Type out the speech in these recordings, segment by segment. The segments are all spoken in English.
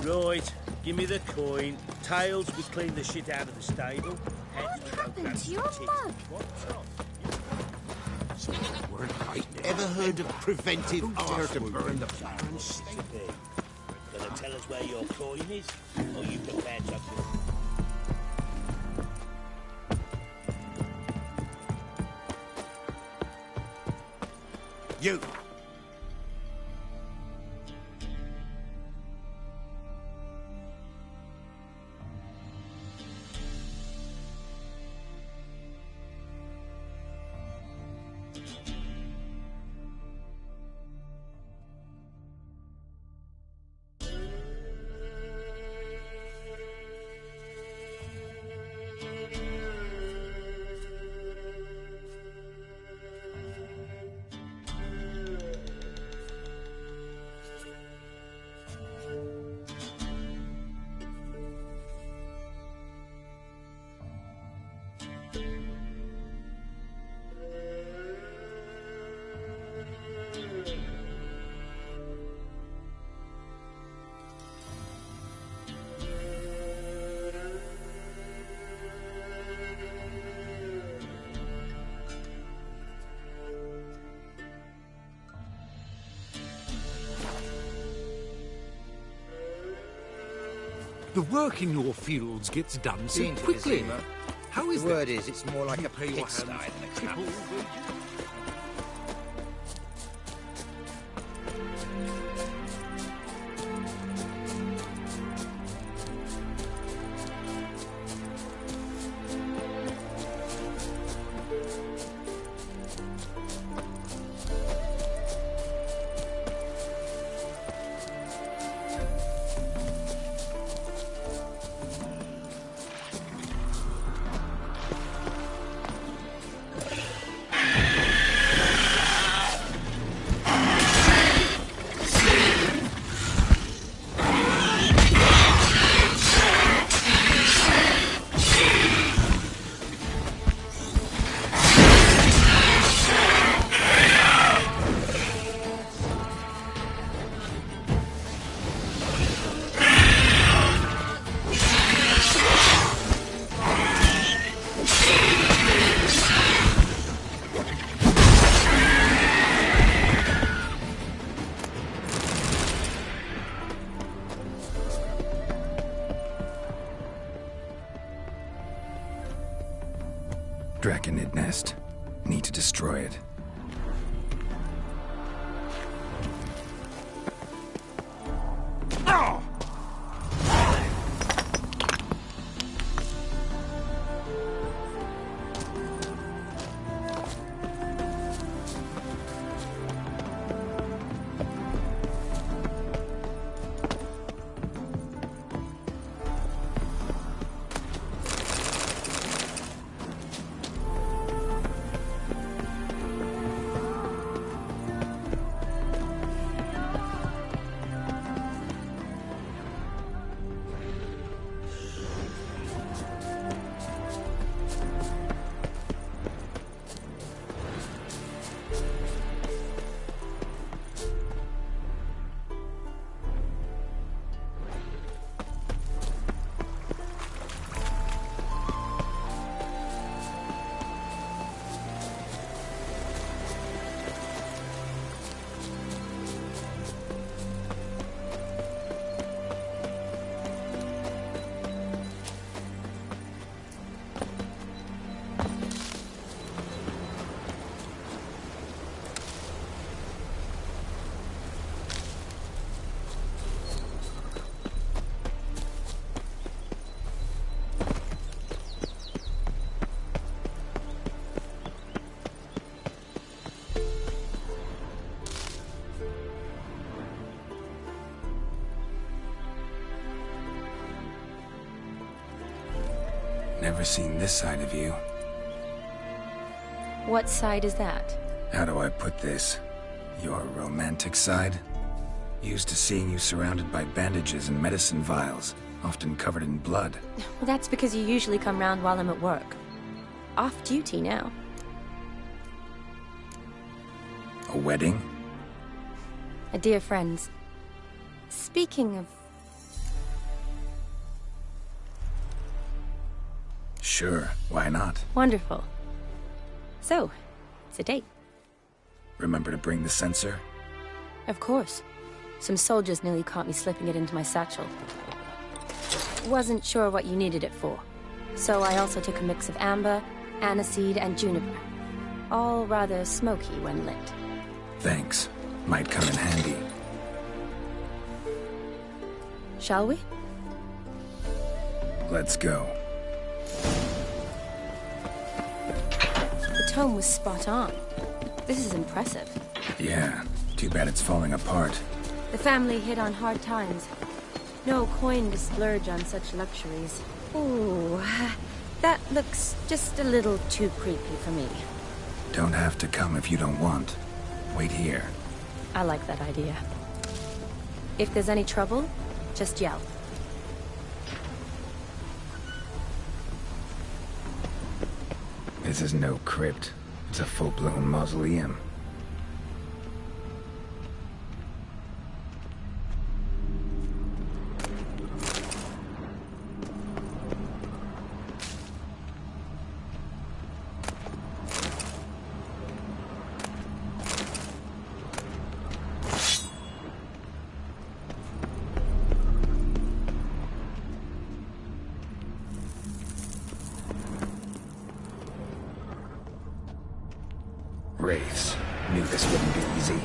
Right, give me the coin. Tails, we clean the shit out of the stable. What happened to your mug? Ever heard of preventive arse to burn the plans? Gonna tell us where your coin is? Or you prepared something? You! The work in your fields gets done so quickly. How is the word is, it's more like a pigsty than a camp. Draconid nest. Need to destroy it. Never seen this side of you. What side is that? How do I put this? Your romantic side? Used to seeing you surrounded by bandages and medicine vials, often covered in blood. Well, that's because you usually come round while I'm at work. Off duty now. A wedding? A dear friend's. Speaking of Sure, why not? Wonderful. So, it's a date. Remember to bring the sensor? Of course. Some soldiers nearly caught me slipping it into my satchel. Wasn't sure what you needed it for. So I also took a mix of amber, aniseed, and juniper. All rather smoky when lit. Thanks. Might come in handy. Shall we? Let's go. The tome was spot on. This is impressive. Yeah, too bad it's falling apart. The family hit on hard times. No coin to splurge on such luxuries. Ooh, that looks just a little too creepy for me. Don't have to come if you don't want. Wait here. I like that idea. If there's any trouble, just yell. This is no crypt. It's a full-blown mausoleum. Wraiths. Knew this wouldn't be easy.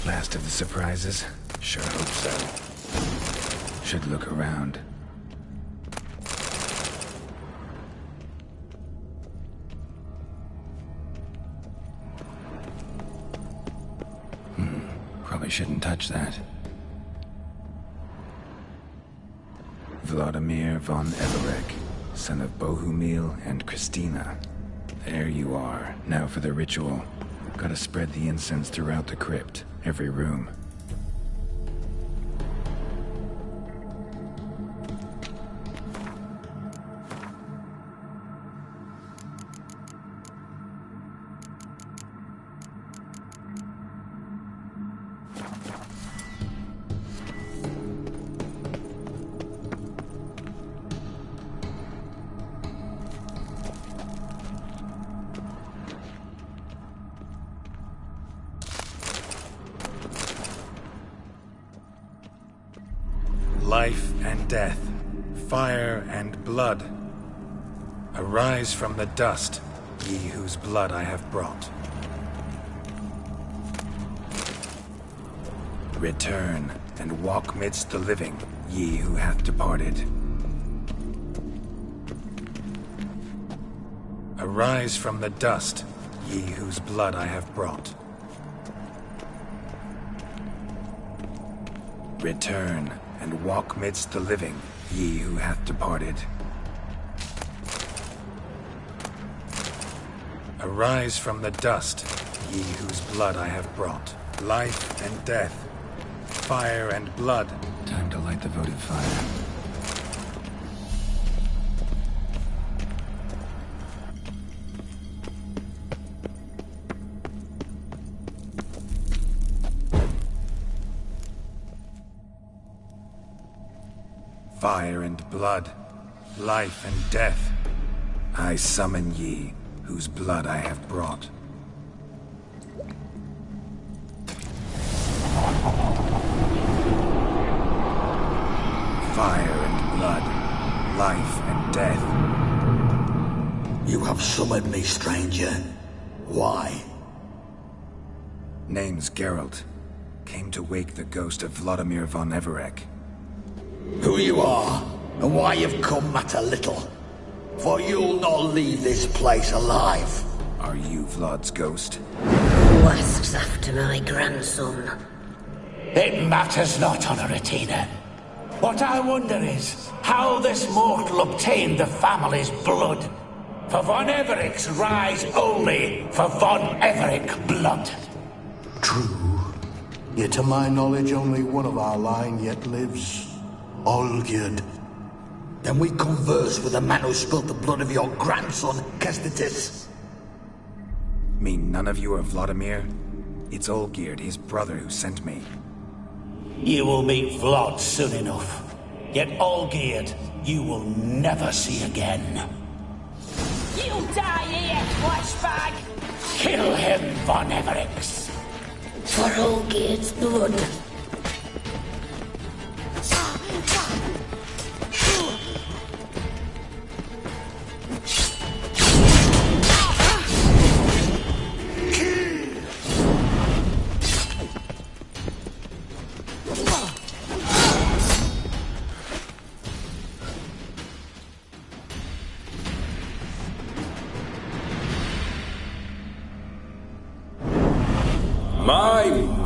Last of the surprises? Sure hope so. Should look around. Probably shouldn't touch that. Vladimir von Everek, son of Bohumil and Christina. There you are. Now for the ritual. Gotta spread the incense throughout the crypt, every room. Life and death, fire and blood. Arise from the dust, ye whose blood I have brought. Return and walk midst the living, ye who hath departed. Arise from the dust, ye whose blood I have brought. Return and walk midst the living, ye who hath departed. Arise from the dust, ye whose blood I have brought. Life and death, fire and blood. Time to light the votive fire. Fire and blood, life and death. I summon ye, whose blood I have brought. I've summoned me, stranger. Why? Name's Geralt. Came to wake the ghost of Vladimir von Everec. Who you are, and why you've come matter little. For you'll not leave this place alive. Are you Vlad's ghost? Who asks after my grandson? It matters not, Honoratina. What I wonder is how this mortal obtained the family's blood. For von Everec's rise only for von Everec blood. True. Yet to my knowledge, only one of our line yet lives. Olgierd. Then we converse with the man who spilled the blood of your grandson, Kestitis. Mean none of you are Vladimir? It's Olgierd, his brother, who sent me. You will meet Vlad soon enough. Yet Olgierd, you will never see again. You'll die here, flashbag! Kill him, von Everec. For Olgierd's blood.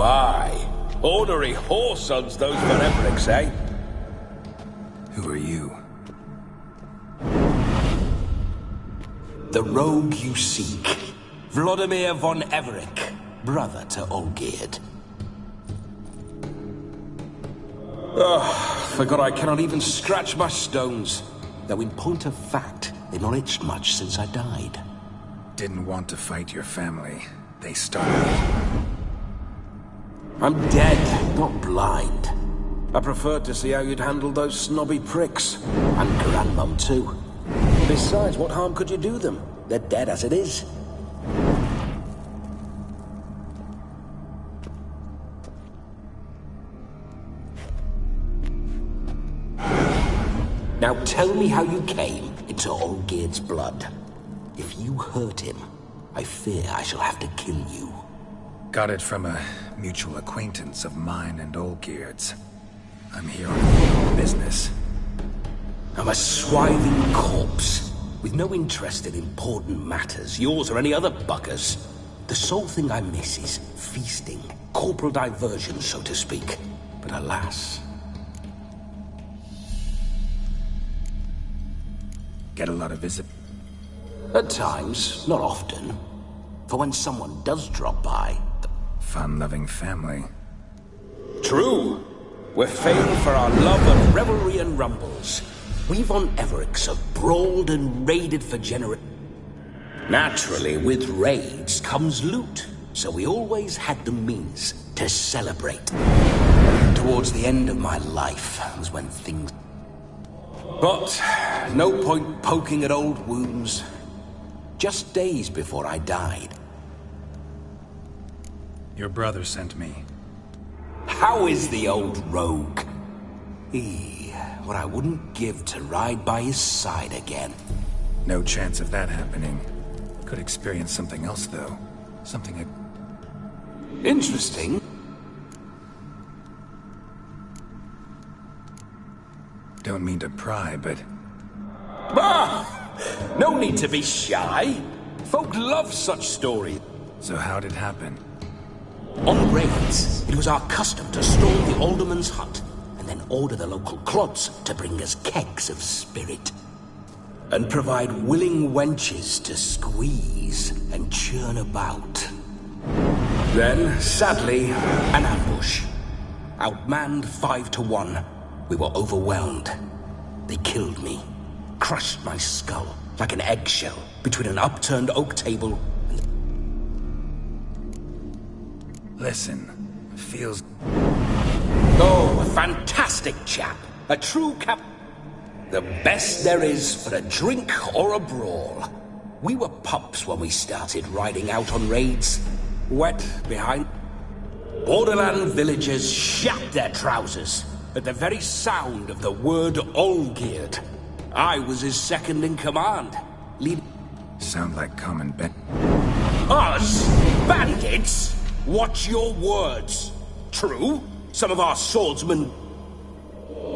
My. Ornery whoresons those von Everecs, eh? Who are you? The rogue you seek. Vladimir von Everec, brother to Olgierd. Forgot I cannot even scratch my stones. Though in point of fact, they've not itched much since I died. Didn't want to fight your family. They started. I'm dead, not blind. I preferred to see how you'd handle those snobby pricks. And Grandmum, too. Besides, what harm could you do them? They're dead as it is. Now tell me how you came into Olgierd's blood. If you hurt him, I fear I shall have to kill you. Got it from a mutual acquaintance of mine and Olgierd's. I'm here on business. I'm a swiving corpse, with no interest in important matters, yours or any other buggers. The sole thing I miss is feasting, corporal diversion, so to speak. But alas... Get a lot of At times, not often. For when someone does drop by... Fun-loving family. True. We're famed for our love of revelry and rumbles. We von Everecs have brawled and raided for Naturally, with raids comes loot, so we always had the means to celebrate. Towards the end of my life was when things... But no point poking at old wounds. Just days before I died. Your brother sent me. How is the old rogue? What I wouldn't give to ride by his side again. No chance of that happening. Could experience something else, though. Something... Interesting. Don't mean to pry, but... No need to be shy. Folk love such stories. So how'd it happen? On raids, it was our custom to storm the alderman's hut, and then order the local clods to bring us kegs of spirit. And provide willing wenches to squeeze and churn about. Then, sadly, an ambush. Outmanned 5-1, we were overwhelmed. They killed me, crushed my skull like an eggshell between an upturned oak table and... Listen, feels... Oh, a fantastic chap. A true cap... The best there is for a drink or a brawl. We were pups when we started riding out on raids. Wet behind... Borderland villagers shat their trousers at the very sound of the word Olgierd. I was his second in command, leading... sound like common Us? Bandits? Watch your words. True, some of our swordsmen...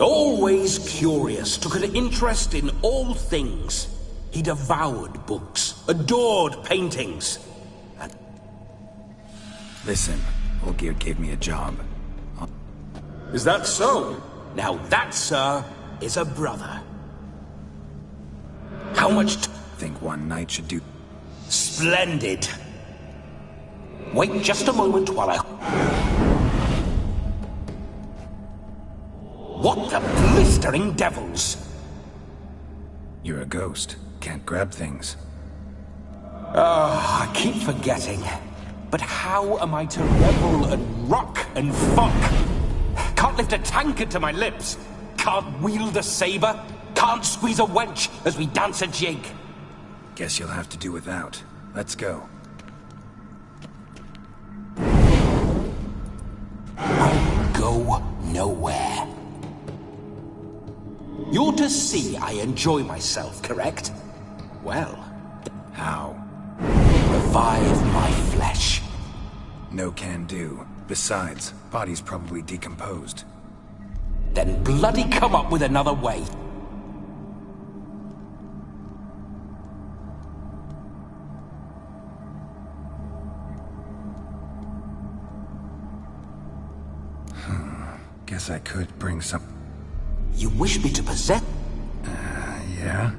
Always curious, took an interest in all things. He devoured books, adored paintings. And... Listen, Olgierd gave me a job. Is that so? Now that, sir, is a brother. How much think one knight should do? Splendid. Wait just a moment while I... What the blistering devils? You're a ghost. Can't grab things. I keep forgetting. But how am I to revel and rock and fuck? Can't lift a tankard to my lips. Can't wield a saber. Can't squeeze a wench as we dance a jig. Guess you'll have to do without. Let's go. I'll go nowhere. You're to see I enjoy myself, correct? Well... How? Revive my flesh. No can do. Besides, body's probably decomposed. Then bloody come up with another way. Guess I could bring some... You wish me to possess... Yeah?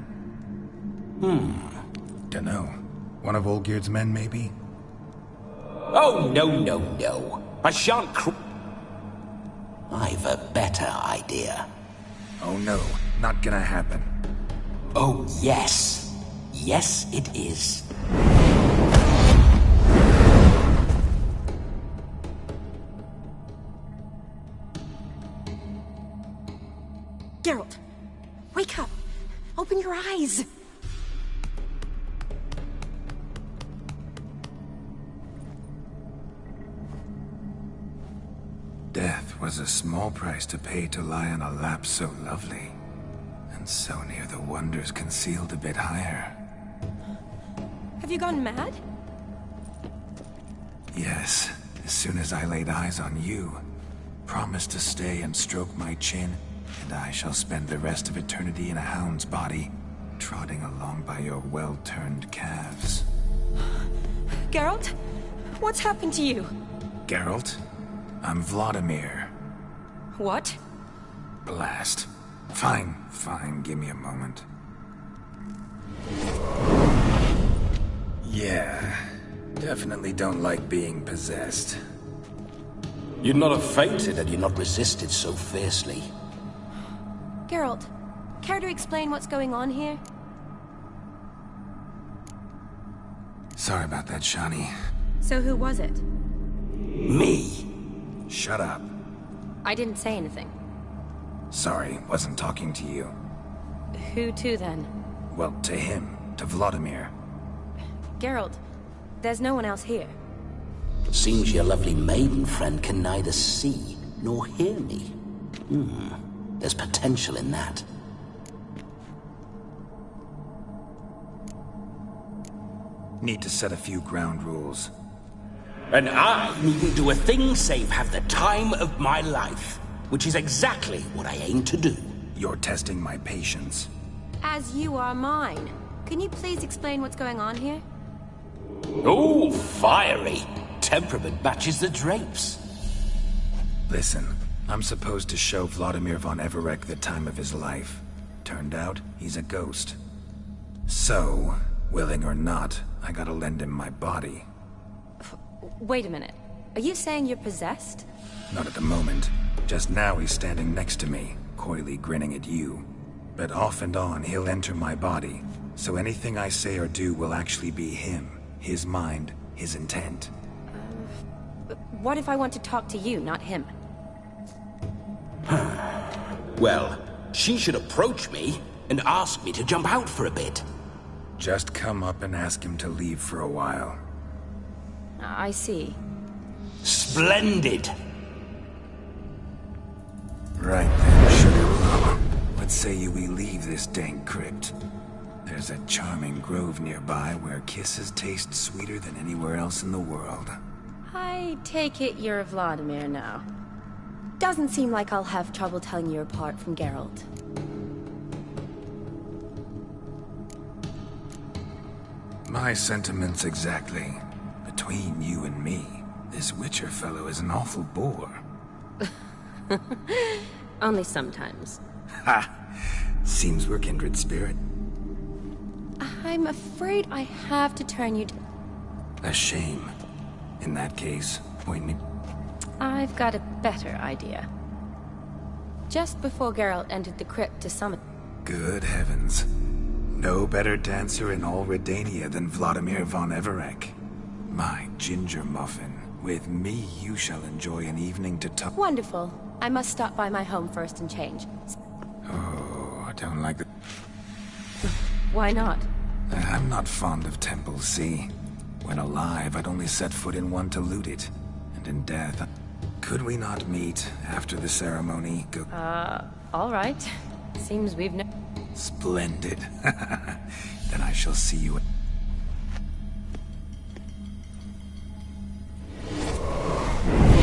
Dunno. One of Olgierd's men, maybe? Oh, no. I shan't I've a better idea. Oh no, not gonna happen. Oh, yes. Yes, it is. Geralt, wake up. Open your eyes. Death was a small price to pay to lie on a lap so lovely, and so near the wonders concealed a bit higher. Have you gone mad? Yes, as soon as I laid eyes on you, promised to stay and stroke my chin, and I shall spend the rest of eternity in a hound's body, trotting along by your well-turned calves. Geralt? What's happened to you? Geralt? I'm Vladimir. What? Blast. Fine, give me a moment. Yeah, definitely don't like being possessed. You'd not have fainted had you not resisted so fiercely. Geralt, care to explain what's going on here? Sorry about that, Shani. So who was it? Me. Shut up. I didn't say anything. Sorry, wasn't talking to you. Who to then? Well, to him. To Vladimir. Geralt, there's no one else here. Seems your lovely maiden friend can neither see nor hear me. There's potential in that. Need to set a few ground rules. And I needn't do a thing save have the time of my life, which is exactly what I aim to do. You're testing my patience. As you are mine. Can you please explain what's going on here? Oh, fiery. Temperament matches the drapes. Listen, I'm supposed to show Vladimir von Everec the time of his life. Turned out, he's a ghost. So, willing or not, I gotta lend him my body. Wait a minute. Are you saying you're possessed? Not at the moment. Just now he's standing next to me, coyly grinning at you. But off and on, he'll enter my body. So anything I say or do will actually be him. His mind, his intent. What if I want to talk to you, not him? Well, she should approach me and ask me to jump out for a bit. Just come up and ask him to leave for a while. I see. Splendid! Right then, sugar mama. What say you we leave this dank crypt? There's a charming grove nearby where kisses taste sweeter than anywhere else in the world. I take it you're Vladimir now. Doesn't seem like I'll have trouble telling you apart from Geralt. My sentiments exactly. Between you and me, this Witcher fellow is an awful bore. Only sometimes. Ha! Seems we're kindred spirit. I'm afraid I have to turn you to... A shame. In that case, point me... I've got a better idea. Just before Geralt entered the crypt to summon... Good heavens. No better dancer in all Redania than Vladimir von Everec. My ginger muffin. With me, you shall enjoy an evening to talk. Wonderful. I must stop by my home first and change. Oh, I don't like the... Why not? I'm not fond of temples, see? When alive, I'd only set foot in one to loot it. And in death... Could we not meet after the ceremony? All right. Seems we've no... Splendid. Then I shall see you...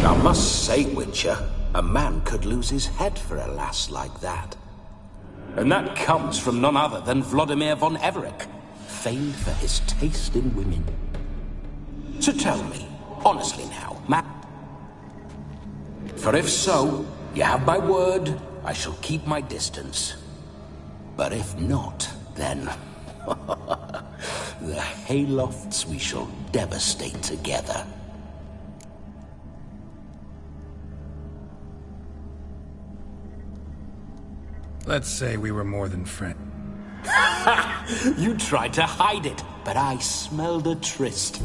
I must say, Witcher, a man could lose his head for a lass like that. And that comes from none other than Vladimir von Everec, famed for his taste in women. So tell me, honestly now, man... For if so, you have my word, I shall keep my distance. But if not, then... the haylofts we shall devastate together. Let's say we were more than friends. You tried to hide it, but I smelled a tryst.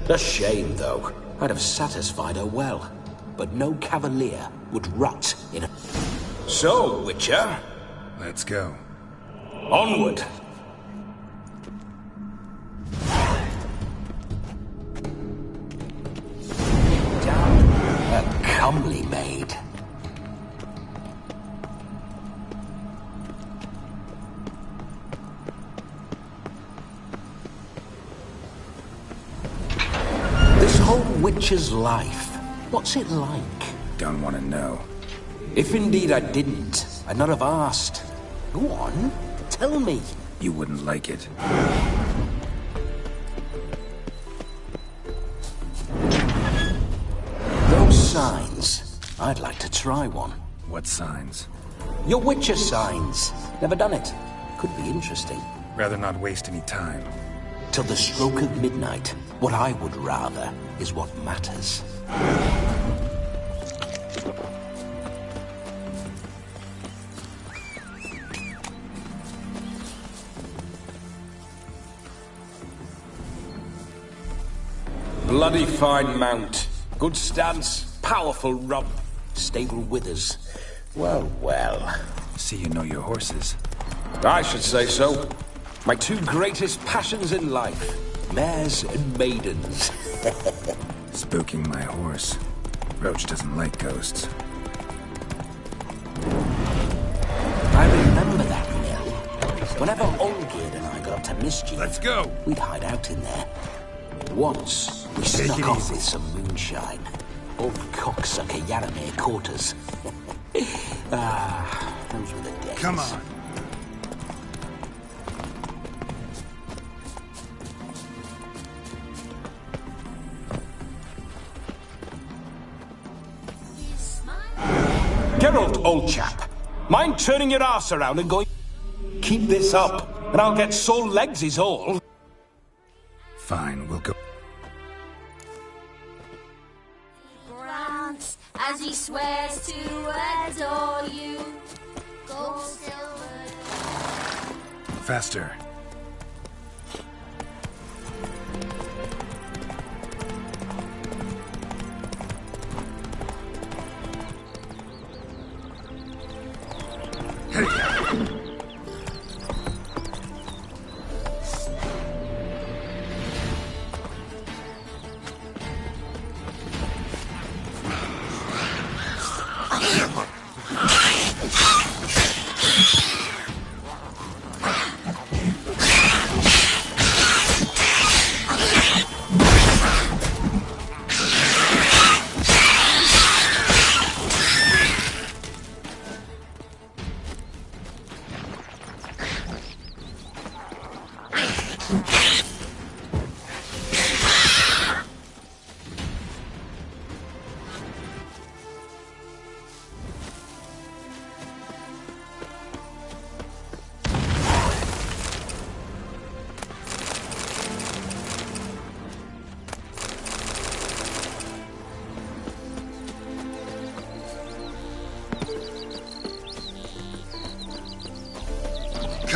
A shame, though. I'd have satisfied her well. But no cavalier would rot in a... So, Witcher? Let's go. Onward! A comely maid. This whole Witcher's life, what's it like? Don't want to know. If indeed I didn't, I'd not have asked. Go on, tell me. You wouldn't like it. Those signs. I'd like to try one. What signs? Your Witcher signs. Never done it. Could be interesting. Rather not waste any time. Till the stroke of midnight, what I would rather is what matters. Bloody fine mount. Good stance, powerful rump, stable withers. Well, well. See you know your horses. I should say so. My two greatest passions in life. Mares and maidens. Spooking my horse. Roach doesn't like ghosts. I remember that mill. Whenever Olgerd and I got up to mischief... Let's go! We'd hide out in there. Once, we snuck off with some moonshine. Old cocksucker Yaramir caught us. Those were the days. Come on. Geralt, old chap. Mind turning your arse around and going... Keep this up, and I'll get sore legs is all. Fine, we'll go. Grants as he swears to adore you. Gold, silver. Faster.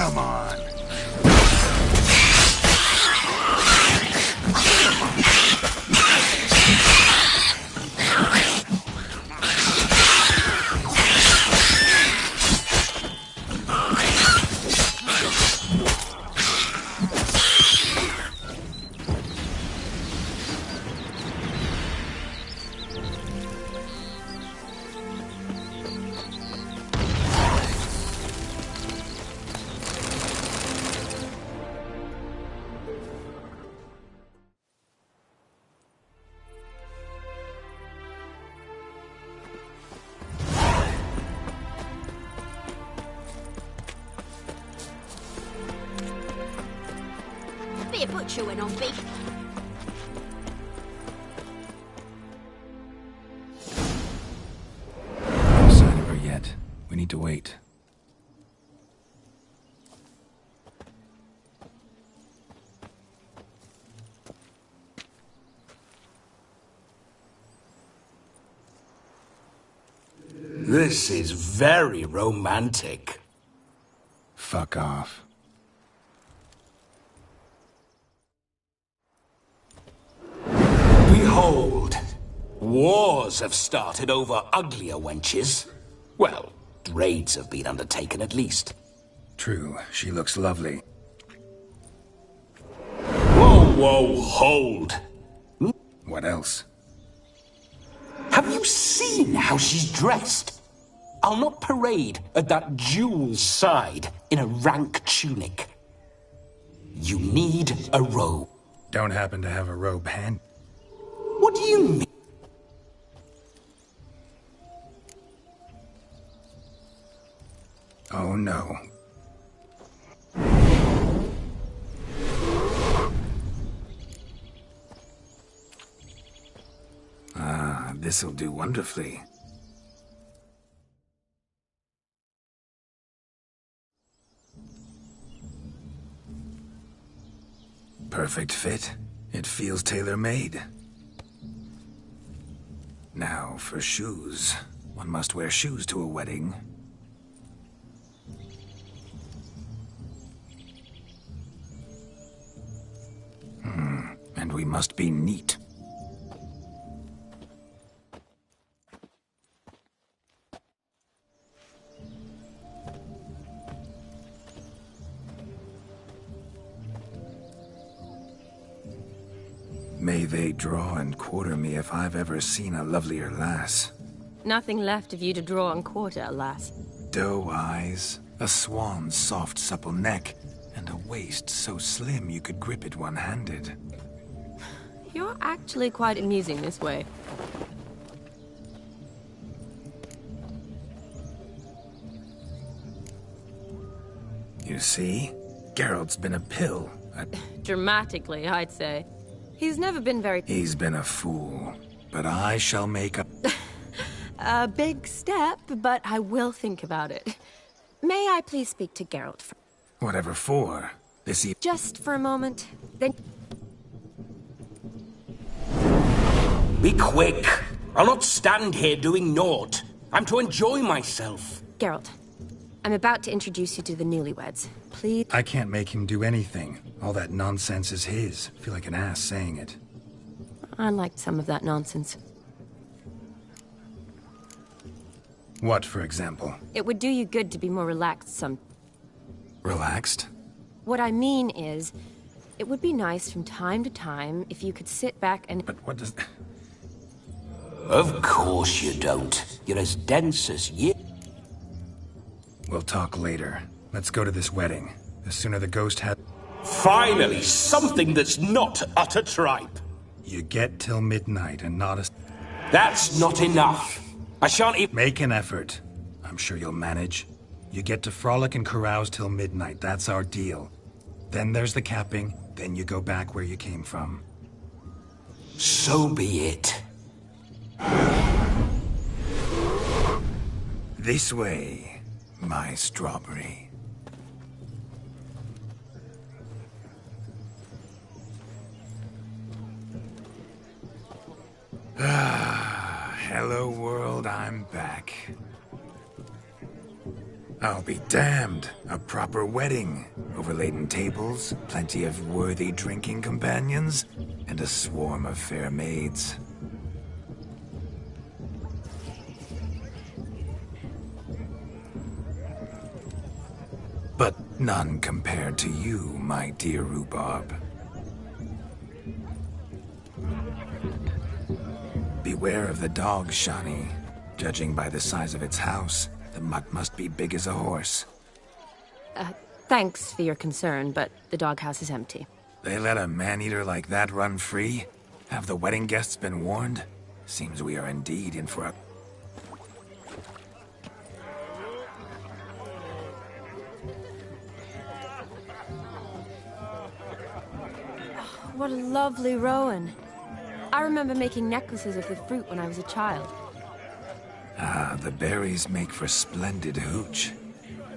Come on. Be a butcher went on beef. No sign of her yet. We need to wait. This is very romantic. Fuck off. Behold, wars have started over uglier wenches. Well, raids have been undertaken at least. True, she looks lovely. Whoa, hold. What else? Have you seen how she's dressed? I'll not parade at that jewel's side in a rank tunic. You need a robe. Don't happen to have a robe hand? What do you mean? Oh no. Ah, this'll do wonderfully. Perfect fit. It feels tailor-made. Now, for shoes. One must wear shoes to a wedding. And we must be neat. May they draw and quarter me if I've ever seen a lovelier lass. Nothing left of you to draw and quarter, alas. Doe eyes, a swan's soft supple neck, and a waist so slim you could grip it one-handed. You're actually quite amusing this way. You see? Geralt's been a pill. Dramatically, I'd say. He's never been very... He's been a fool. But I shall make a... A big step, but I will think about it. May I please speak to Geralt? Whatever for. Just for a moment, then... Be quick. I'll not stand here doing naught. I'm to enjoy myself. Geralt, I'm about to introduce you to the newlyweds. Please... I can't make him do anything. All that nonsense is his. I feel like an ass saying it. I liked some of that nonsense. What, for example? It would do you good to be more relaxed some... Relaxed? What I mean is, it would be nice from time to time if you could sit back and... But what does... Of course you don't. You're as dense as you... We'll talk later. Let's go to this wedding. The sooner the ghost has... Finally, something that's not utter tripe. You get till midnight and not a... That's not enough. I shan't even... Make an effort. I'm sure you'll manage. You get to frolic and carouse till midnight. That's our deal. Then there's the capping. Then you go back where you came from. So be it. This way, my strawberry. Hello world, I'm back. I'll be damned. A proper wedding. Overladen tables, plenty of worthy drinking companions, and a swarm of fair maids. But none compared to you, my dear rhubarb. Beware of the dog, Shani. Judging by the size of its house, the mutt must be big as a horse. Thanks for your concern, but the doghouse is empty. They let a man-eater like that run free? Have the wedding guests been warned? Seems we are indeed in for a... What a lovely rowan. I remember making necklaces of the fruit when I was a child. Ah, the berries make for splendid hooch.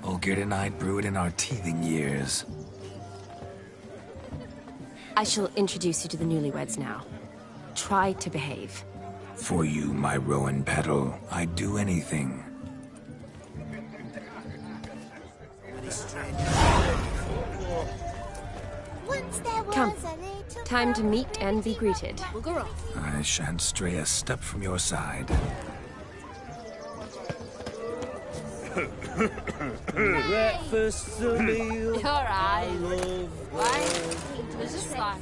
Olgerd and I brew it in our teething years. I shall introduce you to the newlyweds now. Try to behave. For you, my rowan petal, I'd do anything. Come. Time to meet and be greeted. I shan't stray a step from your side. Breakfast, a meal. You're right. I love Why? It was just like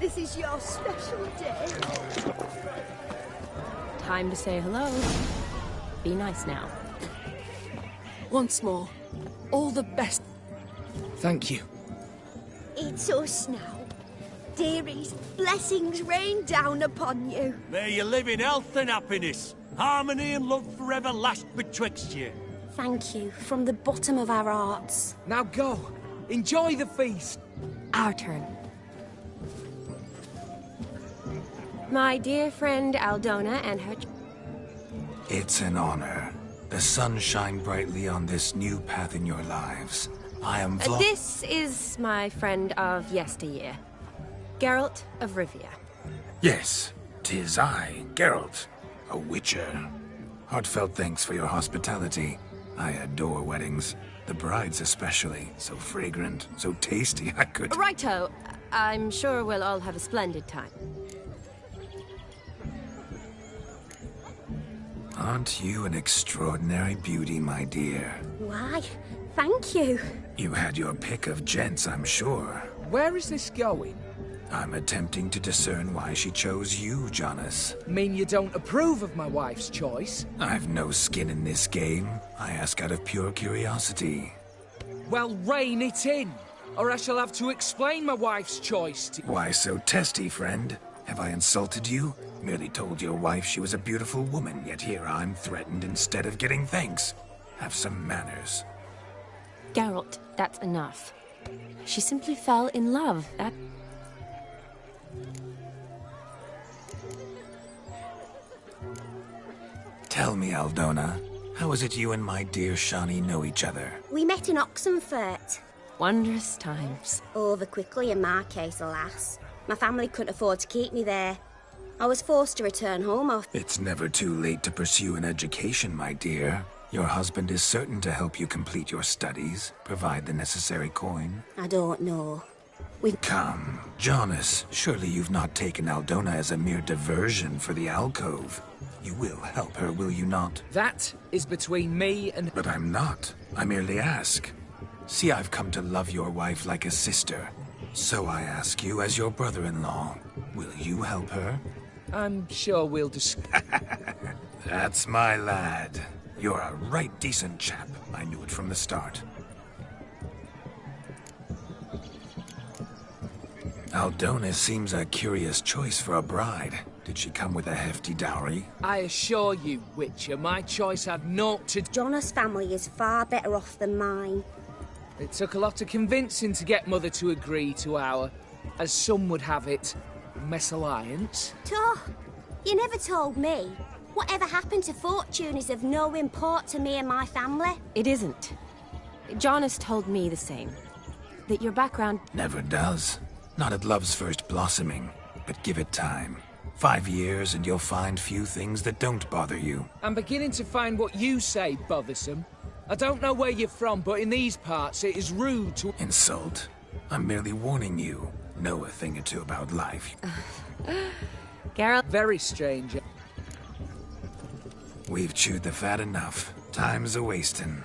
This is your special day. Time to say hello. Be nice now. Once more, all the best. Thank you. It's us now. Dearies, blessings rain down upon you. May you live in health and happiness. Harmony and love forever last betwixt you. Thank you from the bottom of our hearts. Now go. Enjoy the feast. Our turn. My dear friend Aldona and her... It's an honor. The sun shine brightly on this new path in your lives. I am This is my friend of yesteryear. Geralt of Rivia. Yes, 'tis I, Geralt, a witcher. Heartfelt thanks for your hospitality. I adore weddings. The brides especially. So fragrant, so tasty, I could... Righto. I'm sure we'll all have a splendid time. Aren't you an extraordinary beauty, my dear? Why, thank you. You had your pick of gents, I'm sure. Where is this going? I'm attempting to discern why she chose you, Jonas. Mean you don't approve of my wife's choice? I've no skin in this game. I ask out of pure curiosity. Well, rein it in, or I shall have to explain my wife's choice to... Why so testy, friend? Have I insulted you? Merely told your wife she was a beautiful woman, yet here I'm threatened instead of getting thanks. Have some manners. Geralt, that's enough. She simply fell in love. That... Tell me, Aldona, how is it you and my dear Shani know each other? We met in Oxenfurt. Wondrous times. Over quickly in my case, alas. My family couldn't afford to keep me there. I was forced to return home. It's never too late to pursue an education, my dear. Your husband is certain to help you complete your studies, provide the necessary coin. I don't know. Come, Jonas, surely you've not taken Aldona as a mere diversion for the alcove. You will help her, will you not? That is between me and... But I'm not. I merely ask. See, I've come to love your wife like a sister. So I ask you, as your brother-in-law, will you help her? I'm sure we'll That's my lad. You're a right decent chap. I knew it from the start. Aldona seems a curious choice for a bride. Did she come with a hefty dowry? I assure you, Witcher, my choice had naught to... Jonas' family is far better off than mine. It took a lot of convincing to get Mother to agree to our, as some would have it, mesalliance. You never told me. Whatever happened to fortune is of no import to me and my family. It isn't. Jonas told me the same. That your background... Never does. Not at love's first blossoming. But give it time. 5 years and you'll find few things that don't bother you. I'm beginning to find what you say bothersome. I don't know where you're from, but in these parts it is rude to... Insult? I'm merely warning you. Know a thing or two about life. Geralt... Very strange. We've chewed the fat enough. Time's a-wasting.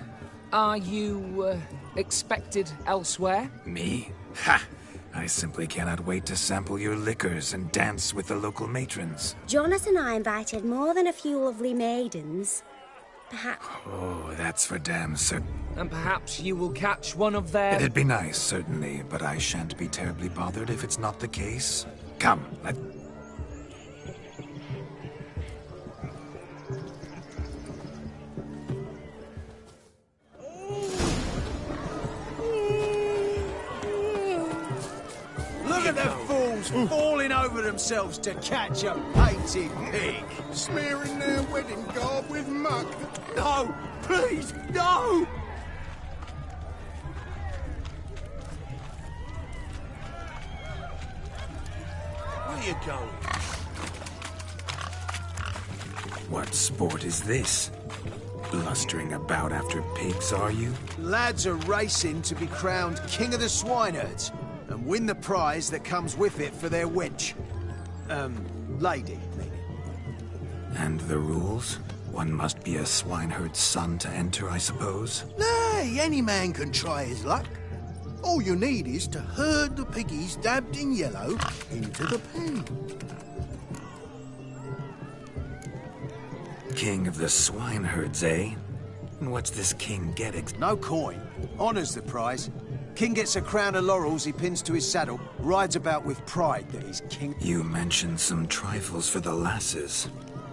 Are you, expected elsewhere? Me? Ha! I simply cannot wait to sample your liquors and dance with the local matrons. Jonas and I invited more than a few lovely maidens. Perhaps... Oh, that's for damn certain. And perhaps you will catch one of their... It'd be nice, certainly, but I shan't be terribly bothered if it's not the case. Come, let... Look at the fools falling over themselves to catch a painted pig. Smearing their wedding garb with muck. No! Please, no! Where you going? What sport is this? Blustering about after pigs, are you? Lads are racing to be crowned King of the Swineherds and win the prize that comes with it for their wench. Lady, meaning. And the rules? One must be a swineherd's son to enter, I suppose? Nay, any man can try his luck. All you need is to herd the piggies dabbed in yellow into the pen. King of the swineherds, eh? And what's this king get? No coin. Honours the prize. King gets a crown of laurels he pins to his saddle, rides about with pride that he's king. You mentioned some trifles for the lasses.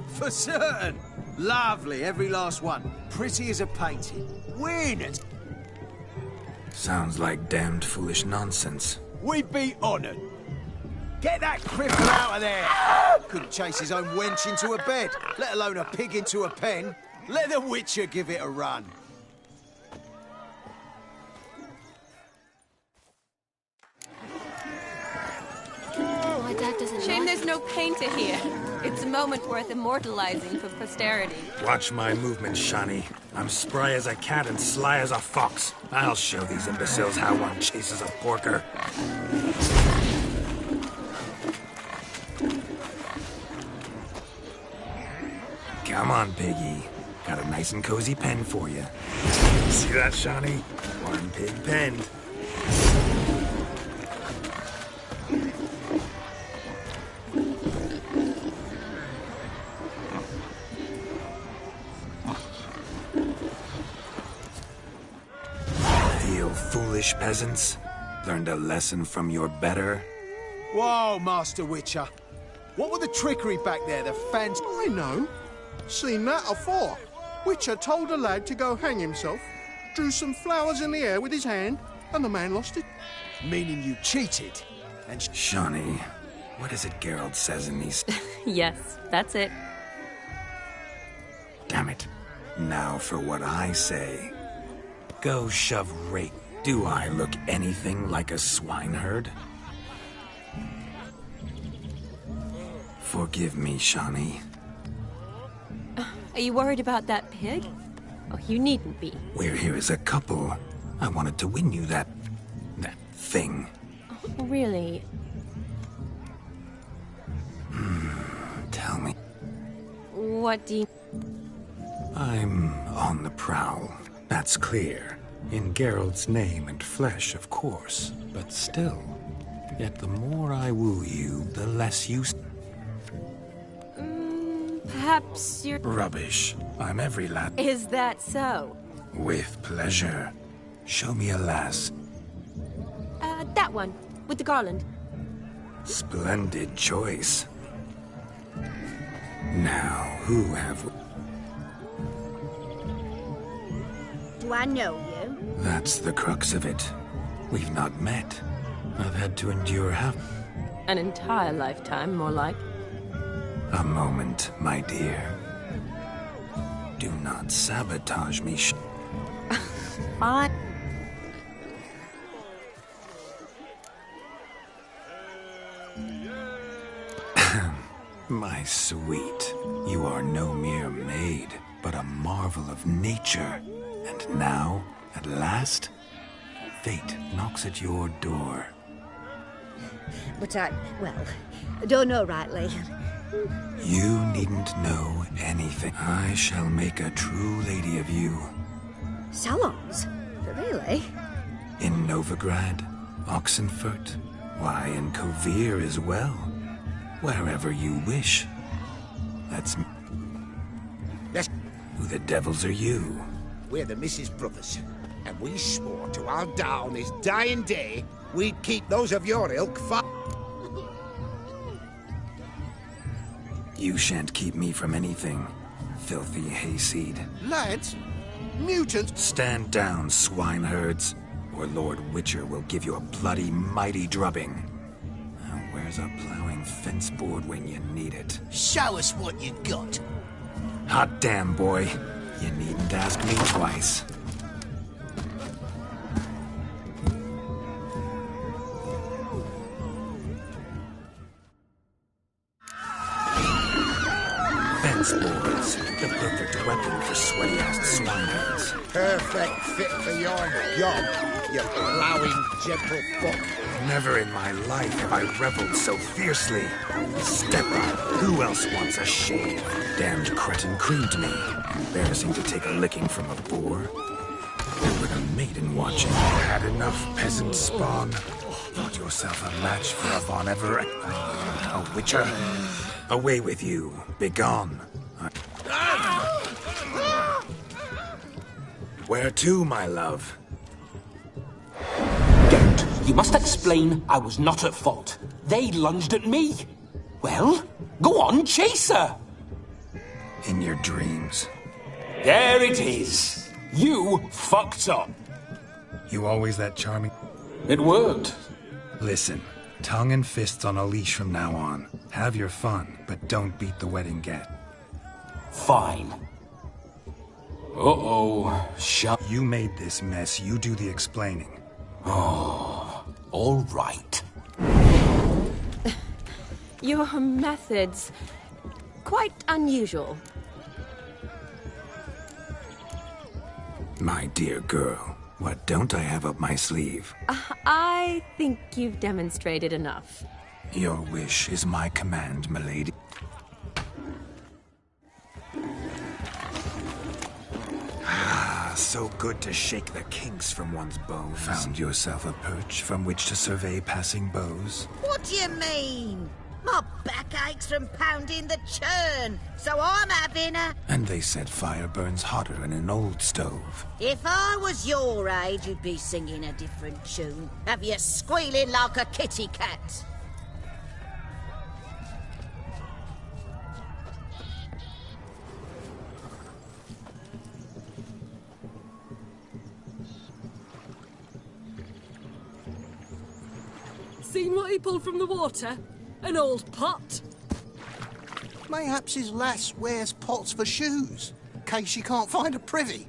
For certain. Lovely, every last one. Pretty as a painting. Win it. Sounds like damned foolish nonsense. We'd be honoured. Get that cripple out of there! Couldn't chase his own wench into a bed, let alone a pig into a pen. Let the Witcher give it a run. My dad doesn't Shame there's no painter here. It's a moment worth immortalizing for posterity. Watch my movements, Shani. I'm spry as a cat and sly as a fox. I'll show these imbeciles how one chases a porker. Come on, piggy. Got a nice and cozy pen for you. See that, Shani? One pig penned. Feel foolish, peasants? Learned a lesson from your better? Whoa, Master Witcher. What were the trickery back there, the fans... I know. Seen that afore. Witcher told a lad to go hang himself, drew some flowers in the air with his hand, and the man lost it. Meaning you cheated? And Shani, what is it Geralt says in these... Yes, that's it. Damn it. Now for what I say. Go shove rake. Do I look anything like a swineherd? Forgive me, Shani. Are you worried about that pig? Oh, you needn't be. We're here as a couple. I wanted to win you that thing. Oh, really? Tell me. What do you... I'm on the prowl. That's clear. In Geralt's name and flesh, of course. But still. Yet the more I woo you, the less you... Perhaps you're... Rubbish. I'm every lad. Is that so? With pleasure. Show me a lass. That one, with the garland. Splendid choice. Now, who have we... Do I know you? That's the crux of it. We've not met. I've had to endure An entire lifetime, more like. A moment, my dear. Do not sabotage me. Fine. My sweet, you are no mere maid, but a marvel of nature. And now, at last, fate knocks at your door. But I don't know rightly. You needn't know anything. I shall make a true lady of you. Salons? Really? In Novigrad, Oxenfurt, why, in Kovir as well. Wherever you wish. That's... Yes. Who the devils are you? We're the Mrs. Brothers, and we swore to our down his dying day we'd keep those of your ilk far. You shan't keep me from anything, filthy hayseed. Lads, mutants... Stand down, swineherds, or Lord Witcher will give you a bloody mighty drubbing. Now, where's a plowing fence board when you need it? Show us what you got. Hot damn, boy. You needn't ask me twice. Fence boards, the perfect weapon for sweaty-assed swineherds. Perfect fit for your job, you plowing gentle fuck. Never in my life have I reveled so fiercely. Step up. Who else wants a shave? Damned cretin creamed me. Embarrassing to take a licking from a boar. With a maiden watching. Had enough, peasant spawn. Thought yourself a match for a Von Everett. A witcher. Away with you. Begone. Where to, my love? Don't. You must explain I was not at fault. They lunged at me. Well, go on, chase her. In your dreams. There it is. You fucked up. You always that charming? It worked. Listen, tongue and fists on a leash from now on. Have your fun, but don't beat the wedding get. Fine. Uh-oh. Shut. You made this mess. You do the explaining. Oh, all right. Your methods... quite unusual. My dear girl, what don't I have up my sleeve? I think you've demonstrated enough. Your wish is my command, milady. So good to shake the kinks from one's bones. Found yourself a perch from which to survey passing beaux? What do you mean? My back aches from pounding the churn, so I'm having a... And they said fire burns hotter in an old stove. If I was your age, you'd be singing a different tune. Have you squealing like a kitty cat? Seen what he pulled from the water? An old pot? Mayhaps his lass wears pots for shoes, in case she can't find a privy.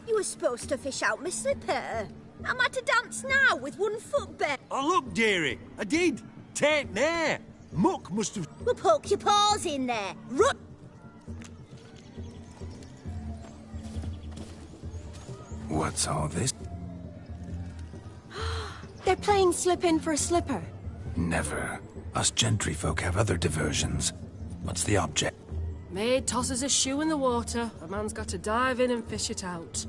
You were supposed to fish out my slipper. I'm at a dance now with one foot bare. Oh, look, dearie, I did. Take there. Muck must have... Well, poke your paws in there. Run! What's all this? They're playing slip-in for a slipper. Never. Us gentry folk have other diversions. What's the object? Maid tosses a shoe in the water. A man's got to dive in and fish it out.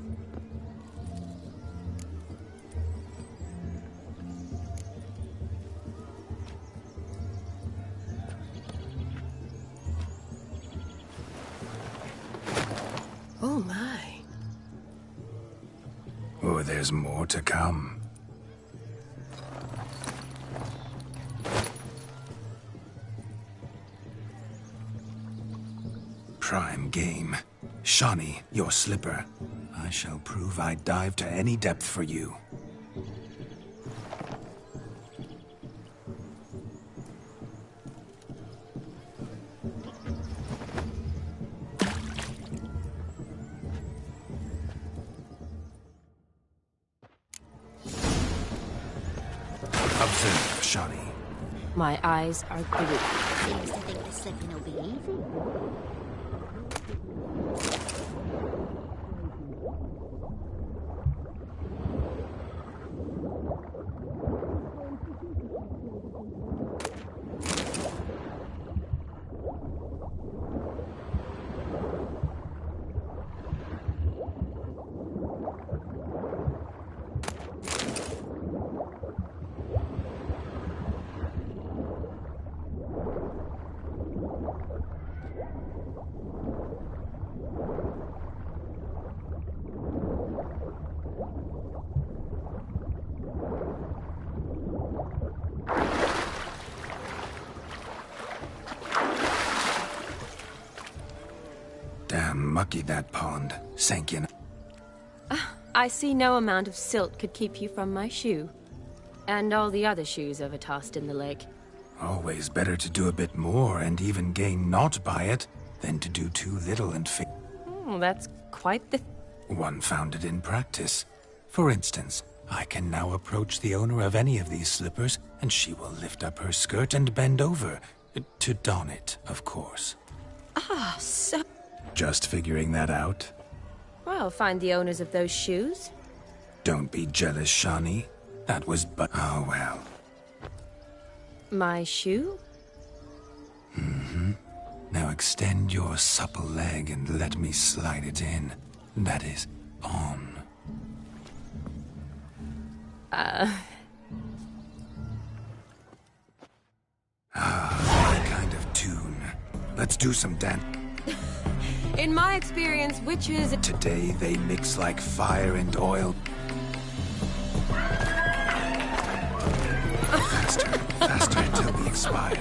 Oh my. Oh, there's more to come. Prime game. Shawnee, your slipper. I shall prove I'd dive to any depth for you. Observe, Shawnee. My eyes are glued. Seems to think the slipping will be easy. Damn mucky, that pond. Sank in. I see no amount of silt could keep you from my shoe. And all the other shoes overtossed in the lake. Always better to do a bit more and even gain naught by it than to do too little and fail. Oh, that's quite the... One found it in practice. For instance, I can now approach the owner of any of these slippers, and she will lift up her skirt and bend over. To don it, of course. Ah, so... Just figuring that out? Well, find the owners of those shoes. Don't be jealous, Shani. That was but... Oh, well. My shoe? Mm-hmm. Now extend your supple leg and let me slide it in. That is, on. That kind of tune. Let's do some dance. In my experience, witches... Today they mix like fire and oil. Faster, faster till we expire.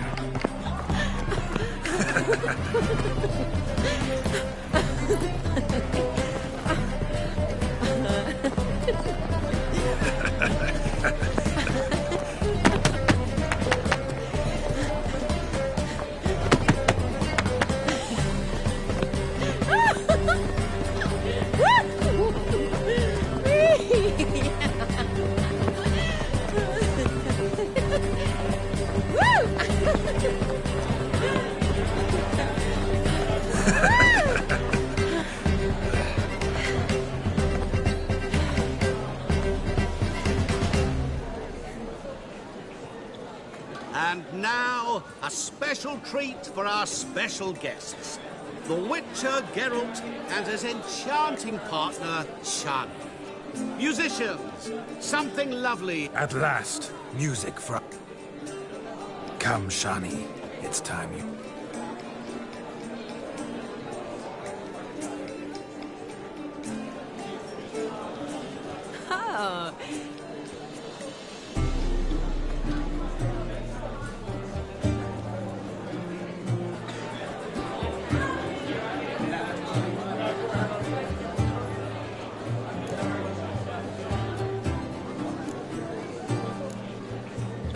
And now, a special treat for our special guests. The Witcher, Geralt, and his enchanting partner, Shani. Musicians, something lovely. At last, music from... Come, Shani. It's time you... Oh.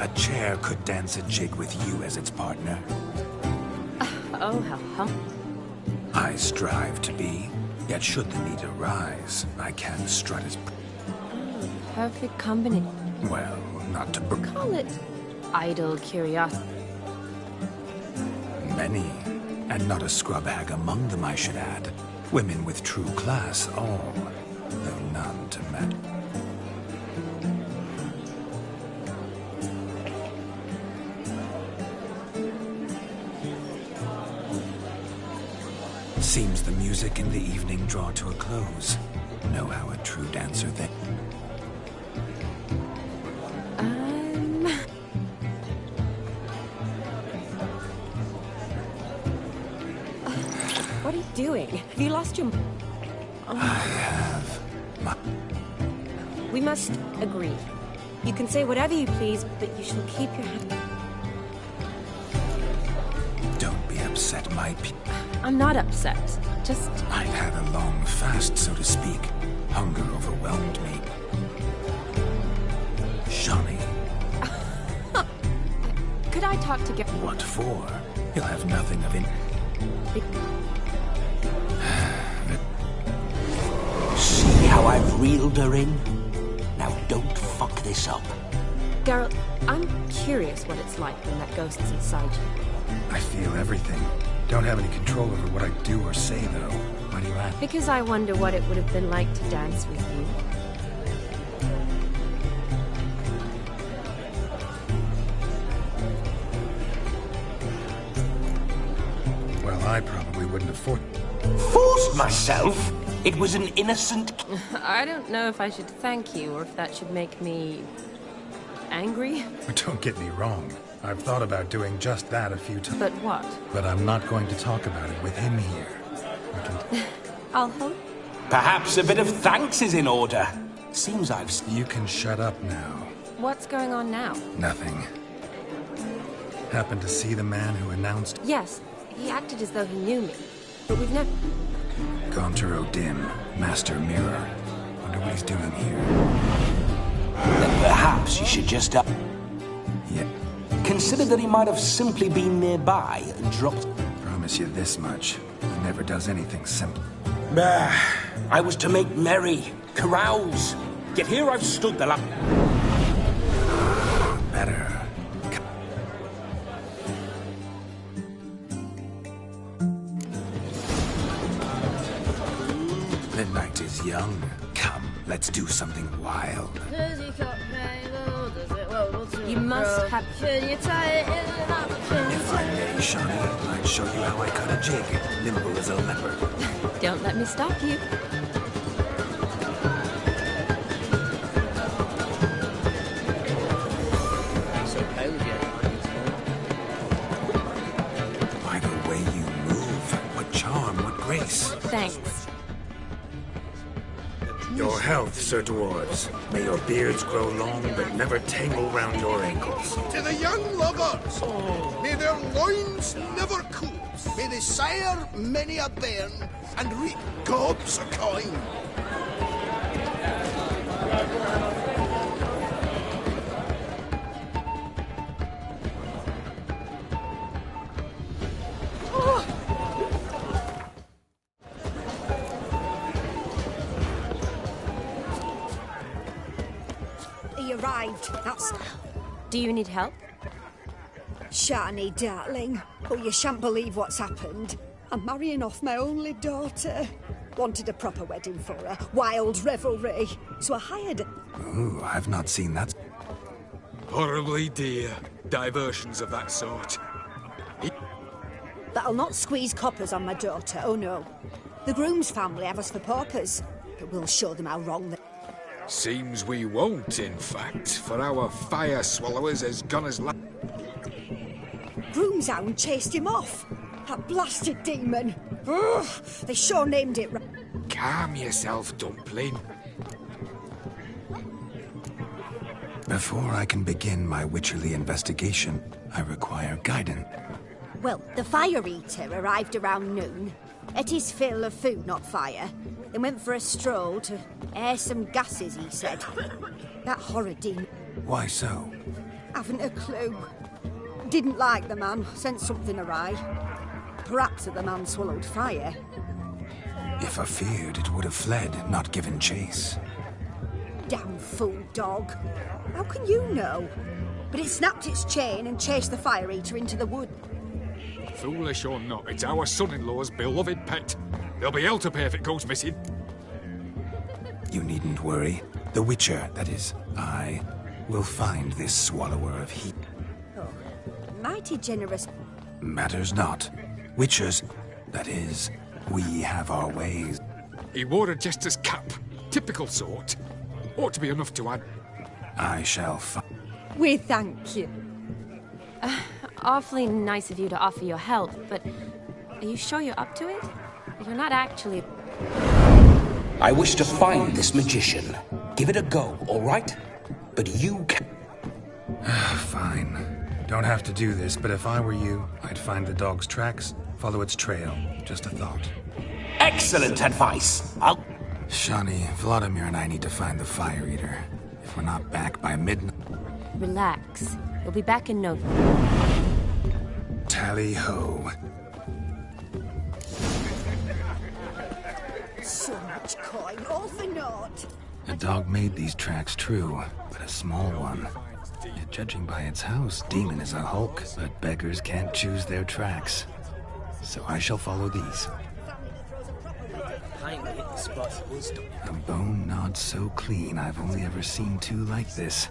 A chair could dance a jig with you as its partner. Oh, how humble. I strive to be, yet should the need arise, I can strut as... Perfect company. Well, not to... Call it idle curiosity. Many, and not a scrub hag among them, I should add. Women with true class, all, though none to match. Seems the music in the evening draw to a close. Know how a true dancer then. What are you doing? Have you lost your... I have. We must agree. You can say whatever you please, but you shall keep your hand... Don't be upset, my I'm not upset. Just... I'd had a long fast, so to speak. Hunger overwhelmed me. Shani. Could I talk to Geralt? What for? He'll have nothing of it. See how I've reeled her in? Now don't fuck this up. Geralt, I'm curious what it's like when that ghost is inside you. I feel everything. Don't have any control over what I do or say, though. Why do you ask? Because I wonder what it would have been like to dance with you. Well, I probably wouldn't have Forced myself? It was an innocent... I don't know if I should thank you or if that should make me... angry? Don't get me wrong. I've thought about doing just that a few times. But what? But I'm not going to talk about it with him here. I'll hope. Perhaps a bit of thanks is in order. Seems I've... You can shut up now. What's going on now? Nothing. Happened to see the man who announced... Yes, he acted as though he knew me. But we've never... Gaunter O'Dim, Master Mirror. Wonder what he's doing here. Then perhaps you should just... Yeah. Consider that he might have simply been nearby and dropped... Promise you this much. He never does anything simple. Bah! I was to make merry, carouse. Yet here I've stood the Better. The night is young. Come, let's do something wild. You must have... If I may, Shawnee, I'd show you how I cut a jig, nimble as a leopard. Don't let me stop you. So pale again. By the way you move, what charm, what grace. Thanks. Your health, Sir Dwarves. May your beards grow long, but never tangle round your ankles. To the young lovers, may their loins never cool. May they sire many a bairn and reap gobs of coin. He arrived, that's... Do you need help? Shani, darling. Oh, you shan't believe what's happened. I'm marrying off my only daughter. Wanted a proper wedding for her. Wild revelry. So I hired... Ooh, I've not seen that. Horribly dear. Diversions of that sort. But I'll not squeeze coppers on my daughter, oh no. The groom's family have us for paupers. But we'll show them how wrong they... Seems we won't, in fact, for our fire swallowers has gone as la... Groom's hound chased him off. That blasted demon. Ugh, they sure named it right. Calm yourself, Dumpling. Before I can begin my witcherly investigation, I require guidance. Well, the fire eater arrived around noon. Ate his fill of food, not fire. Then went for a stroll to air some gases, he said. That horrid demon. Why so? Haven't a clue. Didn't like the man, sent something awry. Perhaps that the man swallowed fire. If I feared, it would have fled, not given chase. Damn fool dog. How can you know? But it snapped its chain and chased the fire eater into the wood. Foolish or not, it's our son-in-law's beloved pet. There'll be hell to pay if it goes missing. You needn't worry. The Witcher, that is, I, will find this swallower of heat. Oh, mighty generous. Matters not. Witchers, that is, we have our ways. He wore a jester's cap. Typical sort. Ought to be enough to add. I shall We thank you. Awfully nice of you to offer your help, but are you sure you're up to it? You're not actually... I wish to find this magician. Give it a go, all right? But you can... Fine. Don't have to do this, but if I were you, I'd find the dog's tracks, follow its trail. Just a thought. Excellent advice. I'll... Shawnee, Vladimir and I need to find the fire eater. If we're not back by midnight... Relax. We'll be back in no... Tally-ho. So much coin, all for naught. A dog made these tracks true, but a small one. Judging by its house, Demon is a hulk, but beggars can't choose their tracks. So I shall follow these. A bone not so clean I've only ever seen two like this.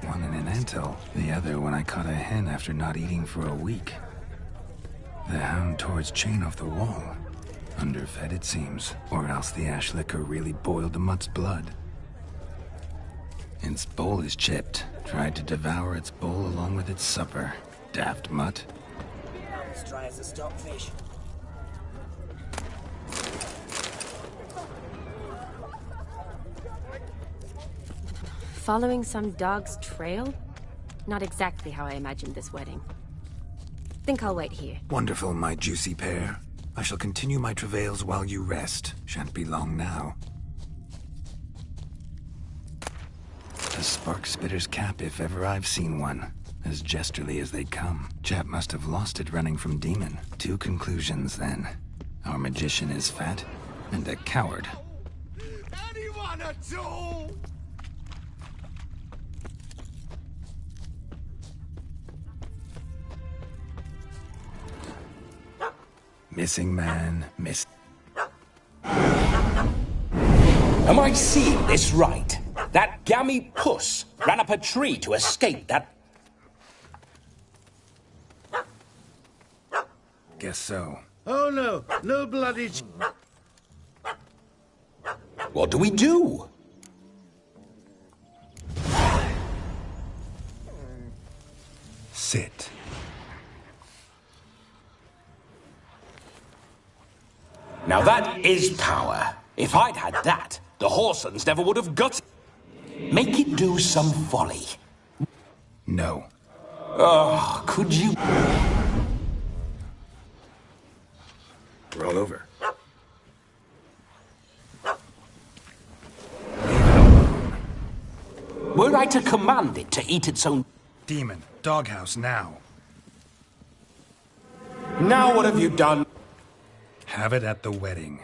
One in an anthill, the other when I caught a hen after not eating for a week. The hound tore its chain off the wall. Underfed it seems, or else the ash liquor really boiled the mutt's blood. Its bowl is chipped. Tried to devour its bowl along with its supper. Daft mutt. As dry as a stockfish. Following some dog's trail? Not exactly how I imagined this wedding. Think I'll wait here. Wonderful, my juicy pair. I shall continue my travails while you rest. Shan't be long now. A spark spitter's cap if ever I've seen one. As jesterly as they come. Chap must have lost it running from Demon. Two conclusions then. Our magician is fat, and a coward. Anyone at all? Missing man, miss. Am I seeing this right? That gammy puss ran up a tree to escape that... Guess so. Oh no, no bloody... What do we do? Sit. Now that is power. If I'd had that, the Horsons never would have got... Make it do some folly. No. Oh, could you... Roll over. Were I to command it to eat its own... Demon, doghouse now. Now what have you done? Have it at the wedding.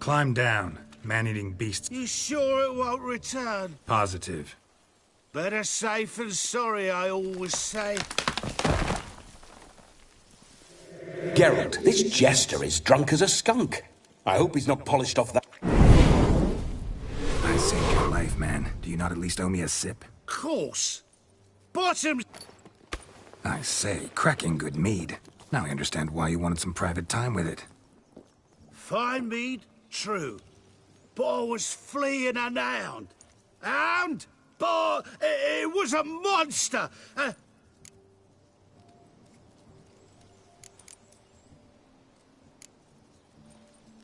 Climb down, man-eating beasts. You sure it won't return? Positive. Better safe than sorry, I always say. Geralt, this jester is drunk as a skunk. I hope he's not polished off that... I saved your life, man. Do you not at least owe me a sip? Course. Bottom... I say, cracking good mead. Now I understand why you wanted some private time with it. Fine mead, true. But I was fleeing an hound. Hound? But it was a monster.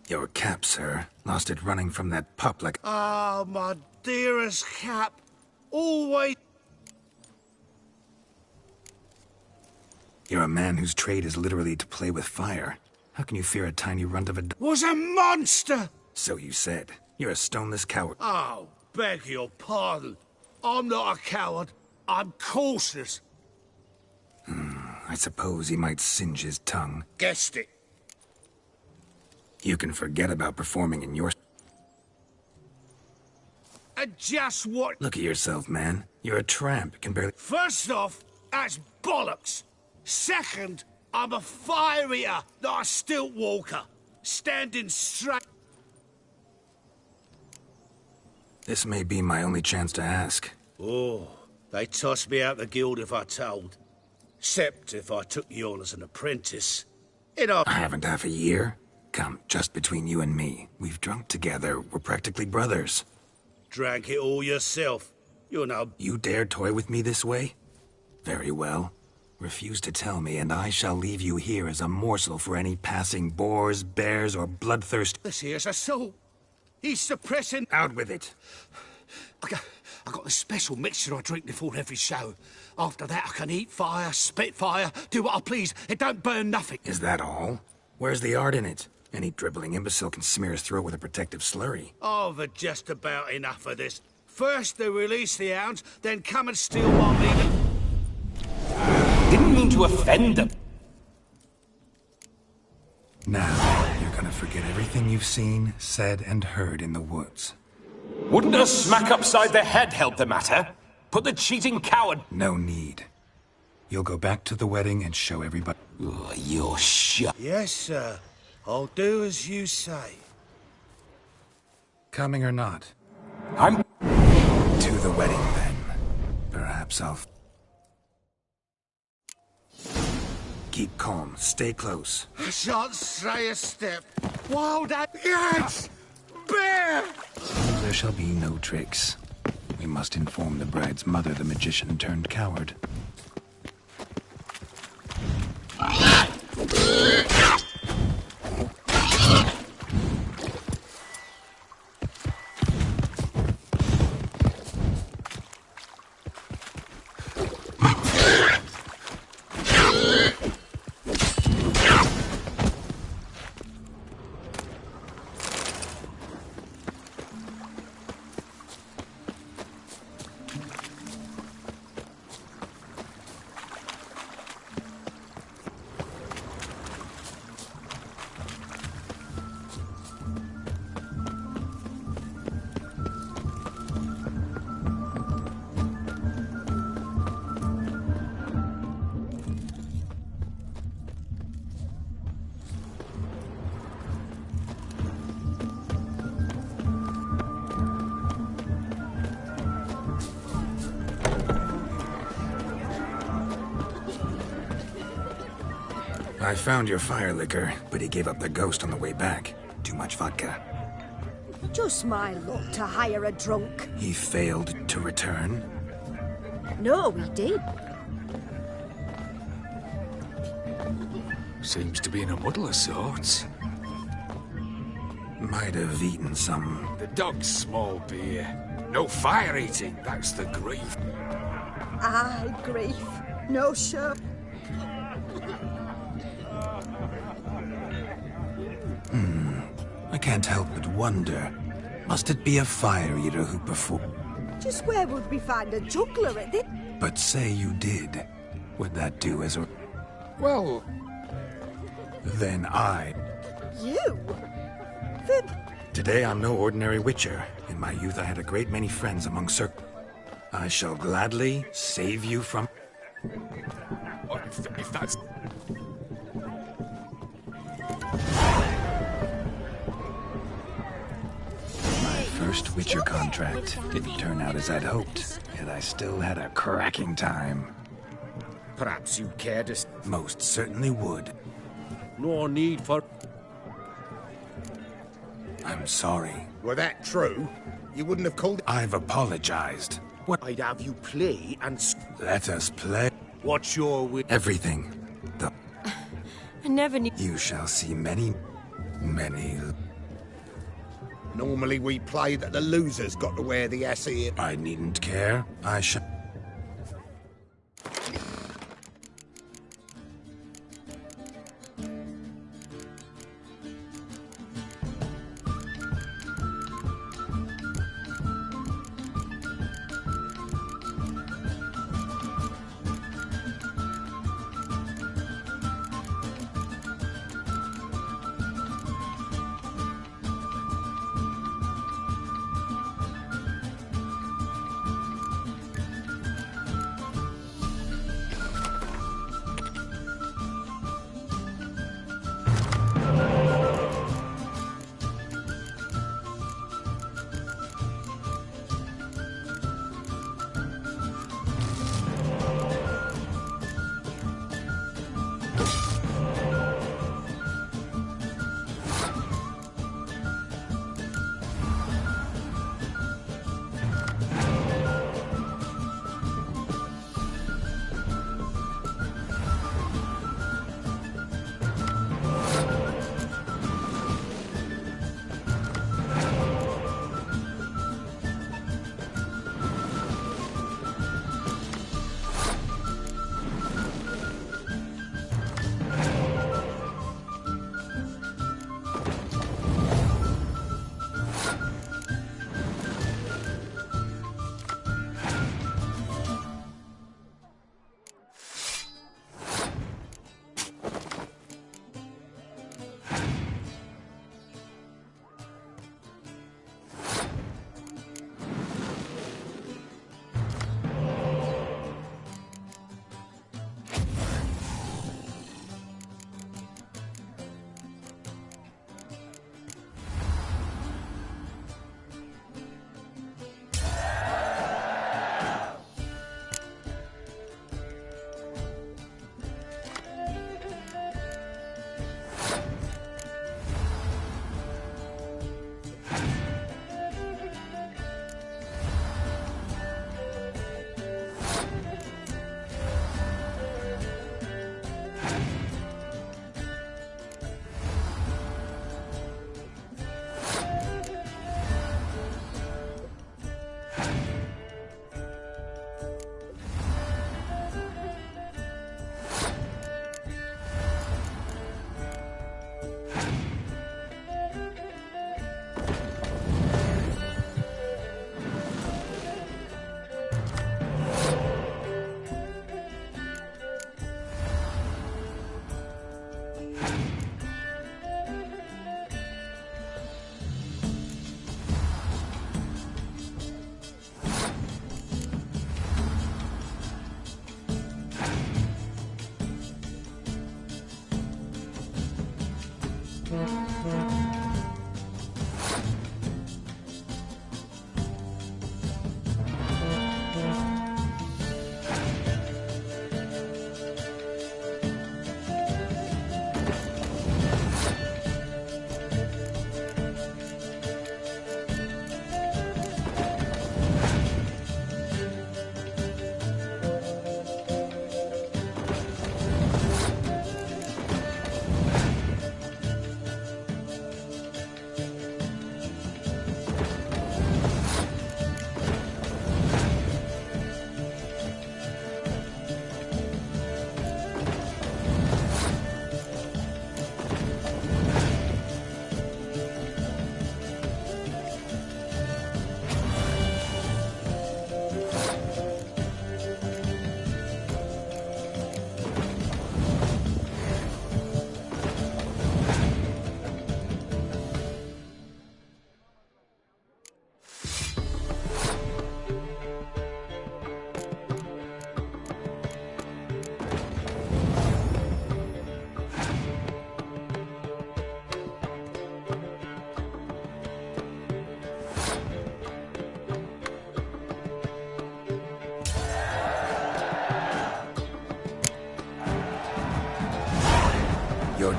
Your cap, sir. Lost it running from that pup like... Ah, my dearest Cap. Always... You're a man whose trade is literally to play with fire. How can you fear a tiny runt of a... Was a monster! So you said. You're a stoneless coward. Oh, beg your pardon. I'm not a coward. I'm cautious. I suppose he might singe his tongue. Guessed it. You can forget about performing in your... And just what... Look at yourself, man. You're a tramp. Can barely... First off, that's bollocks. Second, I'm a fire eater, not a stilt walker. Standing straight... This may be my only chance to ask. Oh, they toss me out the guild if I told. Except if I took you on as an apprentice. I haven't half a year. Come, just between you and me. We've drunk together. We're practically brothers. Drank it all yourself. You're no... You dare toy with me this way? Very well. Refuse to tell me, and I shall leave you here as a morsel for any passing boars, bears, or bloodthirst... This here's assault. He's suppressing... Out with it. I got a special mixture I drink before every show. After that, I can eat fire, spit fire, do what I please. It don't burn nothing. Is that all? Where's the art in it? Any dribbling imbecile can smear his throat with a protective slurry. I've had just about enough of this. First they release the hounds, then come and steal my meat. Didn't mean to offend them. Now, you're gonna forget everything you've seen, said, and heard in the woods. Wouldn't a smack upside the head help the matter? Put the cheating coward... No need. You'll go back to the wedding and show everybody... Oh, you're shut. Yes, sir. I'll do as you say. Coming or not? I'm... To the wedding, then. Perhaps I'll... Keep calm. Stay close. I shan't stray a step. Wild yes! Bear! There shall be no tricks. We must inform the bride's mother the magician turned coward. I found your fire liquor, but he gave up the ghost on the way back. Too much vodka. Just my luck to hire a drunk. He failed to return? No, he did. Seems to be in a muddle of sorts. Might have eaten some... The dog's small beer. No fire eating, that's the grief. Aye, grief. No sure. I can't help but wonder. Must it be a fire eater who performed? Just where would we find a juggler at this? But say you did. Would that do as a... Well... Then I... You? Then... Today I'm no ordinary witcher. In my youth I had a great many friends among I shall gladly save you from... Oh, if that's... First Witcher contract. Didn't turn out as I'd hoped, yet I still had a cracking time. Perhaps you care to... Most certainly would. No need for... I'm sorry. Were that true, you wouldn't have called... I've apologized. What? I'd have you play and... Let us play. What's your... Everything. I never knew... You shall see many... Normally we play that the loser's got to wear the assy. I needn't care. I shall...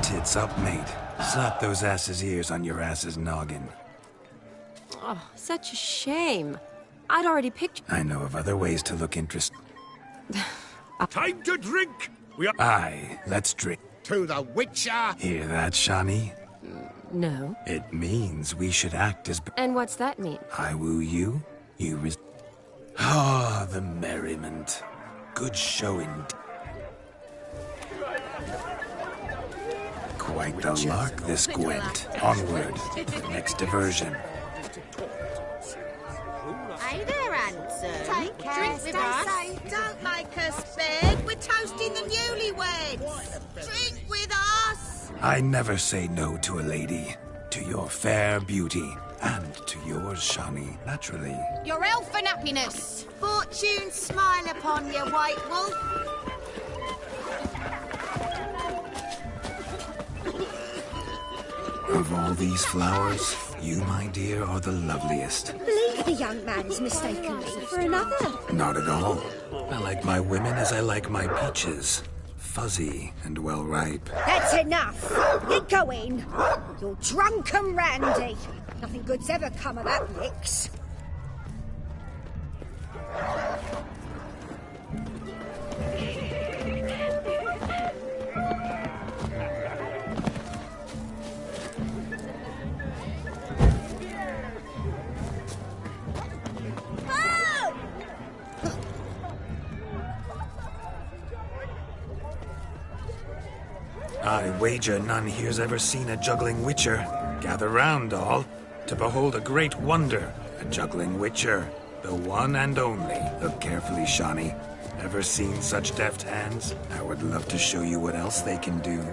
tits up, mate. Slap those asses' ears on your ass's noggin. Oh, such a shame. I'd already pictured... I know of other ways to look interesting. Time to drink! Aye, let's drink. To the Witcher! Hear that, Shani? No. It means we should act as... And what's that mean? I woo you, you Ah, the merriment. Good showing. Quite the lark, this Gwent. Onward, to the next diversion. Hey there, handsome. Take care, Drink with stay us. safe. Don't make us beg. We're toasting the newlyweds. Drink with us. I never say no to a lady. To your fair beauty. And to yours, Shani, naturally. Your elfin happiness. Fortune smile upon you, white wolf. Of all these flowers, you, my dear, are the loveliest. Believe the young man's mistaken me for another. Not at all. I like my women as I like my peaches. Fuzzy and well ripe. That's enough. Get going. You're drunk and randy. Nothing good's ever come of that mix. I wager none here's ever seen a juggling witcher. Gather round, all, to behold a great wonder, a juggling witcher. The one and only. Look carefully, Shani. Ever seen such deft hands? I would love to show you what else they can do.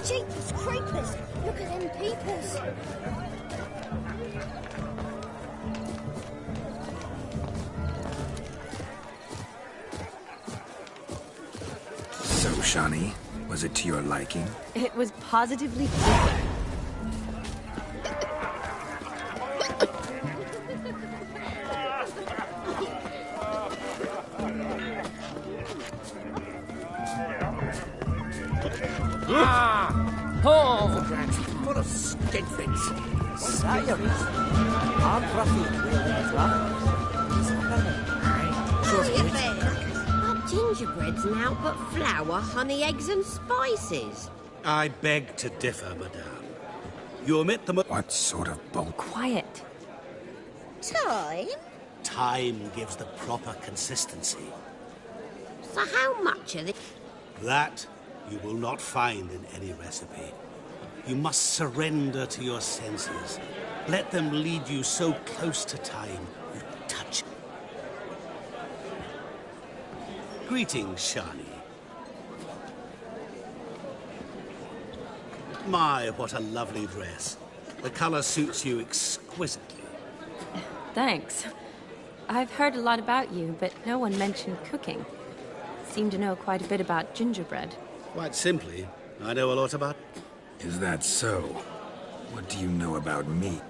Jeepers creepers! Look at them peepers! So, Shani, was it to your liking? It was positively different. Full of skinflings. Our gingerbread's now but flour, honey, eggs and spices. I beg to differ, madame. You omit the... What sort of bulk? Quiet. Time? Time gives the proper consistency. So how much of it? That you will not find in any recipe. You must surrender to your senses. Let them lead you so close to time, you touch it. Greetings, Shani. My, what a lovely dress. The color suits you exquisitely. Thanks. I've heard a lot about you, but no one mentioned cooking. Seem to know quite a bit about gingerbread. Quite simply, I know a lot about... Is that so? What do you know about me?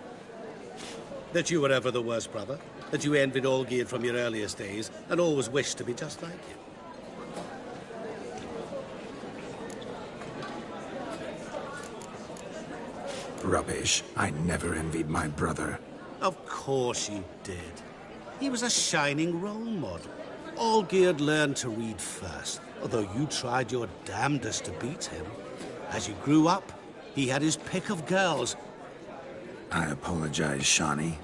That you were ever the worst brother. That you envied Olgierd from your earliest days, and always wished to be just like him. Rubbish. I never envied my brother. Of course you did. He was a shining role model. Olgierd learned to read first, although you tried your damnedest to beat him. As you grew up, he had his pick of girls. I apologize, Shani.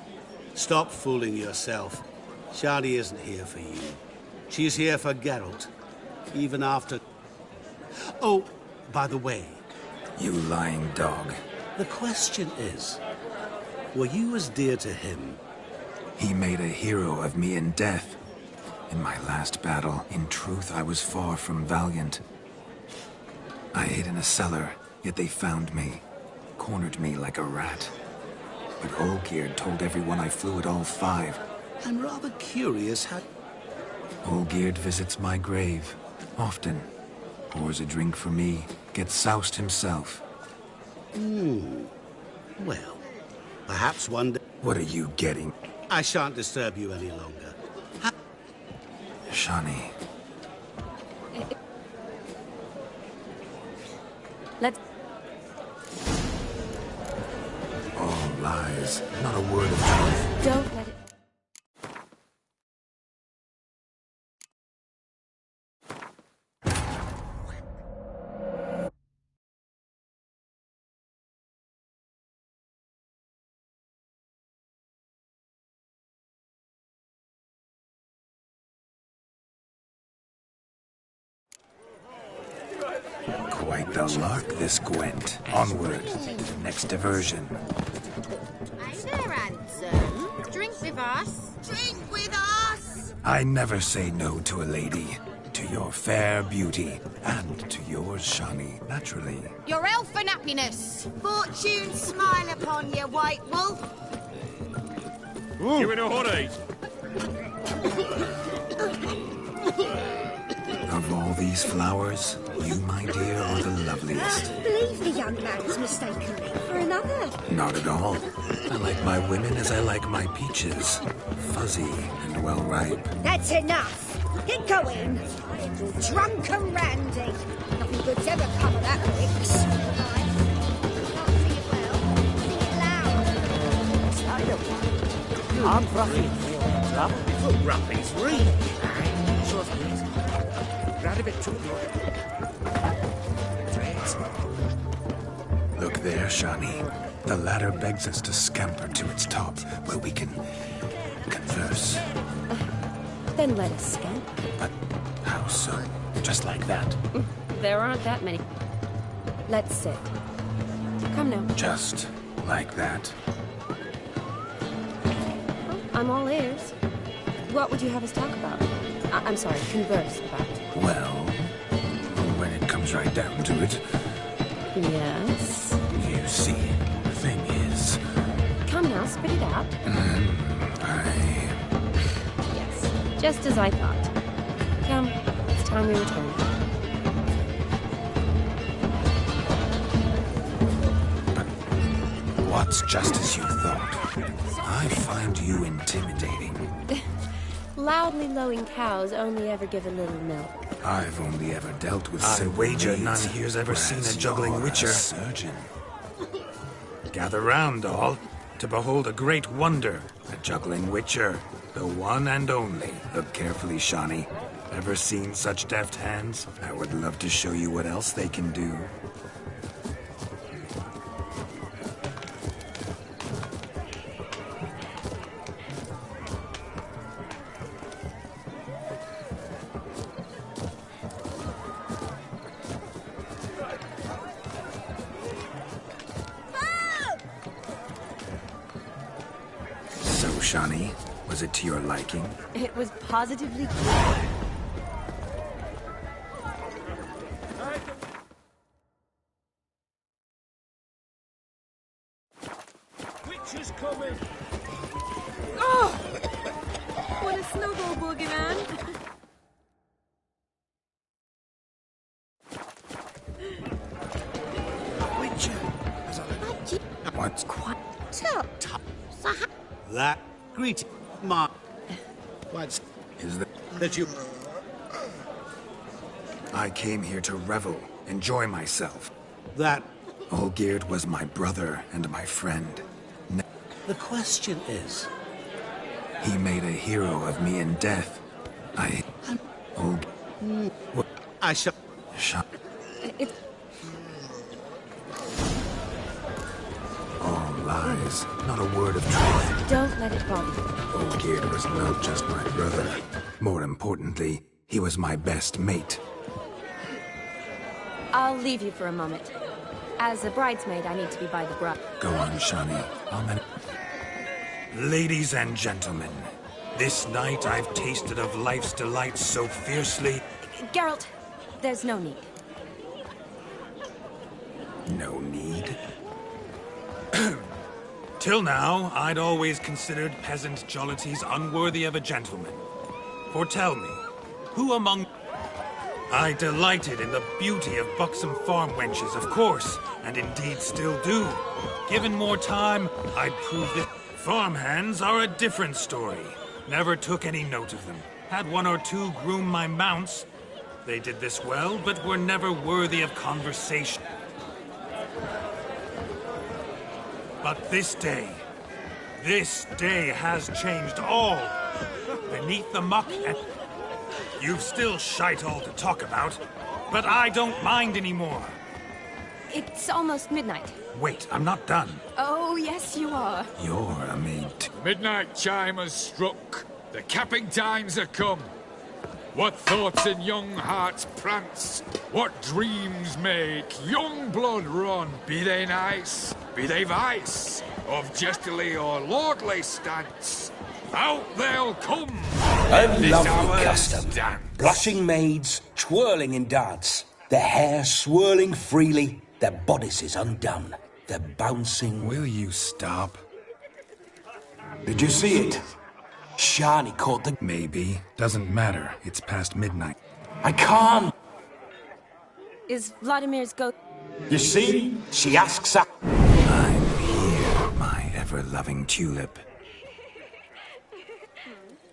Stop fooling yourself. Shani isn't here for you. She's here for Geralt, even after... Oh, by the way... You lying dog. The question is, were you as dear to him? He made a hero of me in death. In my last battle, in truth, I was far from valiant. I hid in a cellar, yet they found me. cornered me like a rat. But Olgierd told everyone I flew at all 5. I'm rather curious how... Olgierd visits my grave, often. Pours a drink for me, gets soused himself. Well, perhaps one day... What are you getting? I shan't disturb you any longer. Shani. Let's... All lies, not a word of truth. Don't let it... Quite the lark, this Gwent. Onward to the next diversion. Hey there, handsome. Drink with us. Drink with us! I never say no to a lady. To your fair beauty, and to yours, Shani, naturally. Your elfin happiness. Fortune smile upon you, White Wolf. You in a hurry? Of all these flowers, you, my dear, are the loveliest. Leave the young man's mistaken me for another. Not at all. I like my women as I like my peaches. Fuzzy and well ripe. That's enough. Get going. You're drunk and randy. Nothing good's ever come of that mix. I'm Ruffy. For Ruffy's reach. Grab a bit too Look there, Shani. The ladder begs us to scamper to its top, where we can converse. Then let us scamper. But how so? Just like that? There aren't that many. Let's sit. Come now. Just like that? I'm all ears. What would you have us talk about? I'm sorry, converse about. Well, when it comes right down to it... Yes? You see, the thing is... Come now, spit it out. Yes, just as I thought. Come, it's time we return. But what's just as you thought? I find you intimidating. Loudly lowing cows only ever give a little milk. I've only ever dealt with I wager none here's ever seen a juggling witcher. Surgeon. Gather round, all, to behold a great wonder, a juggling witcher, the one and only. Look carefully, Shani. Ever seen such deft hands? I would love to show you what else they can do. Shani, was it to your liking? It was positively Witcher's coming! Oh! What a snowball, boogeyman! Witcher! What's That greeting, Mark. What is that you... I came here to revel, enjoy myself. That... Olgierd was my brother and my friend. The question is... He made a hero of me in death. I shall... All lies, not a word of truth. Don't let it bother you. Olgierd was not just my brother. More importantly, he was my best mate. I'll leave you for a moment. As a bridesmaid, I need to be by the bride. Go on, Shani. Ladies and gentlemen, this night I've tasted of life's delights so fiercely... Geralt, there's no need. No need? Till now, I'd always considered peasant jollities unworthy of a gentleman. For tell me, who among... I delighted in the beauty of buxom farm wenches, of course, and indeed still do. Given more time, I'd prove that farmhands are a different story. Never took any note of them. Had one or two groom my mounts. They did this well, but were never worthy of conversation. But this day has changed all. Beneath the muck and... You've still shite all to talk about, but I don't mind anymore. It's almost midnight. Wait, I'm not done. Oh, yes, you are. You're a mate. Midnight chime has struck. The capping times are come. What thoughts in young hearts prance? What dreams make young blood run? Be they nice, be they vice, of jestily or lordly stance, out they'll come. A lovely custom. Blushing maids, twirling in dance, their hair swirling freely, their bodices undone, their bouncing... Will you stop? Did you see it? Shani caught the... Maybe. Doesn't matter. It's past midnight. I can't. Is Vladimir's ghost... You see? She asks us... I'm here, my ever-loving tulip.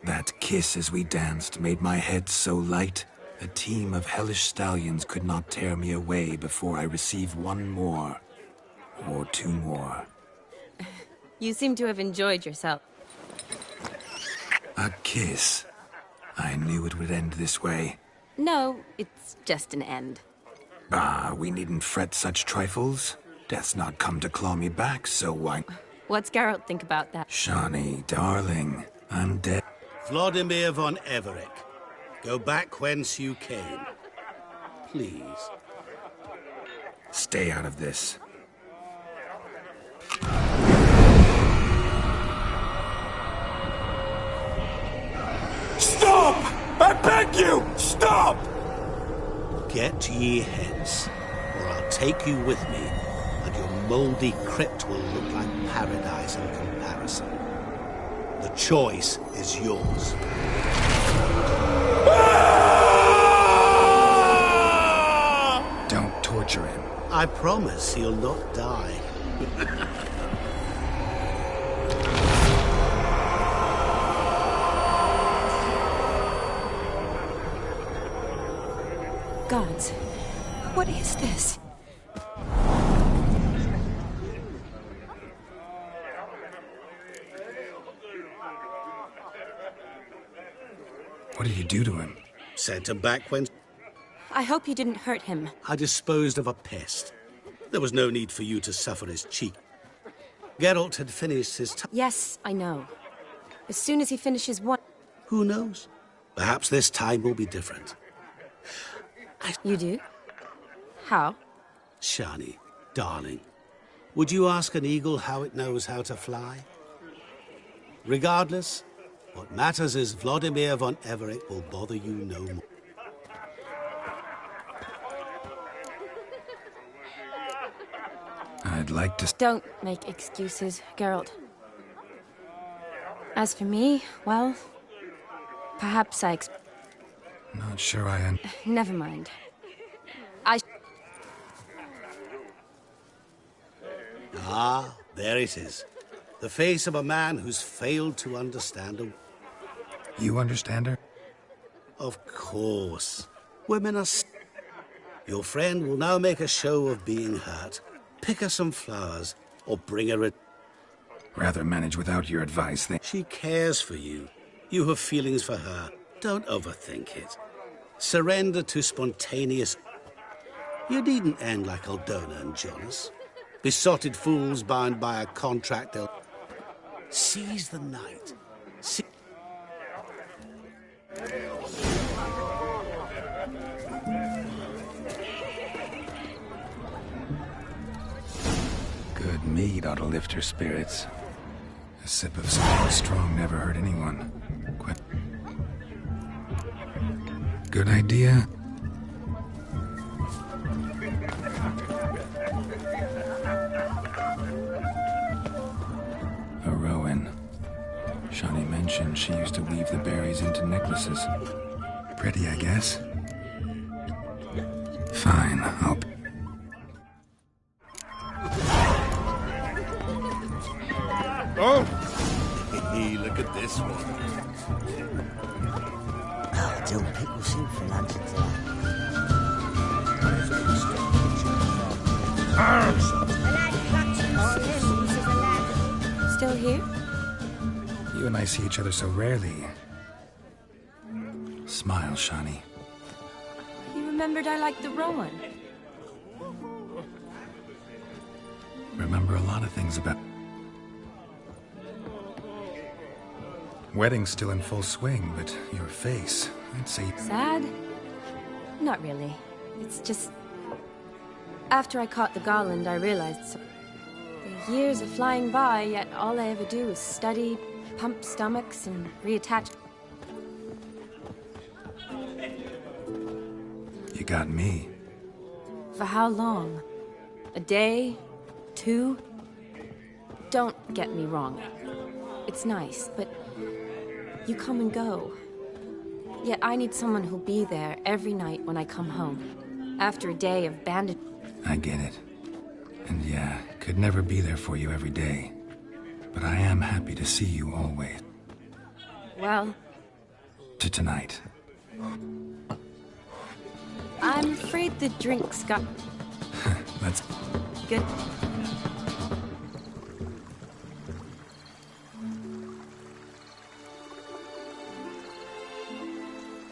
That kiss as we danced made my head so light, a team of hellish stallions could not tear me away before I receive one more. Or two more. You seem to have enjoyed yourself. A kiss. I knew it would end this way. No, it's just an end. Ah, we needn't fret such trifles. Death's not come to claw me back, so why... What's Geralt think about that? Shani, darling, I'm dead. Vladimir von Everec, go back whence you came. Please. Stay out of this. Stop! I beg you! Stop! Get ye hence, or I'll take you with me, and your mouldy crypt will look like paradise in comparison. The choice is yours. Don't torture him. I promise he'll not die. Gods, what is this? What did you do to him? Sent him back when... I hope you didn't hurt him. I disposed of a pest. There was no need for you to suffer his cheek. Geralt had finished his... Yes, I know. As soon as he finishes one... Who knows? Perhaps this time will be different. You do? How? Shani, darling, would you ask an eagle how it knows how to fly? Regardless, what matters is Vladimir von Everec will bother you no more. I'd like to... Don't make excuses, Geralt. As for me, well, perhaps I... Not sure I am... Never mind. Ah, there it is. The face of a man who's failed to understand a... You understand her? Of course. Women are... Your friend will now make a show of being hurt. Pick her some flowers, or bring her a... Rather manage without your advice than... She cares for you. You have feelings for her. Don't overthink it. Surrender to spontaneous... You needn't end like Aldona and Jonas. Besotted fools bound by a contract they'll... Seize the night. Good mead ought to lift her spirits. A sip of something strong never hurt anyone. Quite... Good idea? mentioned she used to weave the berries into necklaces. Pretty, I guess. Fine, I'll... Oh! Look at this one. Oh, don't people seem for lunch today? Still here? You and I see each other so rarely. Smile, Shani. You remembered I liked the Rowan. Remember a lot of things about... Wedding's still in full swing, but your face, I'd say... Sad? Not really. It's just... After I caught the garland, I realized... The years are flying by, yet all I ever do is study, pump stomachs, and reattach... You got me. For how long? A day? 2? Don't get me wrong. It's nice, but... You come and go. Yet I need someone who'll be there every night when I come home. After a day of bandit... I get it. And yeah, could never be there for you every day. But I am happy to see you always. Well... To tonight. I'm afraid the drinks got... That's... Good.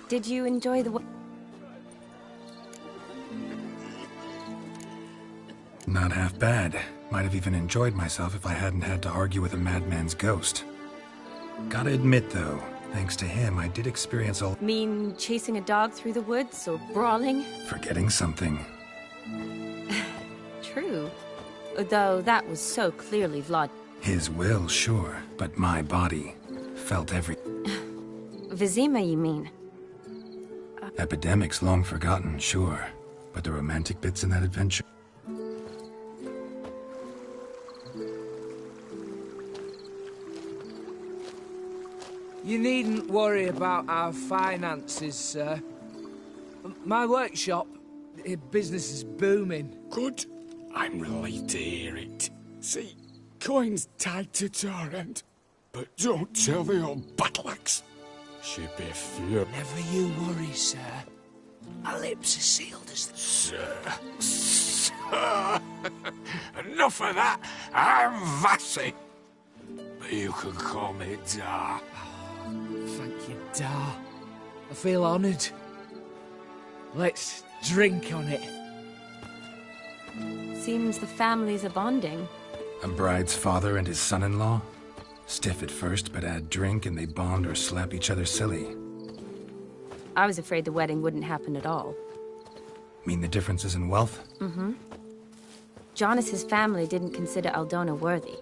Did you enjoy the... Not half bad. Might have even enjoyed myself if I hadn't had to argue with a madman's ghost. Gotta admit, though, thanks to him, I did experience all... Mean chasing a dog through the woods or brawling? Forgetting something. True. Though that was so clearly Vlad. His will, sure, but my body felt every... Vizima, you mean? Epidemics long forgotten, sure. But the romantic bits in that adventure... You needn't worry about our finances, sir. My workshop, business is booming. Good. I'm relieved to hear it. See, coin's tied to Torrent. But don't tell the old battleaxe. She'd be furious. Never you worry, sir. My lips are sealed as... Sir. Enough of that. I'm Vassy. But you can call me Dar. Thank you, Dar. I feel honoured. Let's drink on it. Seems the families are bonding. A bride's father and his son-in-law? Stiff at first, but add drink and they bond or slap each other silly. I was afraid the wedding wouldn't happen at all. Mean the differences in wealth? Mm-hmm. Jonas's family didn't consider Aldona worthy.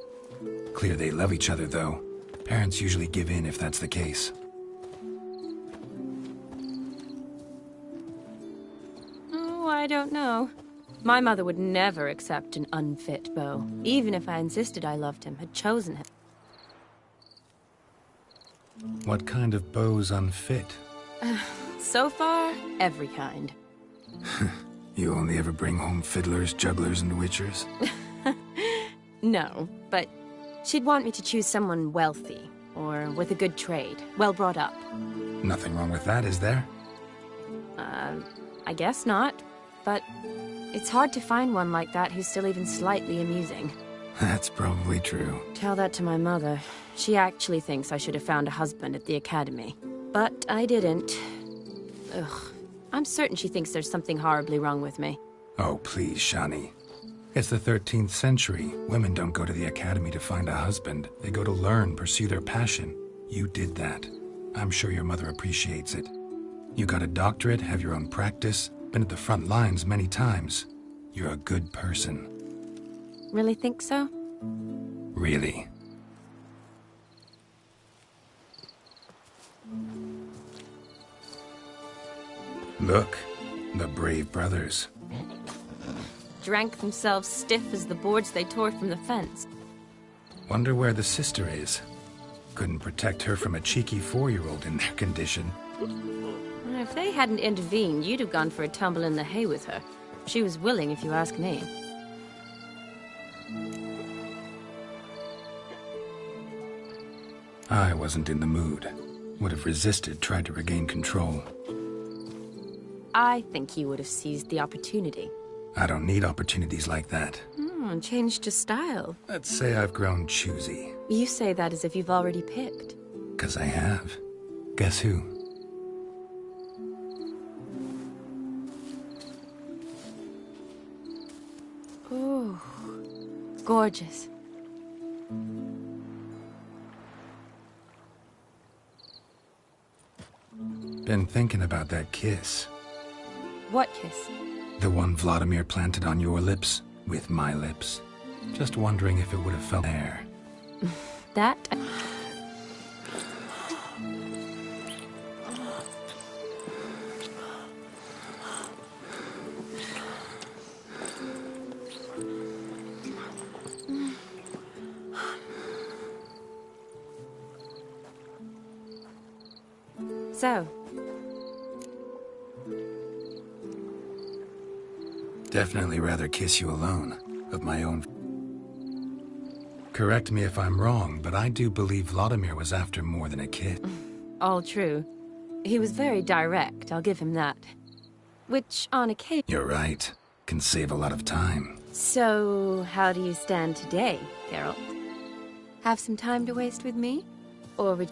Clear they love each other, though. Parents usually give in if that's the case. Oh, I don't know. My mother would never accept an unfit beau, even if I insisted I loved him, had chosen him. What kind of beau's unfit? So far, every kind. You only ever bring home fiddlers, jugglers, and witchers? No, but she'd want me to choose someone wealthy, or with a good trade, well brought up. Nothing wrong with that, is there? I guess not, but it's hard to find one like that who's still even slightly amusing. That's probably true. Tell that to my mother. She actually thinks I should have found a husband at the academy. But I didn't. Ugh. I'm certain she thinks there's something horribly wrong with me. Oh, please, Shani. It's the 13th century. Women don't go to the academy to find a husband. They go to learn, pursue their passion. You did that. I'm sure your mother appreciates it. You got a doctorate, have your own practice, been at the front lines many times. You're a good person. Really think so? Really. Look, the brave brothers. Drank themselves stiff as the boards they tore from the fence. Wonder where the sister is. Couldn't protect her from a cheeky 4-year-old in their condition. If they hadn't intervened, you'd have gone for a tumble in the hay with her. She was willing, if you ask me. I wasn't in the mood. Would have resisted, tried to regain control. I think you would have seized the opportunity. I don't need opportunities like that. Changed your style. Let's say I've grown choosy. You say that as if you've already picked. 'Cause I have. Guess who? Ooh, gorgeous. Been thinking about that kiss. What kiss? The one Vladimir planted on your lips, with my lips. Just wondering if it would have felt there. That... So? Definitely rather kiss you alone, of my own. Correct me if I'm wrong, but I do believe Vladimir was after more than a kiss. All true. He was very direct, I'll give him that. Which, on occasion... You're right. Can save a lot of time. So, how do you stand today, Geralt? Have some time to waste with me? Or...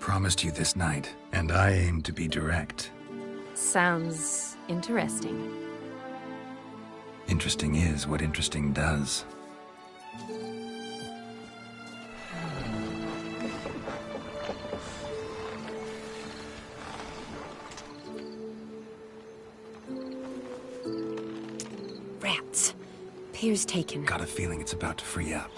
Promised you this night, and I aim to be direct. Sounds interesting. Interesting is what interesting does. Rats. Pier's taken. Got a feeling it's about to free up.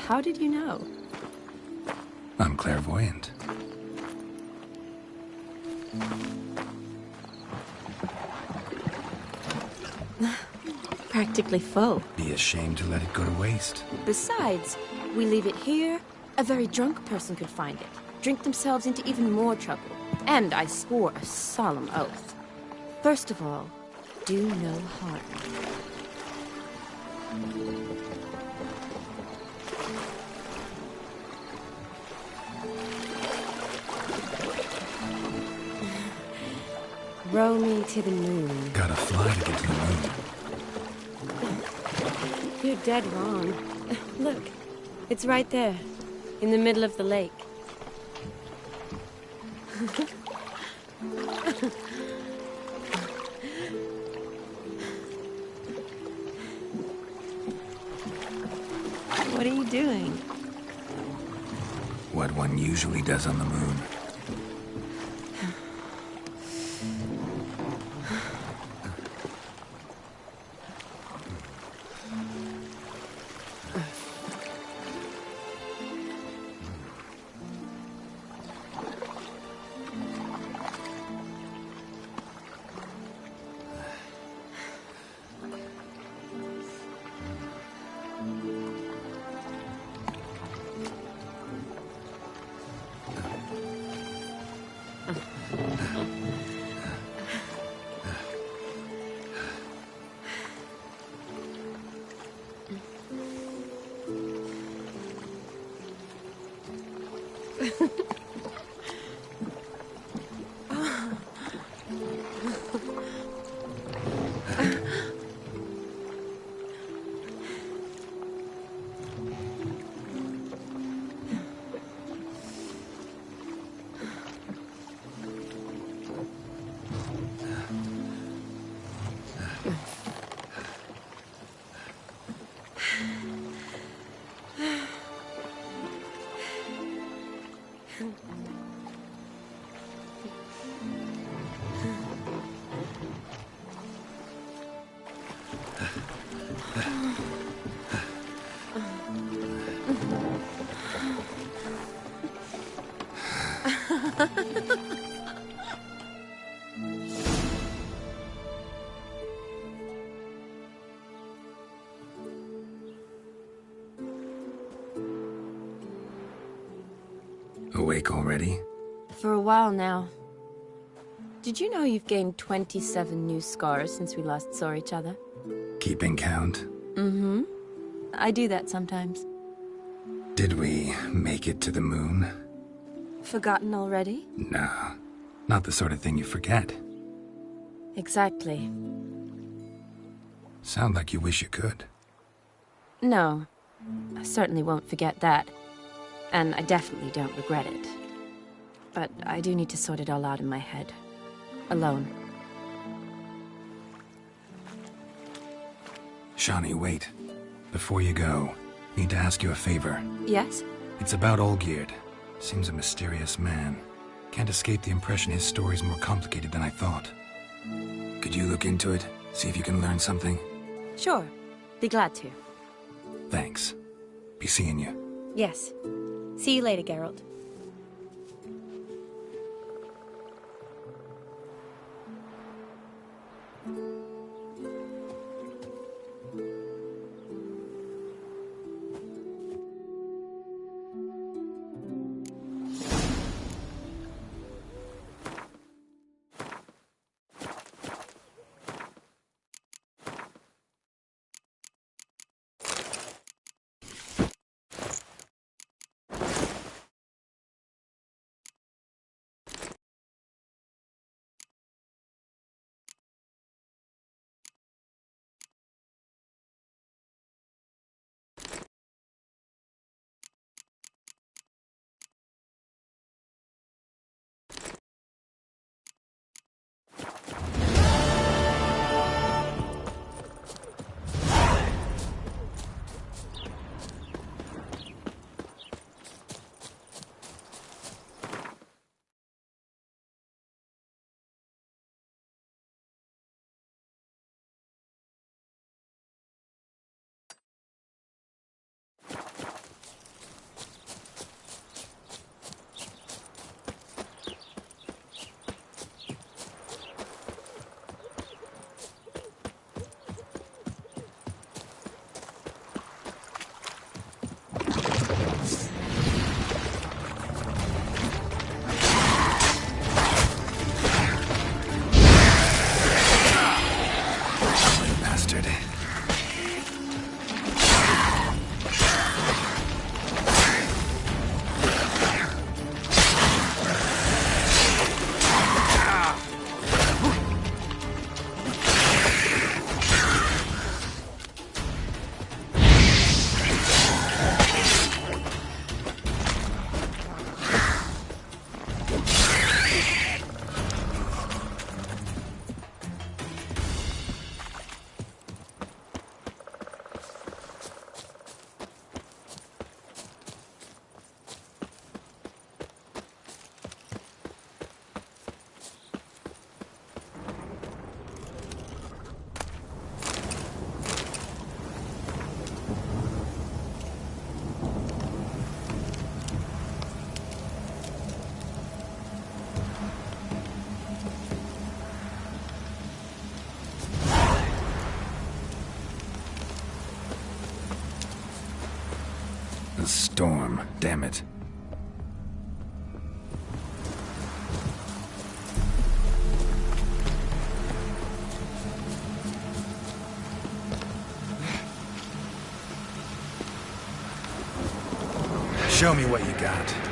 How did you know? I'm clairvoyant. Practically full. Be ashamed to let it go to waste. Besides, we leave it here, a very drunk person could find it, drink themselves into even more trouble. And I swore a solemn oath. First of all, do no harm. Row me to the moon. Gotta fly to get to the moon. You're dead wrong. Look, it's right there, in the middle of the lake. What are you doing? What one usually does on the moon. awake already? For a while now. Did you know you've gained 27 new scars since we last saw each other? Keeping count? Mm-hmm. I do that sometimes. Did we make it to the moon? Forgotten already? No. Not the sort of thing you forget. Exactly. Sound like you wish you could. No. I certainly won't forget that. And I definitely don't regret it. But I do need to sort it all out in my head. Alone. Shani, wait. Before you go, need to ask you a favor. Yes? It's about Olgierd. Seems a mysterious man. Can't escape the impression his story's more complicated than I thought. Could you look into it? See if you can learn something? Sure. Be glad to. Thanks. Be seeing you. Yes. See you later, Geralt. Storm, damn it. Show me what you got.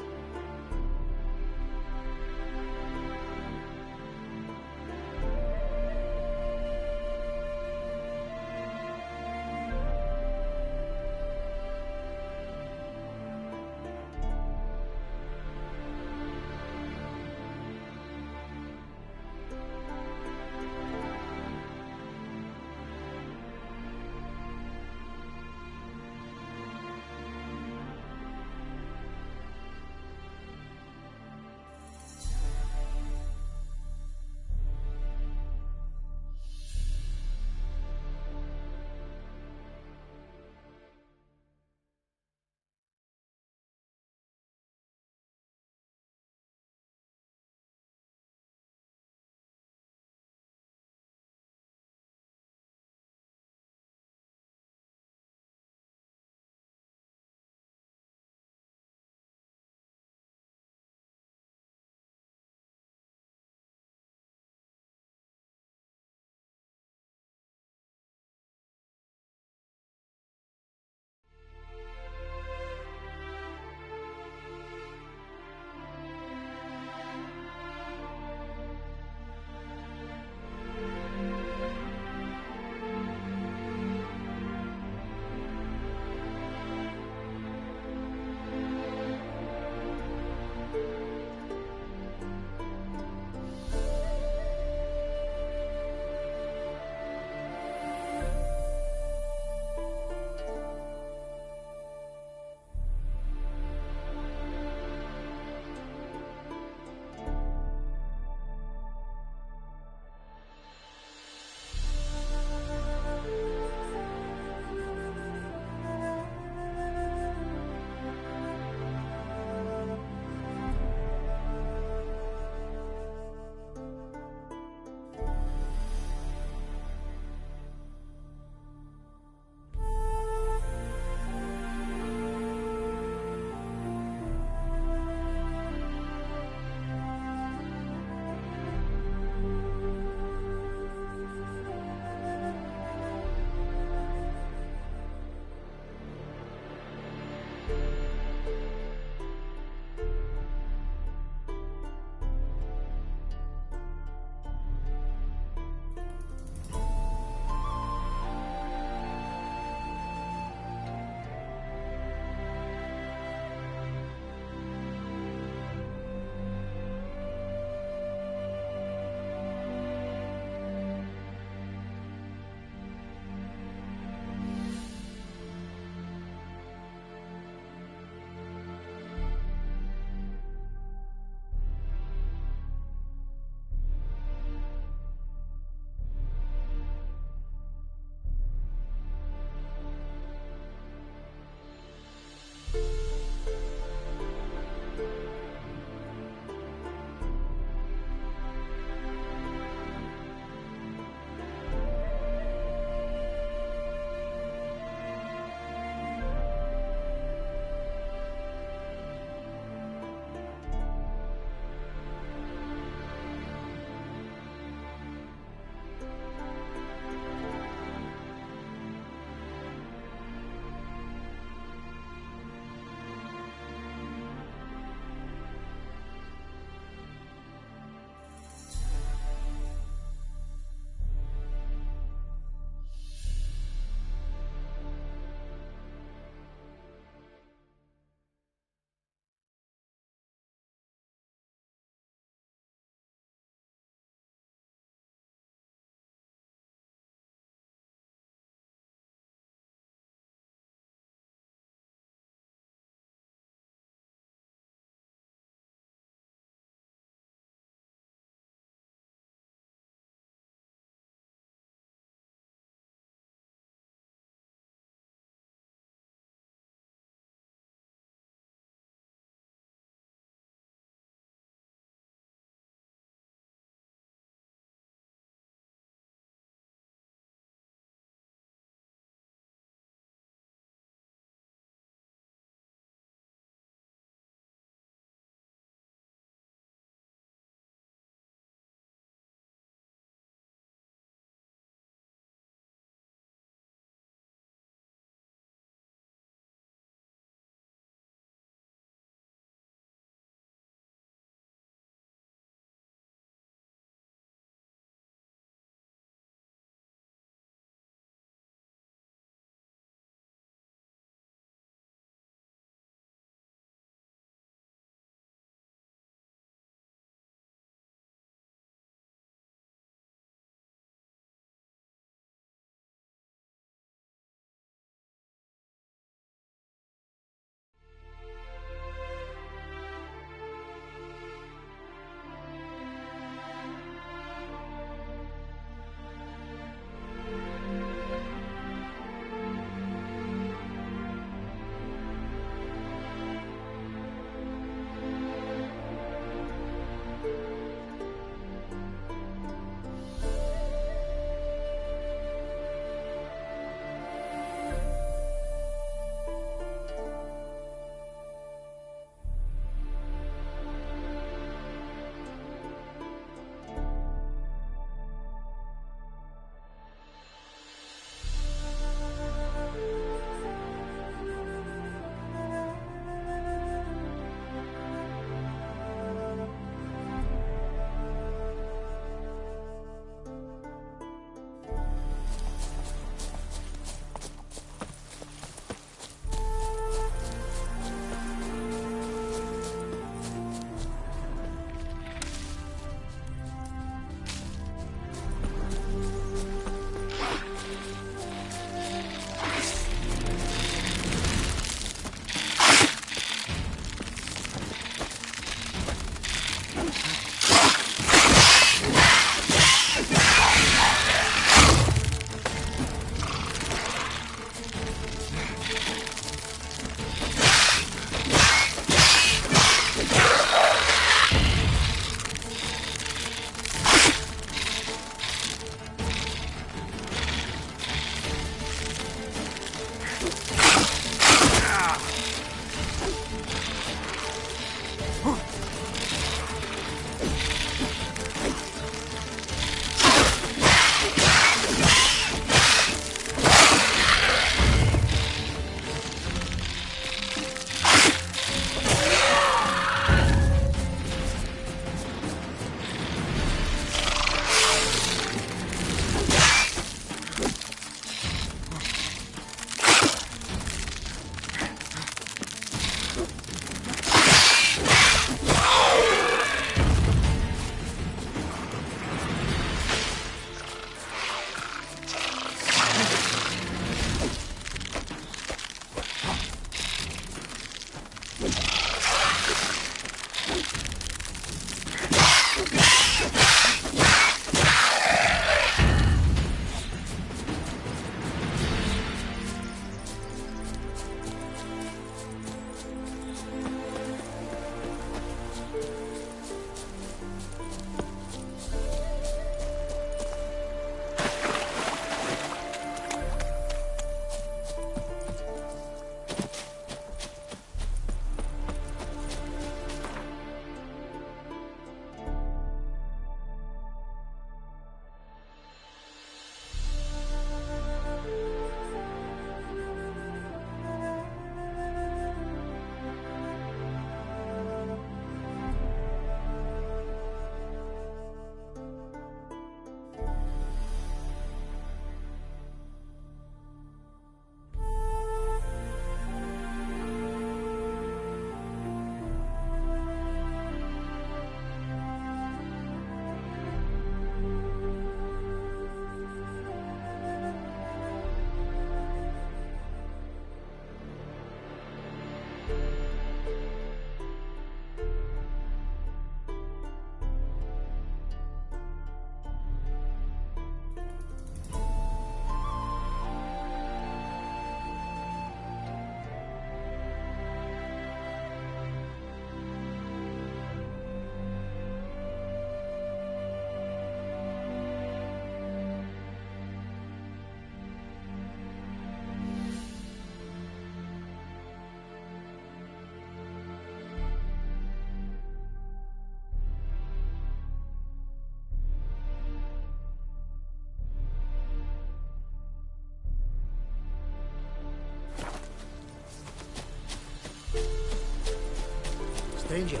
Stranger,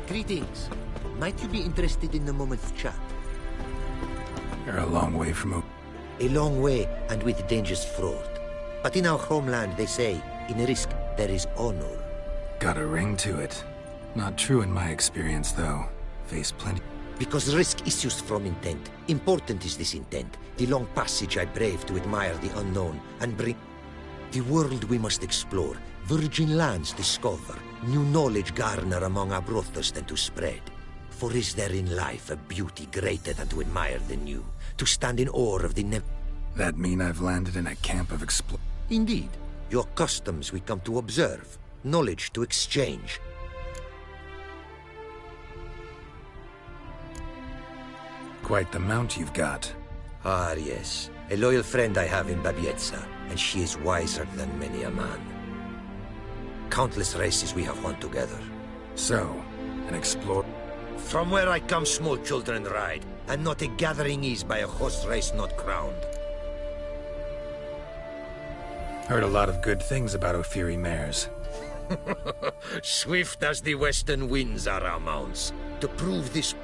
greetings. Might you be interested in a moment's chat? You're a long way from... A long way, and with dangers fraught. But in our homeland, they say, in risk, there is honor. Got a ring to it. Not true in my experience, though. Face plenty... Because risk issues from intent. Important is this intent. The long passage I brave to admire the unknown, and bring... The world we must explore. Virgin lands discover. New knowledge garner among our brothers than to spread. For is there in life a beauty greater than to admire the new? To stand in awe of the That mean I've landed in a camp of Indeed. Your customs we come to observe. Knowledge to exchange. Quite the mount you've got. Ah, yes. A loyal friend I have in Babietza, and she is wiser than many a man. Countless races we have won together. So, an explorer... From where I come, small children ride, and not a gathering is by a horse race not crowned. Heard a lot of good things about Ophiri mares. Swift as the western winds are our mounts. To prove this...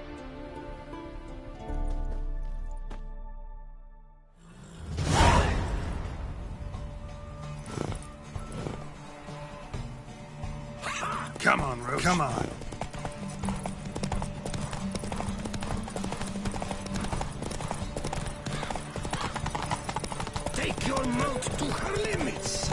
Come on, Roach. Come on. Take your mount to her limits!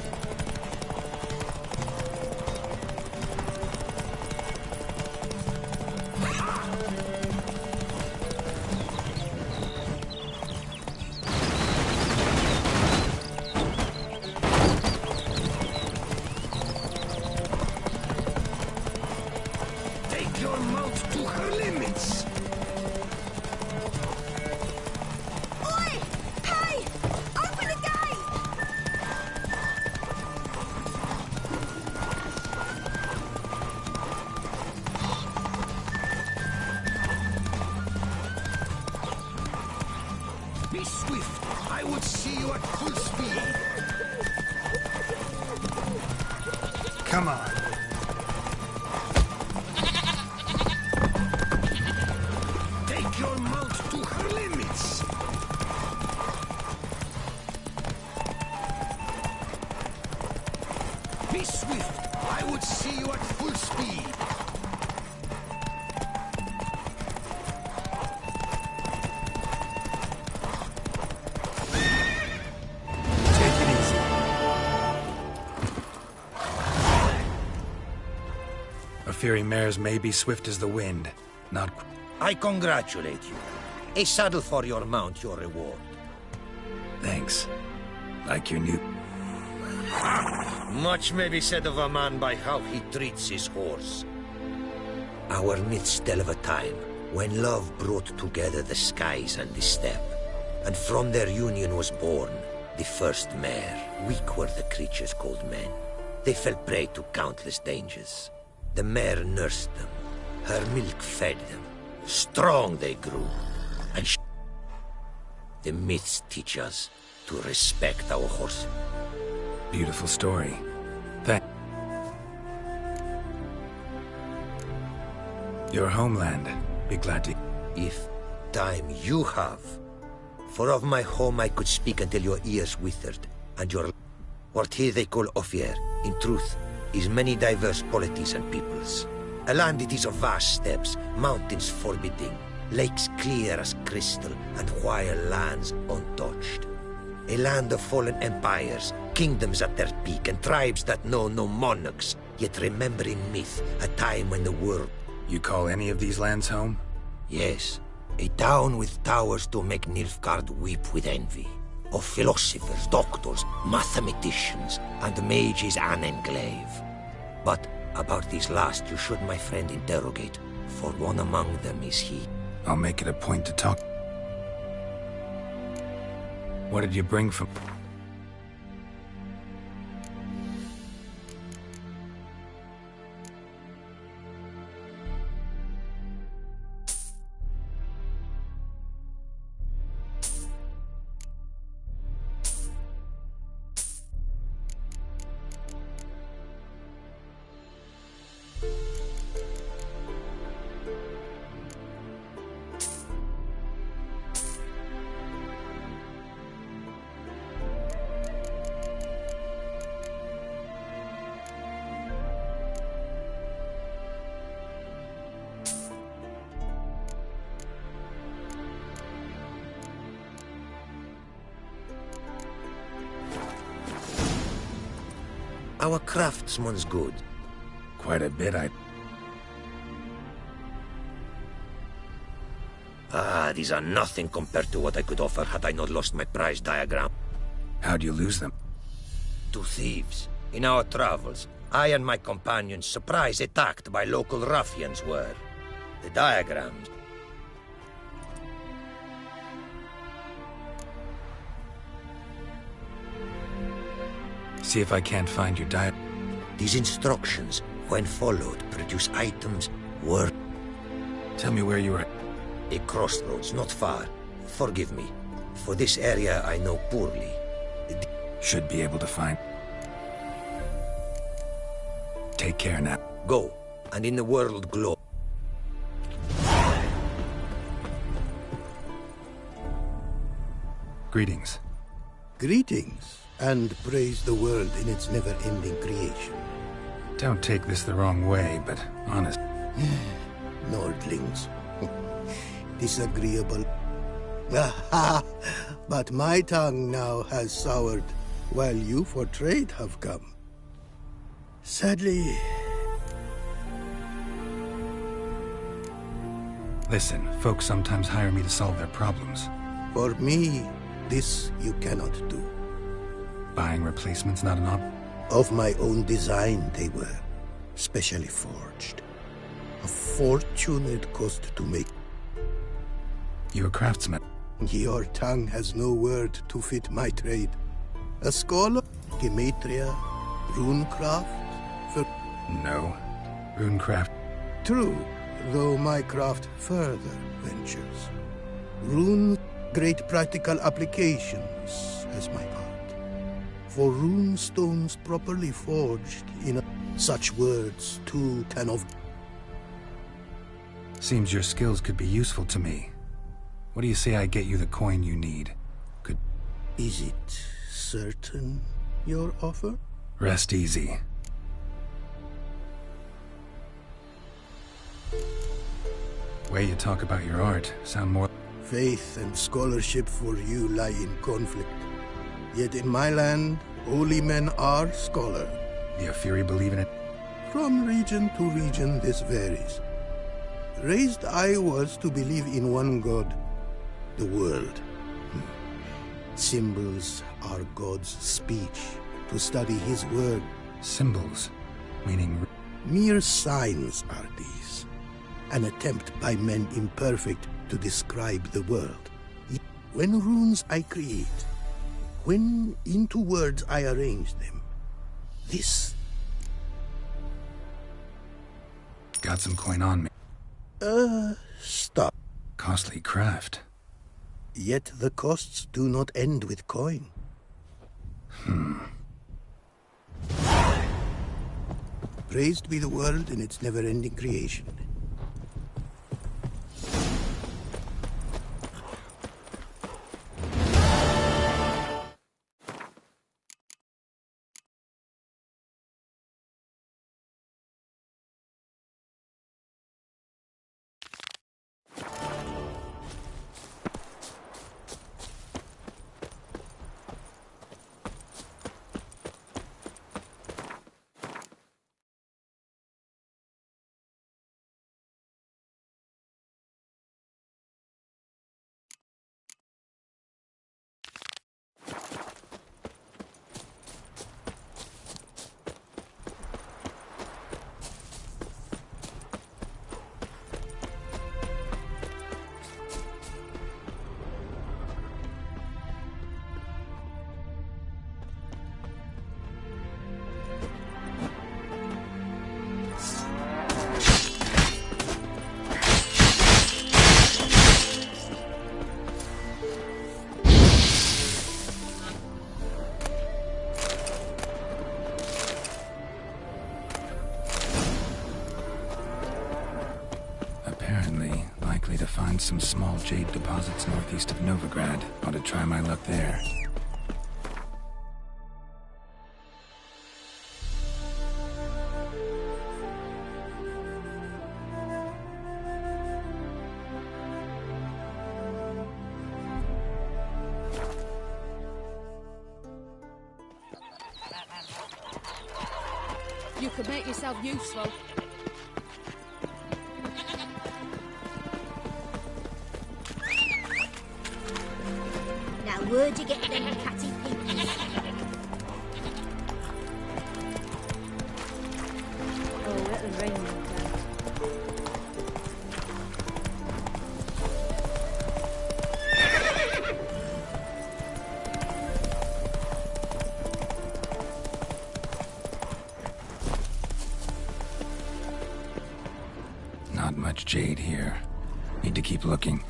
Take your mount to her limits! Oi! Hey! Open the gate! Be swift! I would see you at full speed! Come on. Take your mount to her limits! Be swift! I would see you at full speed! Take it easy. Ophiri mares may be swift as the wind, not... I congratulate you. A saddle for your mount, your reward. Thanks. Like your new... Much may be said of a man by how he treats his horse. Our midst tell of a time when love brought together the skies and the steppe, and from their union was born the first mare. Weak were the creatures called men. They fell prey to countless dangers. The mare nursed them. Her milk fed them. Strong they grew. And the myths teach us to respect our horse. Beautiful story. Your homeland. Be glad to... If time you have. For of my home I could speak until your ears withered, and your... What here they call Ophir, in truth, is many diverse polities and peoples. A land it is of vast steppes, mountains forbidding, lakes clear as crystal, and wild lands untouched. A land of fallen empires, kingdoms at their peak, and tribes that know no monarchs, yet remember in myth a time when the world... You call any of these lands home? Yes. A town with towers to make Nilfgaard weep with envy. Of philosophers, doctors, mathematicians, and mages an enclave. But about these last you should, my friend, interrogate, for one among them is he. I'll make it a point to talk. What did you bring from... Our craftsman's good. Quite a bit, These are nothing compared to what I could offer had I not lost my prize diagram. How'd you lose them? To thieves. In our travels, I and my companions surprise attacked by local ruffians were. The diagrams... See if I can't find your diet. These instructions, when followed, produce items worth... Tell me where you are. A crossroads, not far. Forgive me. For this area, I know poorly. Should be able to find... Take care now. Go, and in the world glow. Greetings. Greetings, and praise the world in its never-ending creation. Don't take this the wrong way, but honest. Nordlings. Disagreeable. Aha! But my tongue now has soured, while you for trade have come. Sadly... Listen, folks sometimes hire me to solve their problems. For me, this you cannot do. Buying replacements not an option? Of my own design they were, specially forged. A fortune it cost to make. You a craftsman? Your tongue has no word to fit my trade. A scholar? Gematria? Runecraft? No. Runecraft. True, though my craft further ventures. Rune, great practical applications as my art. For rune stones properly forged in such words too can of... Seems your skills could be useful to me. What do you say I get you the coin you need? Could... Is it certain, your offer? Rest easy. Way you talk about your art sound more... Faith and scholarship for you lie in conflict. Yet in my land, holy men are scholar. The Afiri believe in it? From region to region this varies. Raised I was to believe in one God, the world. Symbols are God's speech, to study his word. Symbols? Meaning... Mere signs are these. An attempt by men imperfect to describe the world. When runes I create, when into words I arrange them, this... Got some coin on me. Stop. Costly craft. Yet the costs do not end with coin. Praised be the world in its never-ending creation. Likely to find some small jade deposits northeast of Novigrad. Ought to try my luck there. You could make yourself useful. Now, where'd you get them catty pinkies? Oh, little rain no doubt. Not much jade here. Need to keep looking.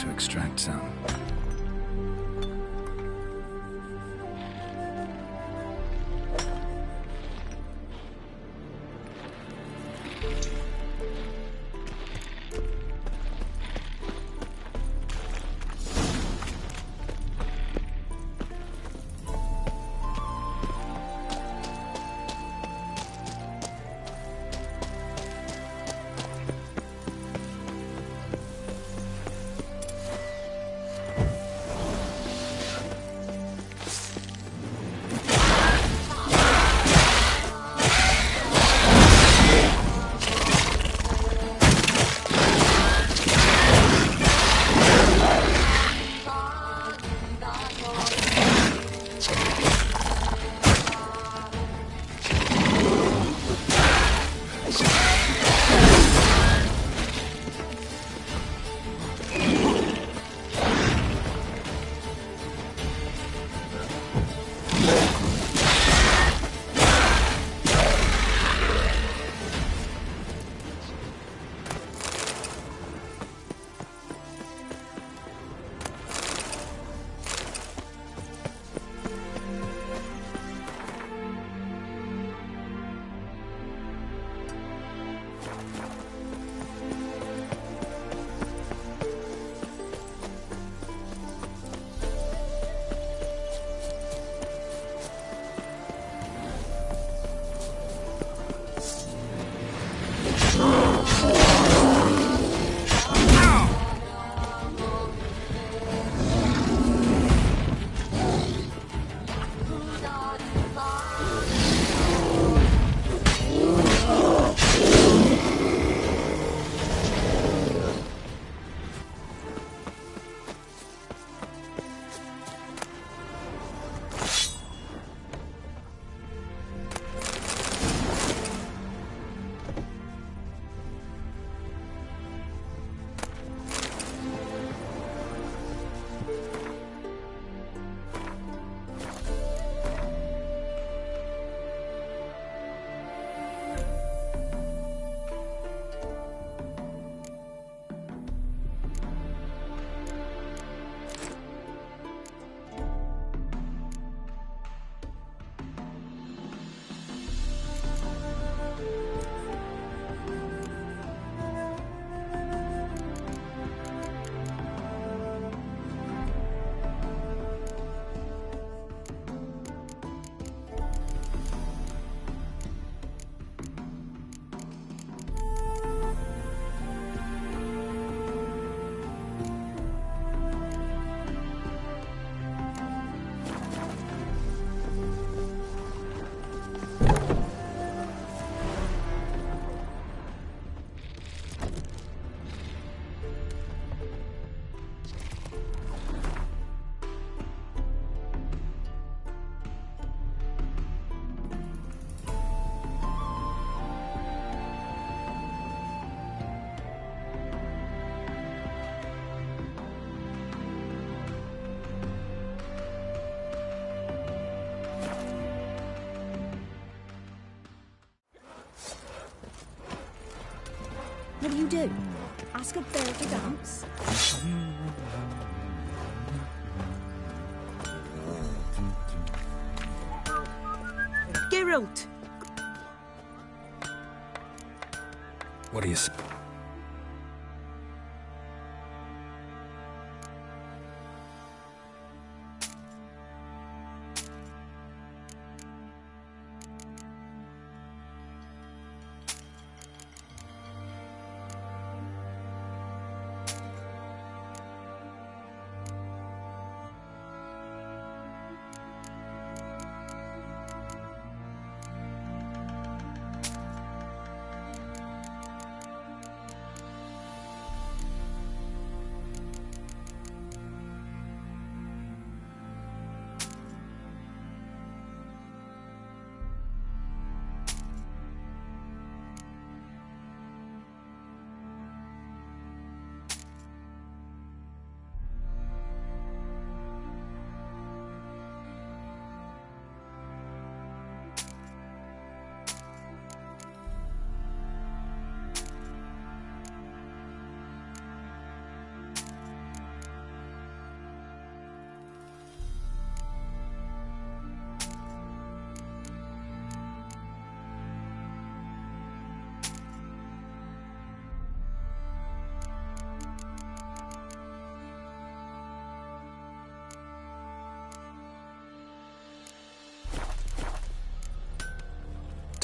to extract some. What do you do? Ask a bear to dance? Geralt! What do you say?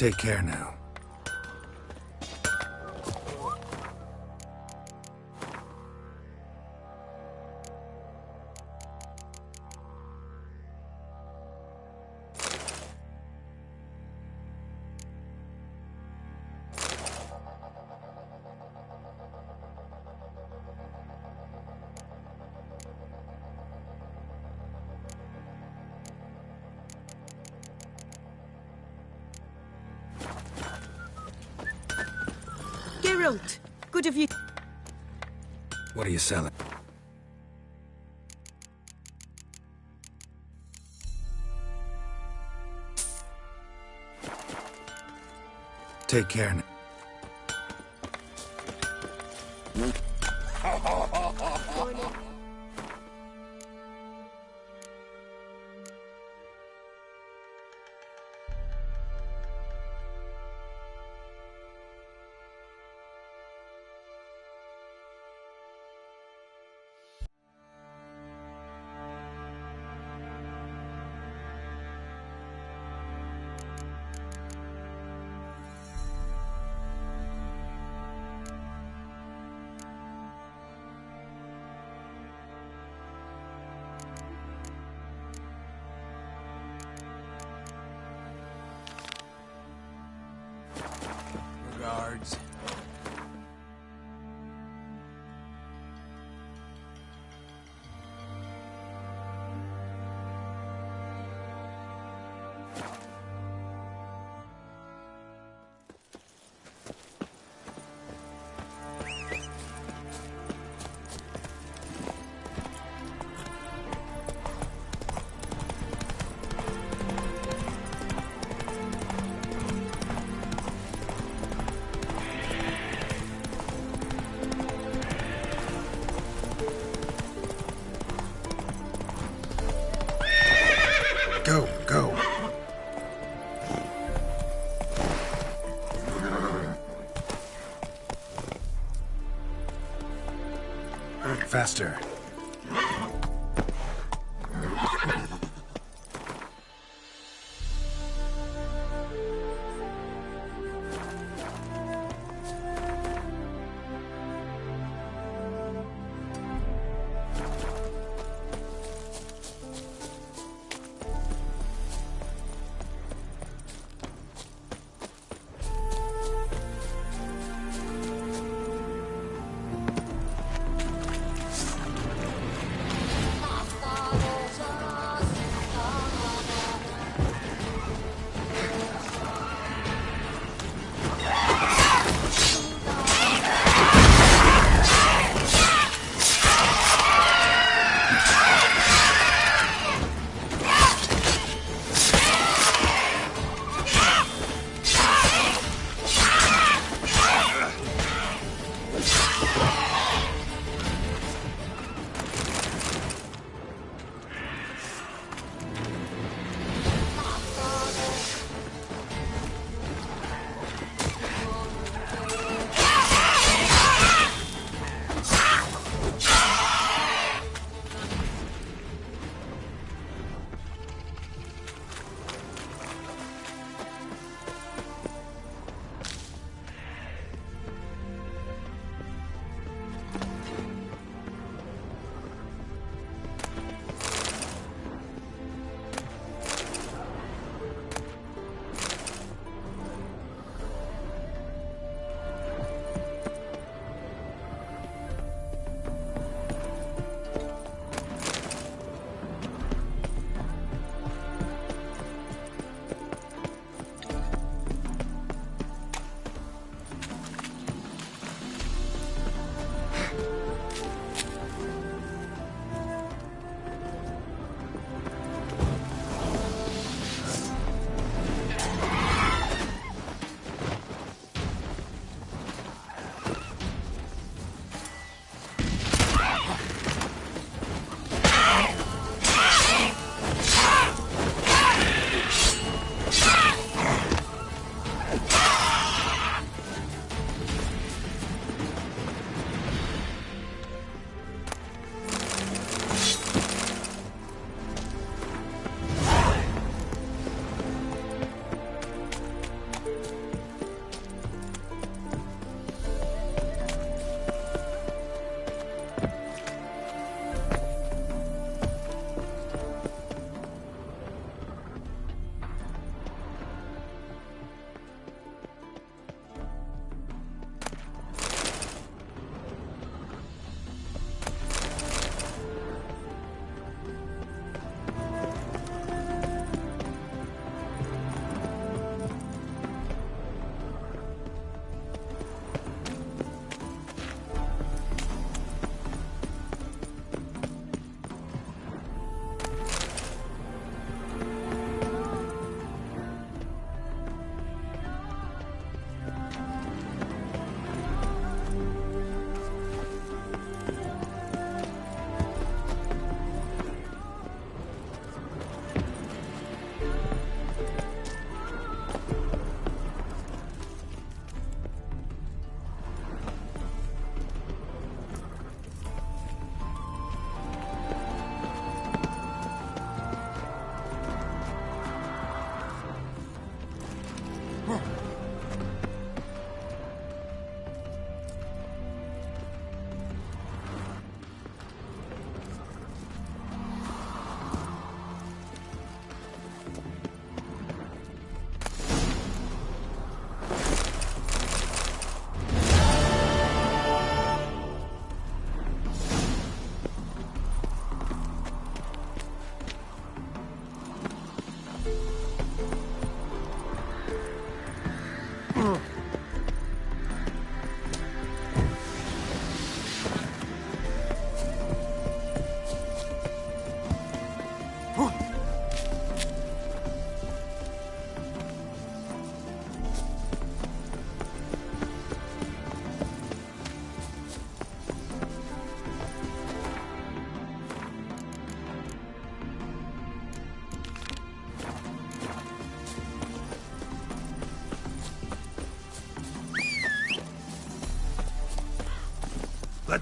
Take care now. Geralt, good of you. What are you selling? Take care now. Regards. Go, go. Faster.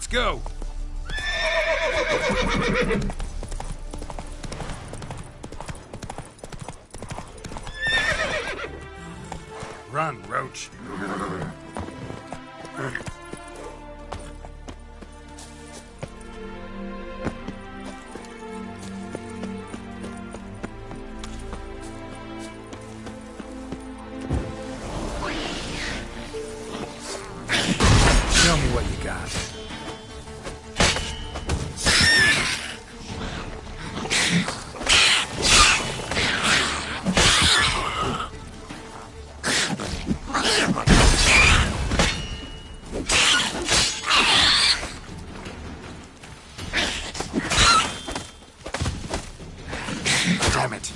Let's go. Run, Roach. Show me what you got. Damn it.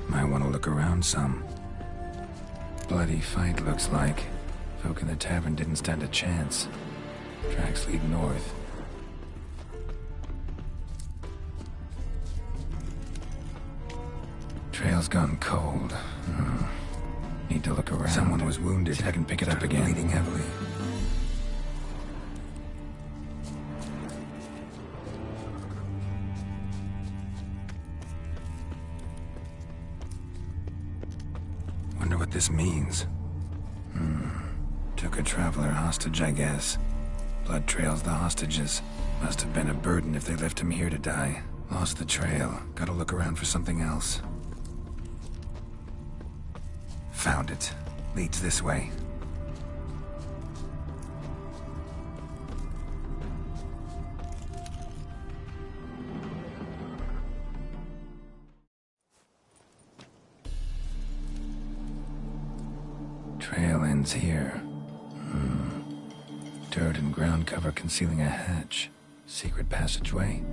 Might want to look around some. Bloody fight, looks like. Folk in the tavern didn't stand a chance. Tracks lead north. Trail's gone cold. Need to look around. Someone was wounded. See if I can pick it up again. Bleeding heavily. Wonder what this means. Took a traveler hostage, I guess. Blood trails the hostages. Must have been a burden if they left him here to die. Lost the trail. Gotta look around for something else. Found it. Leads this way. Trail ends here. Dirt and ground cover concealing a hatch. Secret passageway.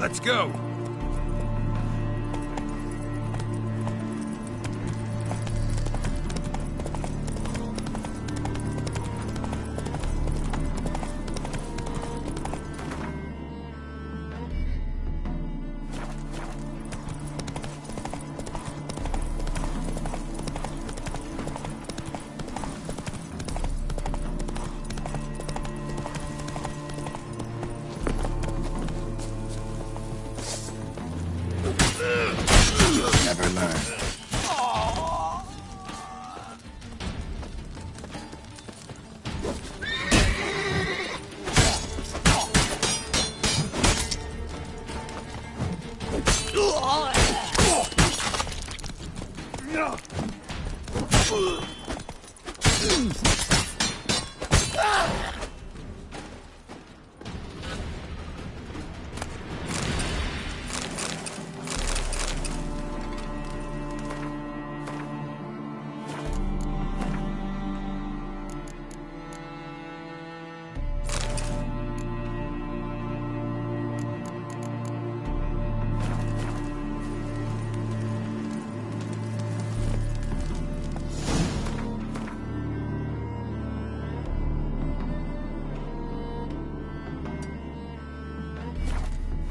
Let's go! Never learn.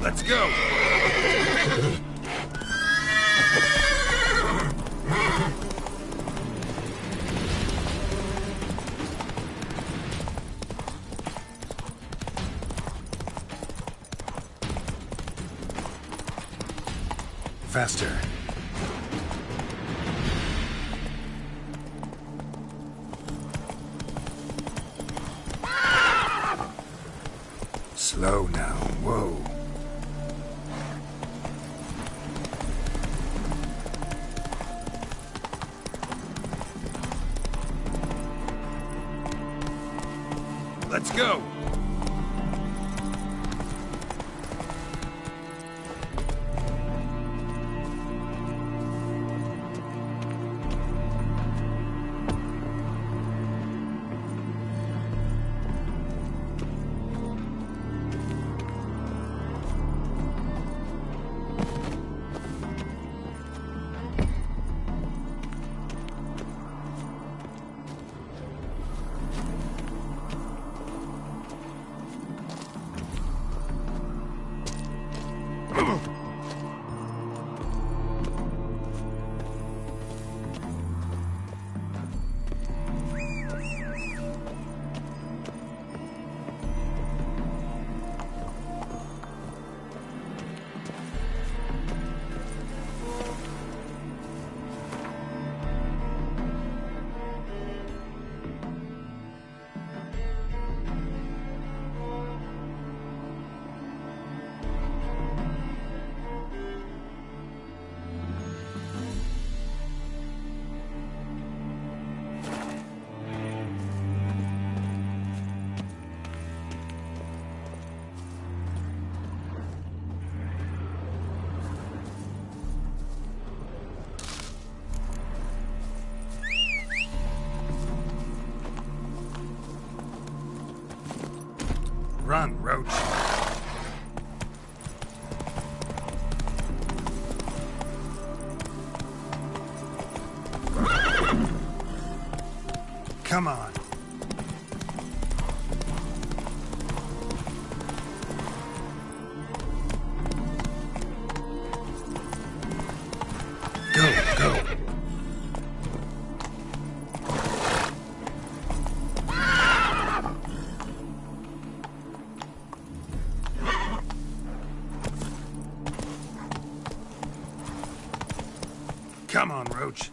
Let's go! Faster. Slow now. Whoa. Let's go! Run, Roach. Come on. Go. Come on, Roach.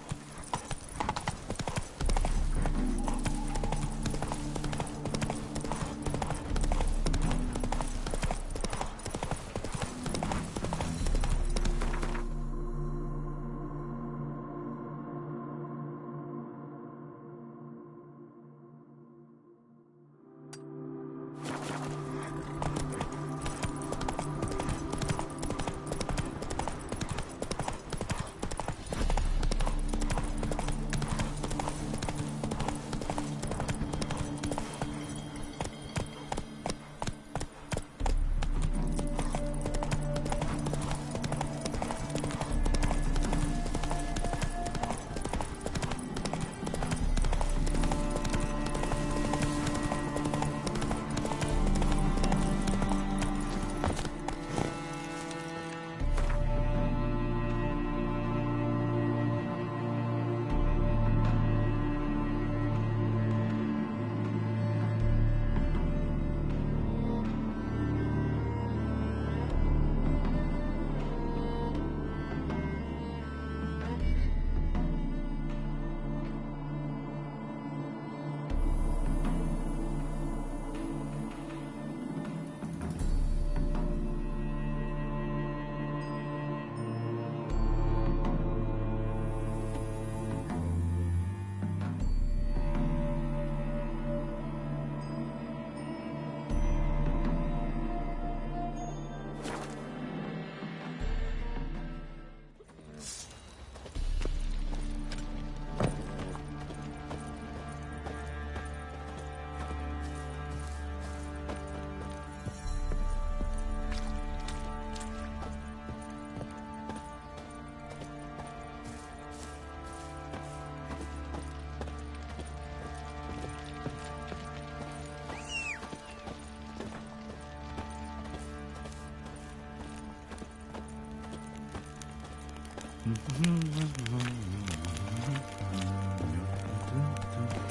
I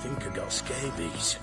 think I got scabies.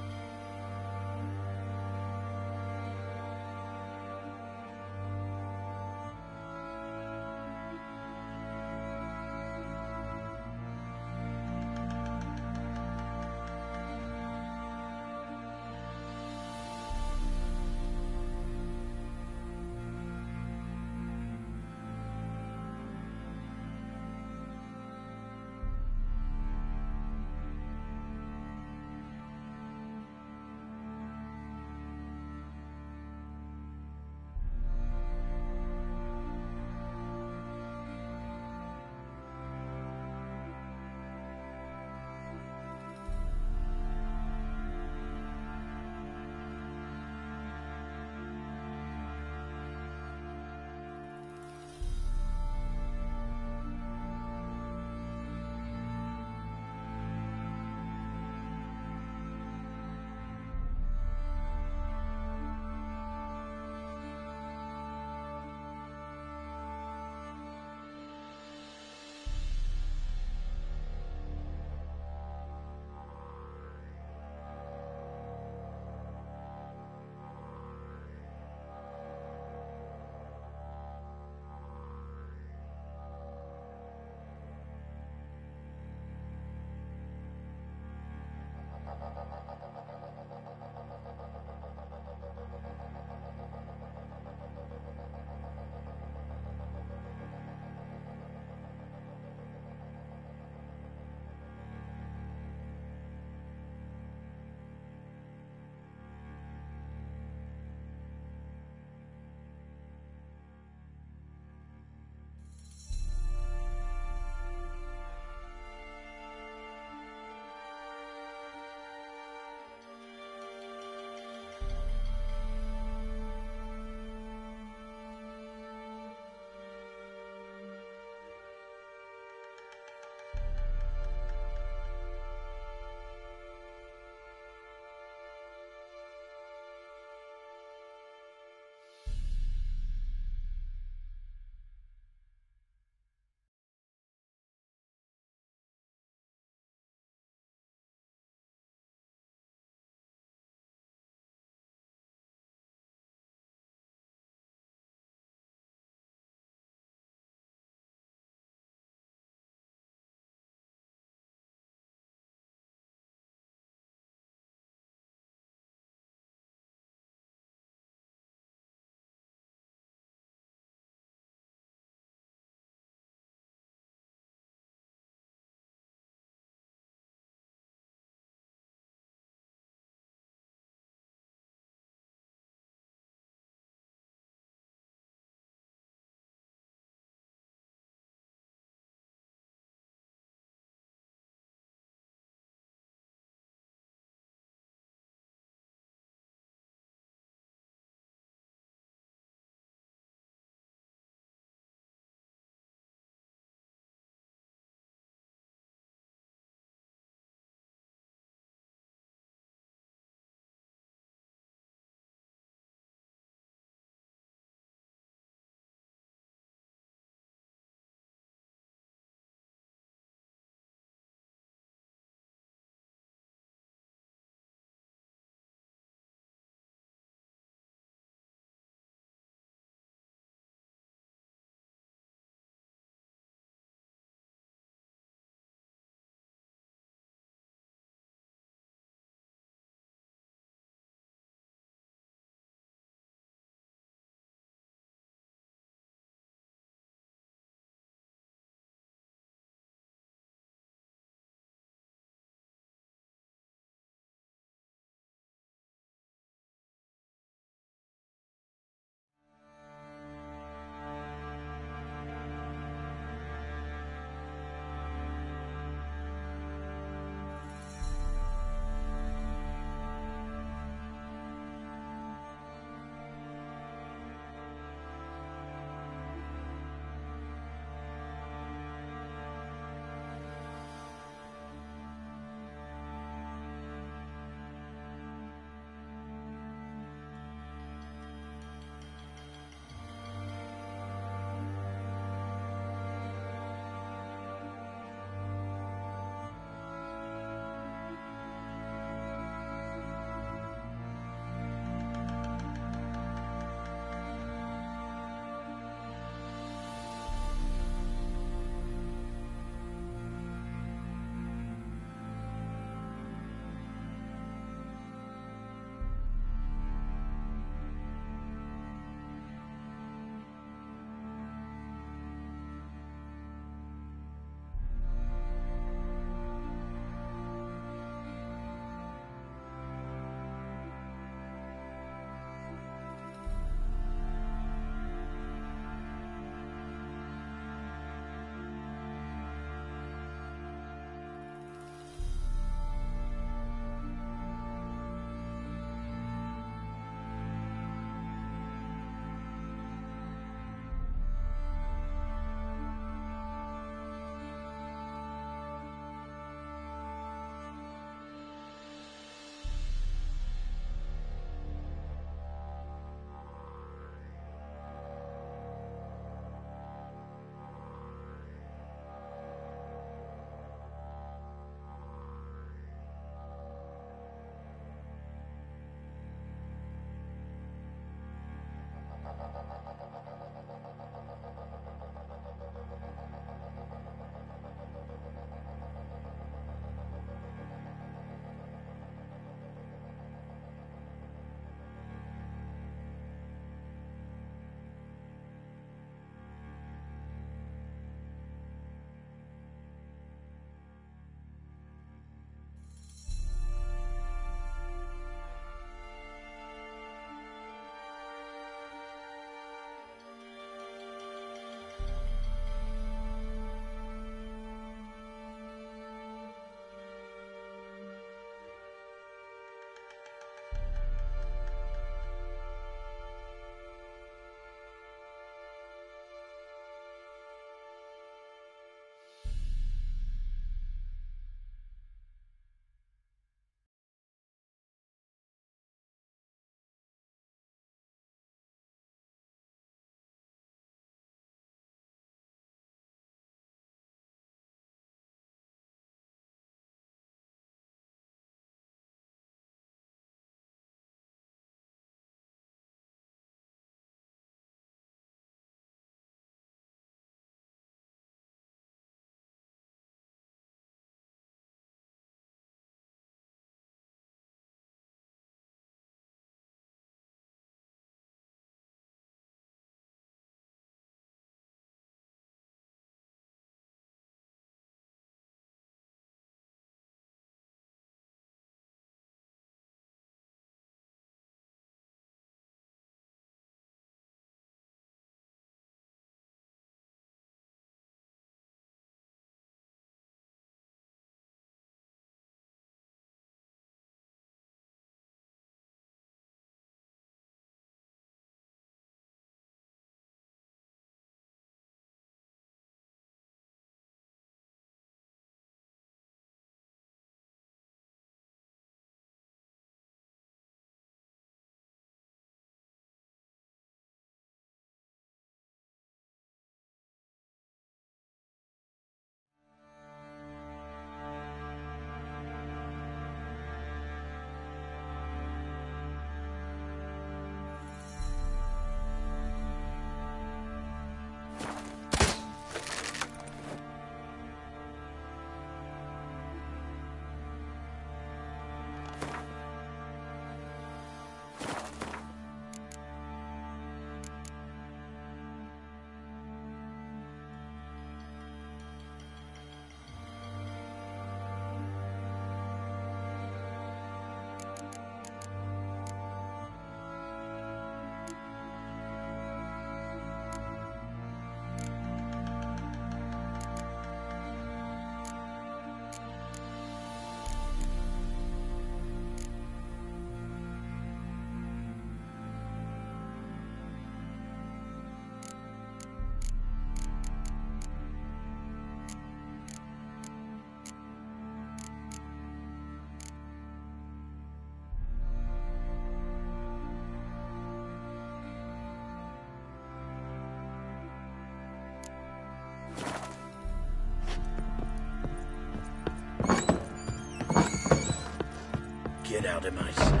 Get out of my sight.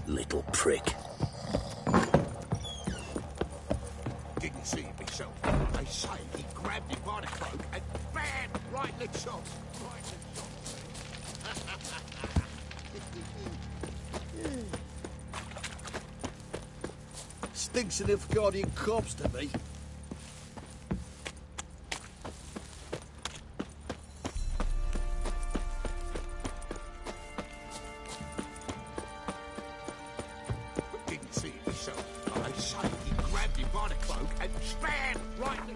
Little prick. Didn't see it myself. They say he grabbed him by the cloak and bam! Right in the chop. Right in the chop. Stinks of Nilfgaardian corpse to me. Didn't see it myself. They say he grabbed him by the cloak and bam! Right in the...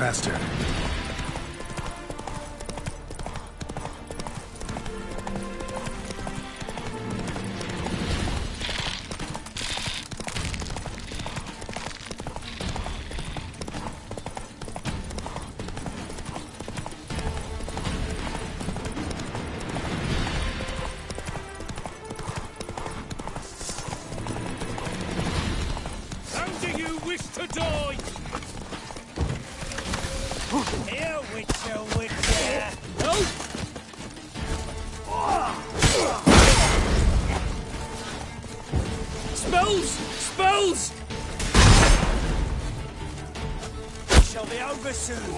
Faster. How do you wish to die? Here, Witcher, Witcher! No! Spells! Spells! It shall be over soon.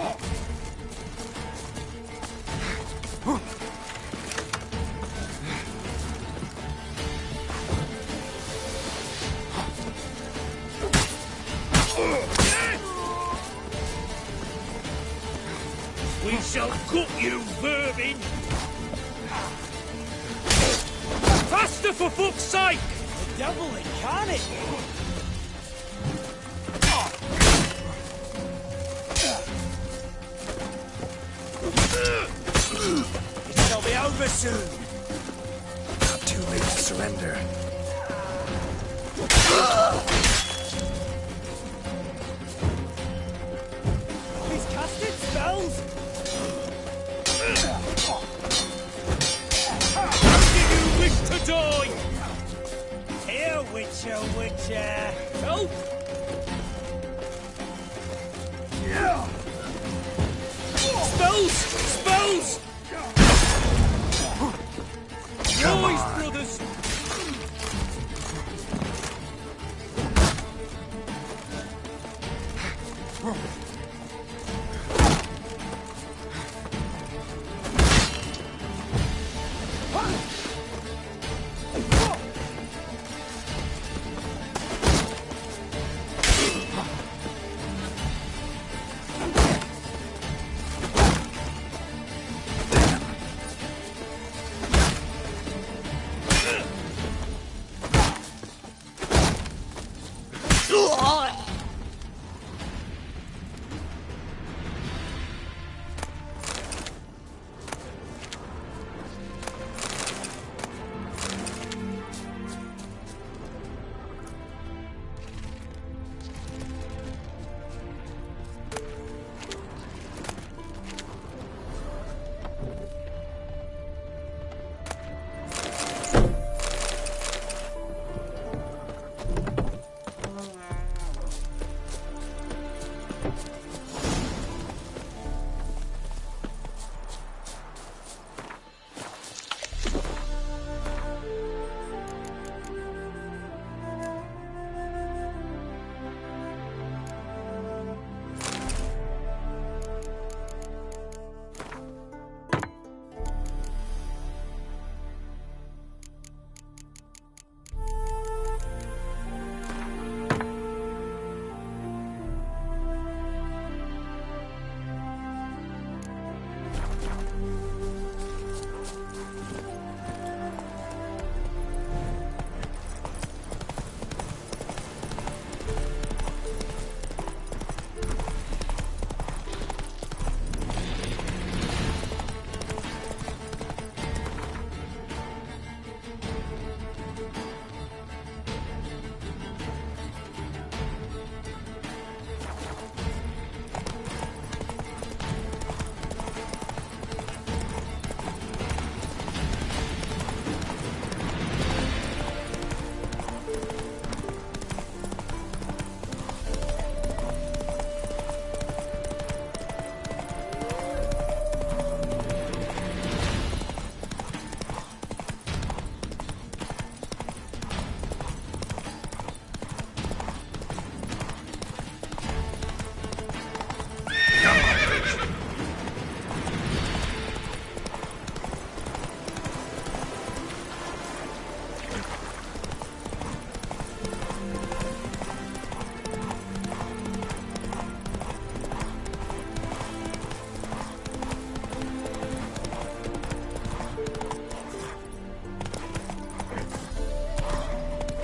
We shall gut you, vermin! Faster, for fuck's sake! The devil incarnate! It shall be over soon! Not too late to surrender. He's casted spells! Wish to die! Here, Witcher, Witcher! No! Spells! Spells! Rise, brothers!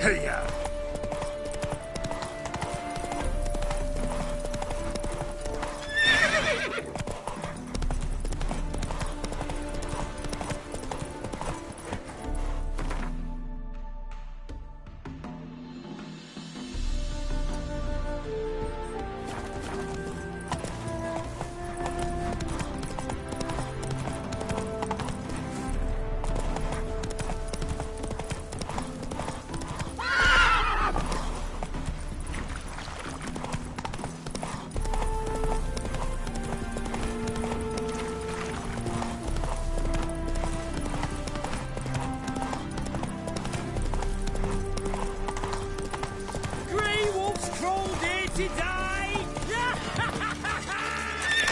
Hey-ya!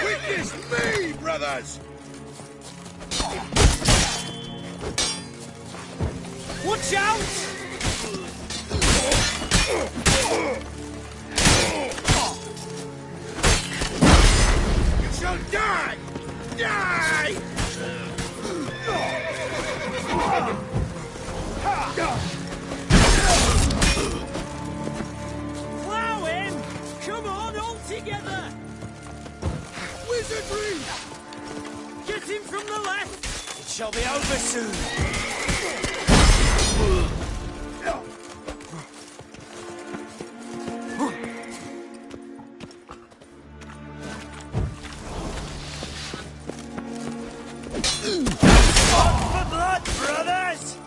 Witness me, brothers! Watch out! You shall die! Die! Plow him! Come on, all together! Wizardry! Get him from the left! It shall be over soon! For blood, brothers!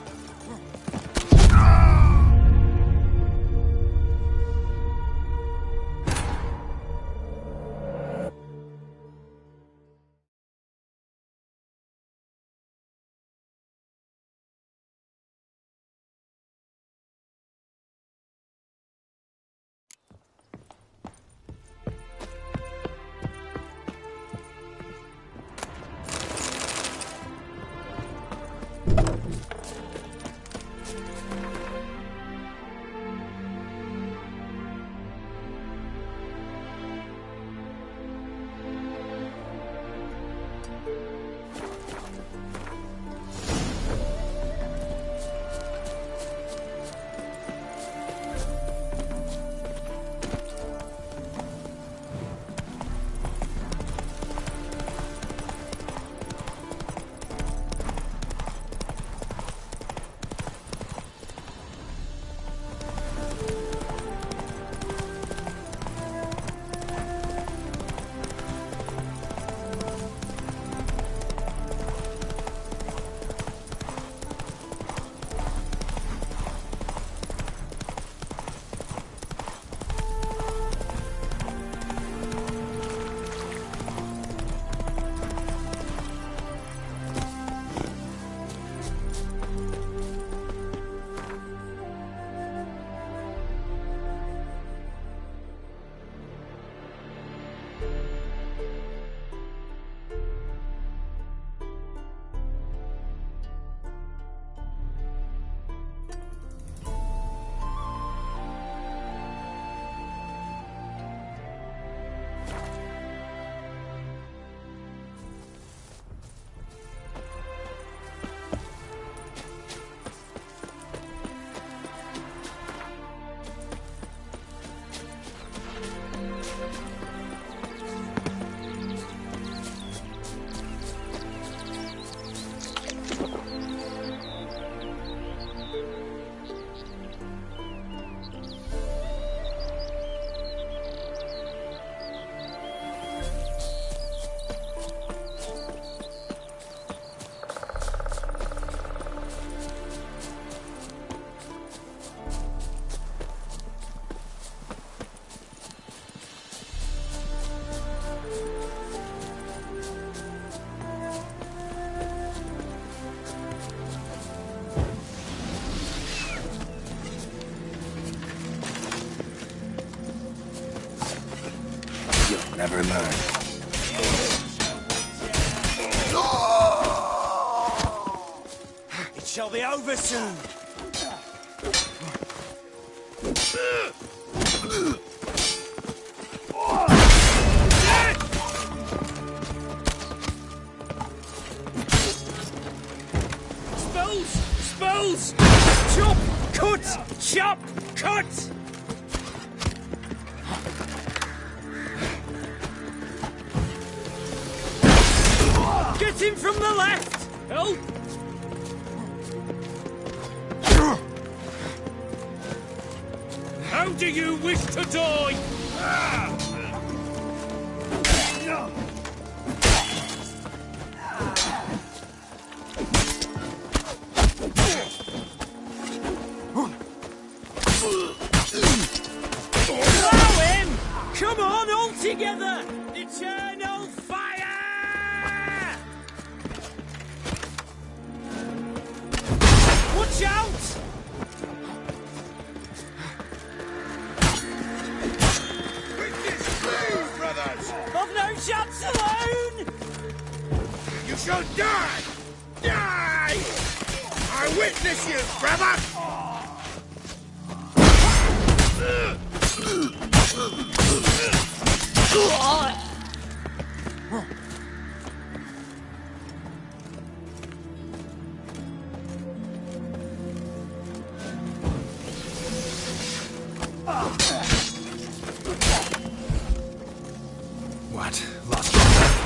Never learn. It shall be over soon! Spells! Spells! Chop! Cut! Chop! Cut! Get him from the left! Help! How do you wish to die? Allow him! Come on, all together! Eternal fire! Watch out! Brothers! I've no shots alone! You shall die! Die! I witness you, brother! What? Lost your breath?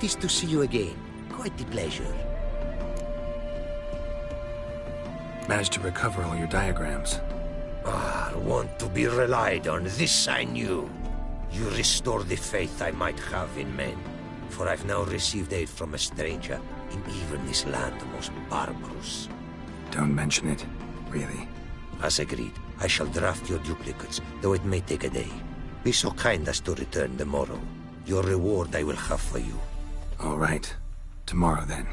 It is to see you again. Quite the pleasure. Managed to recover all your diagrams. Ah, want to be relied on, this I knew. You restore the faith I might have in men, for I've now received aid from a stranger in even this land most barbarous. Don't mention it, really. As agreed, I shall draft your duplicates, though it may take a day. Be so kind as to return tomorrow. Your reward I will have for you. All right. Tomorrow, then.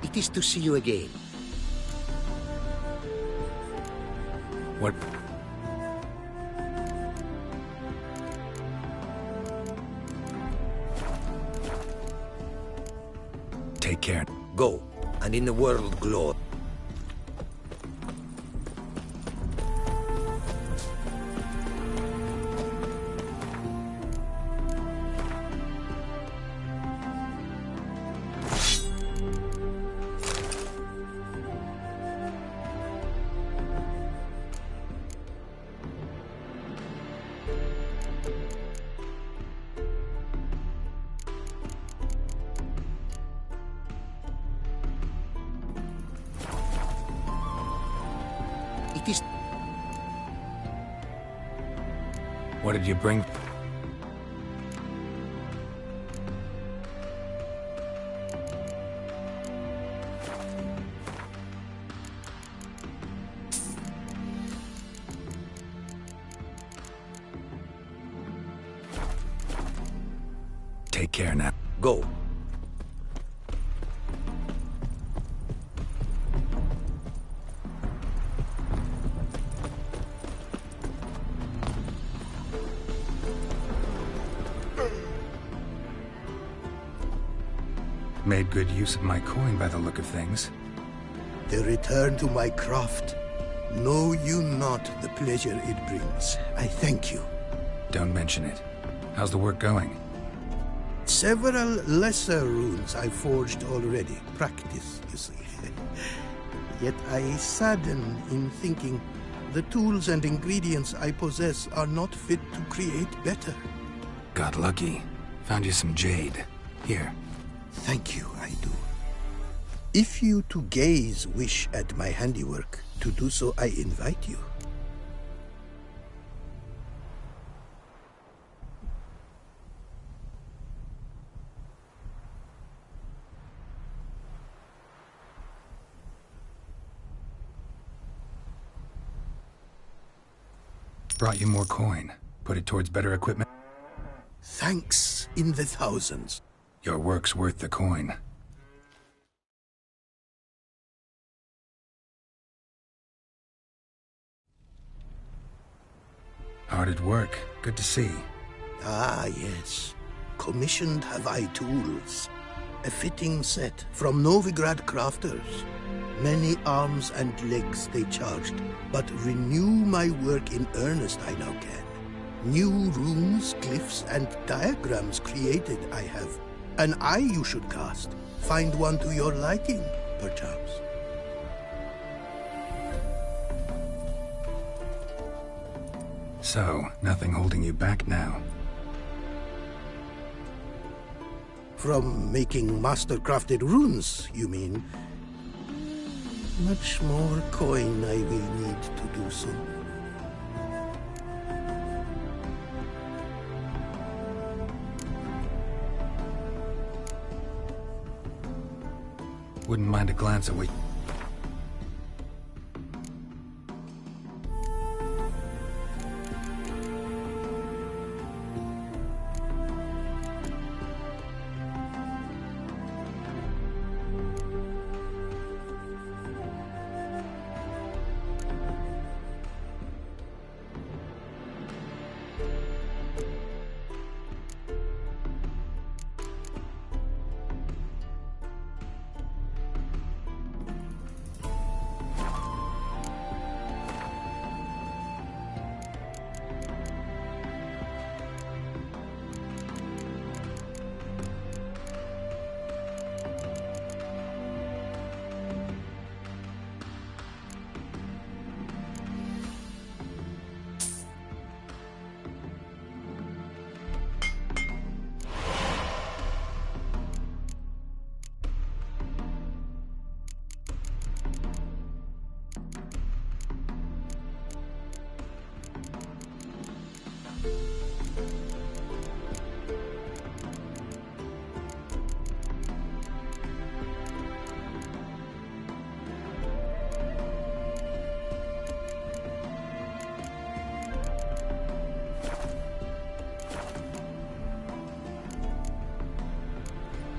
It is to see you again. What? Take care. Go, and in the world glory. What did you bring? Take care now. Go. Made good use of my coin by the look of things. The return to my craft. Know you not the pleasure it brings. I thank you. Don't mention it. How's the work going? Several lesser runes I forged already. Practice, you see. Yet I sadden in thinking the tools and ingredients I possess are not fit to create better. Got lucky. Found you some jade. Here. Thank you, I do. If you to gaze wish at my handiwork, to do so I invite you. Brought you more coin. Put it towards better equipment. Thanks in the thousands. Your work's worth the coin. Hard at work. Good to see. Ah, yes. Commissioned have I tools. A fitting set from Novigrad crafters. Many arms and legs they charged, but renew my work in earnest I now can. New runes, glyphs, and diagrams created I have. An eye you should cast. Find one to your liking, perchance. So, nothing holding you back now? From making master-crafted runes, you mean? Much more coin I will need to do so. Wouldn't mind a glance at what...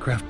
Craft.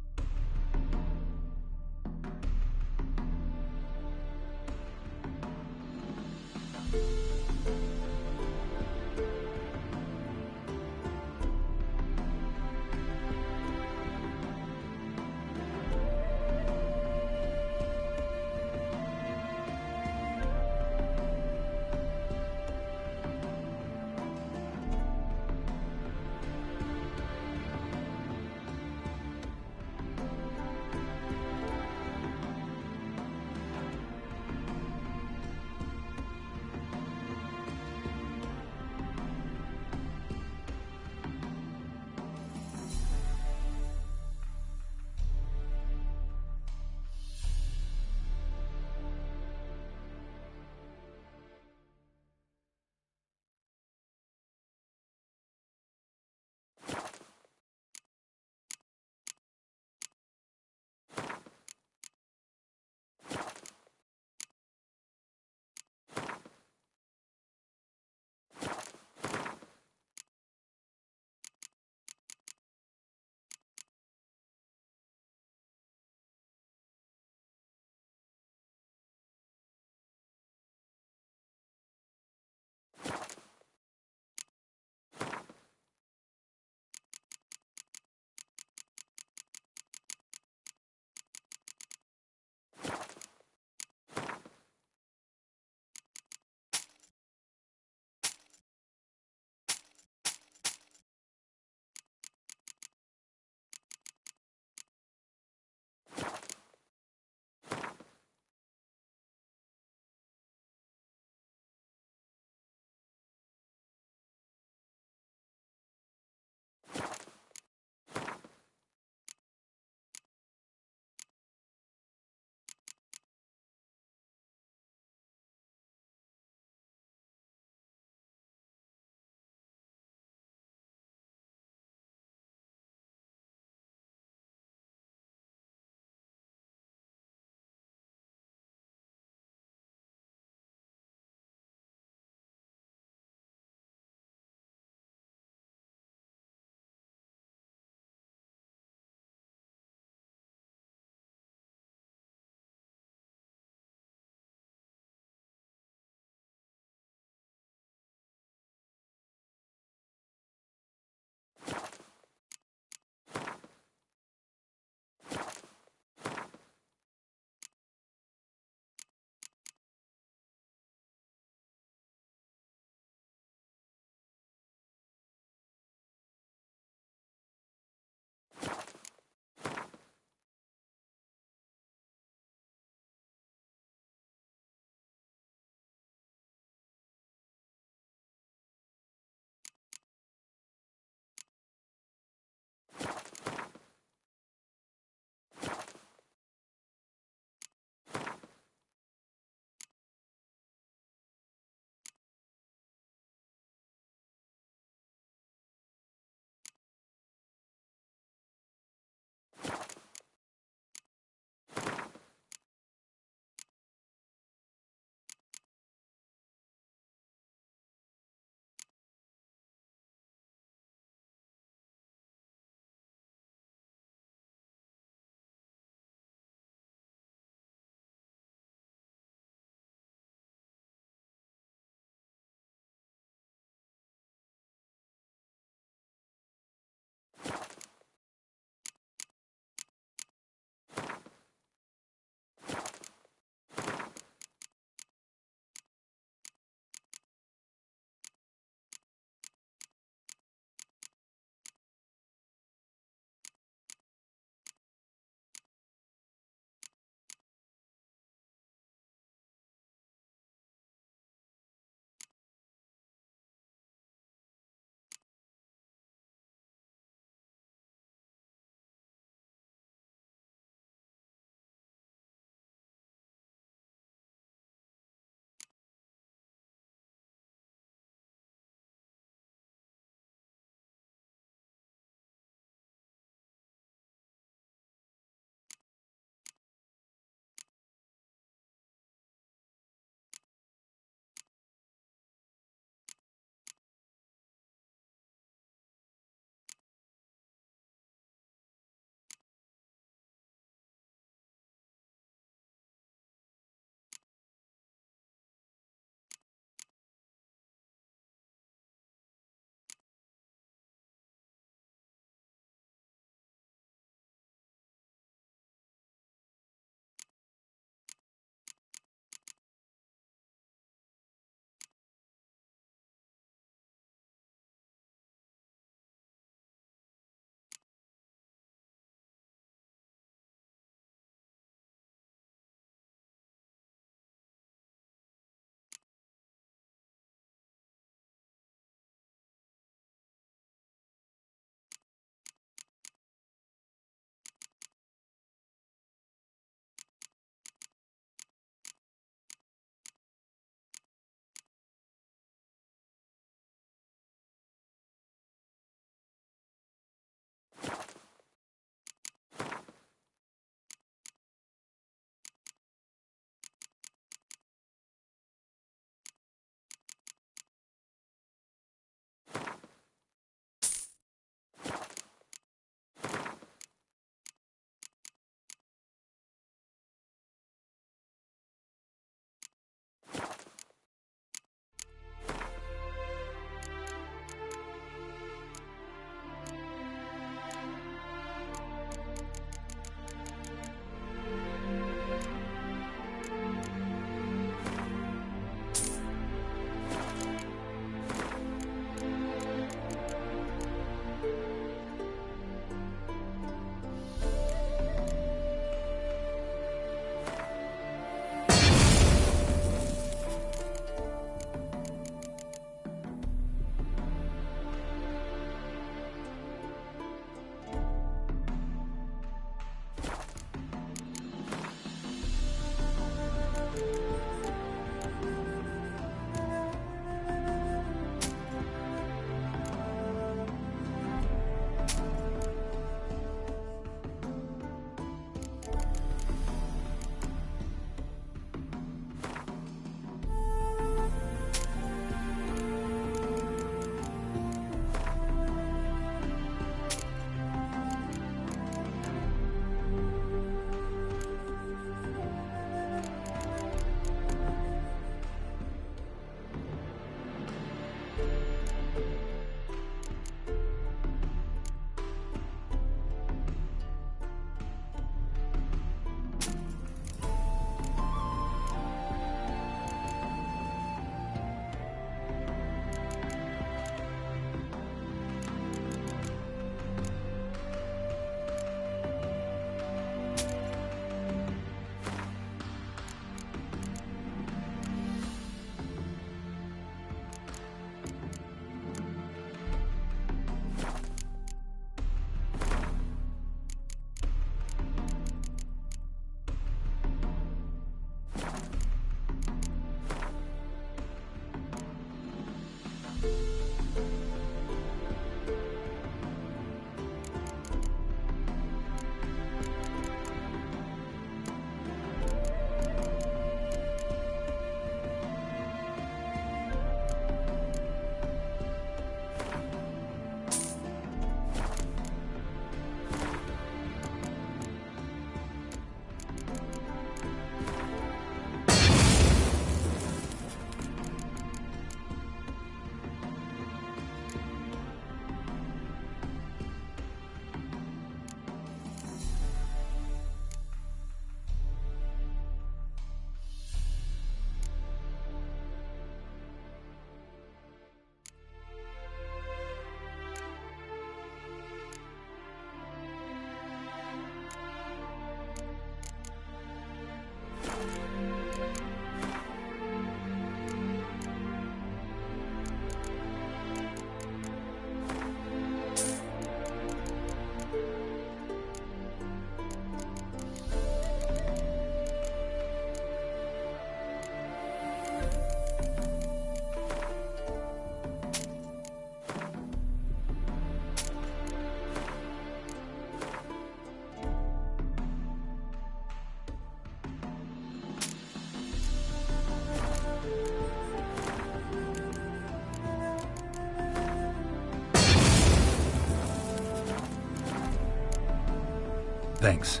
Thanks.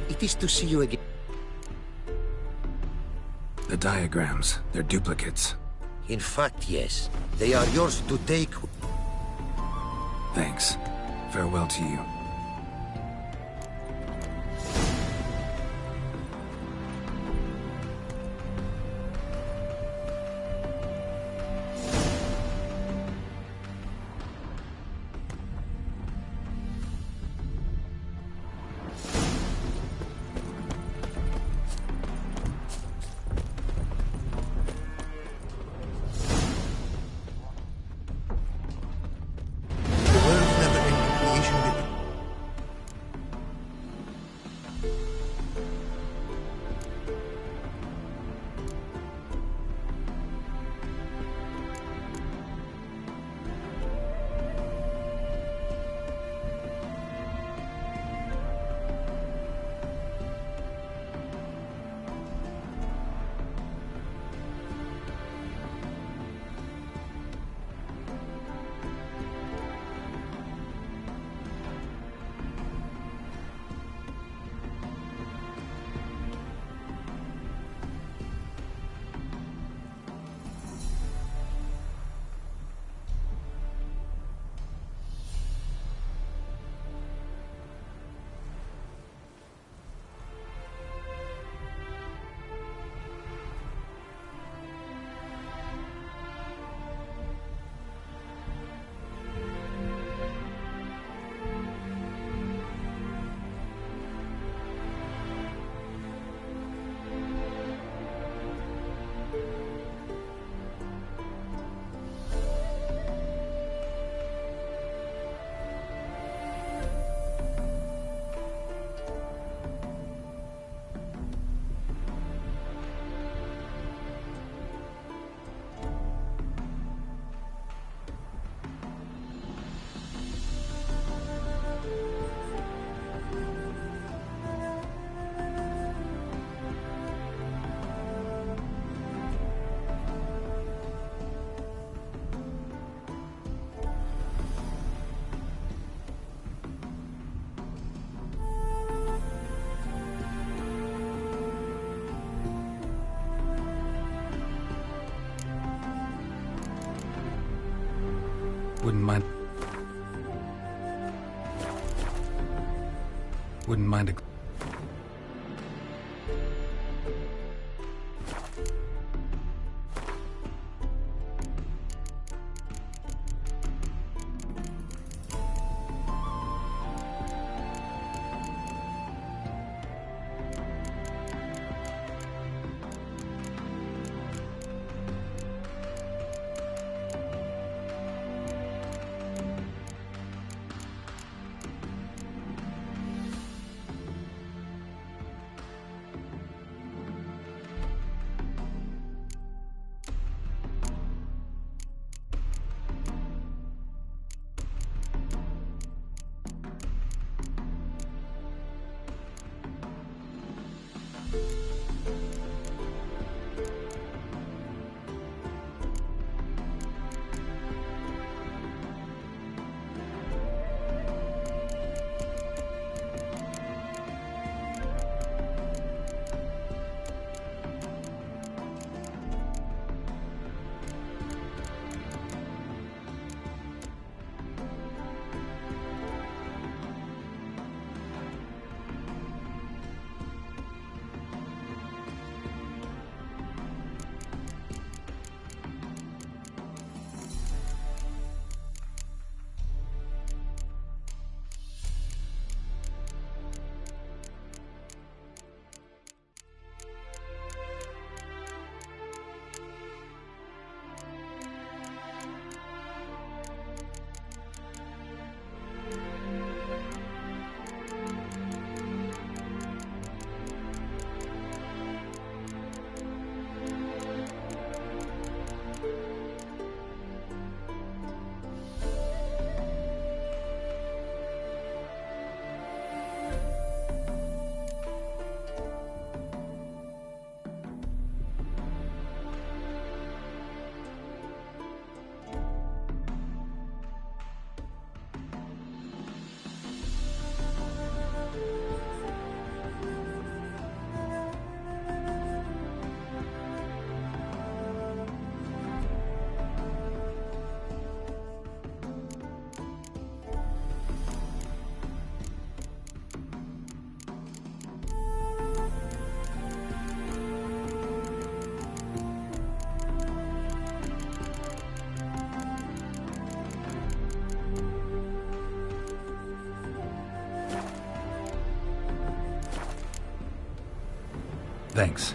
It is to see you again. The diagrams, they're duplicates. In fact, yes. They are yours to take. Thanks. Farewell to you. Wouldn't mind a... Thanks.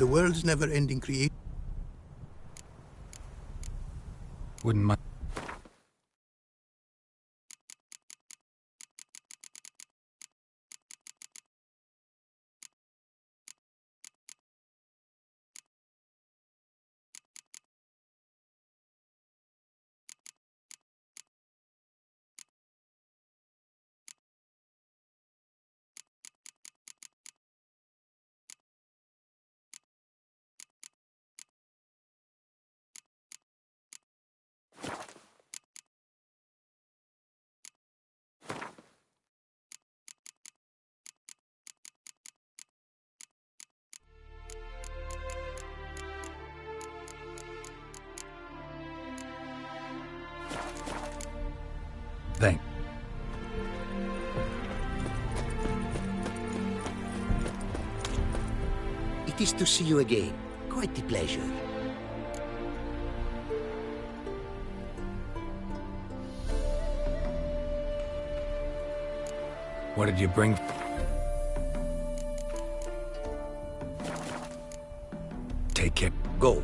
the world's never-ending creation. Wouldn't mind. Thanks. It is to see you again. Quite the pleasure. What did you bring? Take care. Go.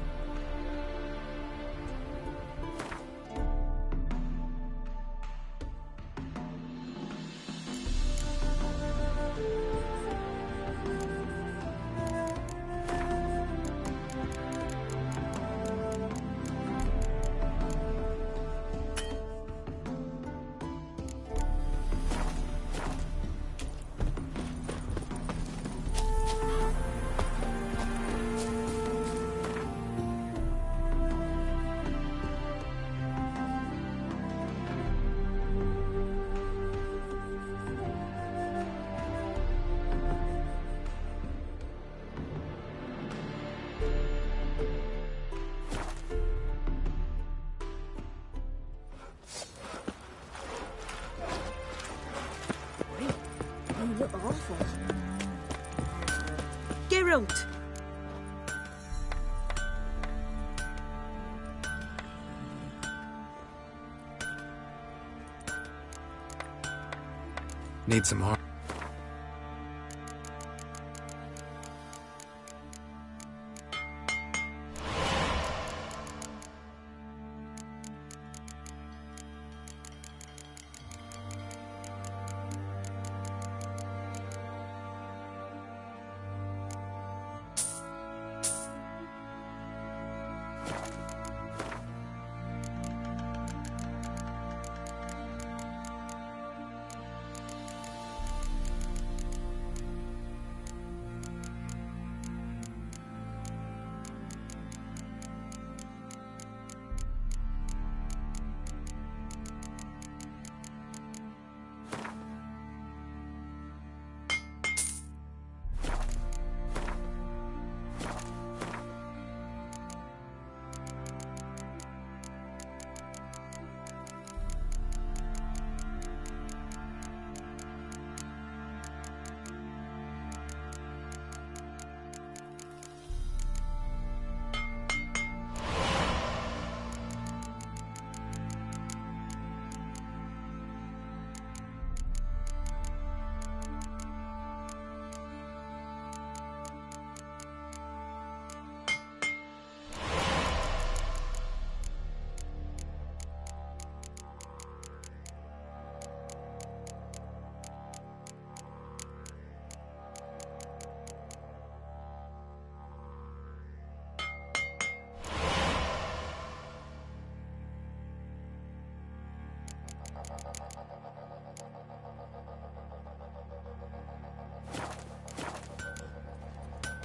You look awful. Geralt! Need some harm.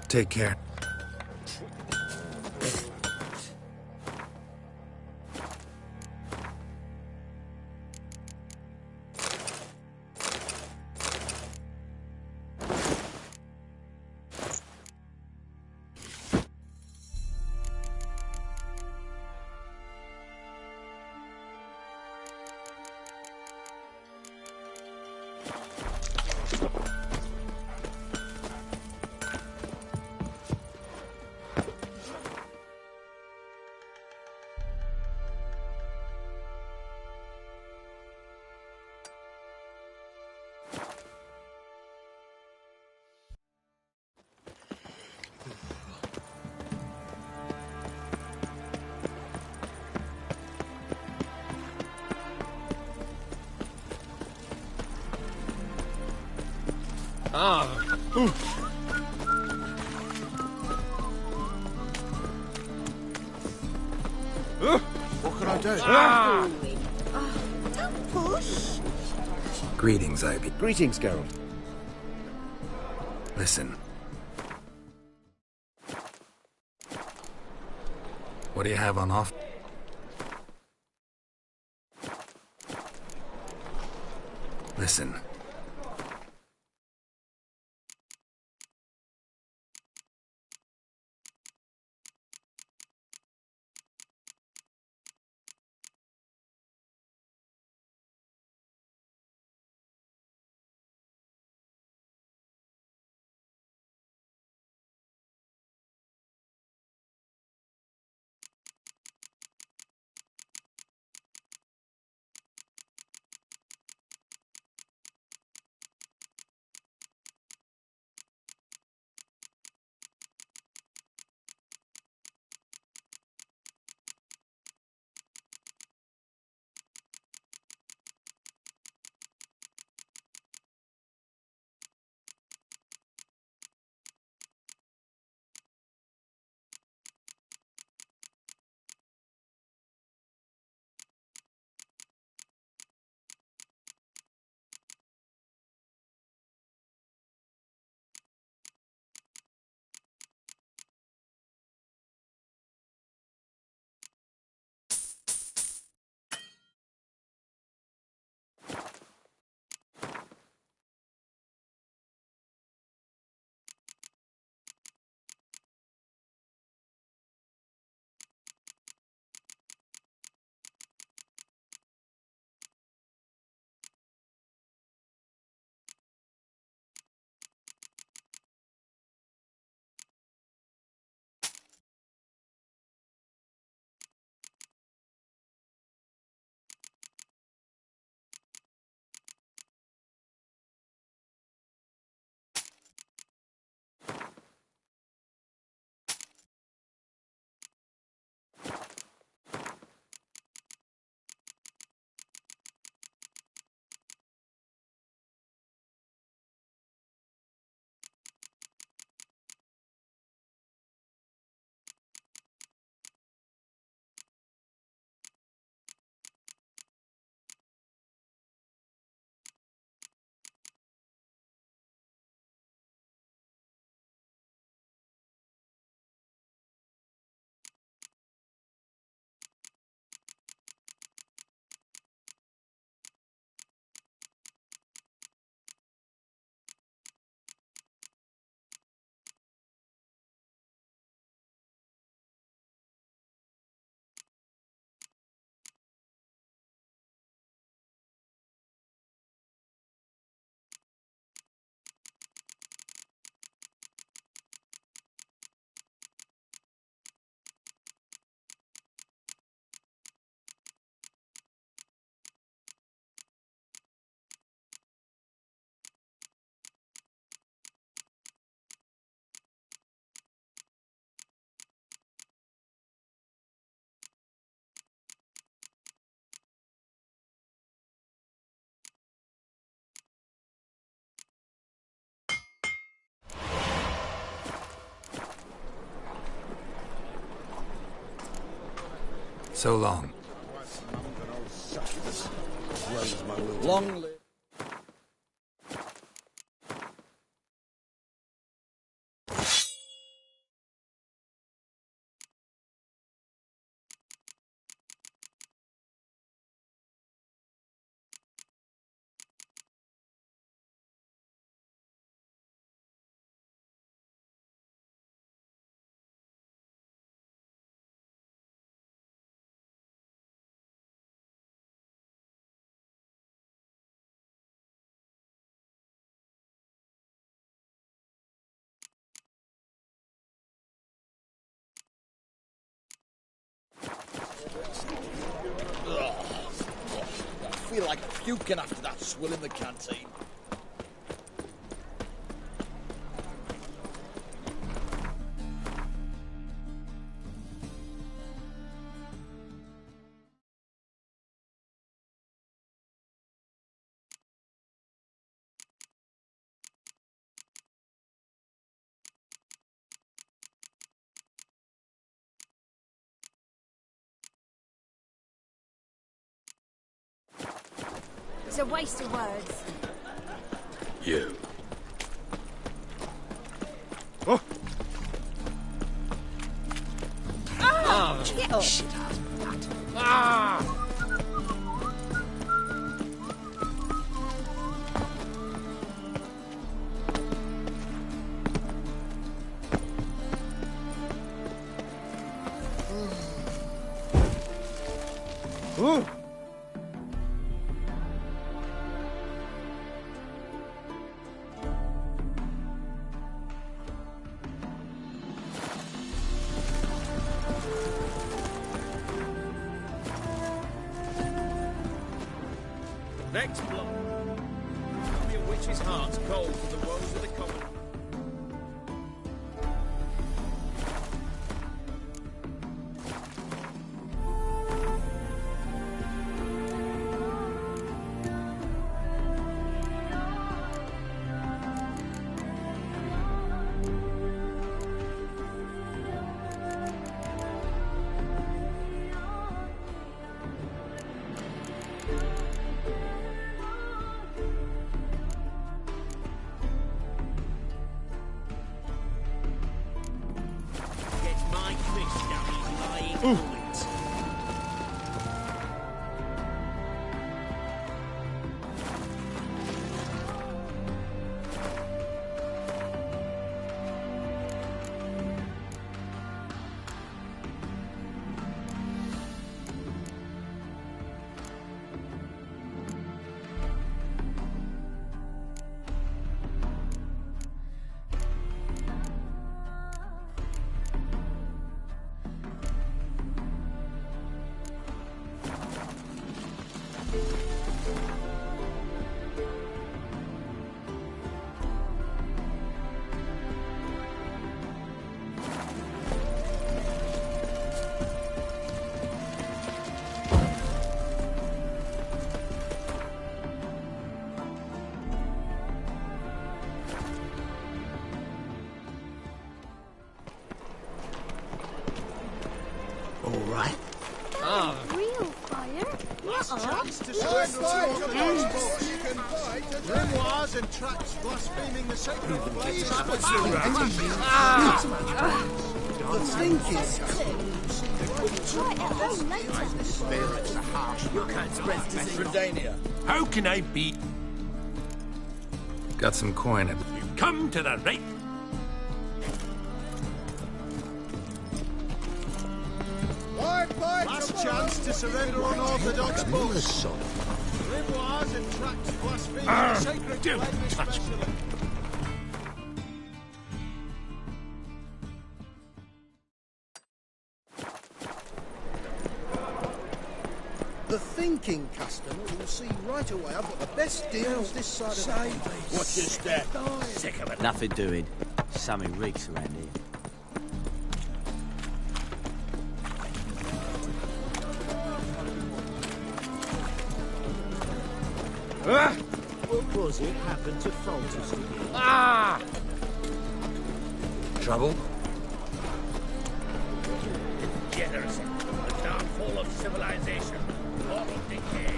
Take care. What can I do? Don't push. Greetings, Ivy. Greetings, Geralt. Listen. What do you have on offer? Listen. So long. Long live. I feel like puking after that swill in the canteen. It's a waste of words. You. Oh! Oh, get up. Shit. Ah! Ooh. Next block. Only a witch's heart's cold for the woes of the common. Real fire? Grimoires and tracts blaspheming the sacred place. The thinking. Try it at home later. Spirits are harsh. You can't spread disease. How can I be? Got some coin. You come to the right. Last chance to surrender unorthodox books. Grimoires and tracts blaspheming the sacred Don't place. touch me. The thinking customer will see right away I've got the best deals this side of the What's your step? Sick of it. Nothing doing. Something reeks around here. What was it happened to Foltest again? Ah! Trouble? Degeneration. The downfall of civilization. Moral decay.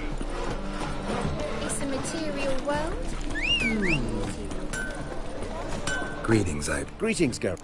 It's a material world. Greetings, Greetings, Gareth.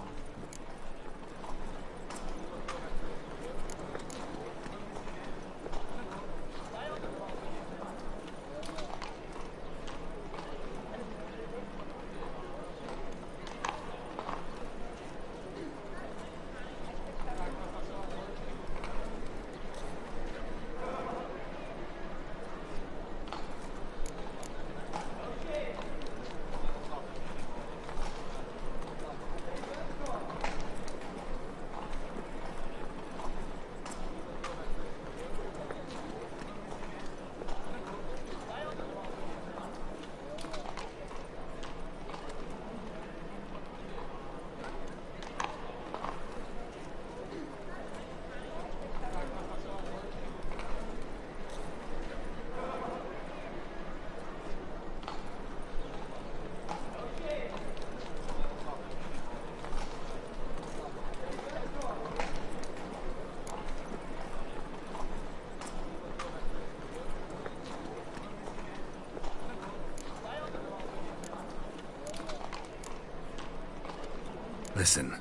listen.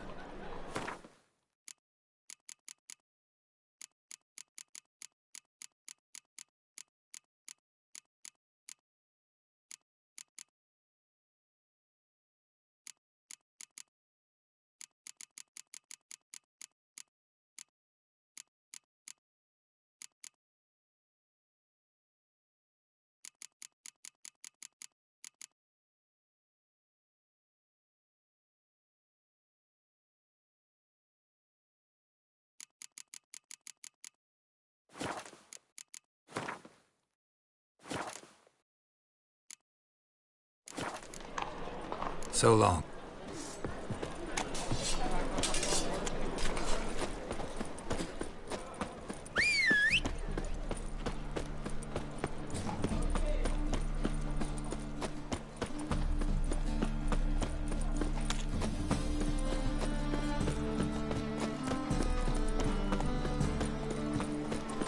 So long.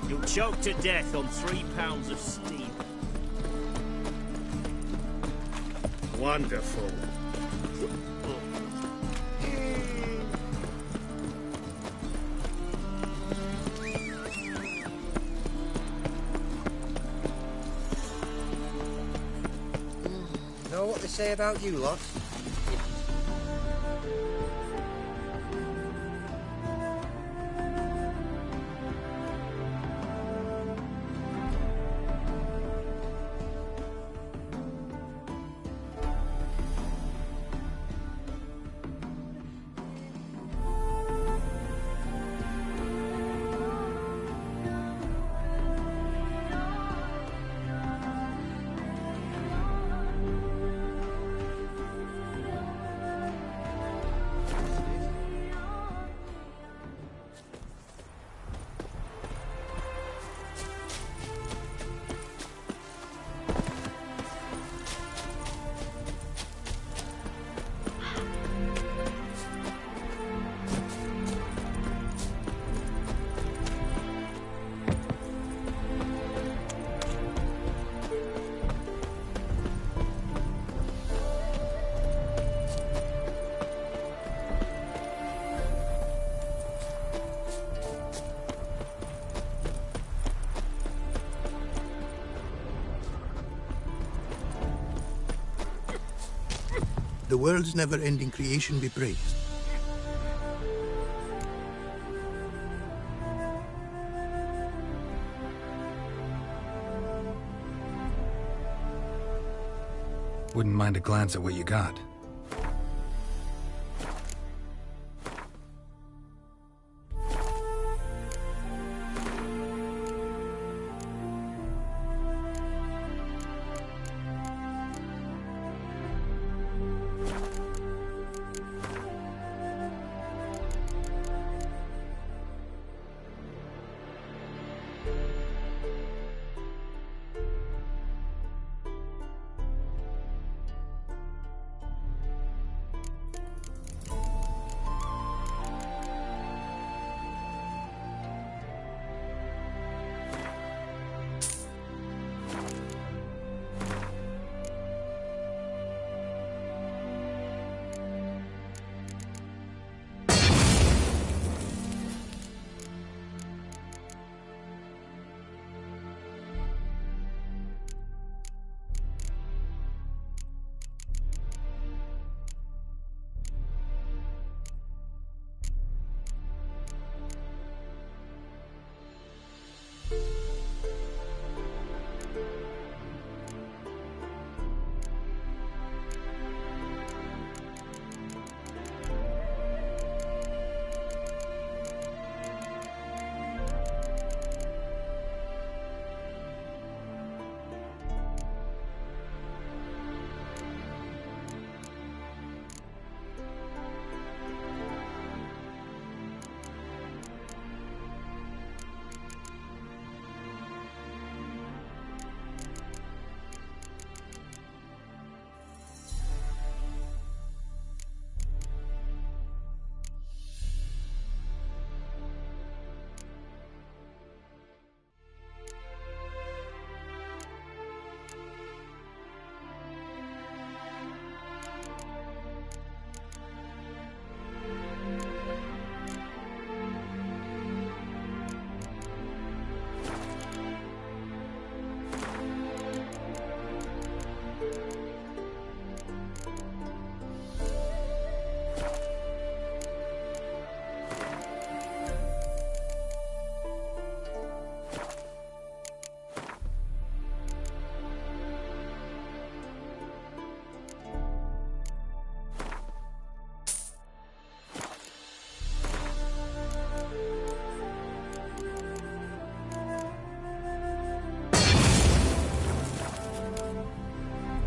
You'll choke to death on 3 pounds of steam. Wonderful. Know what they say about you lot? The world's never-ending creation be praised. Wouldn't mind a glance at what you got.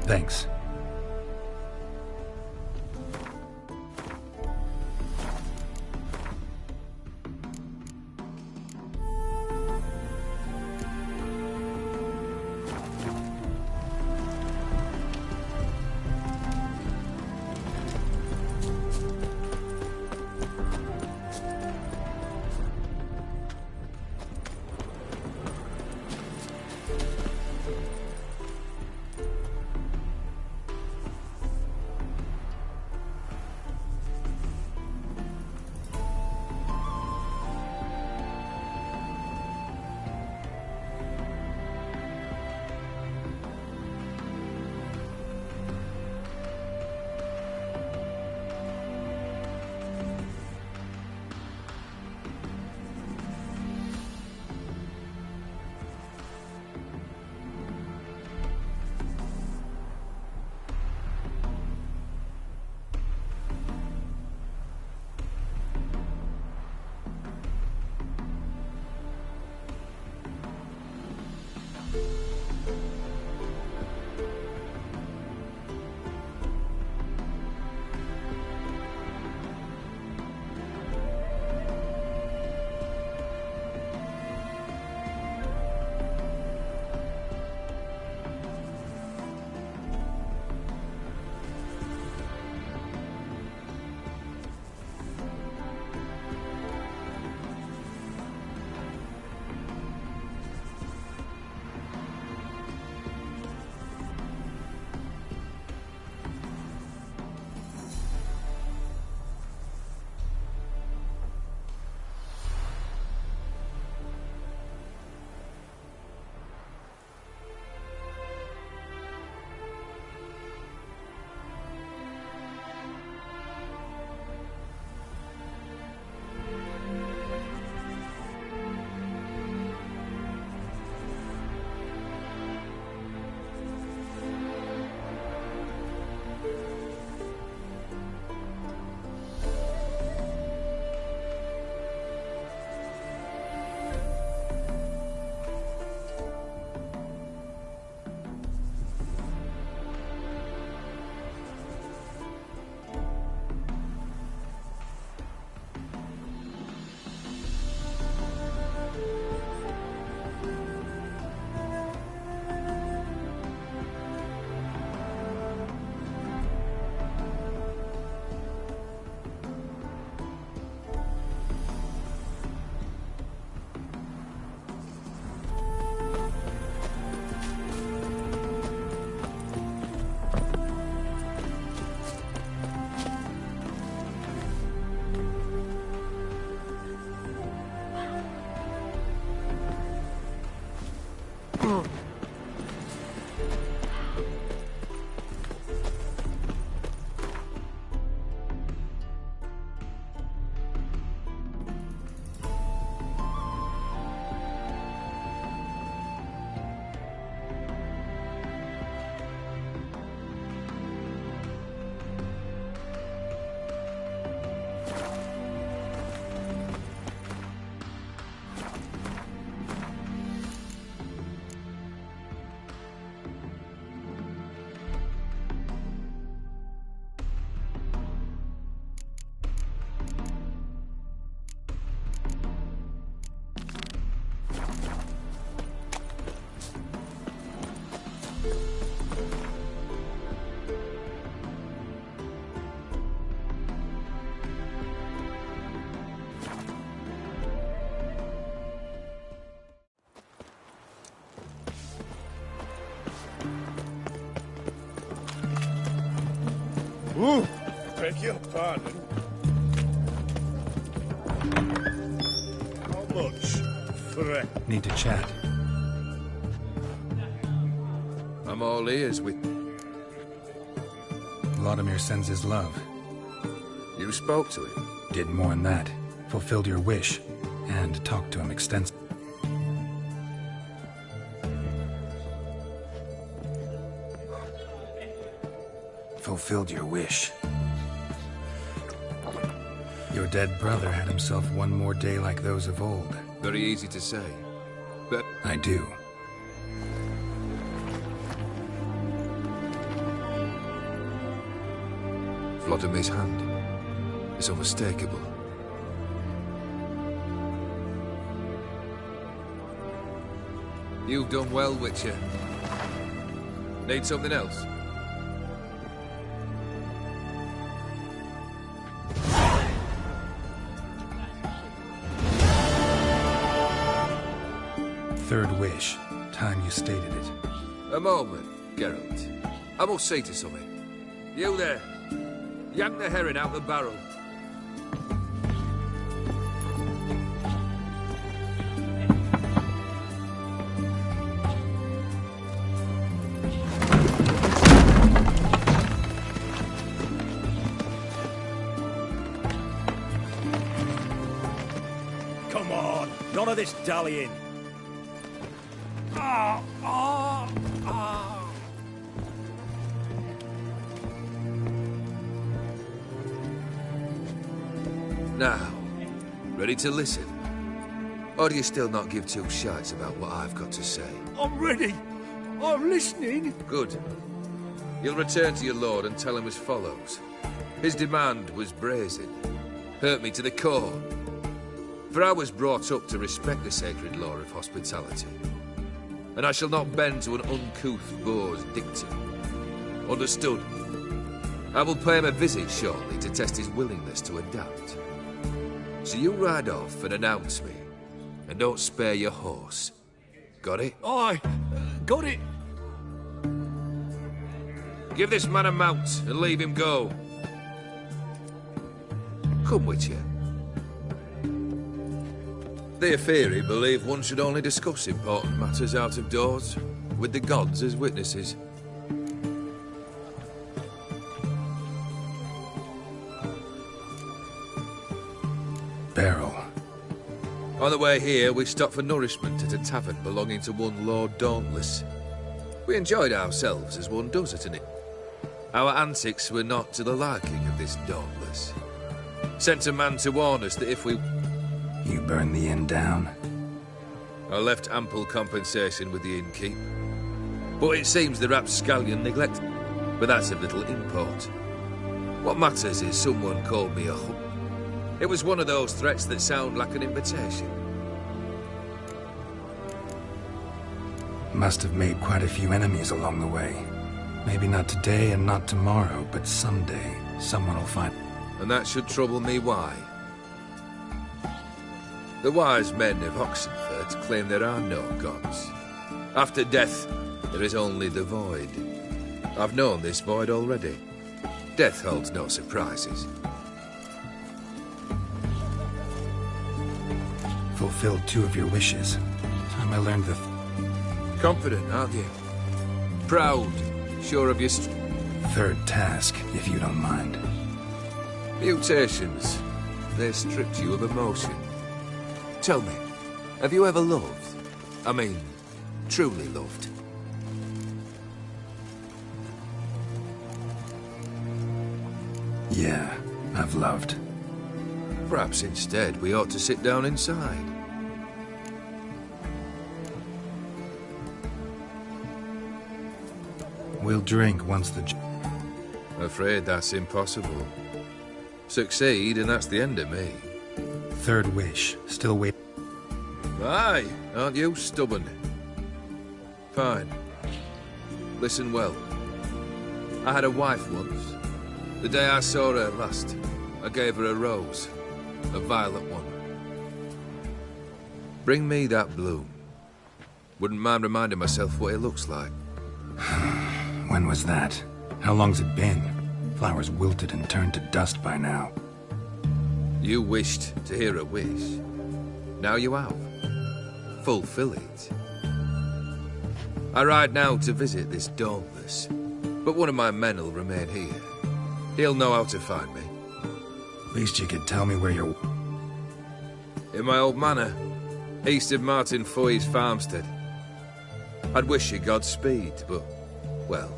Thanks. Ooh, beg your pardon. How much for a... Need to chat. I'm all ears with... Vladimir sends his love. You spoke to him? Did more than that. Fulfilled your wish. And talked to him extensively. Fulfilled your wish. Your dead brother had himself one more day like those of old. Very easy to say, but... I do. Vladimir's hand. It's unmistakable. You've done well, Witcher. Need something else? Third wish. Time you stated it. A moment, Geralt. I must see to something. You there. Yank the herring out the barrel. Come on, none of this dallying. Now, ready to listen? Or do you still not give two shites about what I've got to say? I'm ready. I'm listening. Good. You'll return to your lord and tell him as follows. His demand was brazen. Hurt me to the core. For I was brought up to respect the sacred law of hospitality. And I shall not bend to an uncouth boor's dictum. Understood? I will pay him a visit shortly to test his willingness to adapt. So you ride off and announce me. And don't spare your horse. Got it? Aye, got it. Give this man a mount and leave him go. Come, Witcher. The Aetheri believe one should only discuss important matters out of doors, with the gods as witnesses. Barrel. On the way here, we stopped for nourishment at a tavern belonging to one Lord Dauntless. We enjoyed ourselves as one does at an inn. Our antics were not to the liking of this Dauntless. Sent a man to warn us that if we... You burned the inn down? I left ample compensation with the innkeep. But it seems the rapscallion neglected. But that's of little import. What matters is someone called me a hub. It was one of those threats that sound like an invitation. Must have made quite a few enemies along the way. Maybe not today and not tomorrow, but someday someone will find... And that should trouble me why? The wise men of Oxenfurt claim there are no gods. After death, there is only the void. I've known this void already. Death holds no surprises. Fulfilled two of your wishes. Time I learned the... Confident, aren't you? Proud, sure of your... Third task, if you don't mind. Mutations. They stripped you of emotion. Tell me, have you ever loved? I mean, truly loved? Yeah, I've loved. Perhaps instead we ought to sit down inside. We'll drink once the... Afraid that's impossible. Succeed and that's the end of me. Third wish. Still wait. Aye, aren't you stubborn? Fine. Listen well. I had a wife once. The day I saw her last, I gave her a rose. A violet one. Bring me that bloom. Wouldn't mind reminding myself what it looks like. When was that? How long's it been? Flowers wilted and turned to dust by now. You wished to hear a wish. Now you have. Fulfill it. I ride now to visit this Dauntless, but one of my men will remain here. He'll know how to find me. Least you could tell me where you're... In my old manor, east of Martin Foy's farmstead. I'd wish you Godspeed, but, well,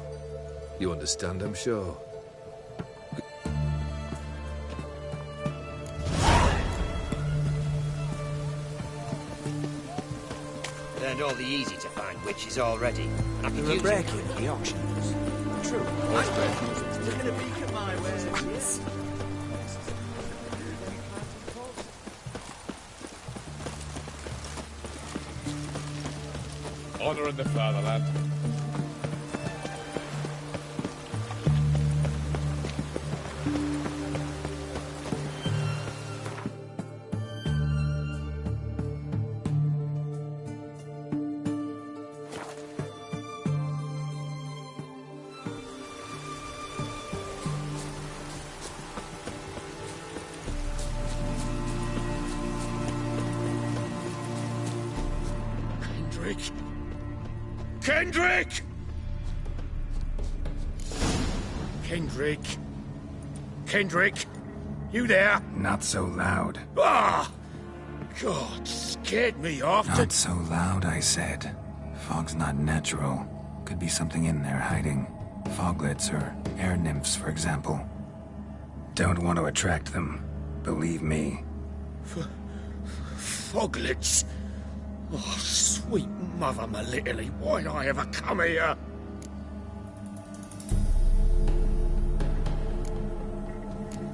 you understand, I'm sure. Learned all the easy-to-find witches already. I could They're use breaking at the auctions. True. You're gonna peek at my wares. Honouring the fatherland. Kendrick! Kendrick! Kendrick! You there? Not so loud. Ah! God, scared me off. Not so loud, I said. Fog's not natural. Could be something in there hiding. Foglets or air nymphs, for example. Don't want to attract them. Believe me. Foglets? Oh, sweet mother Melitterly, why'd I ever come here?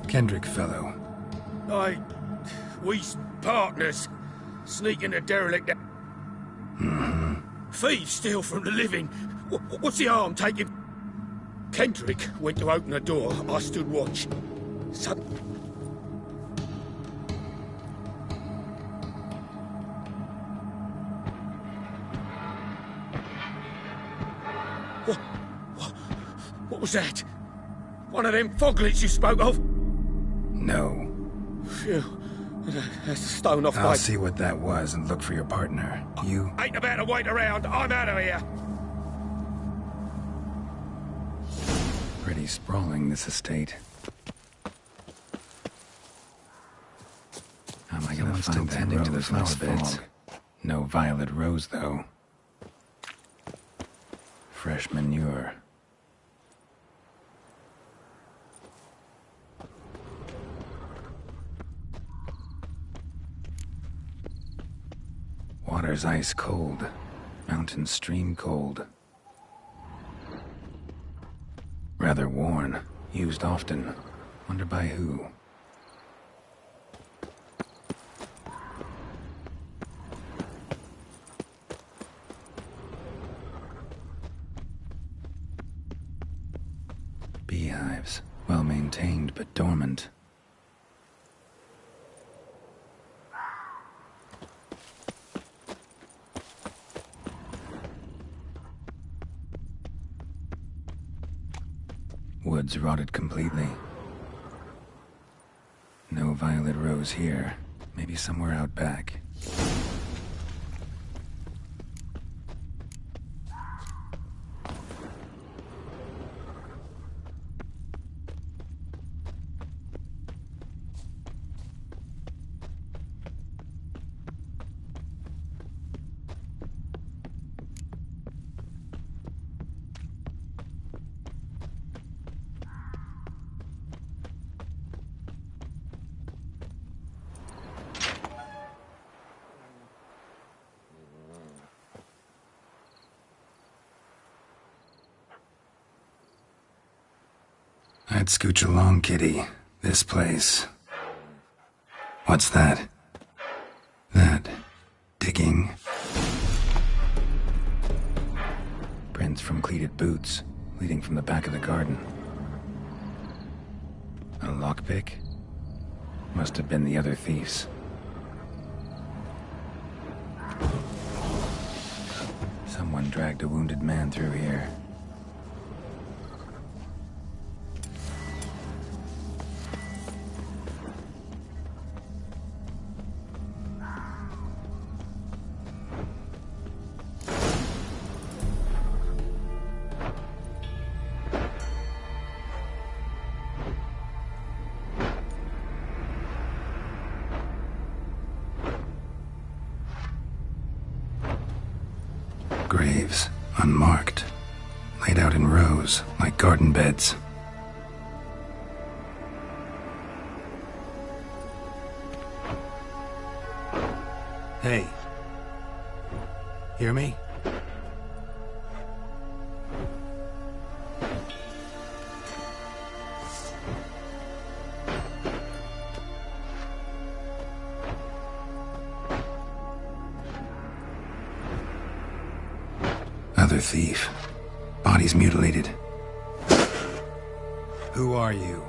Kendrick fellow. We's partners. Sneaking a derelict. Thieves steal from the living. What's the harm taking? Kendrick went to open the door. I stood watch. What was that? One of them foglets you spoke of? No. Phew. That's a stone off I'll my... see what that was and look for your partner. You... Ain't about to wait around. I'm out of here. Pretty sprawling, this estate. How am I gonna find that road to the flower beds? No violet rose, though. Fresh manure. Water's ice cold. Mountain stream cold. Rather worn. Used often. Wonder by who? Beehives. Well maintained, but dormant. Woods rotted completely. No violet rose here. Maybe somewhere out back. I'd scooch along, kitty. This place. What's that? That. Digging. Prints from cleated boots, leading from the back of the garden. A lockpick? Must have been the other thieves. Someone dragged a wounded man through here. Graves, unmarked, laid out in rows, like garden beds. Hey. Hear me? Another thief. Body's mutilated. Who are you?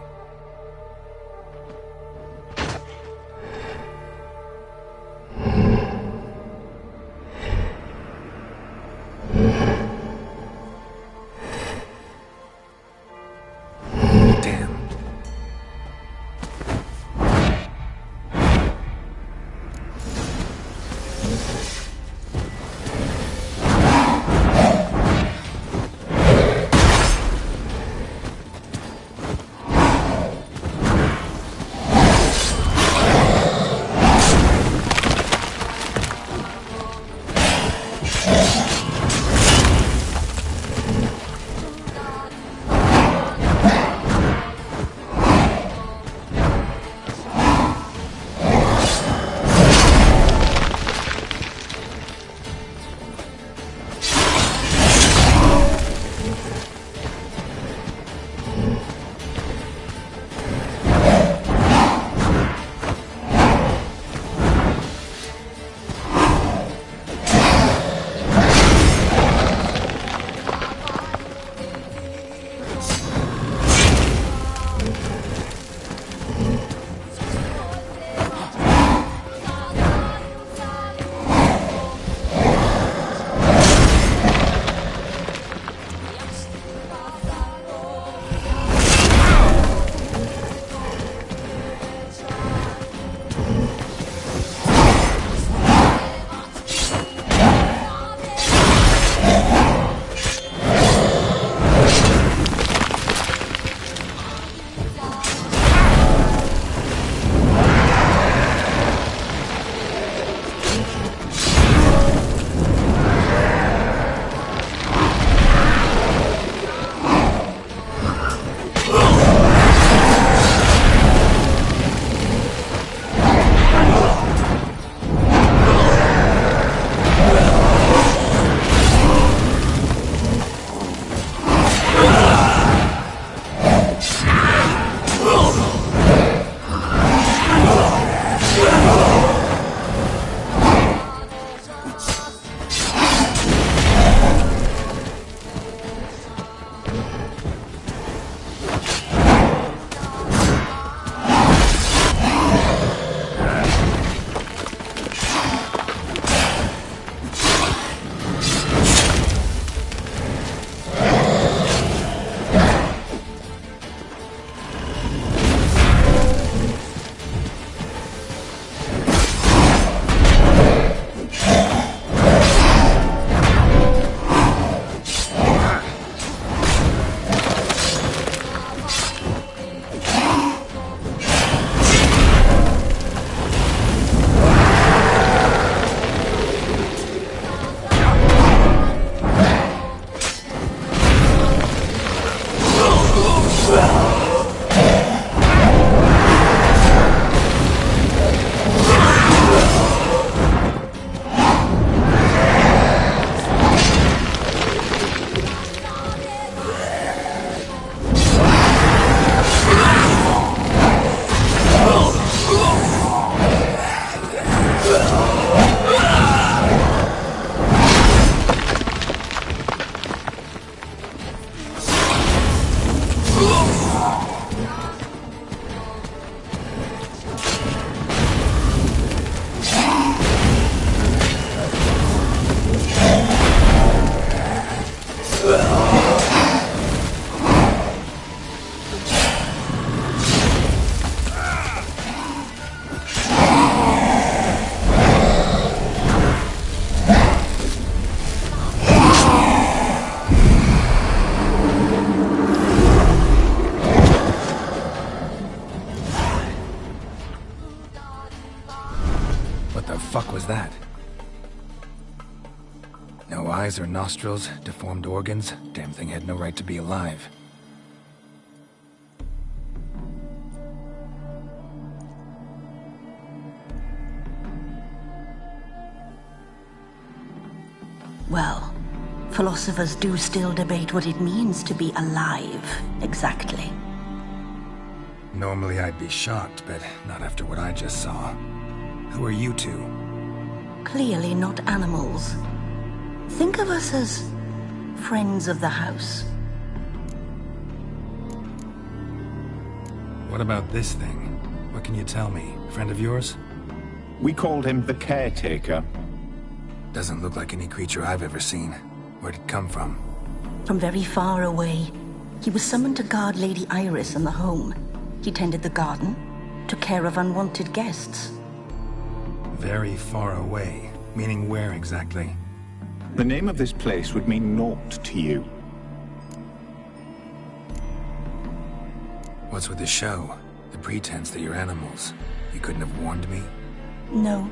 fuck was that? No eyes or nostrils, deformed organs. Damn thing had no right to be alive. Well, philosophers do still debate what it means to be alive, exactly. Normally I'd be shocked, but not after what I just saw. Who are you two? Clearly not animals. Think of us as friends of the house. What about this thing? What can you tell me? Friend of yours? We called him the Caretaker. Doesn't look like any creature I've ever seen. Where'd it come from? From very far away. He was summoned to guard Lady Iris and the home. He tended the garden, took care of unwanted guests. Very far away. Meaning where exactly? The name of this place would mean naught to you. What's with the show? The pretense that you're animals. You couldn't have warned me? No.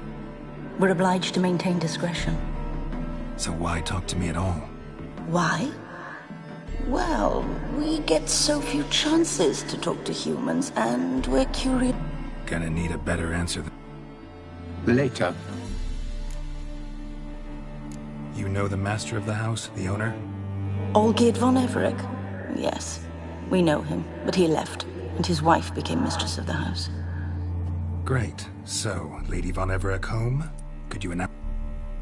We're obliged to maintain discretion. So why talk to me at all? Why? Well, we get so few chances to talk to humans, and we're curious. Gonna need a better answer later. You know the master of the house, the owner? Olgierd von Everec? Yes. We know him, but he left, and his wife became mistress of the house. Great. So, Lady von Everec home? Could you announce?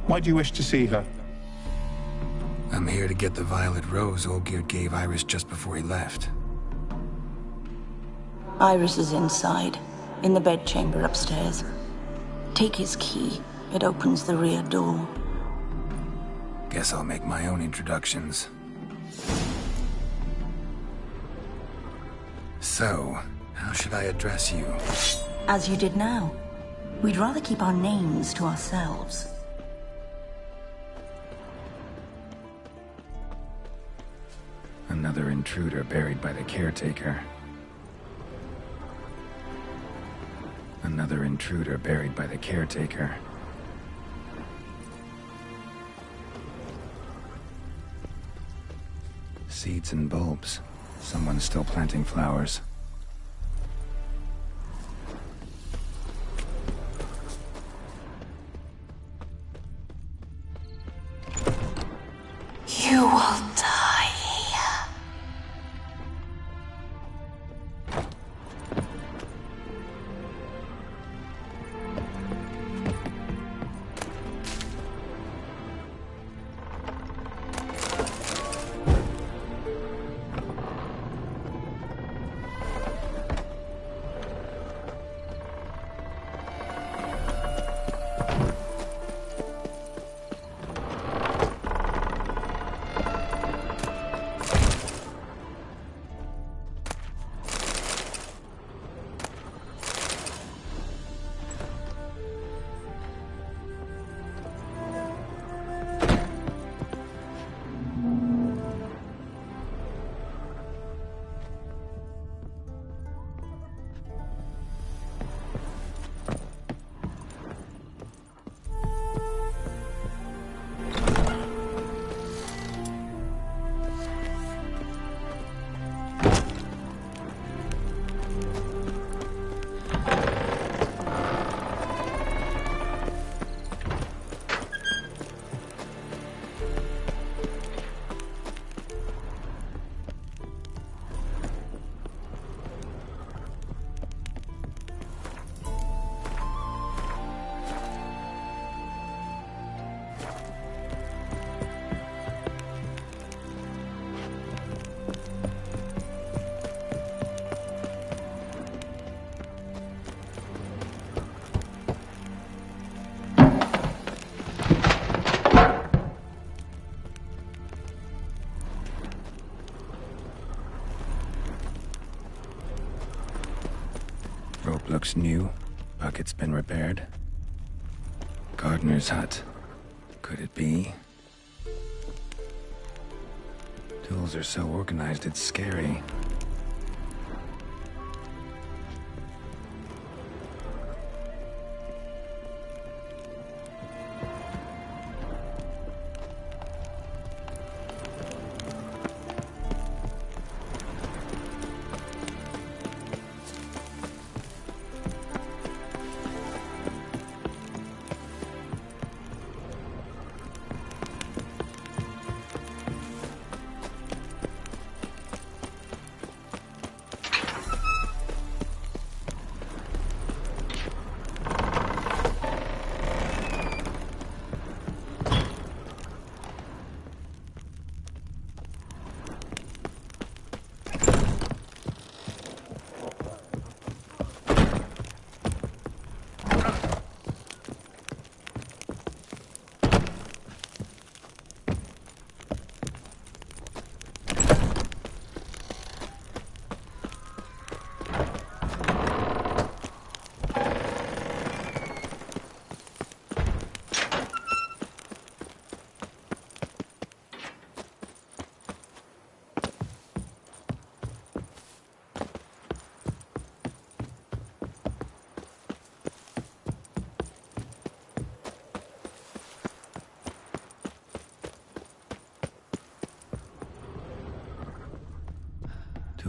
Why do you wish to see her? I'm here to get the violet rose Olgierd gave Iris just before he left. Iris is inside, in the bedchamber upstairs. Take his key. It opens the rear door. Guess I'll make my own introductions. So, how should I address you? As you did now. We'd rather keep our names to ourselves. Another intruder buried by the caretaker. Another intruder buried by the caretaker. Seeds and bulbs. Someone's still planting flowers. You will die here. Rope looks new. Bucket's been repaired. Gardener's hut. Could it be? Tools are so organized it's scary.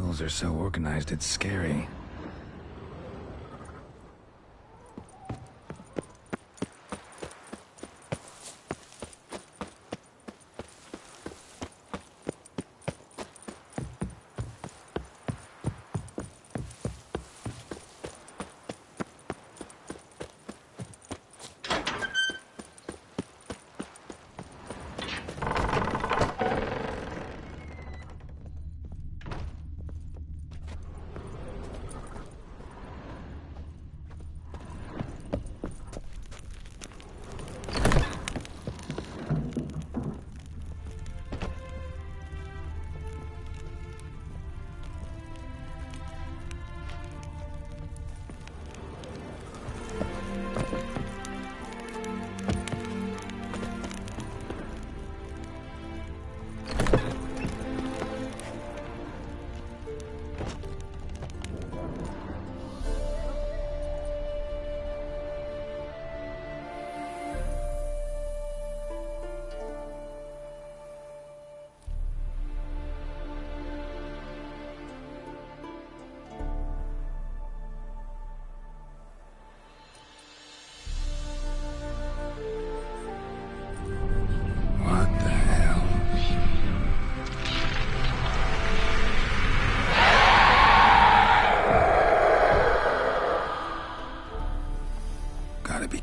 hills are so organized it's scary.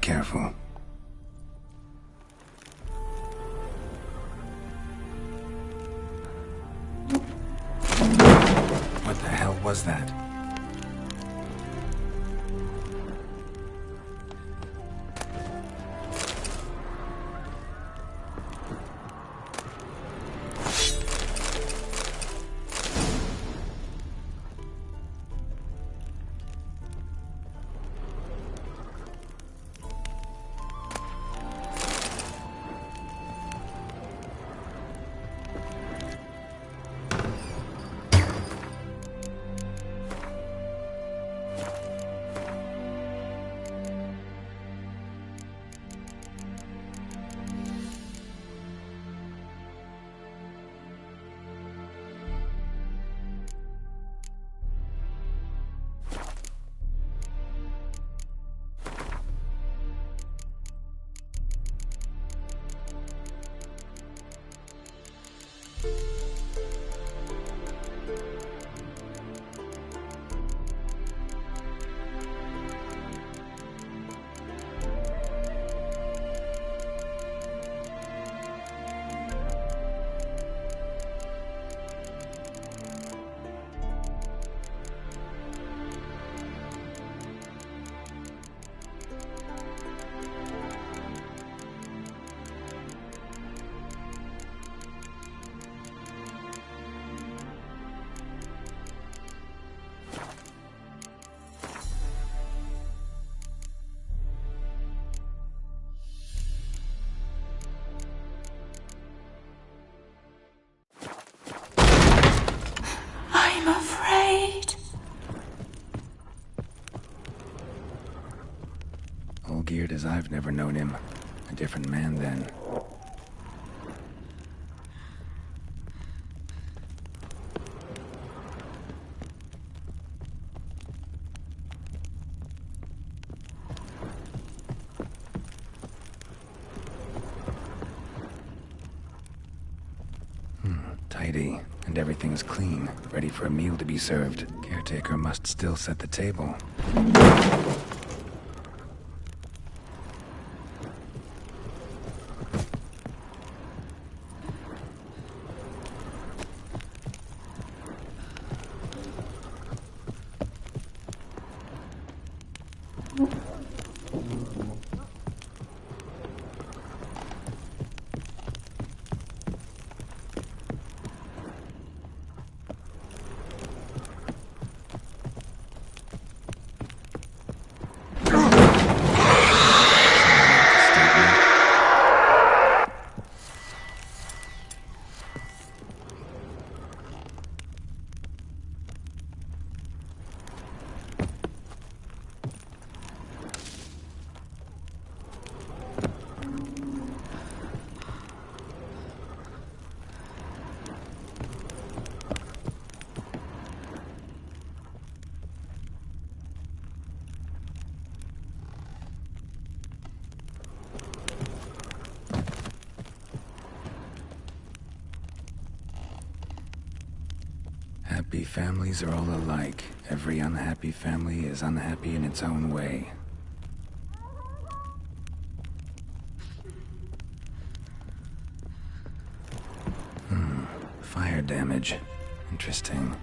Careful. What the hell was that? I'm afraid. All geared as I've never known him. A different man then. Tidy, and everything's clean, ready for a meal to be served. Caretaker must still set the table. Happy families are all alike. Every unhappy family is unhappy in its own way. Fire damage. Interesting.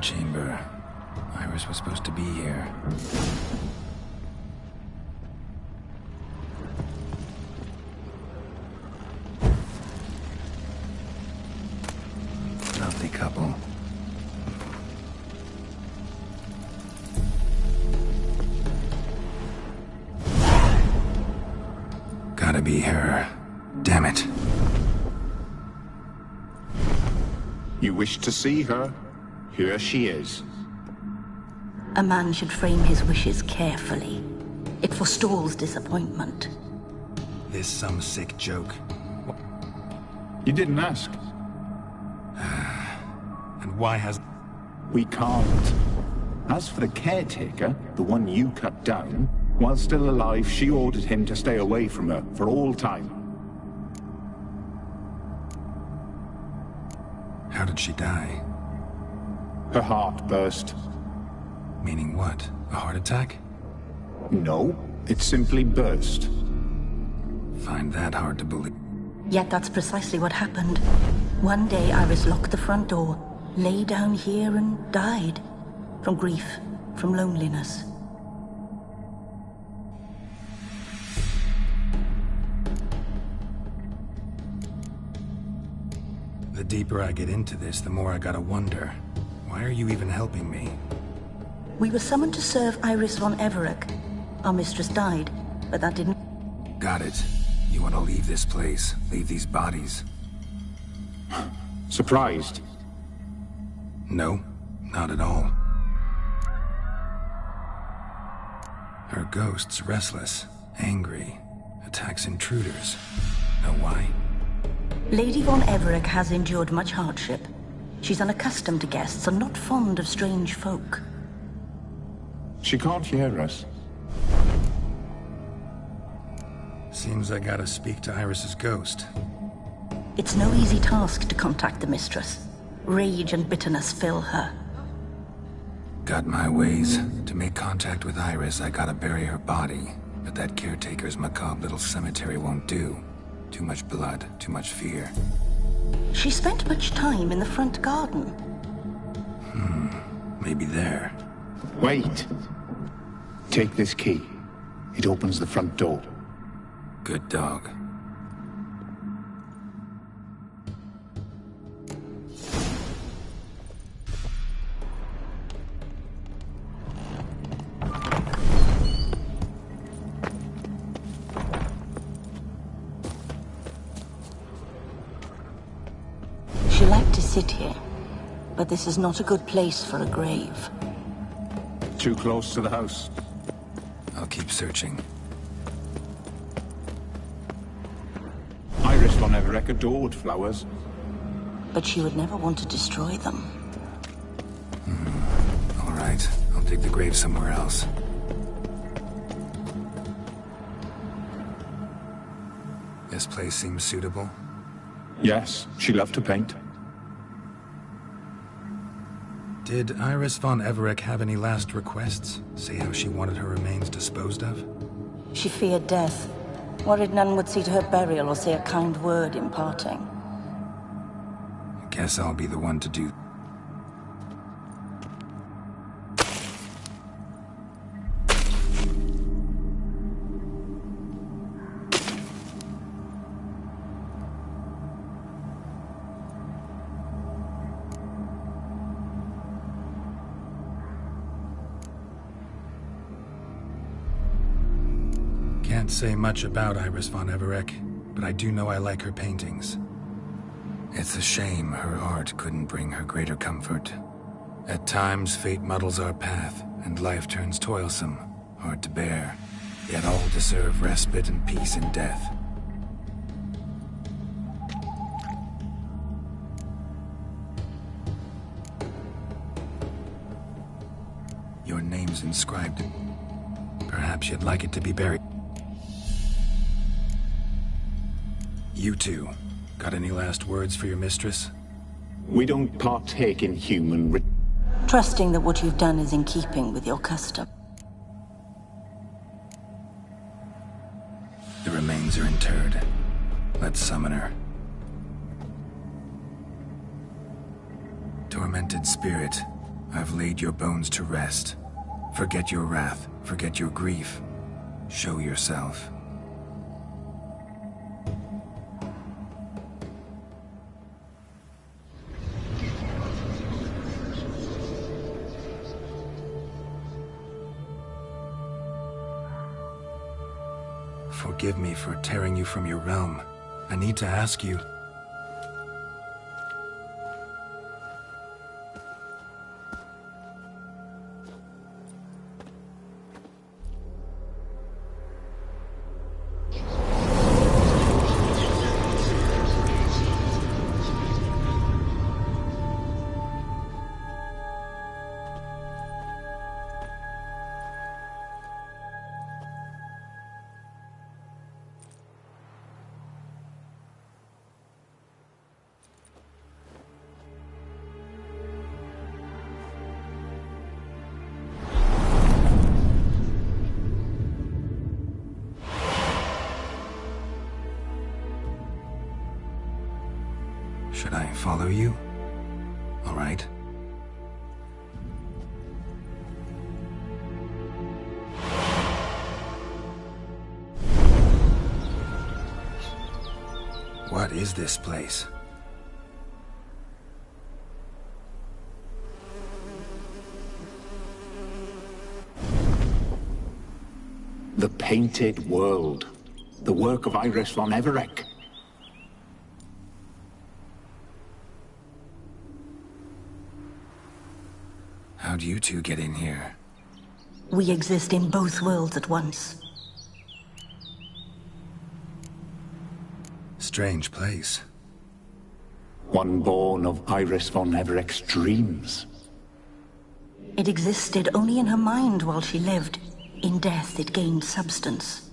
Chamber. Iris was supposed to be here. Lovely couple. Gotta be her. Damn it. You wish to see her? Here she is. A man should frame his wishes carefully. It forestalls disappointment. This some sick joke. You didn't ask. And why has... We can't. As for the caretaker, the one you cut down, while still alive, she ordered him to stay away from her for all time. How did she die? Her heart burst. Meaning what? A heart attack? No, it simply burst. Find that hard to believe. Yet that's precisely what happened. One day Iris locked the front door, lay down here and died. From grief, from loneliness. The deeper I get into this, the more I gotta wonder. Why are you even helping me? We were summoned to serve Iris von Everec. Our mistress died, but that didn't... Got it. You want to leave this place, leave these bodies. Surprised? No, not at all. Her ghost's restless, angry, attacks intruders. Know why? Lady von Everec has endured much hardship. She's unaccustomed to guests and not fond of strange folk. She can't hear us. Seems I gotta speak to Iris's ghost. It's no easy task to contact the mistress. Rage and bitterness fill her. Got my ways. To make contact with Iris, I gotta bury her body. But that caretaker's macabre little cemetery won't do. Too much blood, too much fear. She spent much time in the front garden. Maybe there. Wait. Take this key. It opens the front door. Good dog. She liked to sit here, but this is not a good place for a grave. Too close to the house. I'll keep searching. Iris von Everec adored flowers. But she would never want to destroy them. All right, I'll dig the grave somewhere else. This place seems suitable. Yes, she loved to paint. Did Iris von Everec have any last requests? Say how she wanted her remains disposed of? She feared death. Worried none would see to her burial or say a kind word in parting. Guess I'll be the one to do. Can't say much about Iris von Everec, but I do know I like her paintings. It's a shame her art couldn't bring her greater comfort. At times, fate muddles our path, and life turns toilsome, hard to bear. Yet all deserve respite and peace in death. Your name's inscribed. Perhaps you'd like it to be buried. You two, got any last words for your mistress? We don't partake in human Trusting that what you've done is in keeping with your custom. The remains are interred. Let's summon her. Tormented spirit, I've laid your bones to rest. Forget your wrath, forget your grief. Show yourself. Forgive me for tearing you from your realm. I need to ask you. Should I follow you? All right. What is this place? The Painted World. The work of Iris von Everec. How'd you two get in here? We exist in both worlds at once. Strange place. One born of Iris von Everec's dreams. It existed only in her mind while she lived. In death, it gained substance.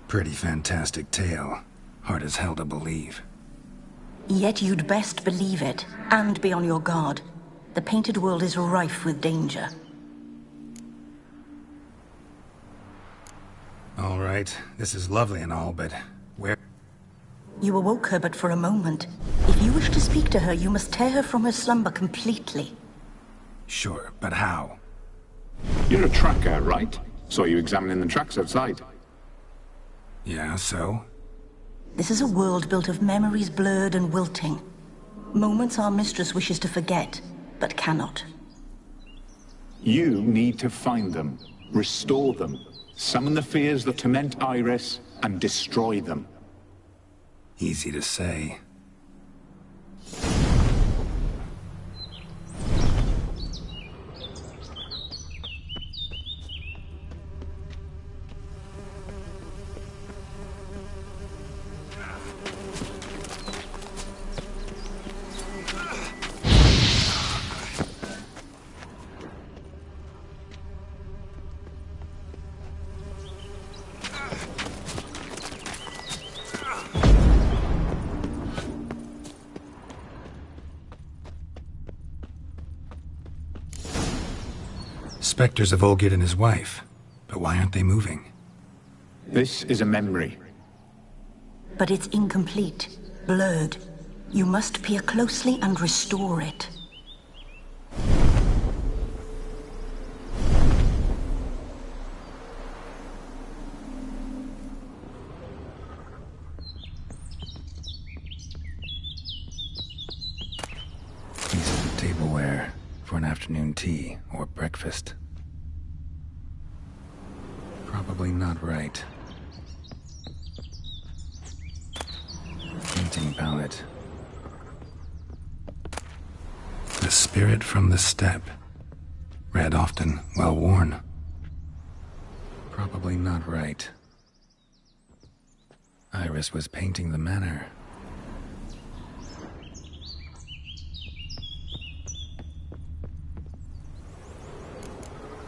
Pretty fantastic tale. Hard as hell to believe. Yet you'd best believe it, and be on your guard. The Painted World is rife with danger. All right, this is lovely and all, but where... You awoke her but for a moment. If you wish to speak to her, you must tear her from her slumber completely. Sure, but how? You're a tracker, right? Saw you examining the tracks outside. Yeah, so? This is a world built of memories blurred and wilting. Moments our mistress wishes to forget, but cannot. You need to find them, restore them, summon the fears that torment Iris, and destroy them. Easy to say. Spectres of Olgid and his wife. But why aren't they moving? This is a memory. But it's incomplete, blurred. You must peer closely and restore it. Pieces of tableware for an afternoon tea or breakfast. Probably not right. Painting palette. The spirit from the steppe. Read often, well worn. Probably not right. Iris was painting the manor.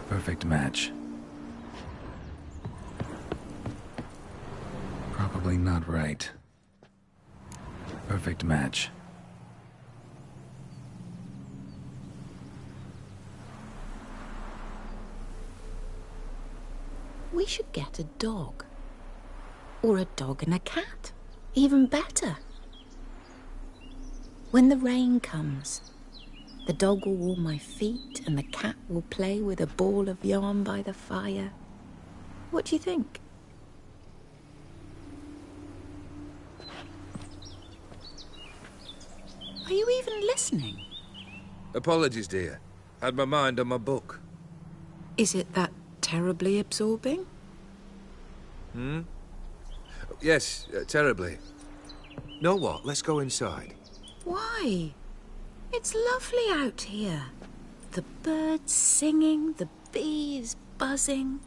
Perfect match. Probably not right. Perfect match. We should get a dog. Or a dog and a cat. Even better. When the rain comes, the dog will warm my feet and the cat will play with a ball of yarn by the fire. What do you think? Are you even listening? Apologies, dear. Had my mind on my book. Is it that terribly absorbing? Hmm? Yes, terribly. Know what? Let's go inside. Why? It's lovely out here. The birds singing, the bees buzzing.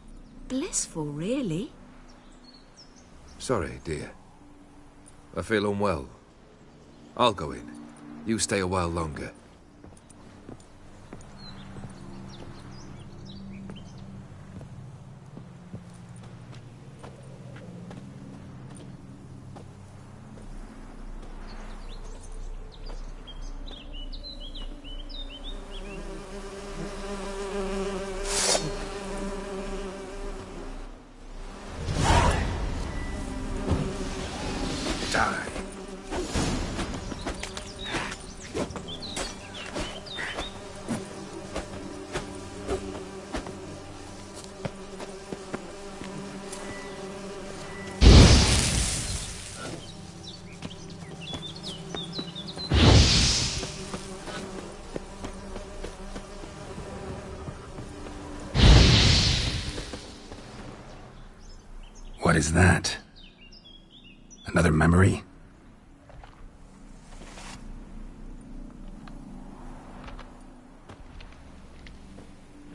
Blissful, really. Sorry, dear. I feel unwell. I'll go in. You stay a while longer. What is that? Another memory?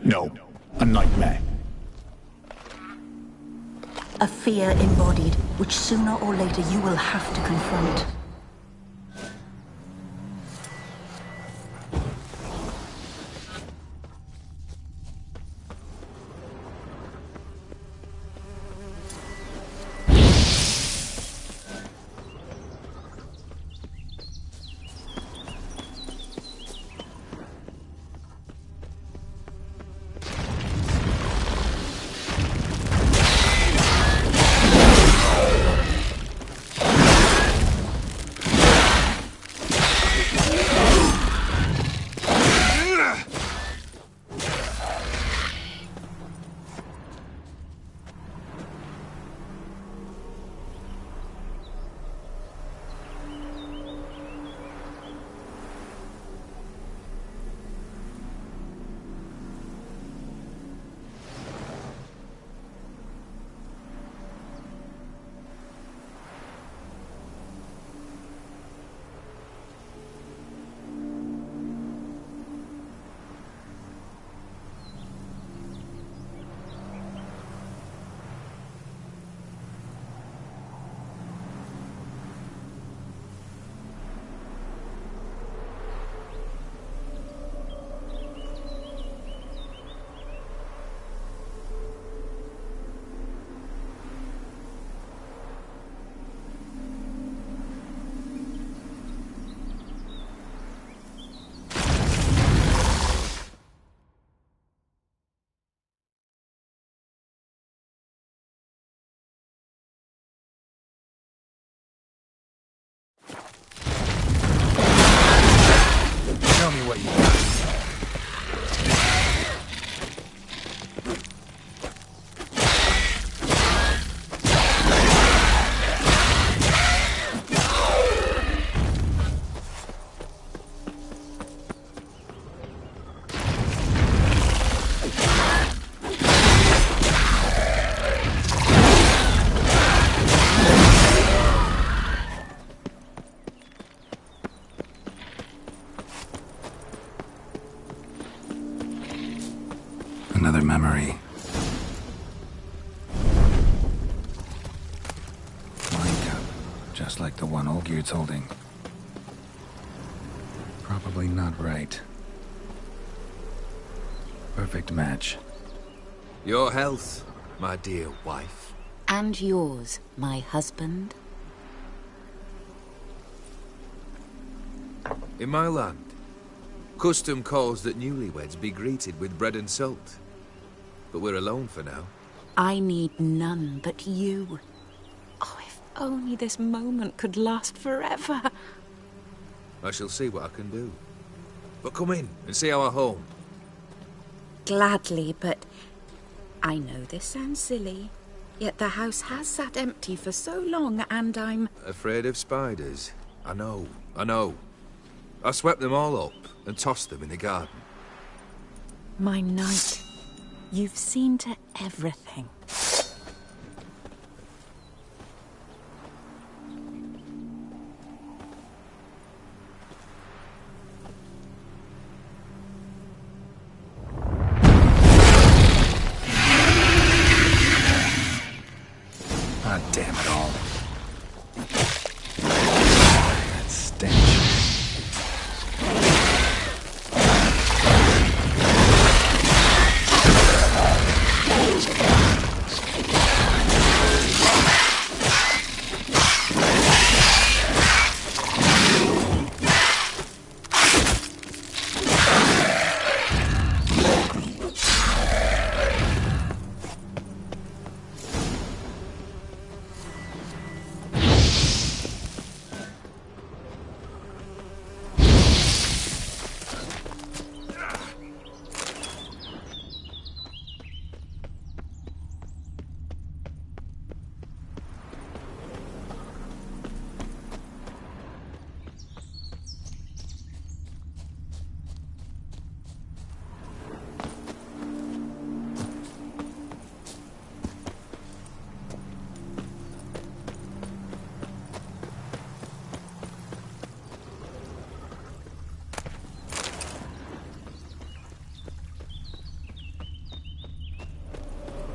No, a nightmare. A fear embodied, which sooner or later you will have to confront. Tell me what you got. Another memory. Wine cup, just like the one Olgierd's holding. Probably not right. Perfect match. Your health, my dear wife. And yours, my husband. In my land, custom calls that newlyweds be greeted with bread and salt. But we're alone for now. I need none but you. Oh, if only this moment could last forever. I shall see what I can do. But come in and see our home. Gladly, but I know this sounds silly, yet the house has sat empty for so long, and I'm... Afraid of spiders? I know. I swept them all up and tossed them in the garden. My knight, you've seen to everything. Ah, damn it all. That stench.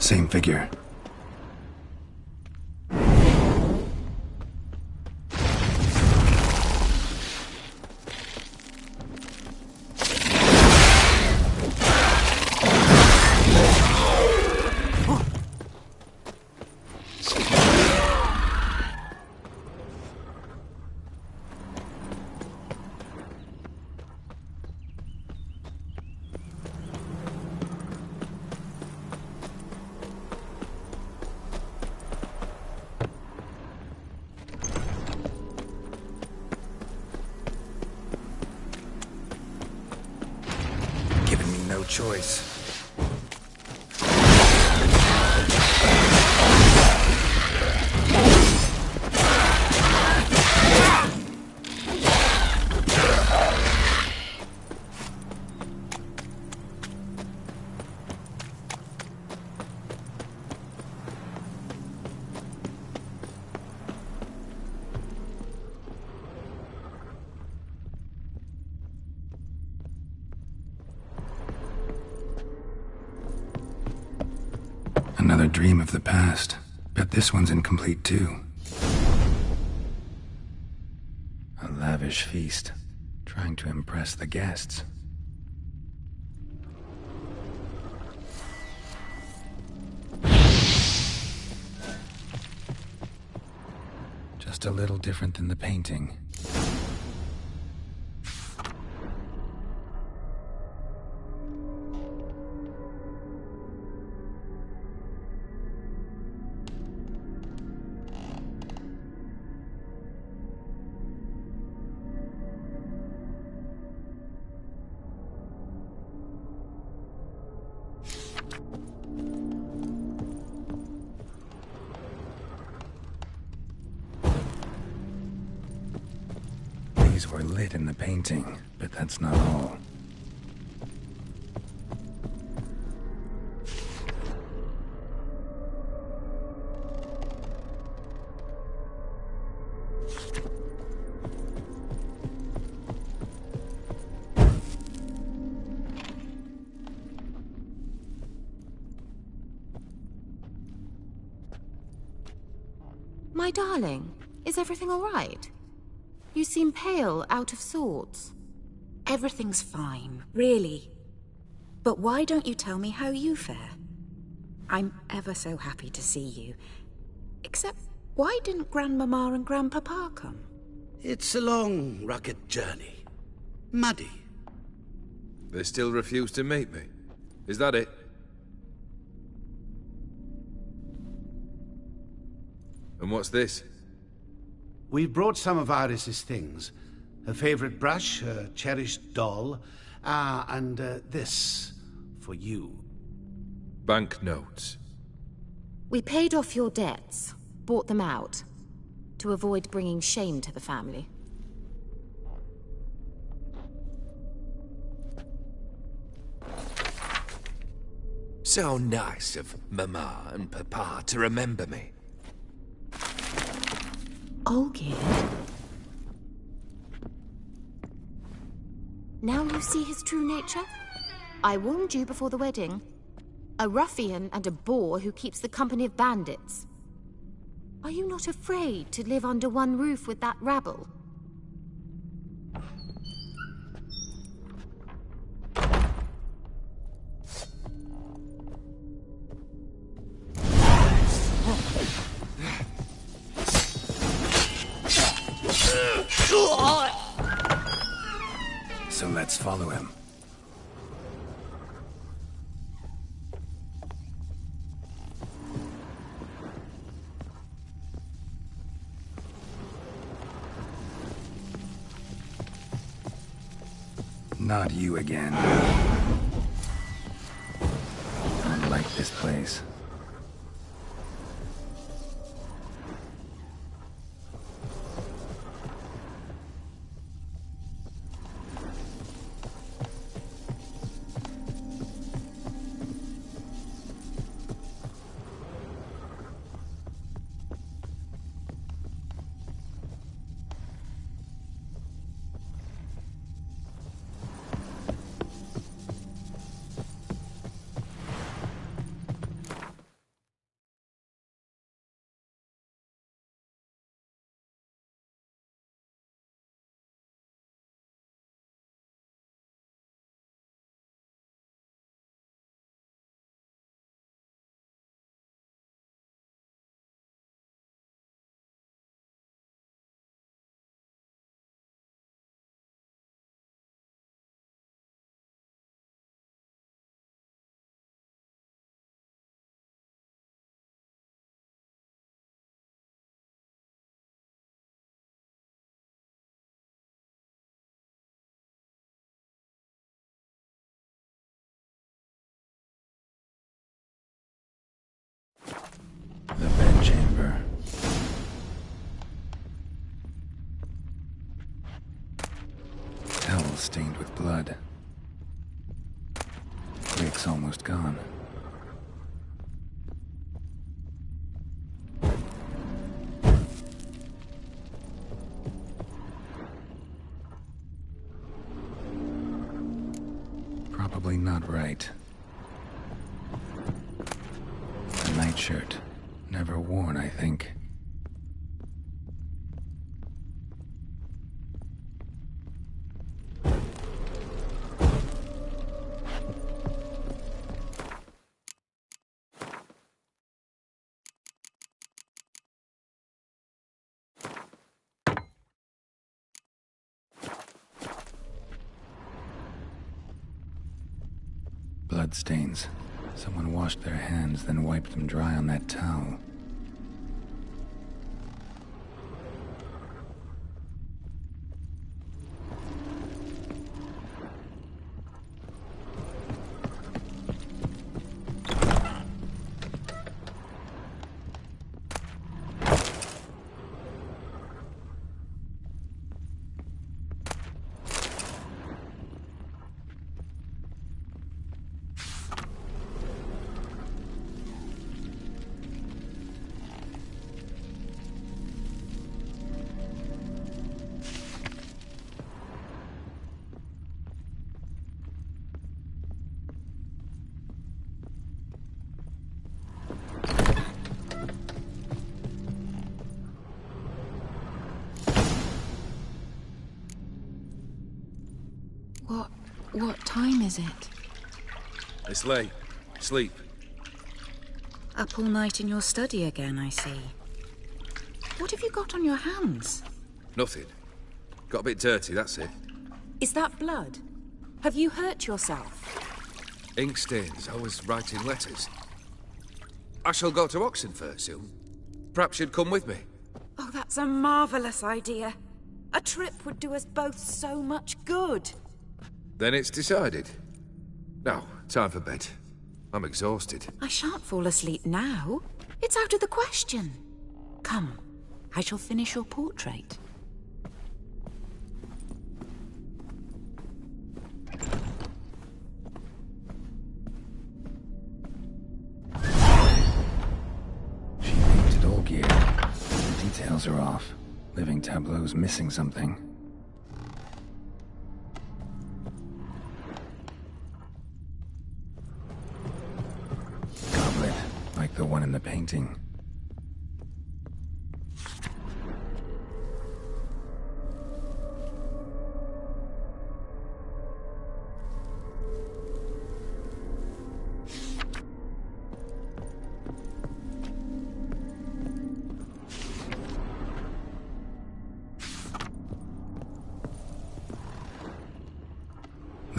Same figure. Choice. Another dream of the past. Bet this one's incomplete too. A lavish feast, trying to impress the guests. Just a little different than the painting. These were lit in the painting, but that's not all. My darling, is everything all right? You seem pale, out of sorts. Everything's fine, really. But why don't you tell me how you fare? I'm ever so happy to see you. Except, why didn't Grandmama and Grandpapa come? It's a long, rugged journey. Muddy. They still refuse to meet me. Is that it? And what's this? We brought some of Iris's things. Her favorite brush, her cherished doll, and this for you. Banknotes. We paid off your debts, bought them out, to avoid bringing shame to the family. So nice of Mama and Papa to remember me. Olgierd? Now you see his true nature? I warned you before the wedding. A ruffian and a boor who keeps the company of bandits. Are you not afraid to live under one roof with that rabble? So let's follow him. Not you again. I don't like this place. stained with blood. Rick's almost gone. Probably not right. A nightshirt. Never worn, I think. Bloodstains. Someone washed their hands, then wiped them dry on that towel. What time is it? It's late. Sleep. Up all night in your study again, I see. What have you got on your hands? Nothing. Got a bit dirty, that's it. Is that blood? Have you hurt yourself? Ink stains. I was writing letters. I shall go to Oxenfurt soon. Perhaps you'd come with me. Oh, that's a marvellous idea. A trip would do us both so much good. Then it's decided. Now, time for bed. I'm exhausted. I shan't fall asleep now. It's out of the question. Come, I shall finish your portrait. She painted all gear. The details are off. Living tableau's missing something. Goblet, like the one in the painting.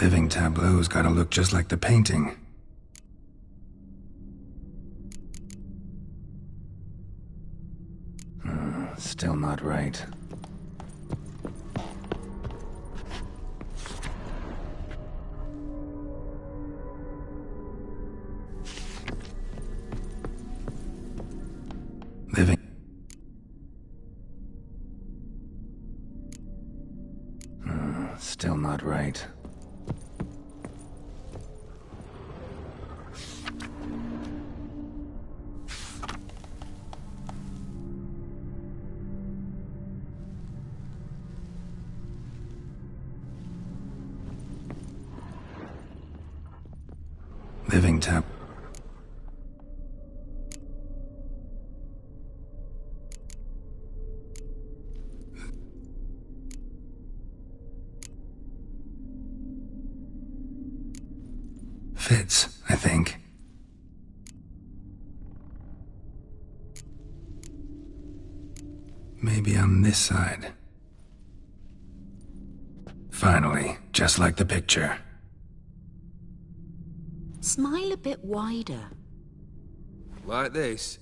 Living tableau's gotta look just like the painting. Still not right. Living. Still not right. Living tab. Fits, I think. Maybe on this side. Finally, just like the picture. Smile a bit wider. Like this?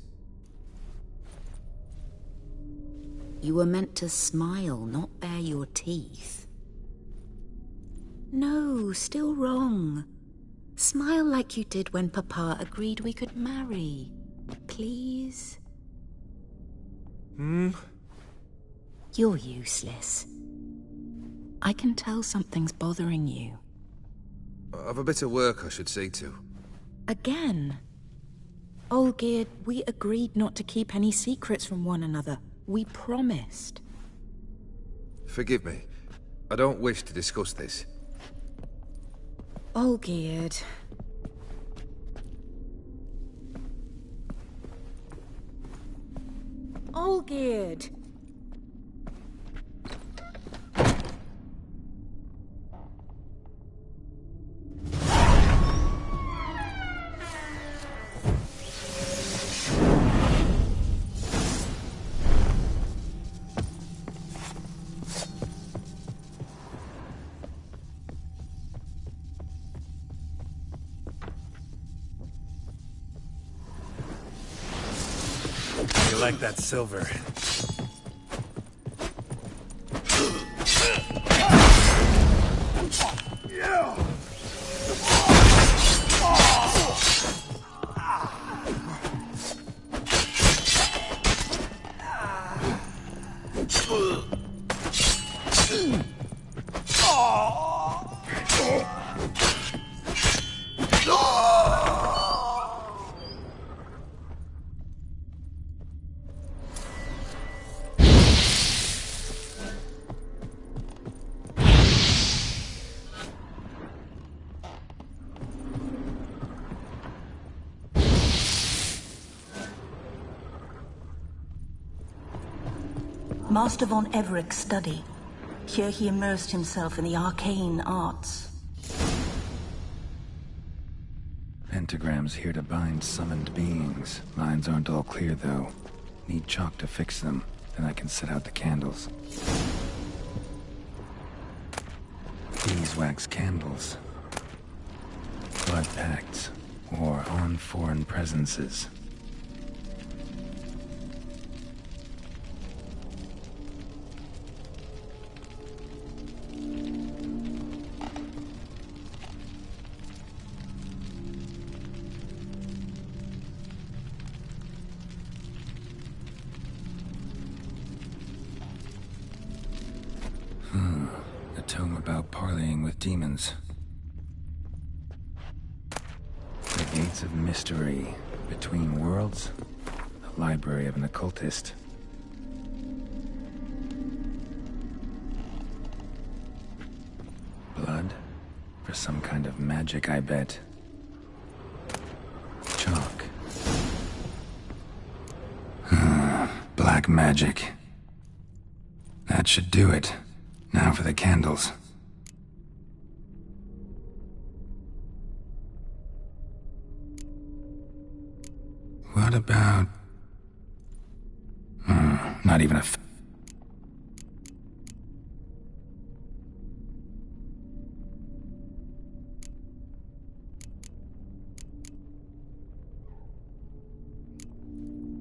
You were meant to smile, not bare your teeth. No, still wrong. Smile like you did when Papa agreed we could marry. Please? Hmm? You're useless. I can tell something's bothering you. I've a bit of work I should see to. Again. Olgierd, we agreed not to keep any secrets from one another. We promised. Forgive me. I don't wish to discuss this. Olgierd. Olgierd. You like that silver? Master von Everett's study. Here he immersed himself in the arcane arts. Pentagrams here to bind summoned beings. Lines aren't all clear, though. Need chalk to fix them, then I can set out the candles. Beeswax candles. Blood pacts, or on foreign presences. A tome about parleying with demons. The Gates of Mystery. Between Worlds. The library of an occultist. Blood? For some kind of magic, I bet. Chalk. Black magic. That should do it. Now for the candles. What about... not even a...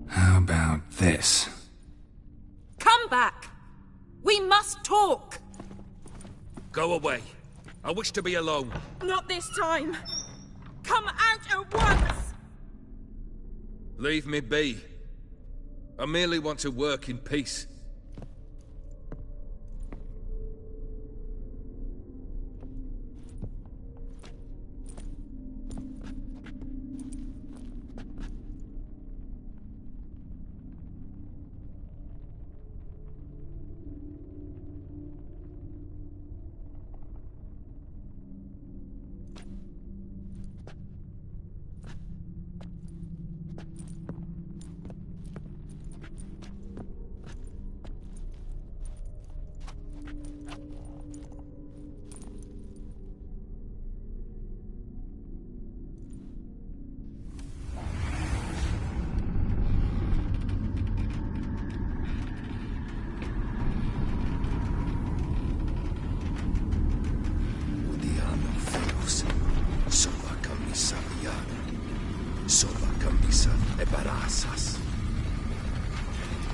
How about this? Come back! We must talk! Go away. I wish to be alone. Not this time! Come out at once! Leave me be. I merely want to work in peace.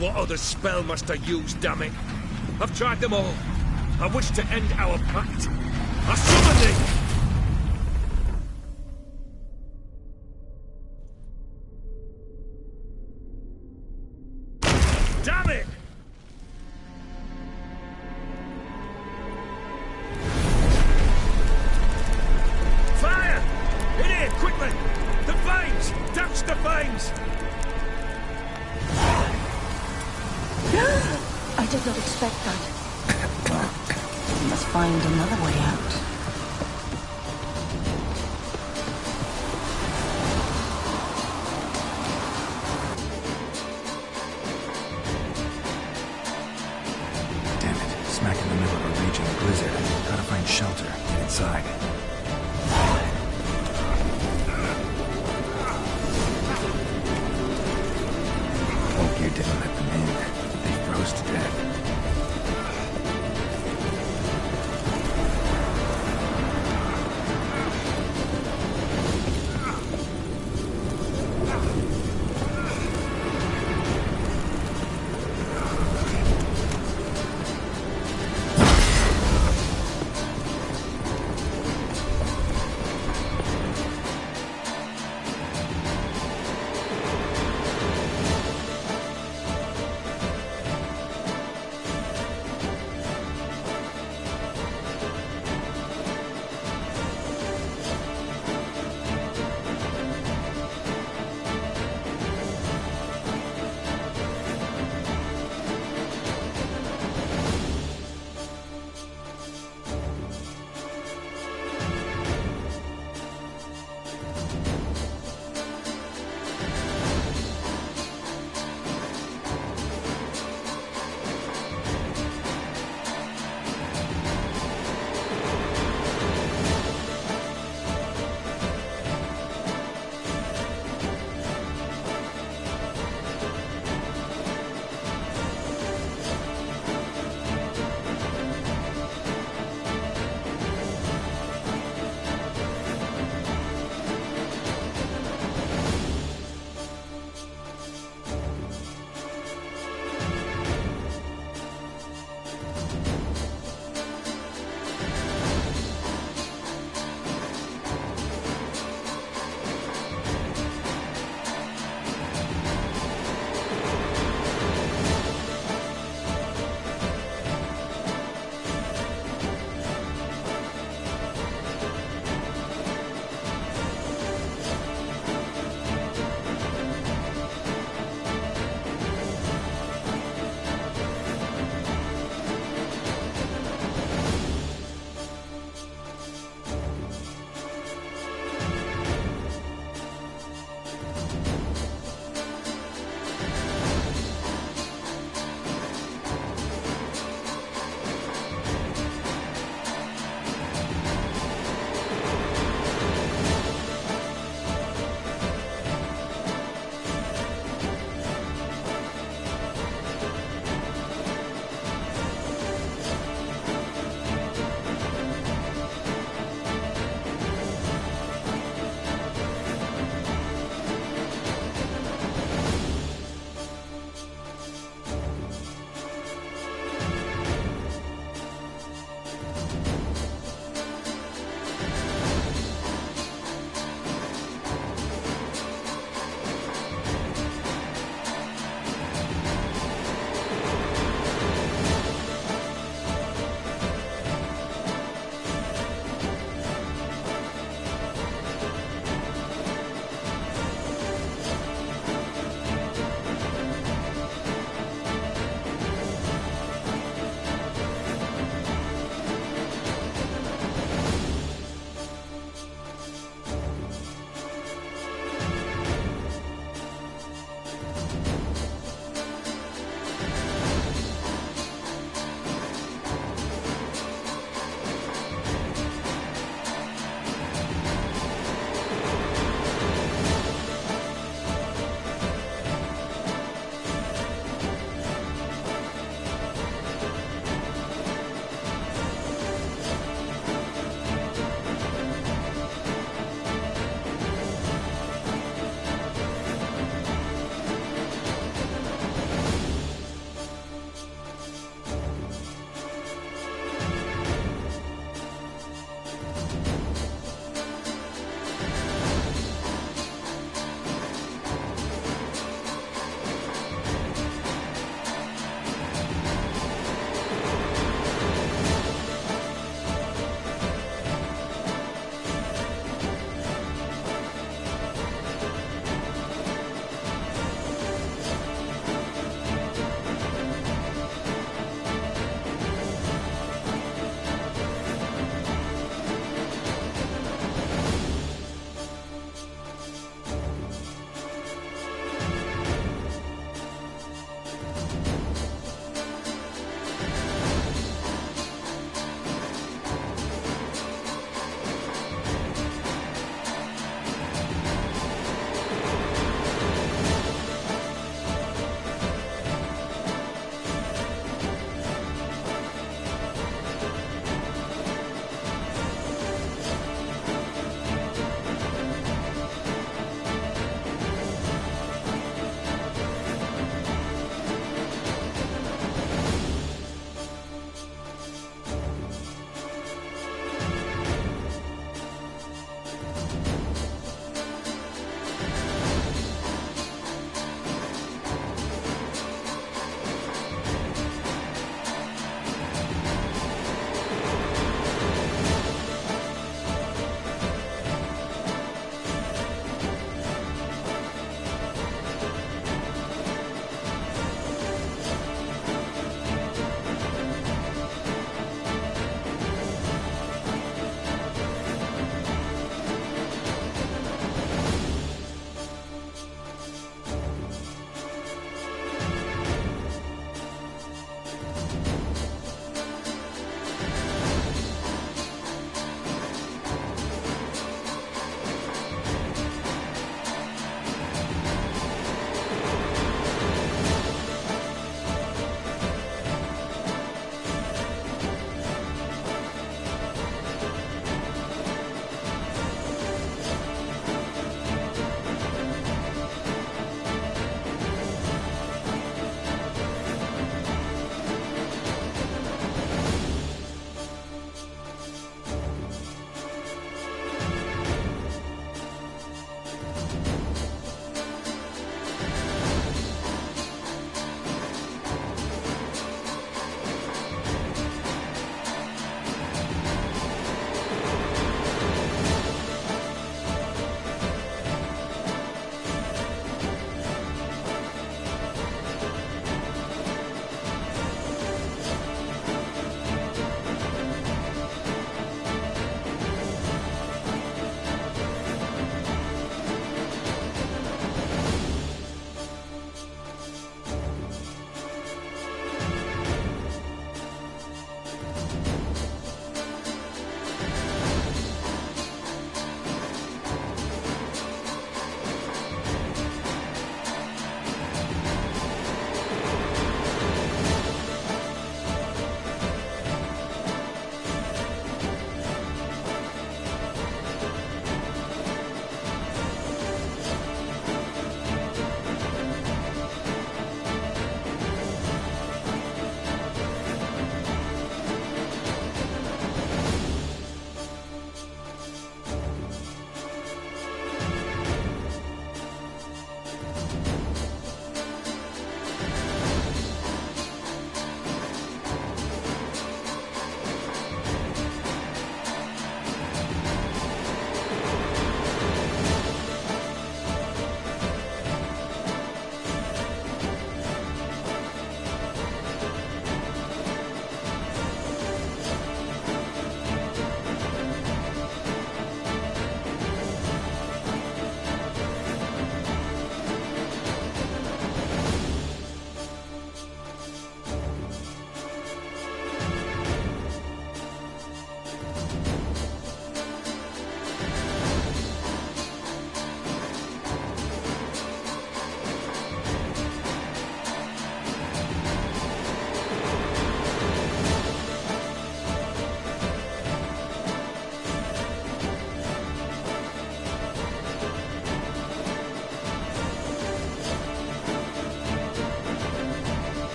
What other spell must I use, damn it? I've tried them all. I wish to end our pact. I summon thee! Damn it! did not expect that. Well, we must find another way out. Damn it. Smack in the middle of a raging blizzard. Gotta find shelter. Get inside. Hope you didn't let them in. They froze to death.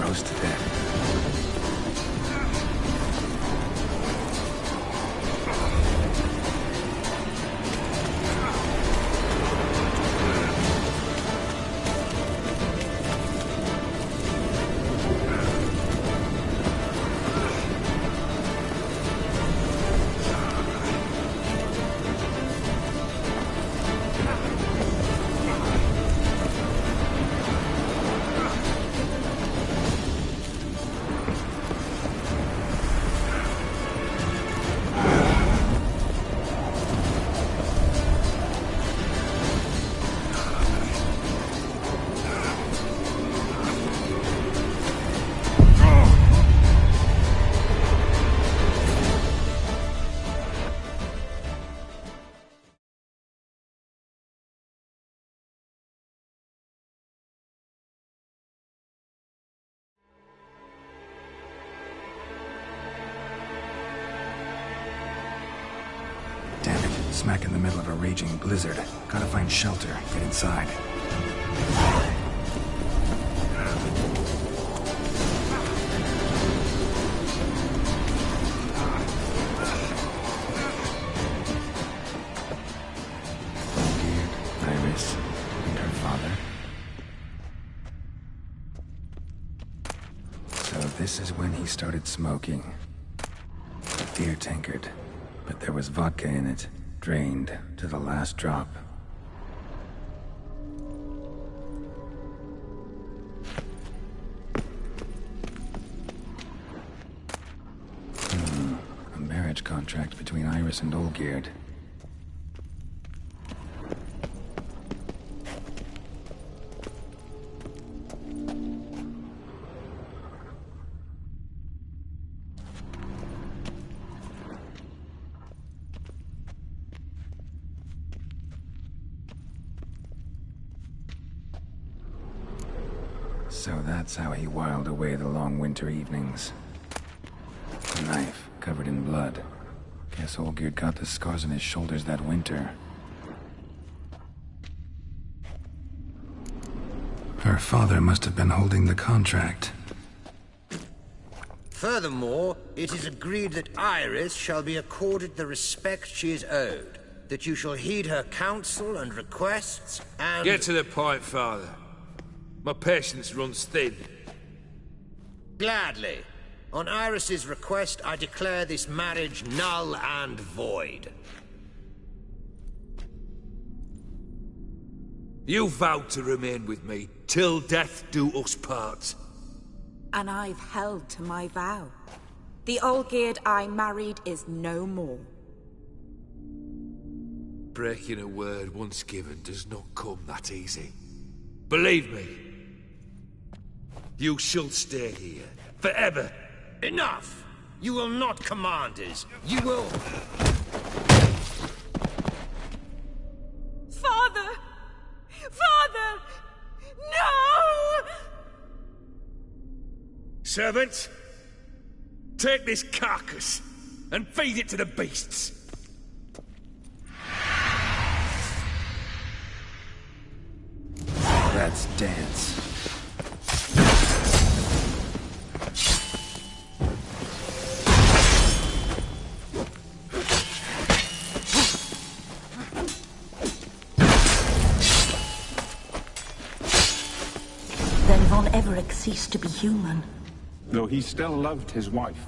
froze to death. Smack in the middle of a raging blizzard. Gotta find shelter, get inside. Iris and her father. So this is when he started smoking. A beer tankard, but there was vodka in it. Drained to the last drop. A marriage contract between Iris and Olgierd. So that's how he whiled away the long winter evenings. A knife covered in blood. Guess Olgierd got the scars on his shoulders that winter. Her father must have been holding the contract. Furthermore, it is agreed that Iris shall be accorded the respect she is owed, that you shall heed her counsel and requests, and... Get to the point, Father. My patience runs thin. Gladly. On Iris's request, I declare this marriage null and void. You vowed to remain with me, till death do us part. And I've held to my vow. The Olgierd I married is no more. Breaking a word once given does not come that easy. Believe me. You shall stay here, forever. Enough! You will not command us. You will... Father! Father! No! Servants, take this carcass and feed it to the beasts. That's dance. Von Everett ceased to be human. Though he still loved his wife.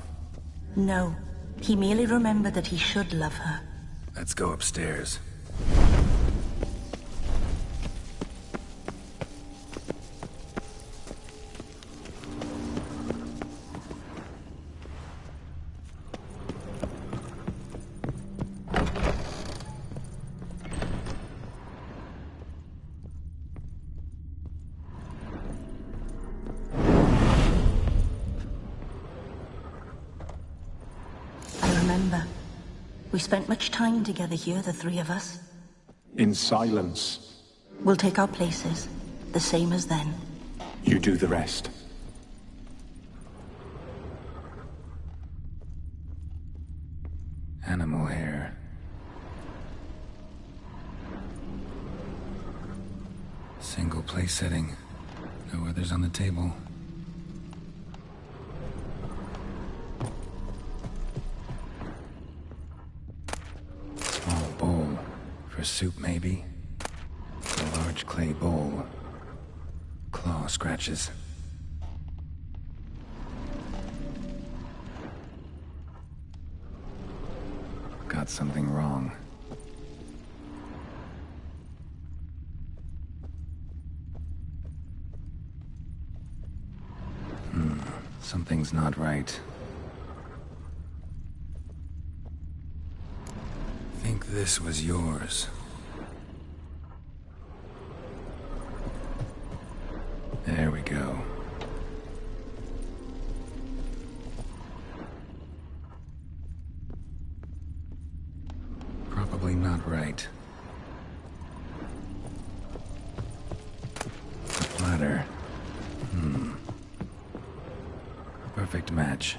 No, he merely remembered that he should love her. Let's go upstairs. We spent much time together here, the three of us. In silence. We'll take our places, the same as then. You do the rest. Animal hair. Single place setting. No others on the table. soup, maybe? A large clay bowl. Claw scratches. Got something wrong. Something's not right. Think this was yours. There we go. Probably not right. The platter. Perfect match.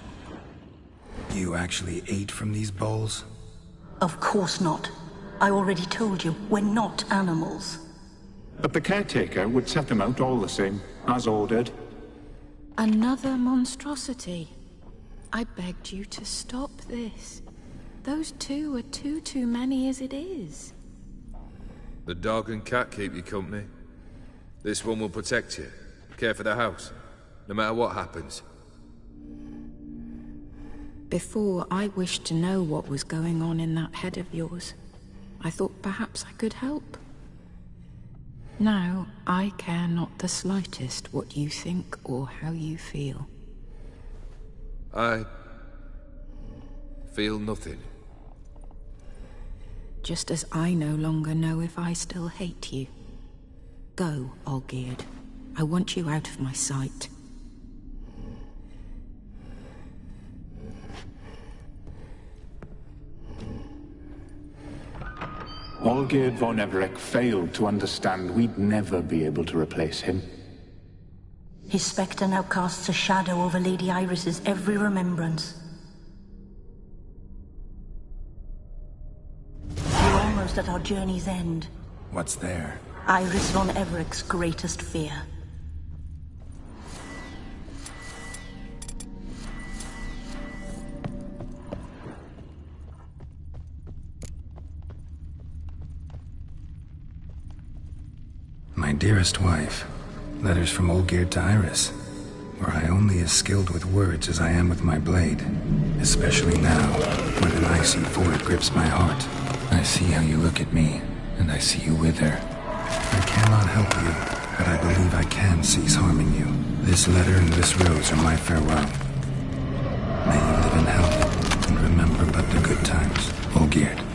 You actually ate from these bowls? Of course not. I already told you, we're not animals. But the caretaker would set them out all the same, as ordered. Another monstrosity. I begged you to stop this. Those two are too many as it is. The dog and cat keep you company. This one will protect you, care for the house, no matter what happens. Before, I wished to know what was going on in that head of yours. I thought perhaps I could help. Now, I care not the slightest what you think or how you feel. I feel nothing. Just as I no longer know if I still hate you. Go, Olgierd. I want you out of my sight. Olgierd von Everec failed to understand we'd never be able to replace him. His spectre now casts a shadow over Lady Iris's every remembrance. We're almost at our journey's end. What's there? Iris von Everec's greatest fear. My dearest wife, letters from Olgierd to Iris. Were I only as skilled with words as I am with my blade, especially now, when an icy void grips my heart. I see how you look at me, and I see you wither. I cannot help you, but I believe I can cease harming you. This letter and this rose are my farewell. May you live in health, and remember but the good times, Olgierd.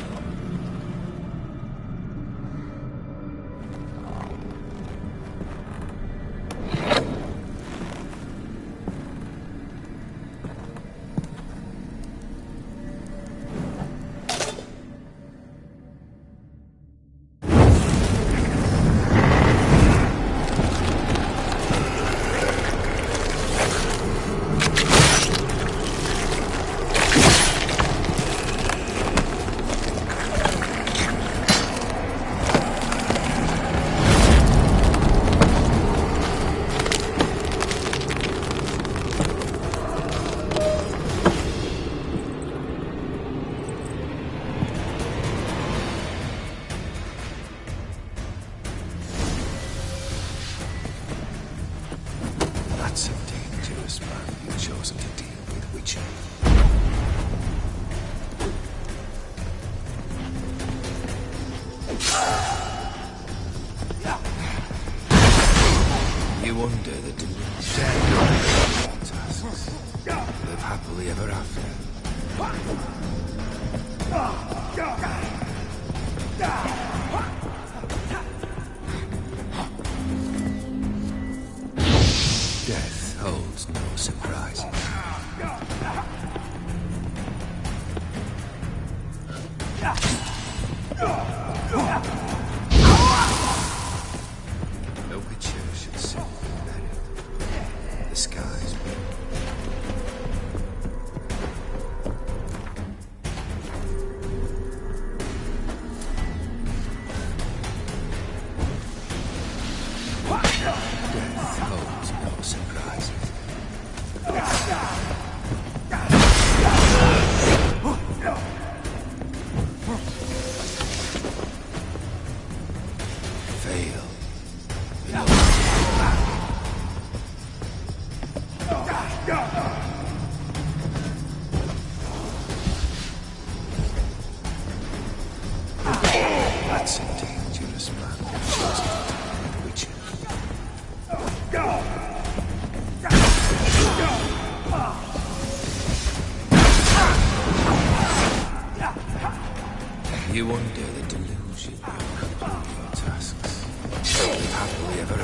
happily ever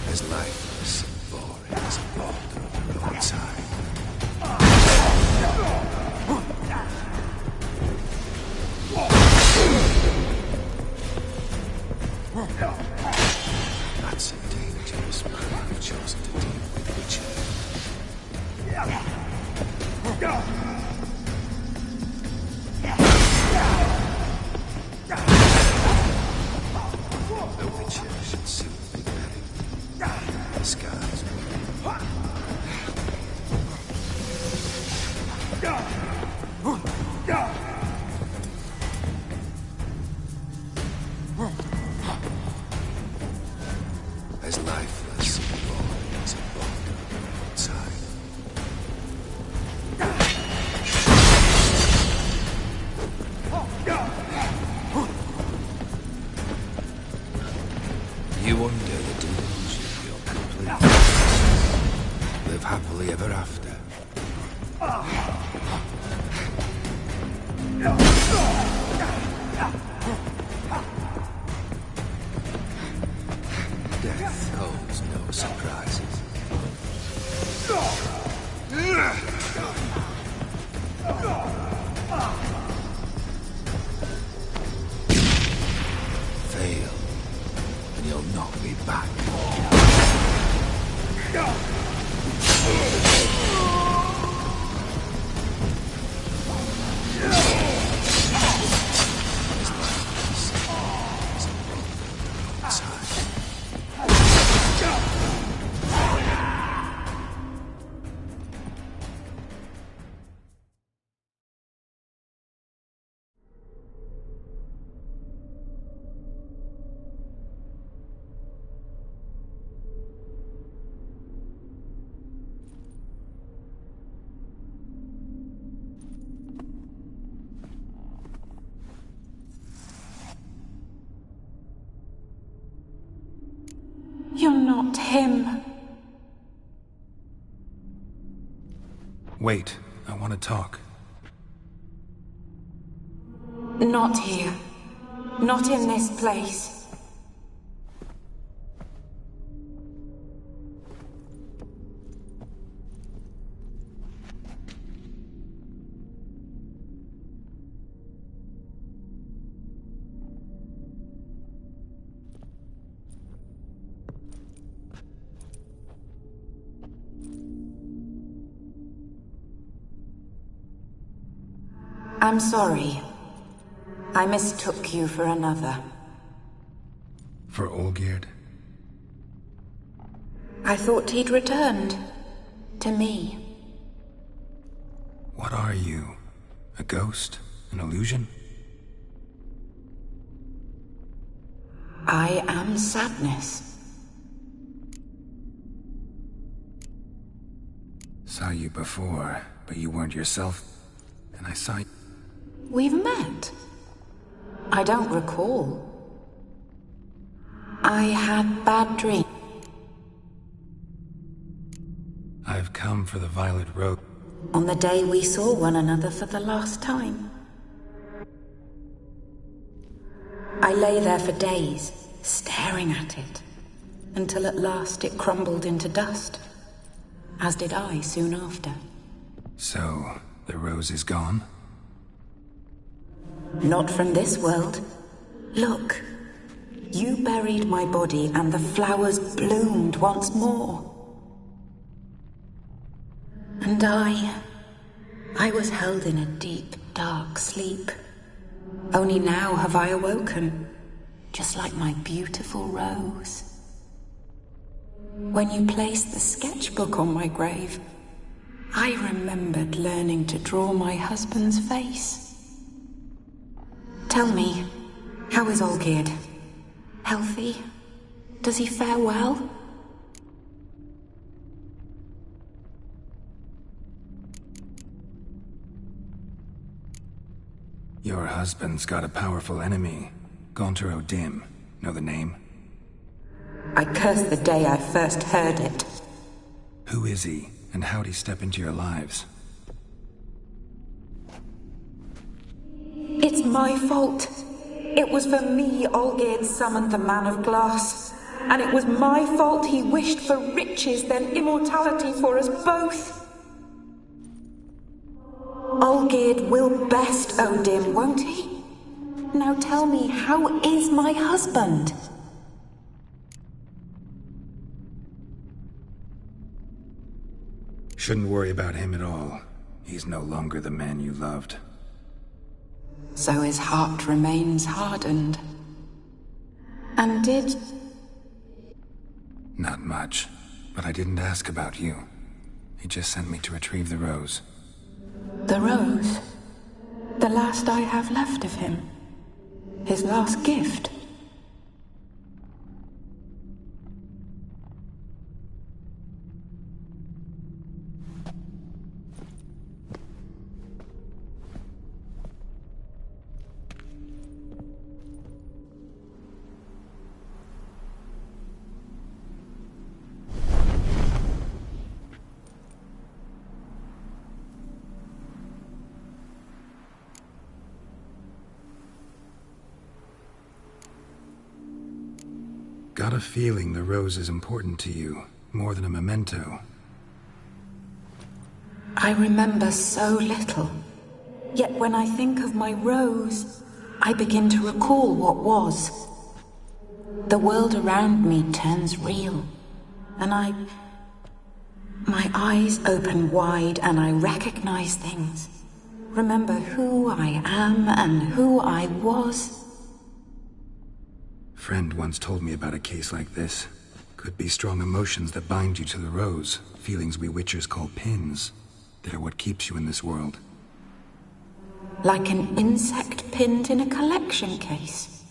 as lifeless and boring as a boulder on the roadside. That's a dangerous man I've chosen to deal with, Witcher. The Witcher should soon be ready. The skies as lifeless and boring as a boulder on the roadside. You wonder the delusion you're complete. Live happily ever after. Death holds no surprises. Fail, and you'll knock me back. You're not him. Wait, I want to talk. Not here. Not in this place. I'm sorry. I mistook you for another. For Olgierd? I thought he'd returned. To me. What are you? A ghost? An illusion? I am sadness. Saw you before, but you weren't yourself. And I saw you. We've met. I don't recall. I had bad dreams. I've come for the Violet Road. On the day we saw one another for the last time. I lay there for days, staring at it, until at last it crumbled into dust, as did I soon after. So, the rose is gone? Not from this world. Look, you buried my body and the flowers bloomed once more. And I was held in a deep, dark sleep. Only now have I awoken, just like my beautiful rose. When you placed the sketchbook on my grave, I remembered learning to draw my husband's face. Tell me, how is Olgierd? Healthy? Does he fare well? Your husband's got a powerful enemy. Gaunter O'Dim. Know the name? I cursed the day I first heard it. Who is he? and how'd he step into your lives? It's my fault. It was for me Olgierd summoned the Man of Glass. And it was my fault he wished for riches, then immortality for us both. Olgierd will best Odin, won't he? Now tell me, how is my husband? Shouldn't worry about him at all. He's no longer the man you loved. So his heart remains hardened. And did... Not much, but I didn't ask about you. He just sent me to retrieve the rose. The rose? The last I have left of him? His last gift? Got a feeling the rose is important to you, more than a memento. I remember so little. Yet when I think of my rose, I begin to recall what was. The world around me turns real, and my eyes open wide and I recognize things. Remember who I am and who I was. Friend once told me about a case like this. Could be strong emotions that bind you to the rose, feelings we witchers call pins. They're what keeps you in this world. Like an insect pinned in a collection case.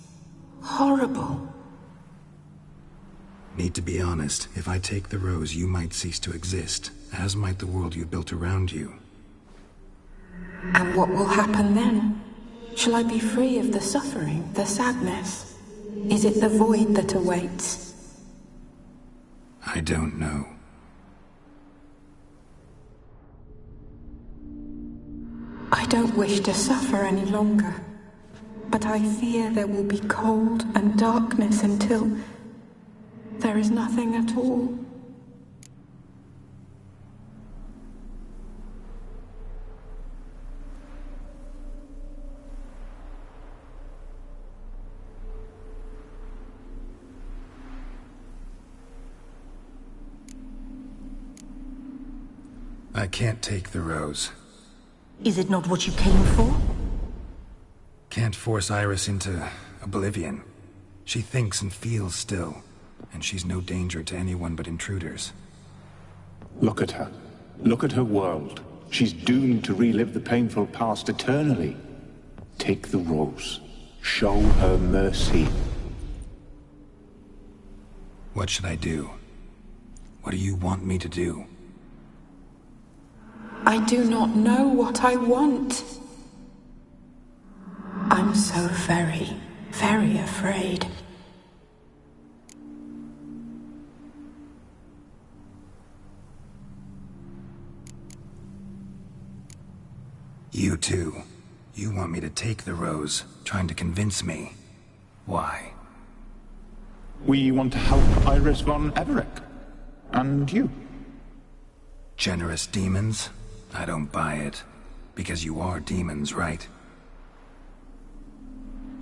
Horrible. Need to be honest, if I take the rose, you might cease to exist, as might the world you built around you. And what will happen then? Shall I be free of the suffering, the sadness? Is it the void that awaits? I don't know. I don't wish to suffer any longer, but I fear there will be cold and darkness until there is nothing at all. I can't take the rose. Is it not what you came for? Can't force Iris into oblivion. She thinks and feels still, and she's no danger to anyone but intruders. Look at her. Look at her world. She's doomed to relive the painful past eternally. Take the rose. Show her mercy. What should I do? What do you want me to do? I do not know what I want. I'm so very, very afraid. You too. You want me to take the rose, trying to convince me. Why? We want to help Iris von Everec. And you. Generous demons? I don't buy it. Because you are demons, right?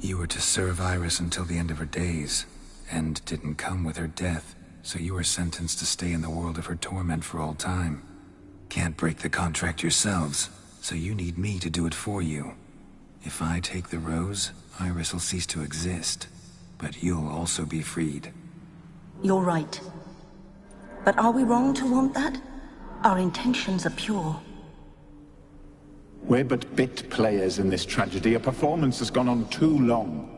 You were to serve Iris until the end of her days. End didn't come with her death, so you were sentenced to stay in the world of her torment for all time. Can't break the contract yourselves, so you need me to do it for you. If I take the rose, Iris will cease to exist. But you'll also be freed. You're right. But are we wrong to want that? Our intentions are pure. We're but bit players in this tragedy. A performance has gone on too long.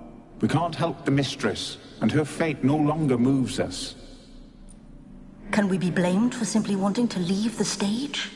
We can't help the mistress, and her fate no longer moves us. Can we be blamed for simply wanting to leave the stage?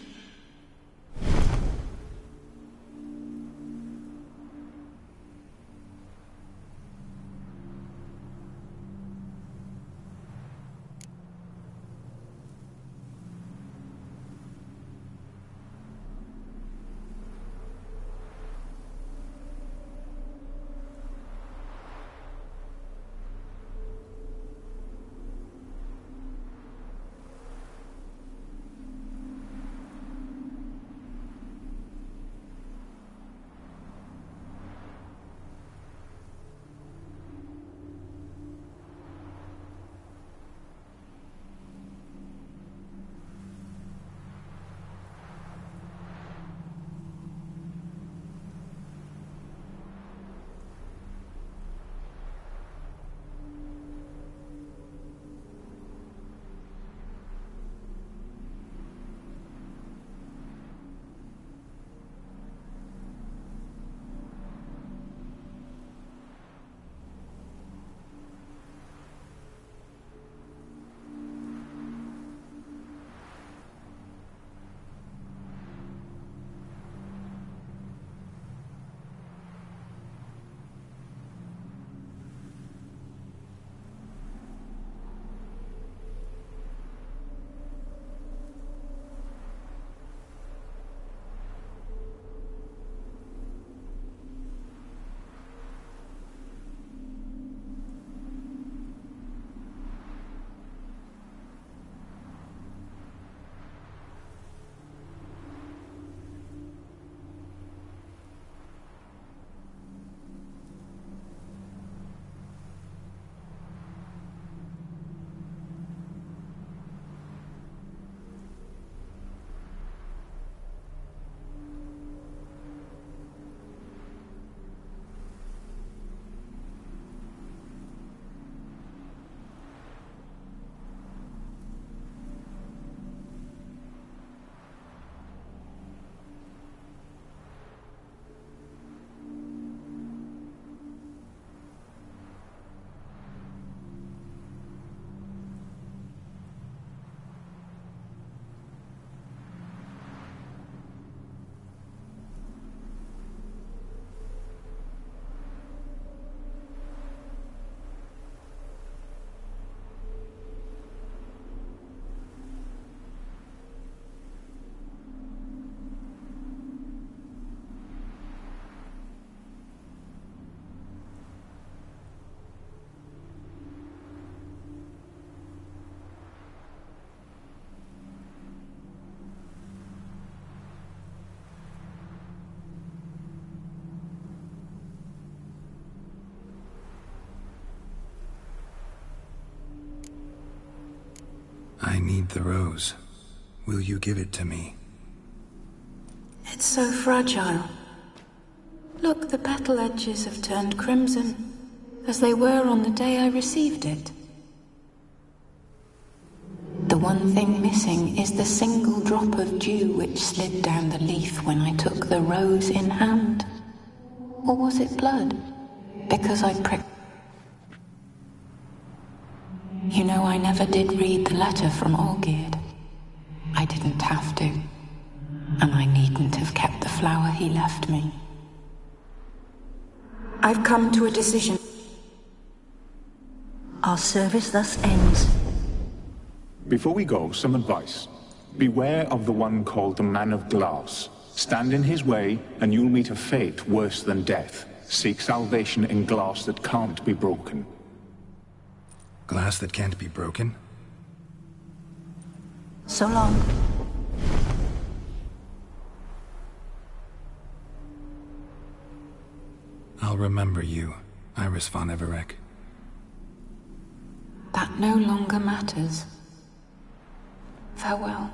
I need the rose. Will you give it to me? It's so fragile. Look, the petal edges have turned crimson, as they were on the day I received it. The one thing missing is the single drop of dew which slid down the leaf when I took the rose in hand. Or was it blood? Because I pricked... You know, I never did read the letter from Olgierd. I didn't have to. And I needn't have kept the flower he left me. I've come to a decision. Our service thus ends. Before we go, some advice. Beware of the one called the Man of Glass. Stand in his way, and you'll meet a fate worse than death. Seek salvation in glass that can't be broken. Glass that can't be broken? So long. I'll remember you, Iris von Everec. That no longer matters. Farewell.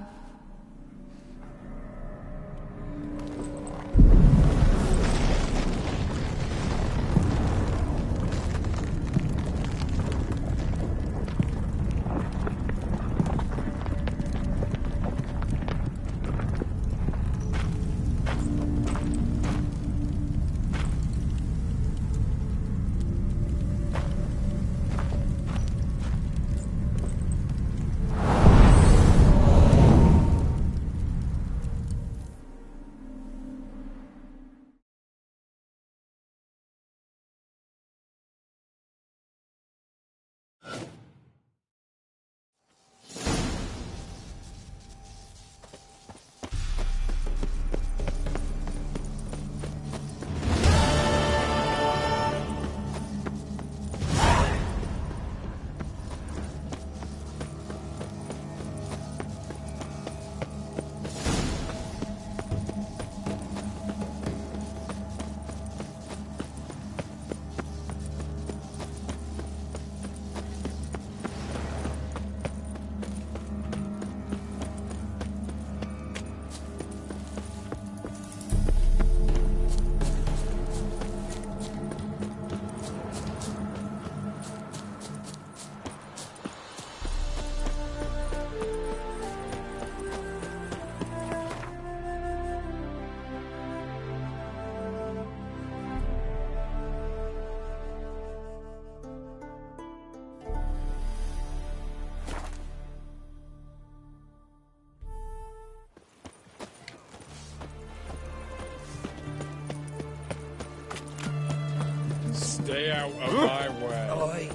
Stay out of my way. Oi.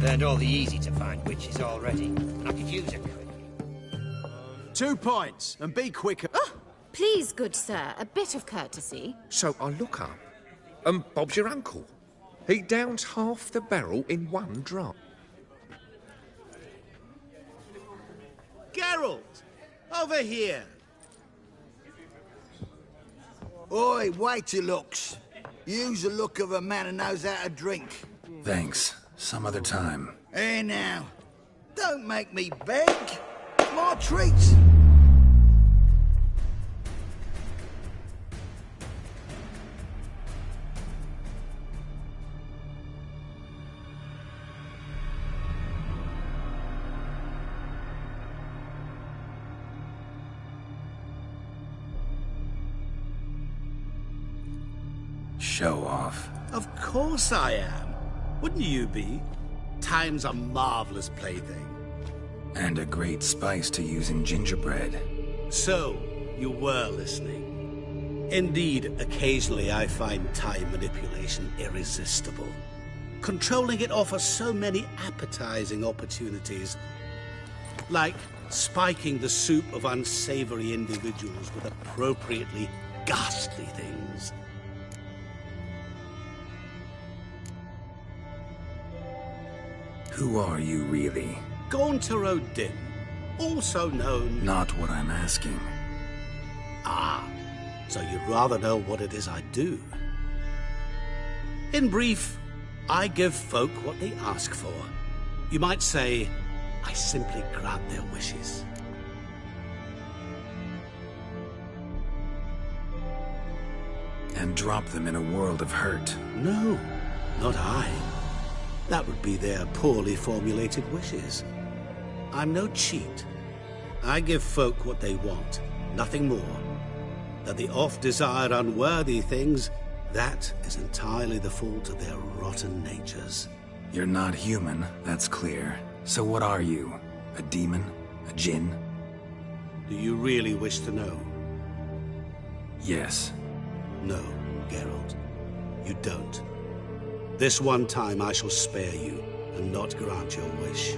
Learned all the easy-to-find witches already. I could use a quickie. 2 points, and be quicker. Oh, please, good sir, a bit of courtesy. So I look up, and Bob's your uncle. He downs half the barrel in one drop. Geralt, over here. Oi, wait your looks. Use the look of a man who knows how to drink. Thanks. Some other time. Hey now, don't make me beg. More treats. Show off. Of course I am. Wouldn't you be? Time's a marvelous plaything. And a great spice to use in gingerbread. So, you were listening. Indeed, occasionally I find time manipulation irresistible. Controlling it offers so many appetizing opportunities. Like spiking the soup of unsavory individuals with appropriately ghastly things. Who are you, really? Gaunter O'Din, also known... Not what I'm asking. Ah, so you'd rather know what it is I do. In brief, I give folk what they ask for. You might say, I simply grant their wishes. And drop them in a world of hurt. No, not I. That would be their poorly formulated wishes. I'm no cheat. I give folk what they want, nothing more. That they oft desire unworthy things, that is entirely the fault of their rotten natures. You're not human, that's clear. So what are you? A demon? A djinn? Do you really wish to know? Yes. No, Geralt. You don't. This one time I shall spare you, and not grant your wish.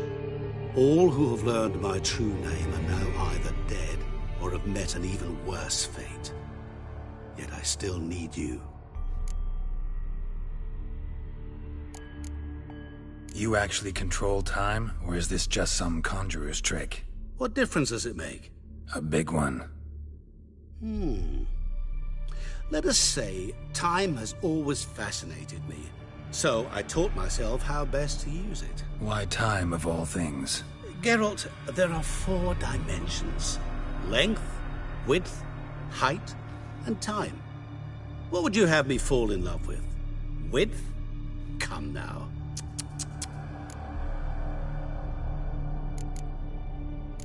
All who have learned my true name are now either dead, or have met an even worse fate. Yet I still need you. You actually control time, or is this just some conjurer's trick? What difference does it make? A big one. Let us say, time has always fascinated me. So I taught myself how best to use it. Why time, of all things? Geralt, there are 4 dimensions. Length, width, height, and time. What would you have me fall in love with? Width? Come now.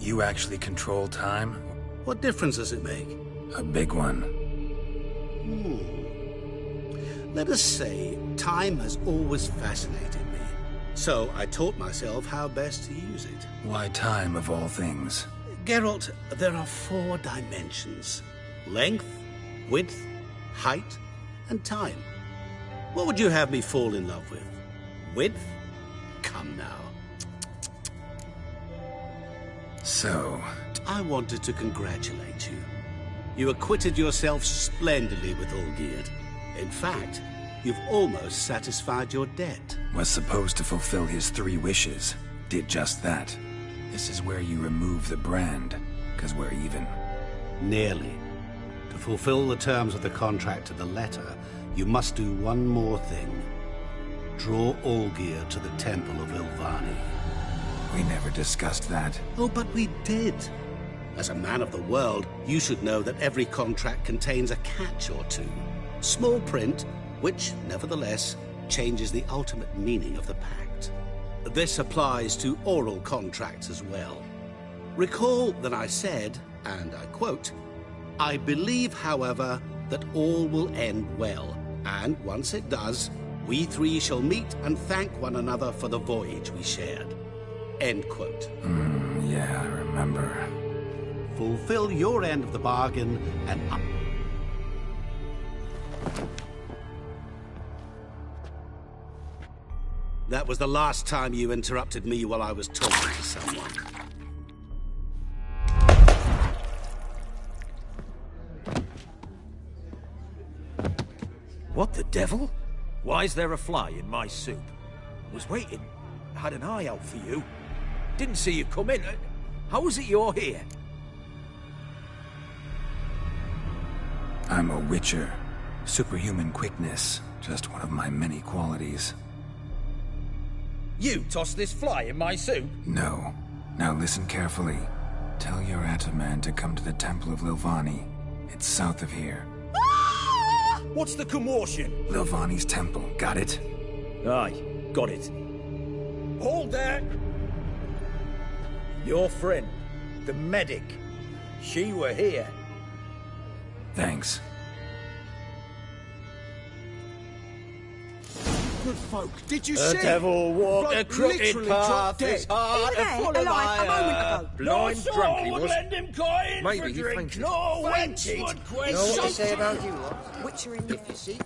You actually control time? What difference does it make? A big one. Let us say, time has always fascinated me. So I taught myself how best to use it. Why time, of all things? Geralt, there are 4 dimensions. Length, width, height, and time. What would you have me fall in love with? Width? Come now. So... I wanted to congratulate you. You acquitted yourself splendidly with Olgierd. In fact, you've almost satisfied your debt. Was supposed to fulfill his 3 wishes. Did just that. This is where you remove the brand, 'cause we're even. Nearly. To fulfill the terms of the contract to the letter, you must do one more thing. Draw Olgierd to the Temple of Ilvani. We never discussed that. Oh, but we did. As a man of the world, you should know that every contract contains a catch or two. Small print, which, nevertheless, changes the ultimate meaning of the pact. This applies to oral contracts as well. Recall that I said, and I quote, "I believe, however, that all will end well, and once it does, we 3 shall meet and thank one another for the voyage we shared." End quote. Yeah, I remember. Fulfill your end of the bargain, and That was the last time you interrupted me while I was talking to someone. What the devil? Why is there a fly in my soup? Was waiting. Had an eye out for you. Didn't see you come in. How is it you're here? I'm a witcher. Superhuman quickness. Just one of my many qualities. You tossed this fly in my soup? No. Now listen carefully. Tell your Ataman to come to the Temple of Lilvani. It's south of here. What's the commotion? Lilvani's temple. Got it? Aye, got it. Hold there! Your friend, the medic. She were here. Thanks. Good folk, did you The see? devil walked Bloke a crooked literally path, dropped his dead. heart He was full there, of alive, a moment fire. ago. Blind No drunk he soul was. would lend him coin Maybe for he drink. fainted. No wench Fainted? would Know question. what they say about you, Witcher in If you see...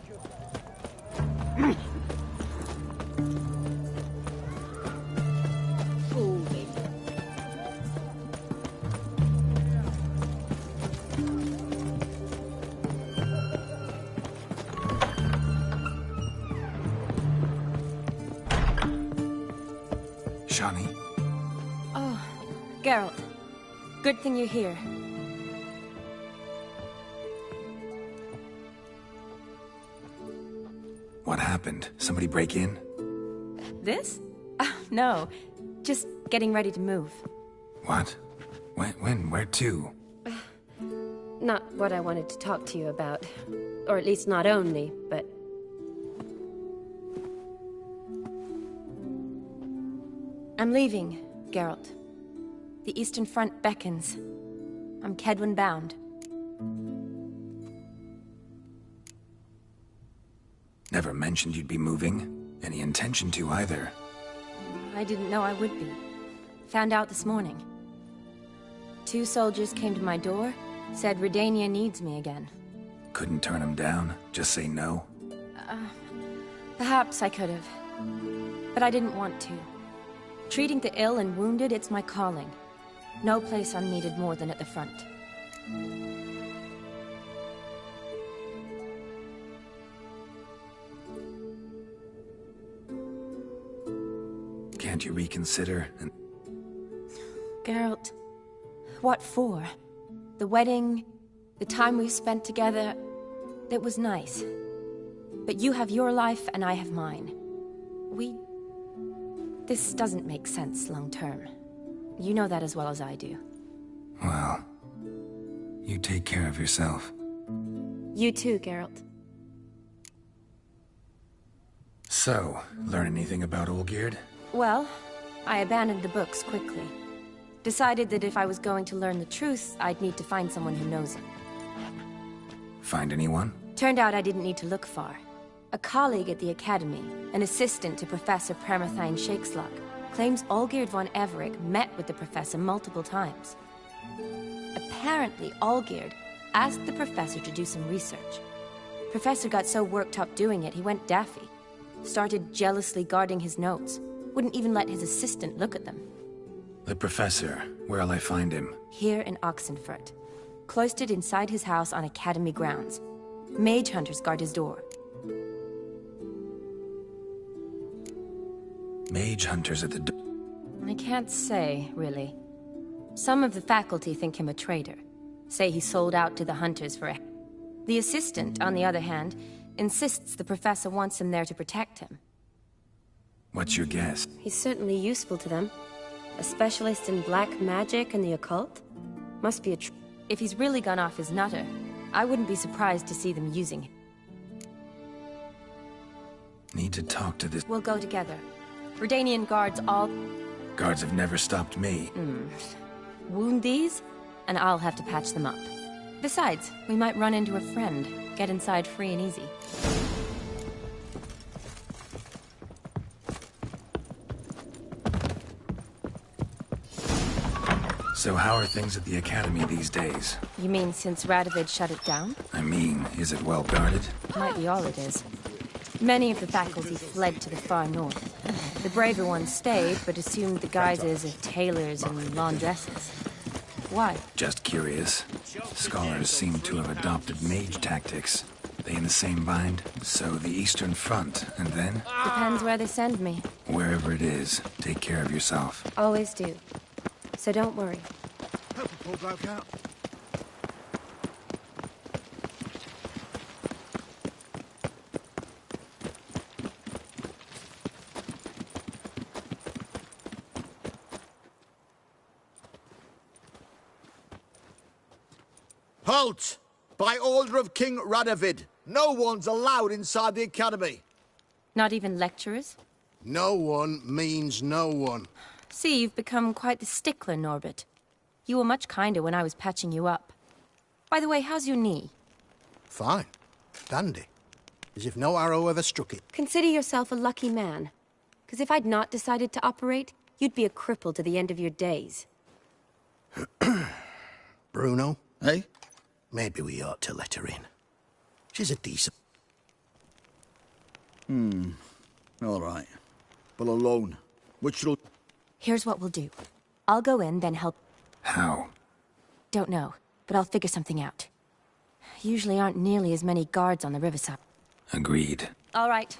Shani? Oh, Geralt. Good thing you're here. What happened? Somebody break in? This? No. Just getting ready to move. What? When? Where to? Not what I wanted to talk to you about. Or at least not only, but... I'm leaving, Geralt. The Eastern Front beckons. I'm Kedwin bound. Never mentioned you'd be moving. Any intention to either. I didn't know I would be. Found out this morning. 2 soldiers came to my door, said Redania needs me again. Couldn't turn him down? Just say no? Perhaps I could have. But I didn't want to. Treating the ill and wounded, it's my calling. No place I'm needed more than at the front. Can't you reconsider? Geralt, what for? The wedding, the time we've spent together, it was nice. But you have your life and I have mine. This doesn't make sense long term. You know that as well as I do. Well, you take care of yourself. You too, Geralt. So, learn anything about Olgierd? Well, I abandoned the books quickly. Decided that if I was going to learn the truth, I'd need to find someone who knows it. Find anyone? Turned out I didn't need to look far. A colleague at the Academy, an assistant to Professor Permathine Shakeslug, claims Olgierd von Everec met with the professor multiple times. Apparently, Olgierd asked the professor to do some research. Professor got so worked up doing it, he went daffy. Started jealously guarding his notes. Wouldn't even let his assistant look at them. The professor, where'll I find him? Here in Oxenfurt. Cloistered inside his house on Academy grounds. Mage hunters guard his door. Mage hunters at the door? I can't say, really. Some of the faculty think him a traitor. Say he sold out to the hunters for a... The assistant, on the other hand, insists the professor wants him there to protect him. What's your guess? He's certainly useful to them. A specialist in black magic and the occult? Must be a If he's really gone off his nutter, I wouldn't be surprised to see them using him. Need to talk to this... We'll go together. Redanian guards all... Guards have never stopped me. Wound these, and I'll have to patch them up. Besides, we might run into a friend. Get inside free and easy. So how are things at the Academy these days? You mean since Radovid shut it down? I mean, is it well guarded? Might be all it is. Many of the faculty fled to the far north. The braver ones stayed, but assumed the guises of tailors and laundresses. Why? Just curious. Scholars seem to have adopted mage tactics. They in the same bind? So the Eastern Front, and then? Depends where they send me. Wherever it is, take care of yourself. Always do. So don't worry. Help a poor bloke out. Halt! By order of King Radovid, no one's allowed inside the Academy. Not even lecturers? No one means no one. See, you've become quite the stickler, Norbert. You were much kinder when I was patching you up. By the way, how's your knee? Fine. Dandy. As if no arrow ever struck it. Consider yourself a lucky man. Because if I'd not decided to operate, you'd be a cripple to the end of your days. Bruno? Eh? Maybe we ought to let her in. She's a decent... All right. But alone. Which will... Here's what we'll do. I'll go in, then help... How? Don't know, but I'll figure something out. Usually aren't nearly as many guards on the riverside. Agreed. All right.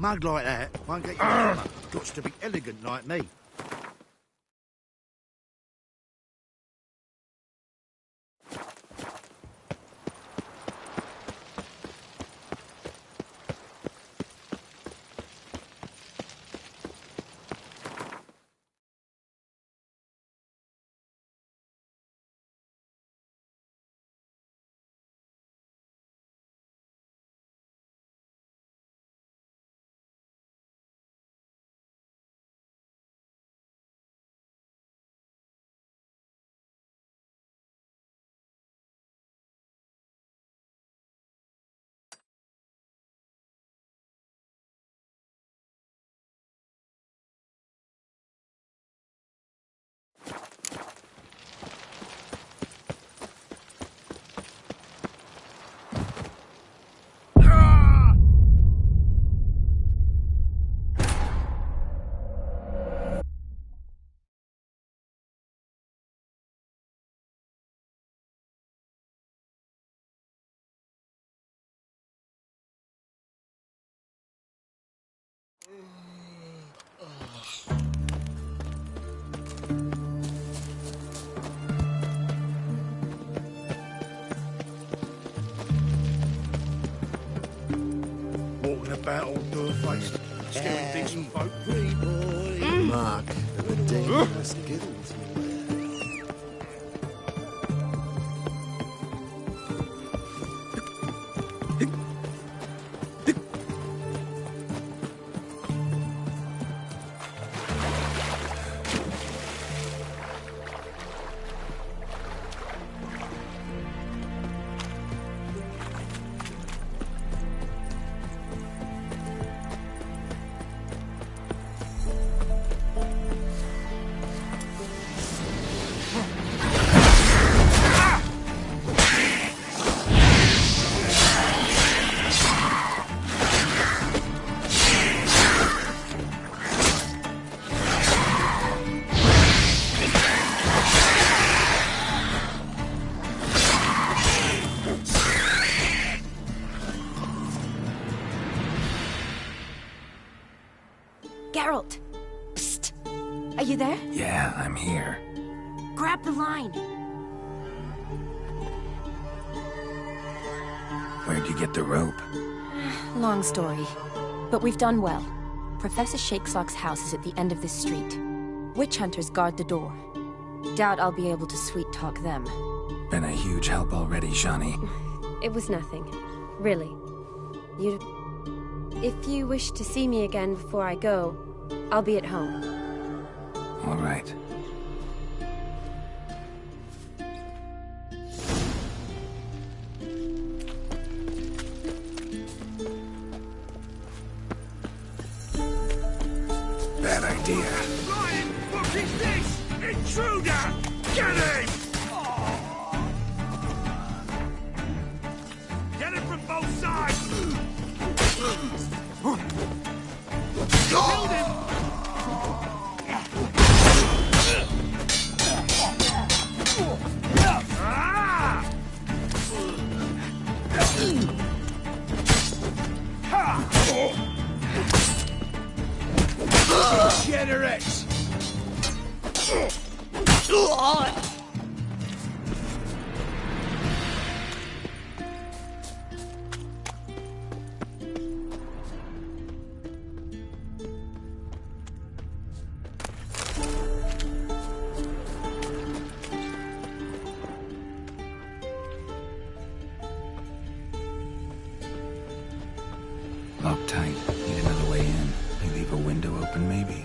Mug like that won't get you armour. Gots to be elegant like me. Walking about all door-faced, scaring decent folk. Mark, the dangerous skittles. Geralt! Psst! Are you there? Yeah, I'm here. Grab the line! Where'd you get the rope? Long story. But we've done well. Professor Shakeslock's house is at the end of this street. Witch hunters guard the door. Doubt I'll be able to sweet-talk them. Been a huge help already, Shani. It was nothing. Really. If you wish to see me again before I go, I'll be at home. All right. Bad idea. Ryan, what is this? Intruder! Get him! Get him from both sides! Killed him! Generous! Locked tight. Need another way in. They leave a window open, maybe.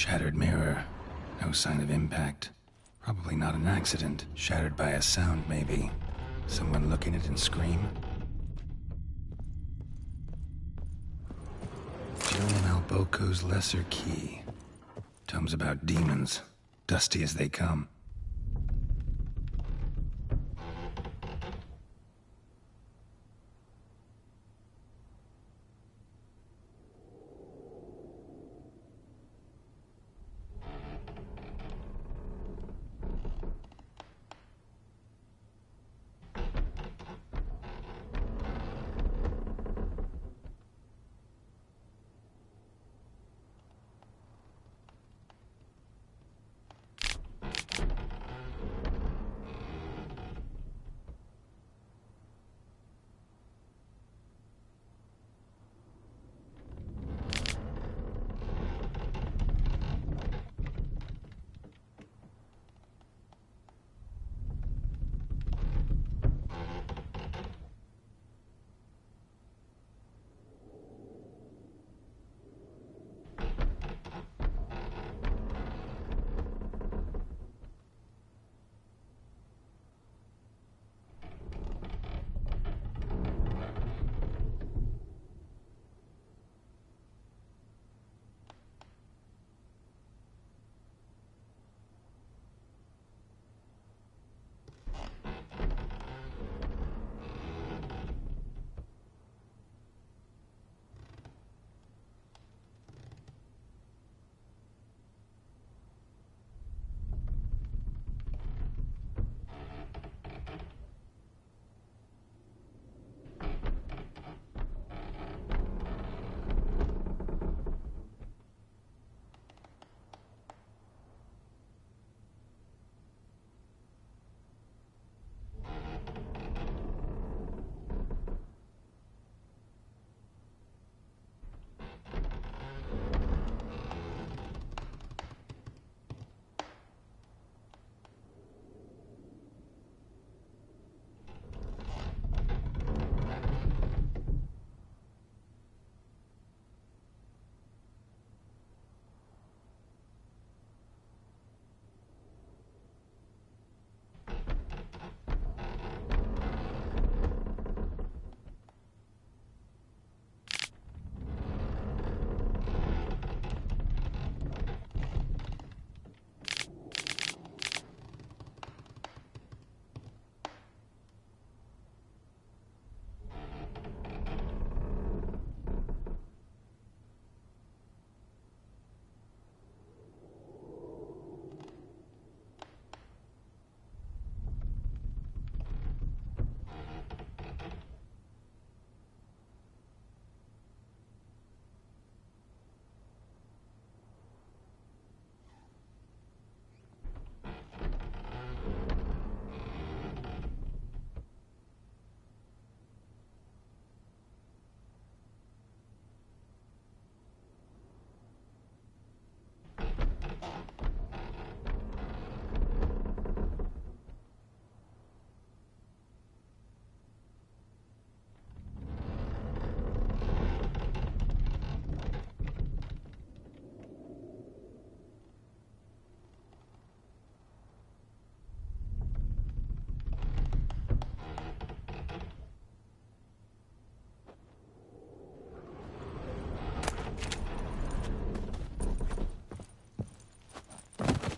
Shattered mirror. No sign of impact. Probably not an accident. Shattered by a sound, maybe. Someone looking at it and scream. Julian Alboco's Lesser Key. Tomes about demons. Dusty as they come.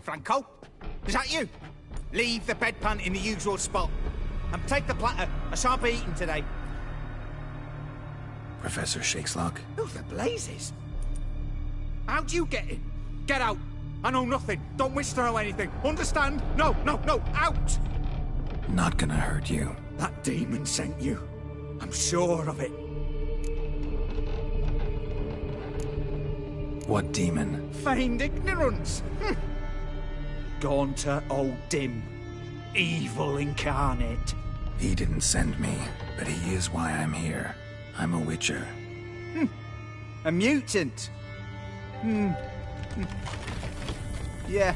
Franco? Is that you? Leave the bedpan in the usual spot. And take the platter. I shan't be eating today. Professor Shakeslock? Who the blazes? How'd you get in? Get out. I know nothing. Don't wish to know anything. Understand? No, no, no. Out! Not gonna hurt you. That demon sent you. I'm sure of it. What demon? Feigned ignorance. Gaunter old Dim. Evil incarnate. He didn't send me, but he is why I'm here. I'm a witcher. A mutant. Yeah.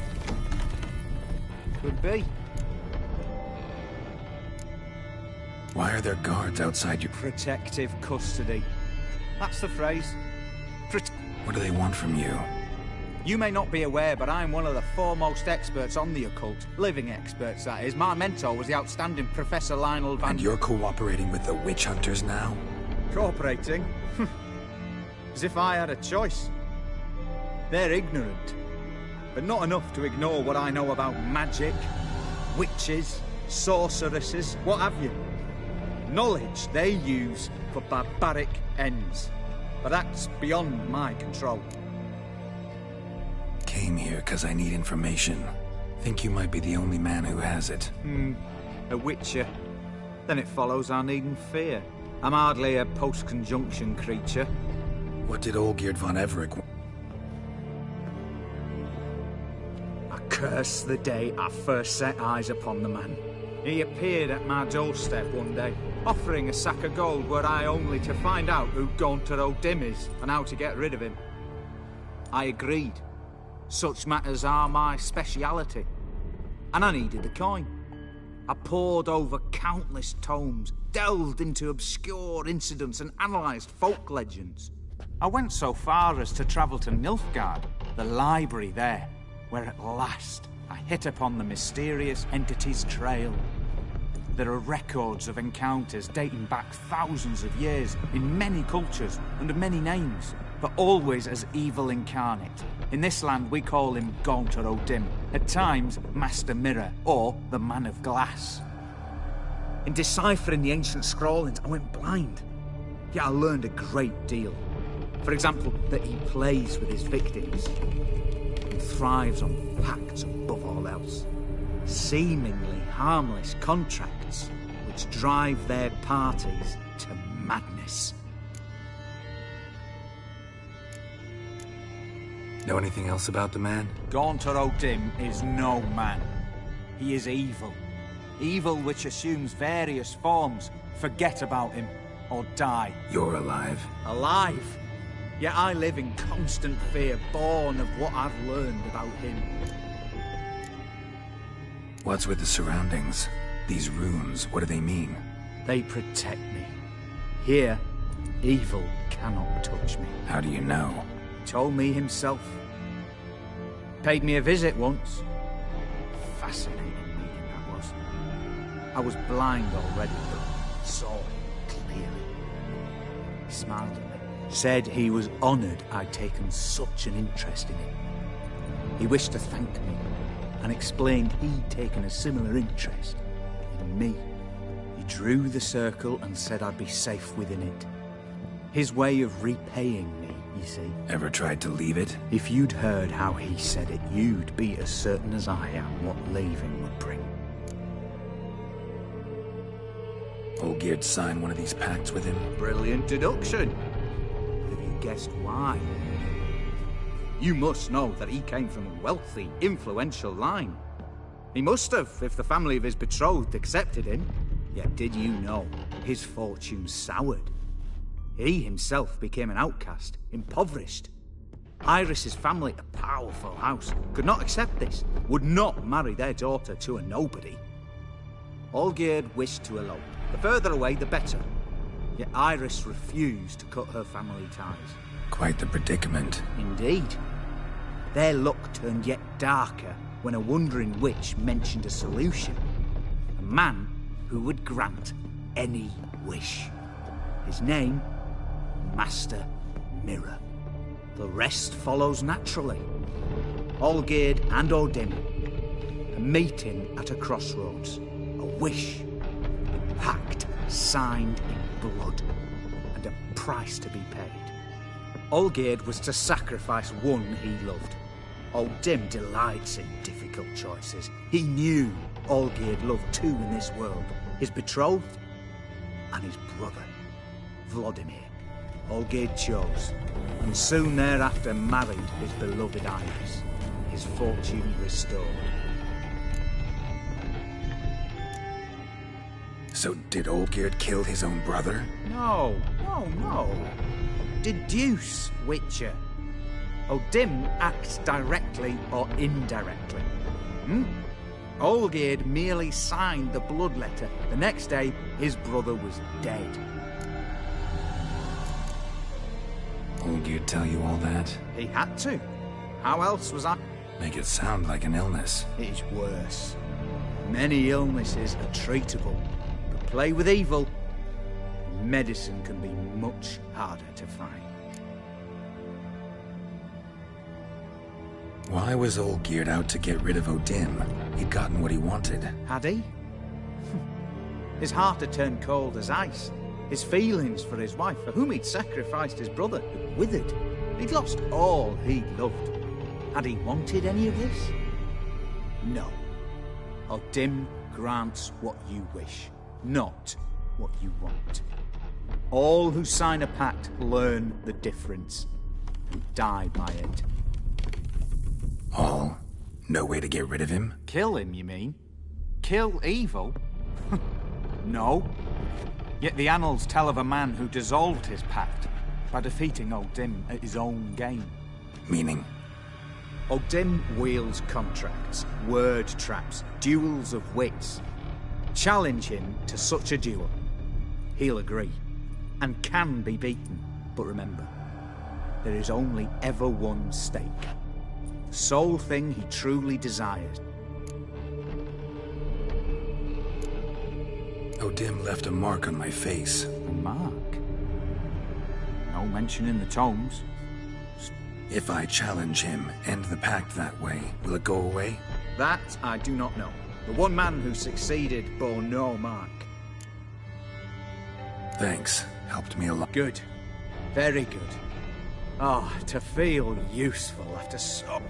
Could be. Why are there guards outside your... Protective custody. That's the phrase. What do they want from you? You may not be aware, but I'm one of the foremost experts on the occult. Living experts, that is. My mentor was the outstanding Professor Lionel Van... And you're cooperating with the witch hunters now? Cooperating? As if I had a choice. They're ignorant, but not enough to ignore what I know about magic, witches, sorceresses, what have you. Knowledge they use for barbaric ends. But that's beyond my control. Came here because I need information. Think you might be the only man who has it. A witcher. Then it follows I needn't fear. I'm hardly a post-conjunction creature. What did Olgierd von Everec... I curse the day I first set eyes upon the man. He appeared at my doorstep one day, offering a sack of gold were I only to find out who Gaunter O'Dim is and how to get rid of him. I agreed. Such matters are my speciality. And I needed the coin. I pored over countless tomes, delved into obscure incidents and analysed folk legends. I went so far as to travel to Nilfgaard, the library there, where at last I hit upon the mysterious entity's trail. There are records of encounters dating back thousands of years in many cultures under many names, but always as evil incarnate. In this land we call him Gaunter O'Dim, at times Master Mirror or the Man of Glass. In deciphering the ancient scrawlings I went blind, yet I learned a great deal. For example, that he plays with his victims and thrives on pacts above all else. Seemingly harmless contracts which drive their parties to madness. Know anything else about the man? Gaunter O'Dim is no man. He is evil. Evil which assumes various forms. Forget about him, or die. You're alive. Alive? Yet I live in constant fear, born of what I've learned about him. What's with the surroundings? These runes, what do they mean? They protect me. Here, evil cannot touch me. How do you know? He told me himself. Paid me a visit once. Fascinating meeting that was. I was blind already, but saw him clearly. He smiled at me. Said he was honoured I'd taken such an interest in him. He wished to thank me, and explained he'd taken a similar interest in me. He drew the circle and said I'd be safe within it. His way of repaying me, you see. Ever tried to leave it? If you'd heard how he said it, you'd be as certain as I am what leaving would bring. Olgierd signed one of these pacts with him? Brilliant deduction. Have you guessed why? You must know that he came from a wealthy, influential line. He must have, if the family of his betrothed accepted him. Yet did you know his fortune soured? He himself became an outcast, impoverished. Iris's family, a powerful house, could not accept this, would not marry their daughter to a nobody. Olgierd wished to elope. The further away, the better. Yet Iris refused to cut her family ties. Quite the predicament. Indeed. Their luck turned yet darker when a wandering witch mentioned a solution. A man who would grant any wish. His name, Master Mirror. The rest follows naturally. Olgierd and O'Dim. A meeting at a crossroads. A wish. A pact signed in blood. And a price to be paid. Olgierd was to sacrifice one he loved. O'Dim delights in difficult choices. He knew Olgierd loved two in this world. His betrothed and his brother, Vladimir. Olgierd chose, and soon thereafter married his beloved Iris, his fortune restored. So did Olgierd kill his own brother? No. Deduce, Witcher. O'Dim acts directly or indirectly. Olgierd merely signed the blood letter. The next day, his brother was dead. Olgierd tell you all that? He had to. How else was I... Make it sound like an illness. It is worse. Many illnesses are treatable, but play with evil, medicine can be much harder to find. Why was Olgierd out to get rid of Odim? He'd gotten what he wanted. Had he? His heart had turned cold as ice. His feelings for his wife, for whom he'd sacrificed his brother, had withered. He'd lost all he loved. Had he wanted any of this? No. Odim grants what you wish, not what you want. All who sign a pact learn the difference and die by it. All? No way to get rid of him? Kill him, you mean? Kill evil? No. Yet the annals tell of a man who dissolved his pact by defeating Odim at his own game. Meaning? Odim wields contracts, word traps, duels of wits. Challenge him to such a duel. He'll agree, and can be beaten. But remember, there is only ever one stake. The sole thing he truly desires. Odim left a mark on my face. A mark? No mention in the tomes. If I challenge him, end the pact that way, will it go away? That I do not know. The one man who succeeded bore no mark. Thanks. Helped me a lot. Good. Very good. Oh, to feel useful after so...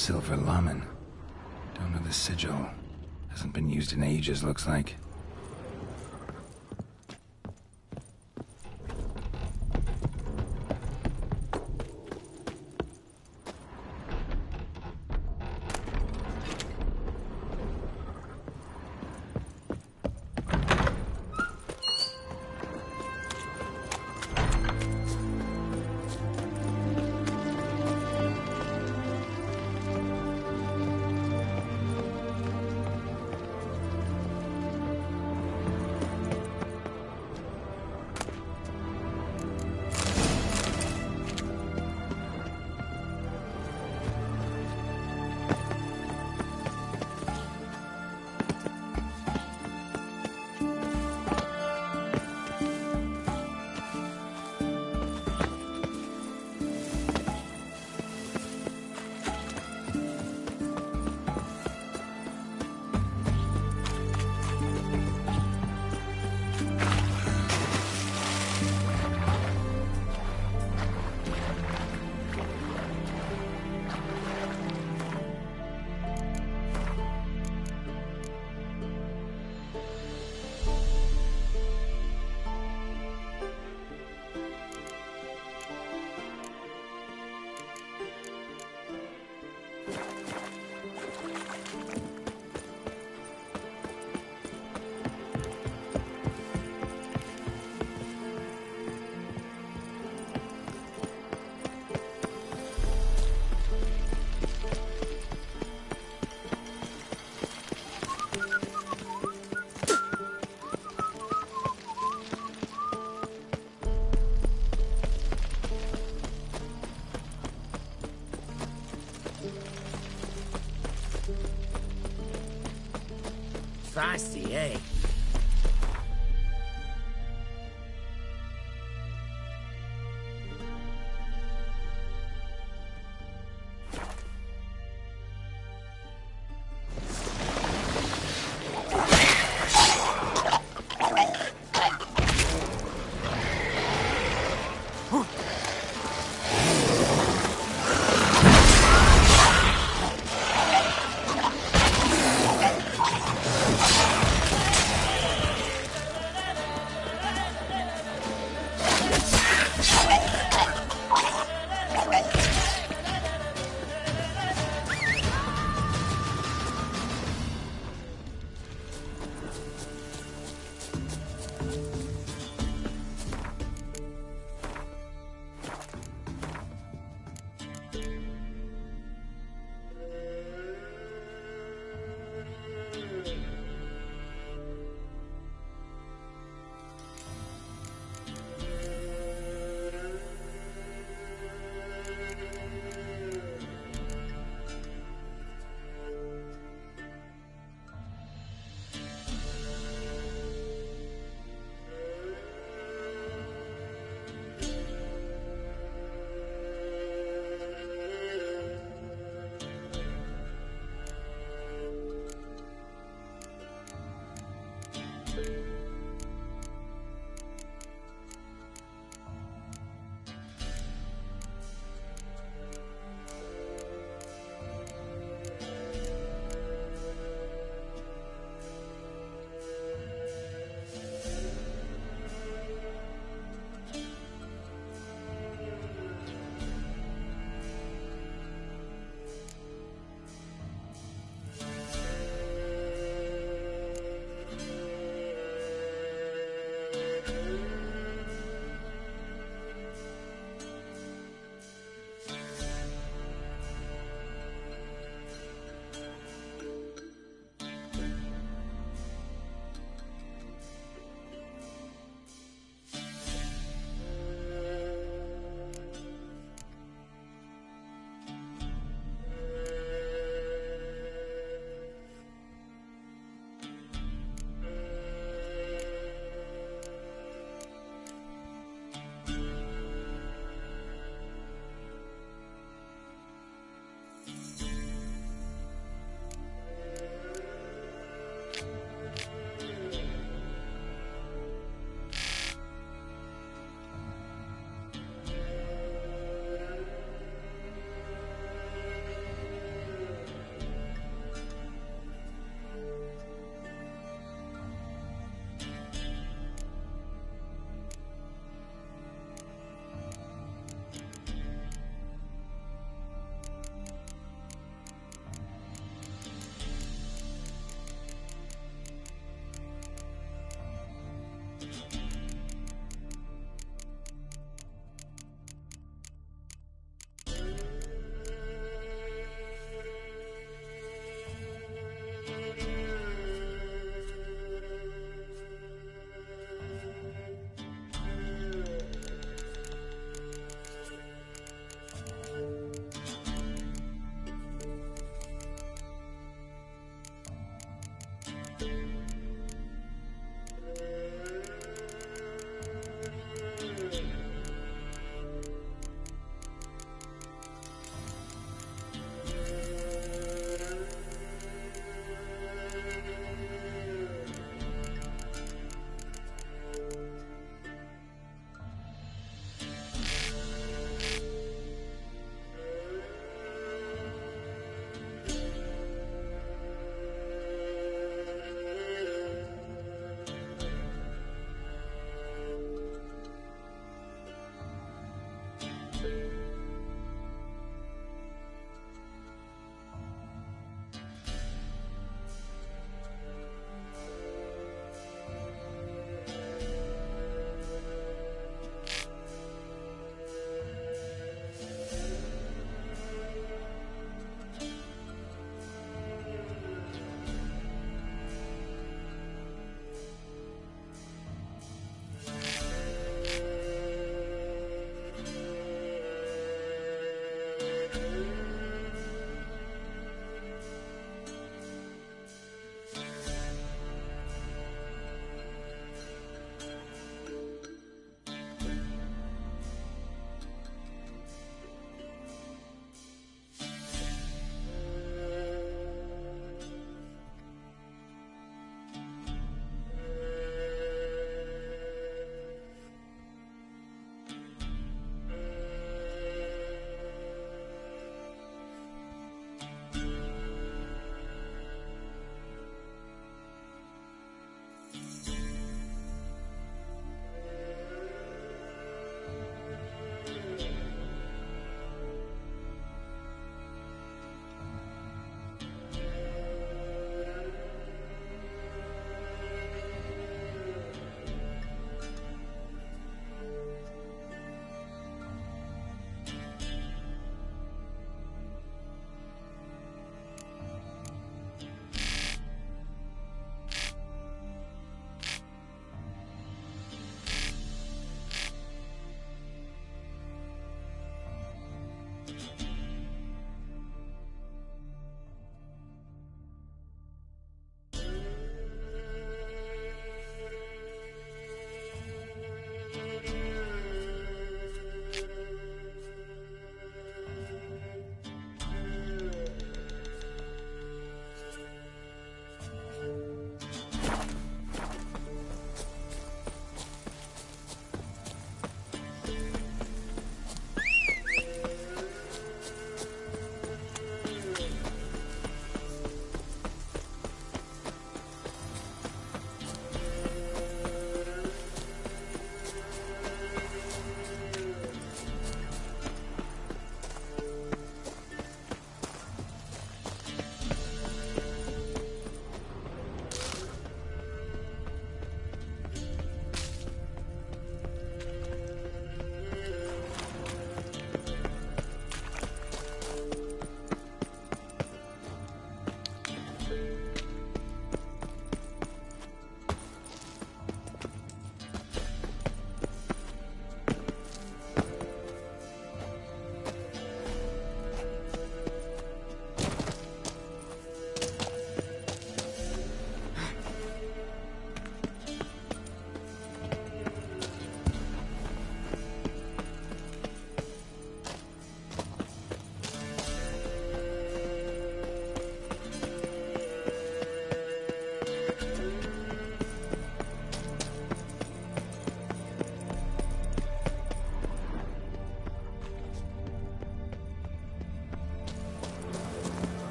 Silver Laman. Don't know the sigil. Hasn't been used in ages, looks like. Feisty, eh?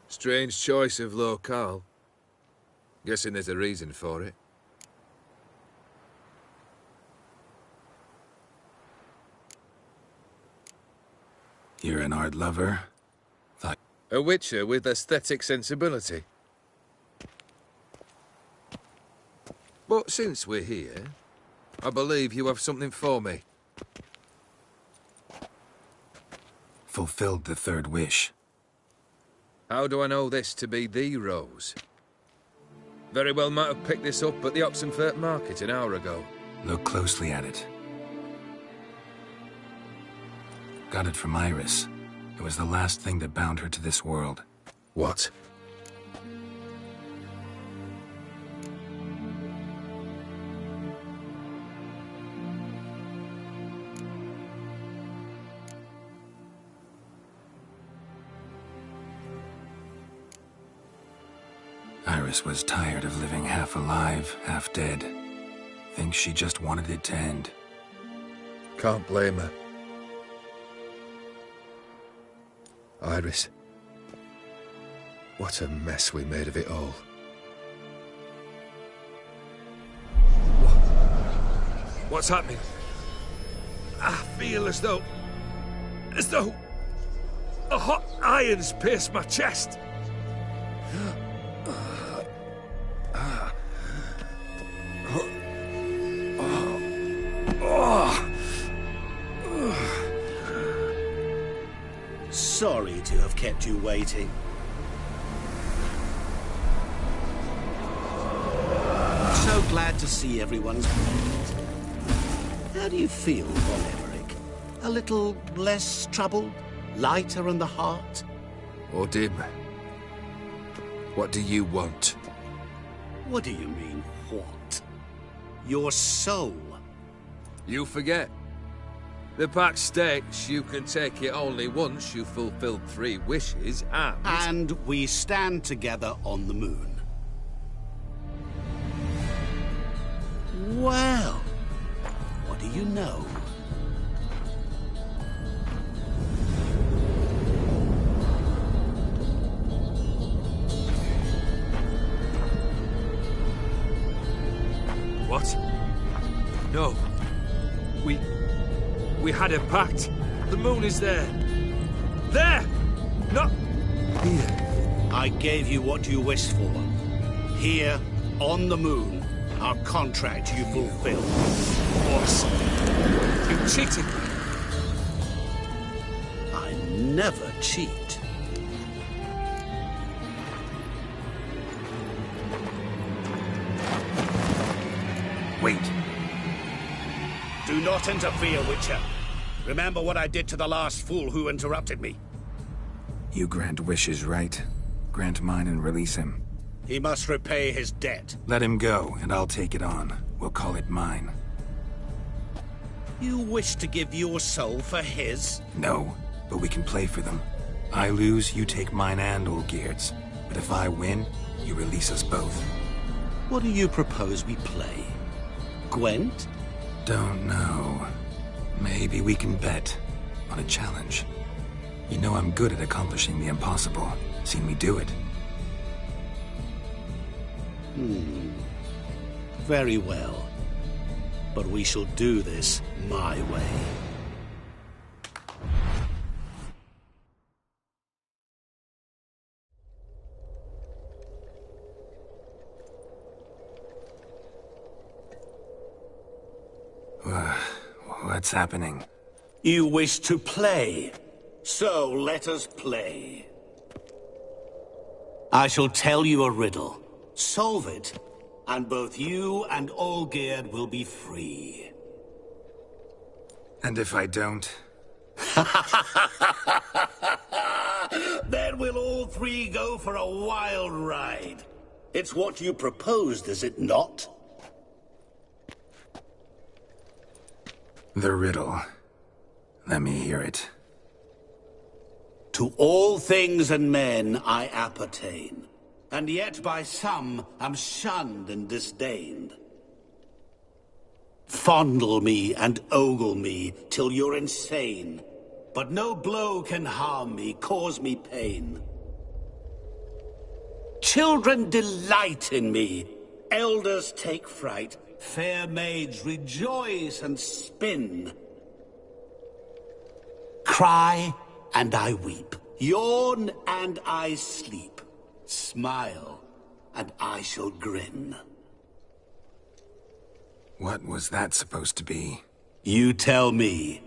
Strange choice of locale. Guessing there's a reason for it. You're an art lover? A witcher with aesthetic sensibility. But since we're here, I believe you have something for me. Fulfilled the third wish. How do I know this to be the rose? Very well might have picked this up at the Oxenfurt market an hour ago. Look closely at it. Got it from Iris. It was the last thing that bound her to this world. What? Iris was tired of living half alive, half dead. Thinks she just wanted it to end. Can't blame her. Iris. What a mess we made of it all. What's happening? I feel as though a hot iron's pierced my chest. Sorry to have kept you waiting. So glad to see everyone's pleased. How do you feel, Von Emmerich? A little less troubled? Lighter in the heart? Odim, what do you want? What do you mean, what? Your soul. You forget. The pact states you can take it only once you've fulfilled 3 wishes, and we stand together on the moon. Well, what do you know? What? No. We had a pact. The moon is there. There! Not here. I gave you what you wished for. Here, on the moon, our contract you fulfilled. Awesome. You cheated me. I never cheat. Wait. Do not interfere, Witcher. Remember what I did to the last fool who interrupted me. You grant wishes, right? Grant mine and release him. He must repay his debt. Let him go, and I'll take it on. We'll call it mine. You wish to give your soul for his? No, but we can play for them. I lose, you take mine and Olgierd's. But if I win, you release us both. What do you propose we play? Gwent? Don't know. Maybe we can bet on a challenge. You know I'm good at accomplishing the impossible. Seen me do it. Very well. But we shall do this my way. What's happening? You wish to play, so let us play. I shall tell you a riddle. Solve it, and both you and Olgierd will be free. And if I don't? Then we'll all 3 go for a wild ride. It's what you proposed, is it not? The riddle. Let me hear it. To all things and men I appertain, and yet by some am shunned and disdained. Fondle me and ogle me till you're insane, but no blow can harm me, cause me pain. Children delight in me. Elders take fright. Fair maids rejoice and spin. Cry and I weep. Yawn and I sleep. Smile and I shall grin. What was that supposed to be? You tell me.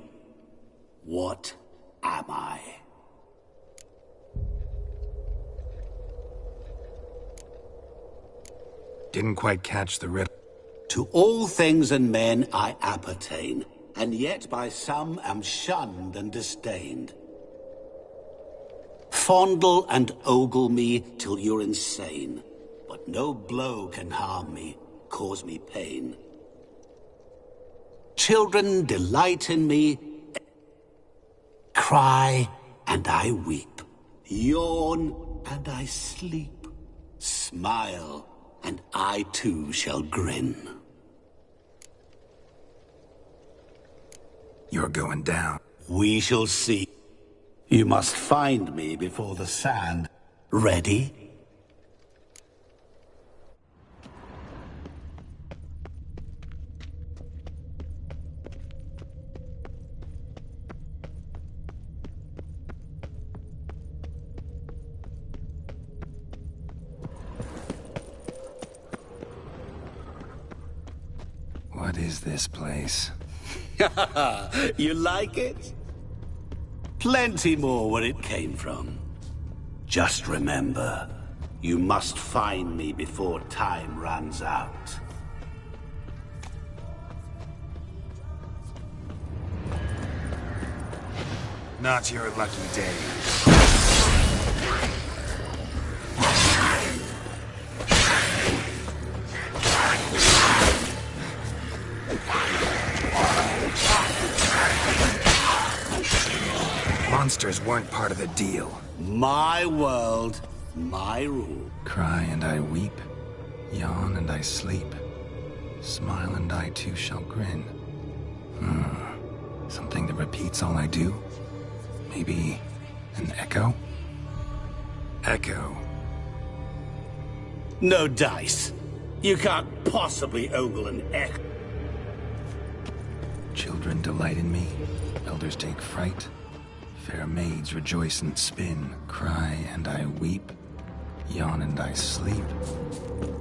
What am I? Didn't quite catch the riddle. To all things and men I appertain, and yet by some am shunned and disdained. Fondle and ogle me till you're insane, but no blow can harm me, cause me pain. Children delight in me, cry and I weep, yawn and I sleep, smile and I too shall grin. You're going down. We shall see. You must find me before the sand. Ready? What is this place? You like it? Plenty more where it came from. Just remember, you must find me before time runs out. Not your lucky day. Monsters weren't part of the deal. My world, my rule. Cry and I weep, yawn and I sleep, smile and I too shall grin. Something that repeats all I do? Maybe an echo? Echo. No dice. You can't possibly ogle an echo. Children delight in me, elders take fright. Fair maids rejoice and spin, cry and I weep, yawn and I sleep,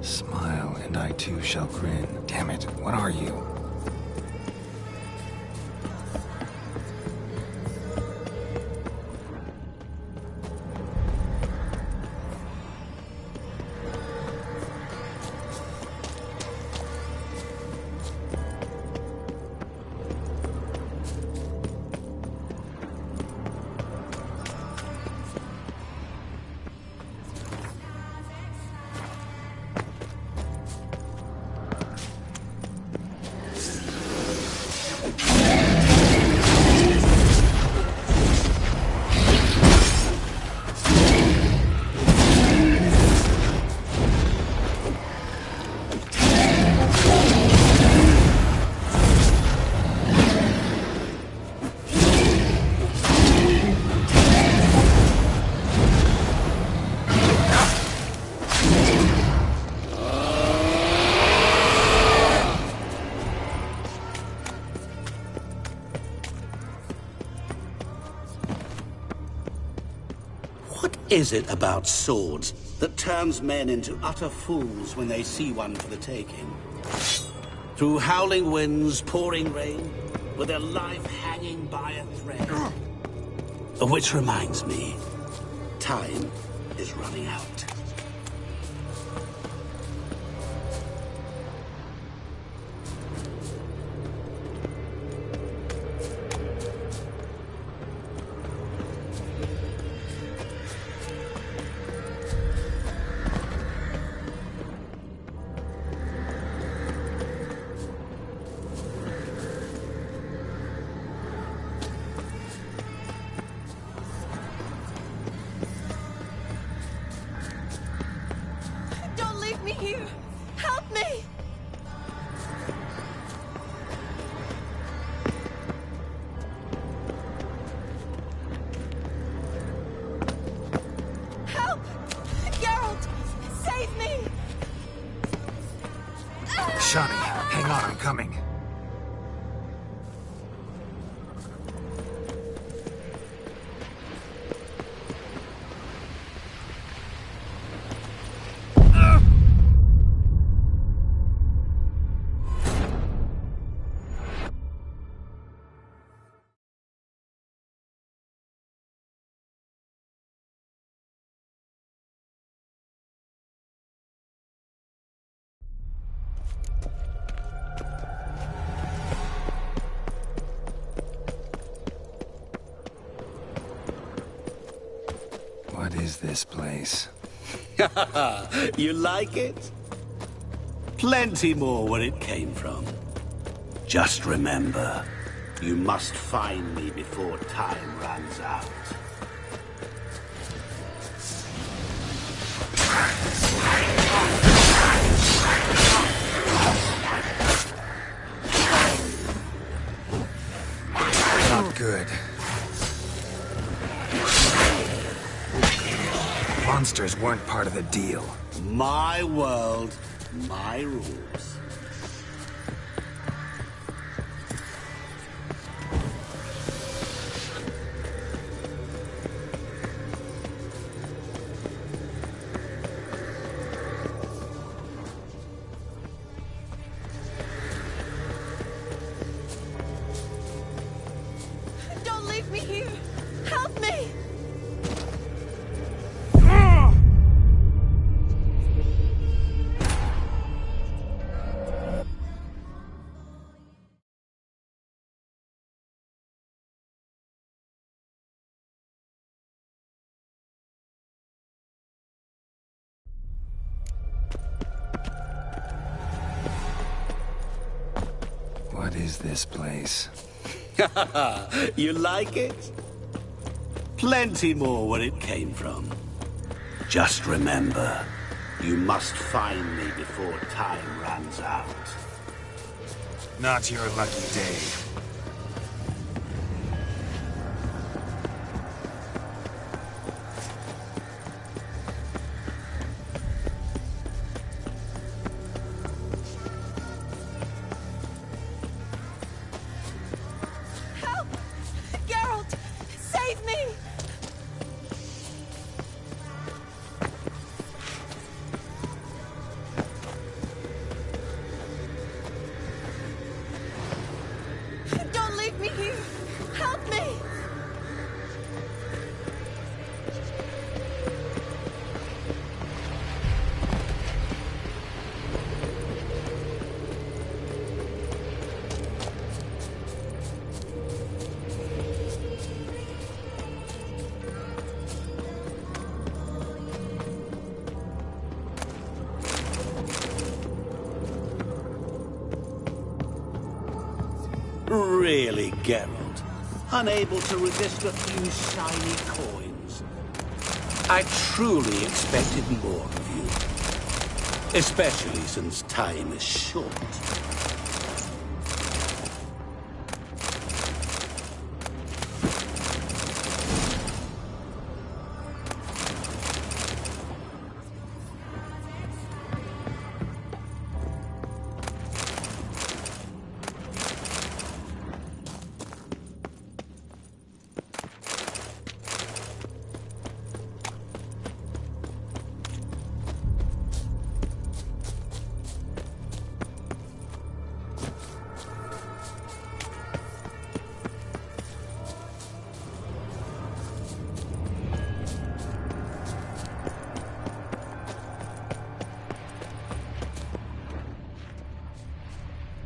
smile and I too shall grin. Damn it, what are you? What is it about swords that turns men into utter fools when they see one for the taking? Through howling winds, pouring rain, with their life hanging by a thread. Which reminds me, time is running out. Me here! Help me! Help! Geralt! Save me! Shani, hang on, I'm coming. What is this place? You like it? Plenty more where it came from. Just remember, you must find me before time runs out. Not good. Monsters weren't part of the deal. My world, my rules. Don't leave me here! Help me! What is this place? You like it? Plenty more where it came from. Just remember, you must find me before time runs out. Not your lucky day. Help! Geralt! Save me! Don't leave me here! Help me! Really, Geralt? Unable to resist a few shiny coins? I truly expected more of you. Especially since time is short.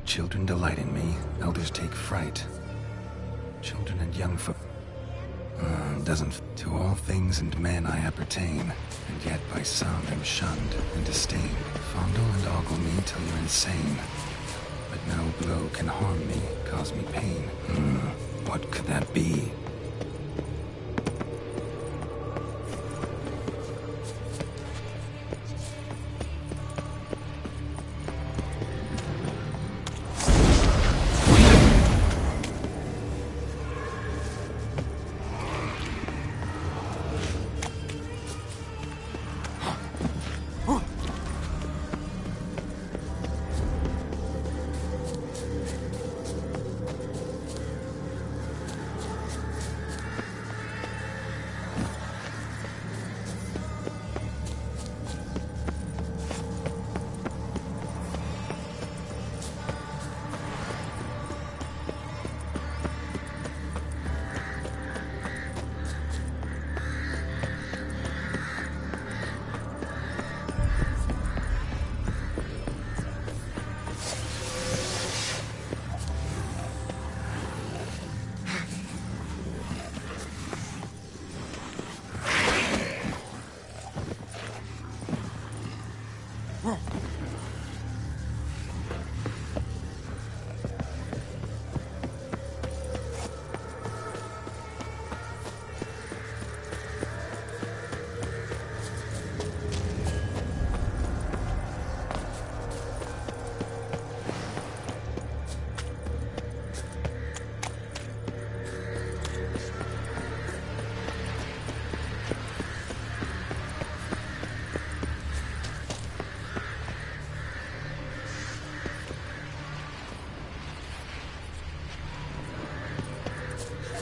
Children delight in me, elders take fright. Children and young folk... doesn't... To all things and men I appertain, and yet by some am shunned and disdained. Fondle and ogle me till you're insane, but no blow can harm me, cause me pain. What could that be?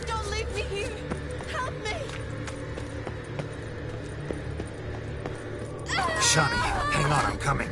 Don't leave me here! Help me! Shani, hang on, I'm coming.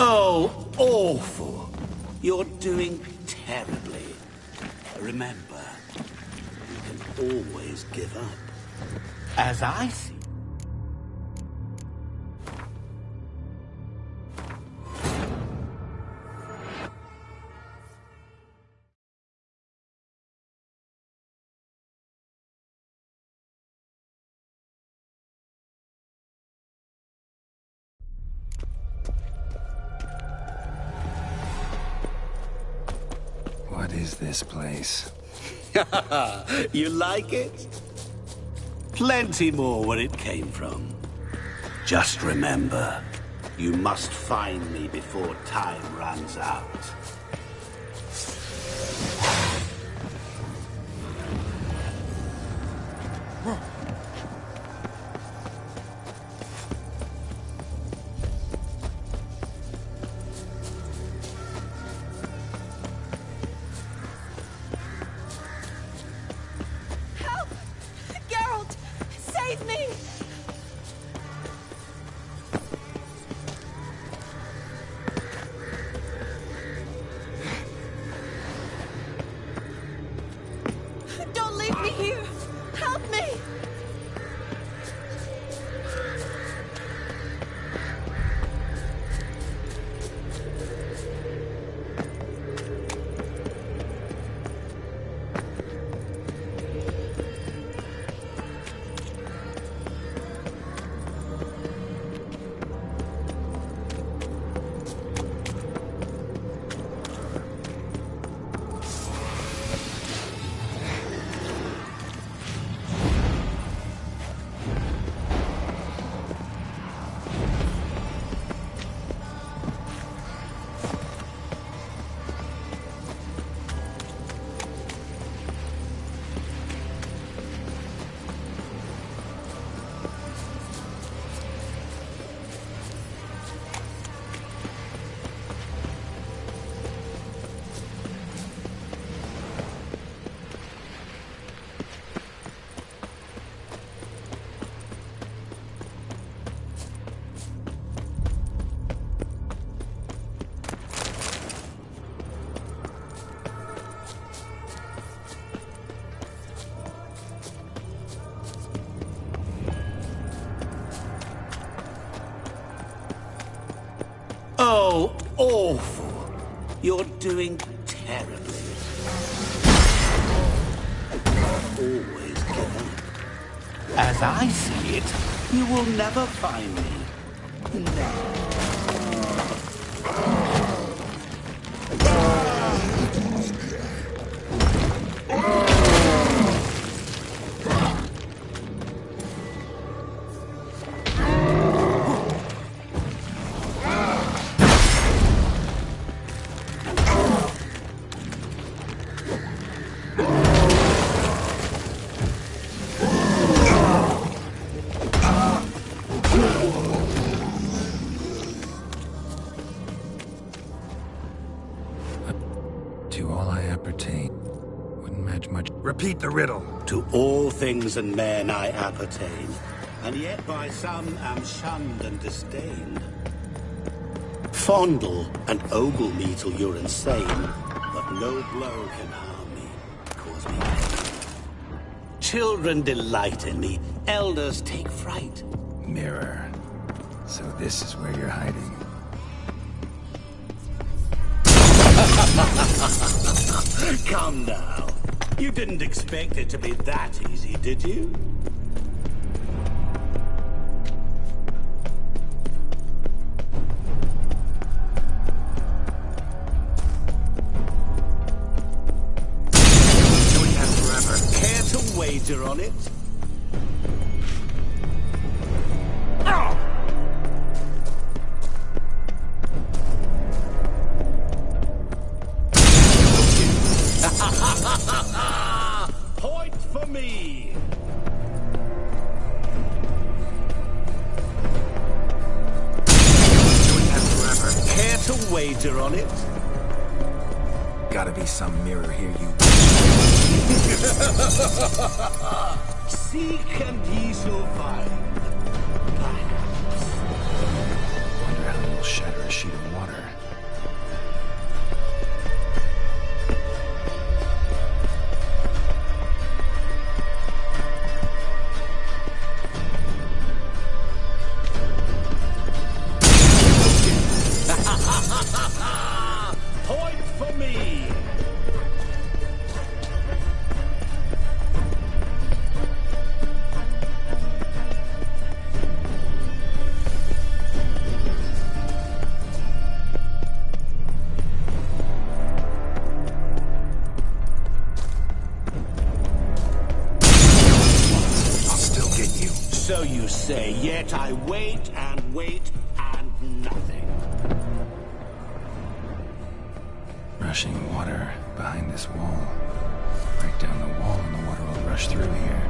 Oh, awful. You're doing terribly. Remember, you can always give up. As I see. What is this place? You like it? Plenty more where it came from. Just remember, you must find me before time runs out. Save me! You're doing terribly. Always give up. As I see it, you will never find me. Never. To all I appertain. Wouldn't match much. Repeat the riddle. To all things and men I appertain, and yet by some am shunned and disdained. Fondle and ogle me till you're insane, but no blow can harm me, cause me pain. Children delight in me, elders take fright. Mirror. So this is where you're hiding. Come now. You didn't expect it to be that easy, did you? Doing that forever. Care to wager on it? Point for me! Doing that forever. Care to wager on it? Gotta be some mirror here, you. Seek and ye shall find. Wonder how you'll shatter a sheet of water. Point for me! I'll still get you. So you say, yet I wait and wait and nothing. Rushing water behind this wall. Break down the wall and the water will rush through here.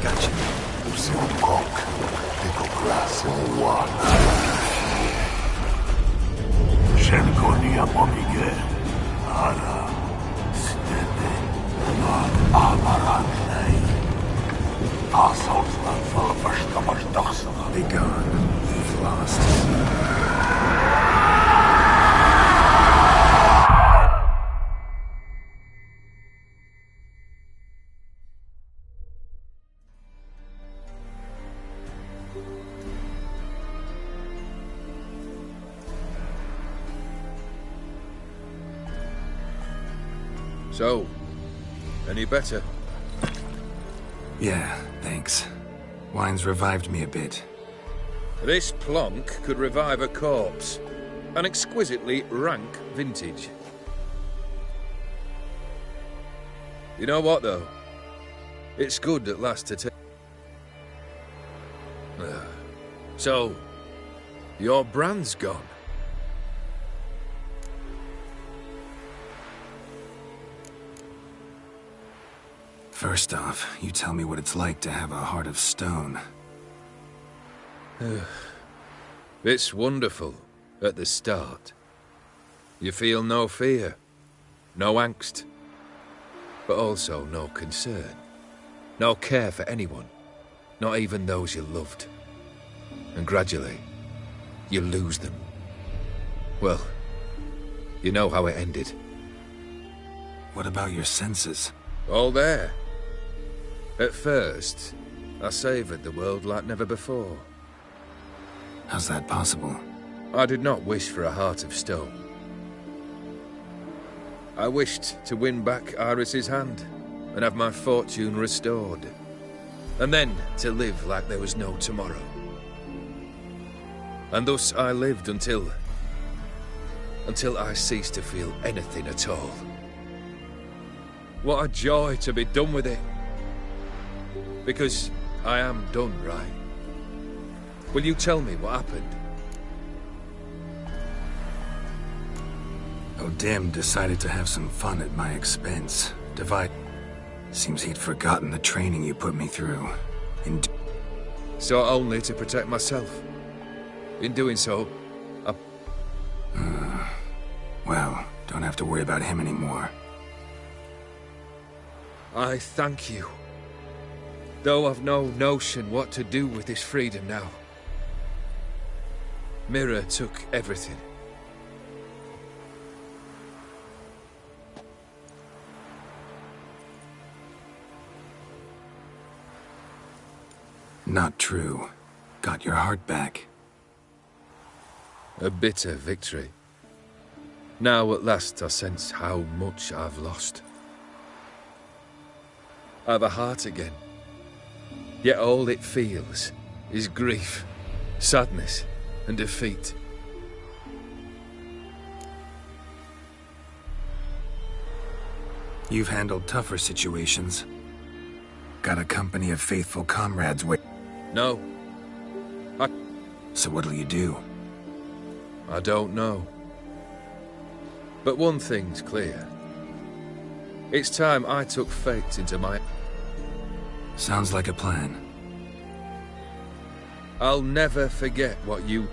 Gotcha. Szelkonia pomigę, ara, stety, nad amarannej. Assault for first doxana. Be gone. You've lost. So, any better? Yeah, thanks. Wine's revived me a bit. This plonk could revive a corpse. An exquisitely rank vintage. You know what, though? It's good at last to take. So, your brand's gone. First off, you tell me what it's like to have a heart of stone. It's wonderful at the start. You feel no fear, no angst, but also no concern, no care for anyone, not even those you loved. And gradually, you lose them. Well, you know how it ended. What about your senses? All there. At first, I savoured the world like never before. How's that possible? I did not wish for a heart of stone. I wished to win back Iris's hand and have my fortune restored. And then to live like there was no tomorrow. And thus I lived until I ceased to feel anything at all. What a joy to be done with it. Because I am done, right? Will you tell me what happened? O'Dim decided to have some fun at my expense. Seems he'd forgotten the training you put me through. So only to protect myself. In doing so, well, don't have to worry about him anymore. I thank you. Though I've no notion what to do with this freedom now. Mira took everything. Not true. Got your heart back. A bitter victory. Now at last I sense how much I've lost. I've a heart again. Yet all it feels is grief, sadness, and defeat. You've handled tougher situations. Got a company of faithful comrades waiting. No. So what'll you do? I don't know. But one thing's clear. It's time I took fate into my... Sounds like a plan. I'll never forget what you...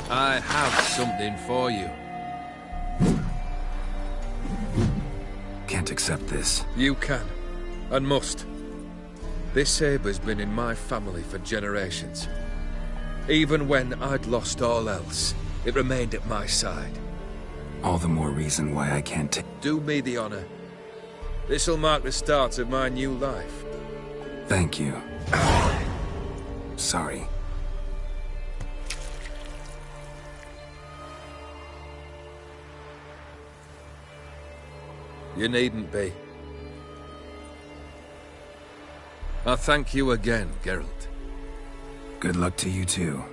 I have something for you. Can't accept this. You can, and must. This saber's been in my family for generations. Even when I'd lost all else, it remained at my side. All the more reason why I can't take... Do me the honor. This'll mark the start of my new life. Thank you. Sorry. You needn't be. I thank you again, Geralt. Good luck to you too.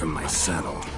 from my saddle.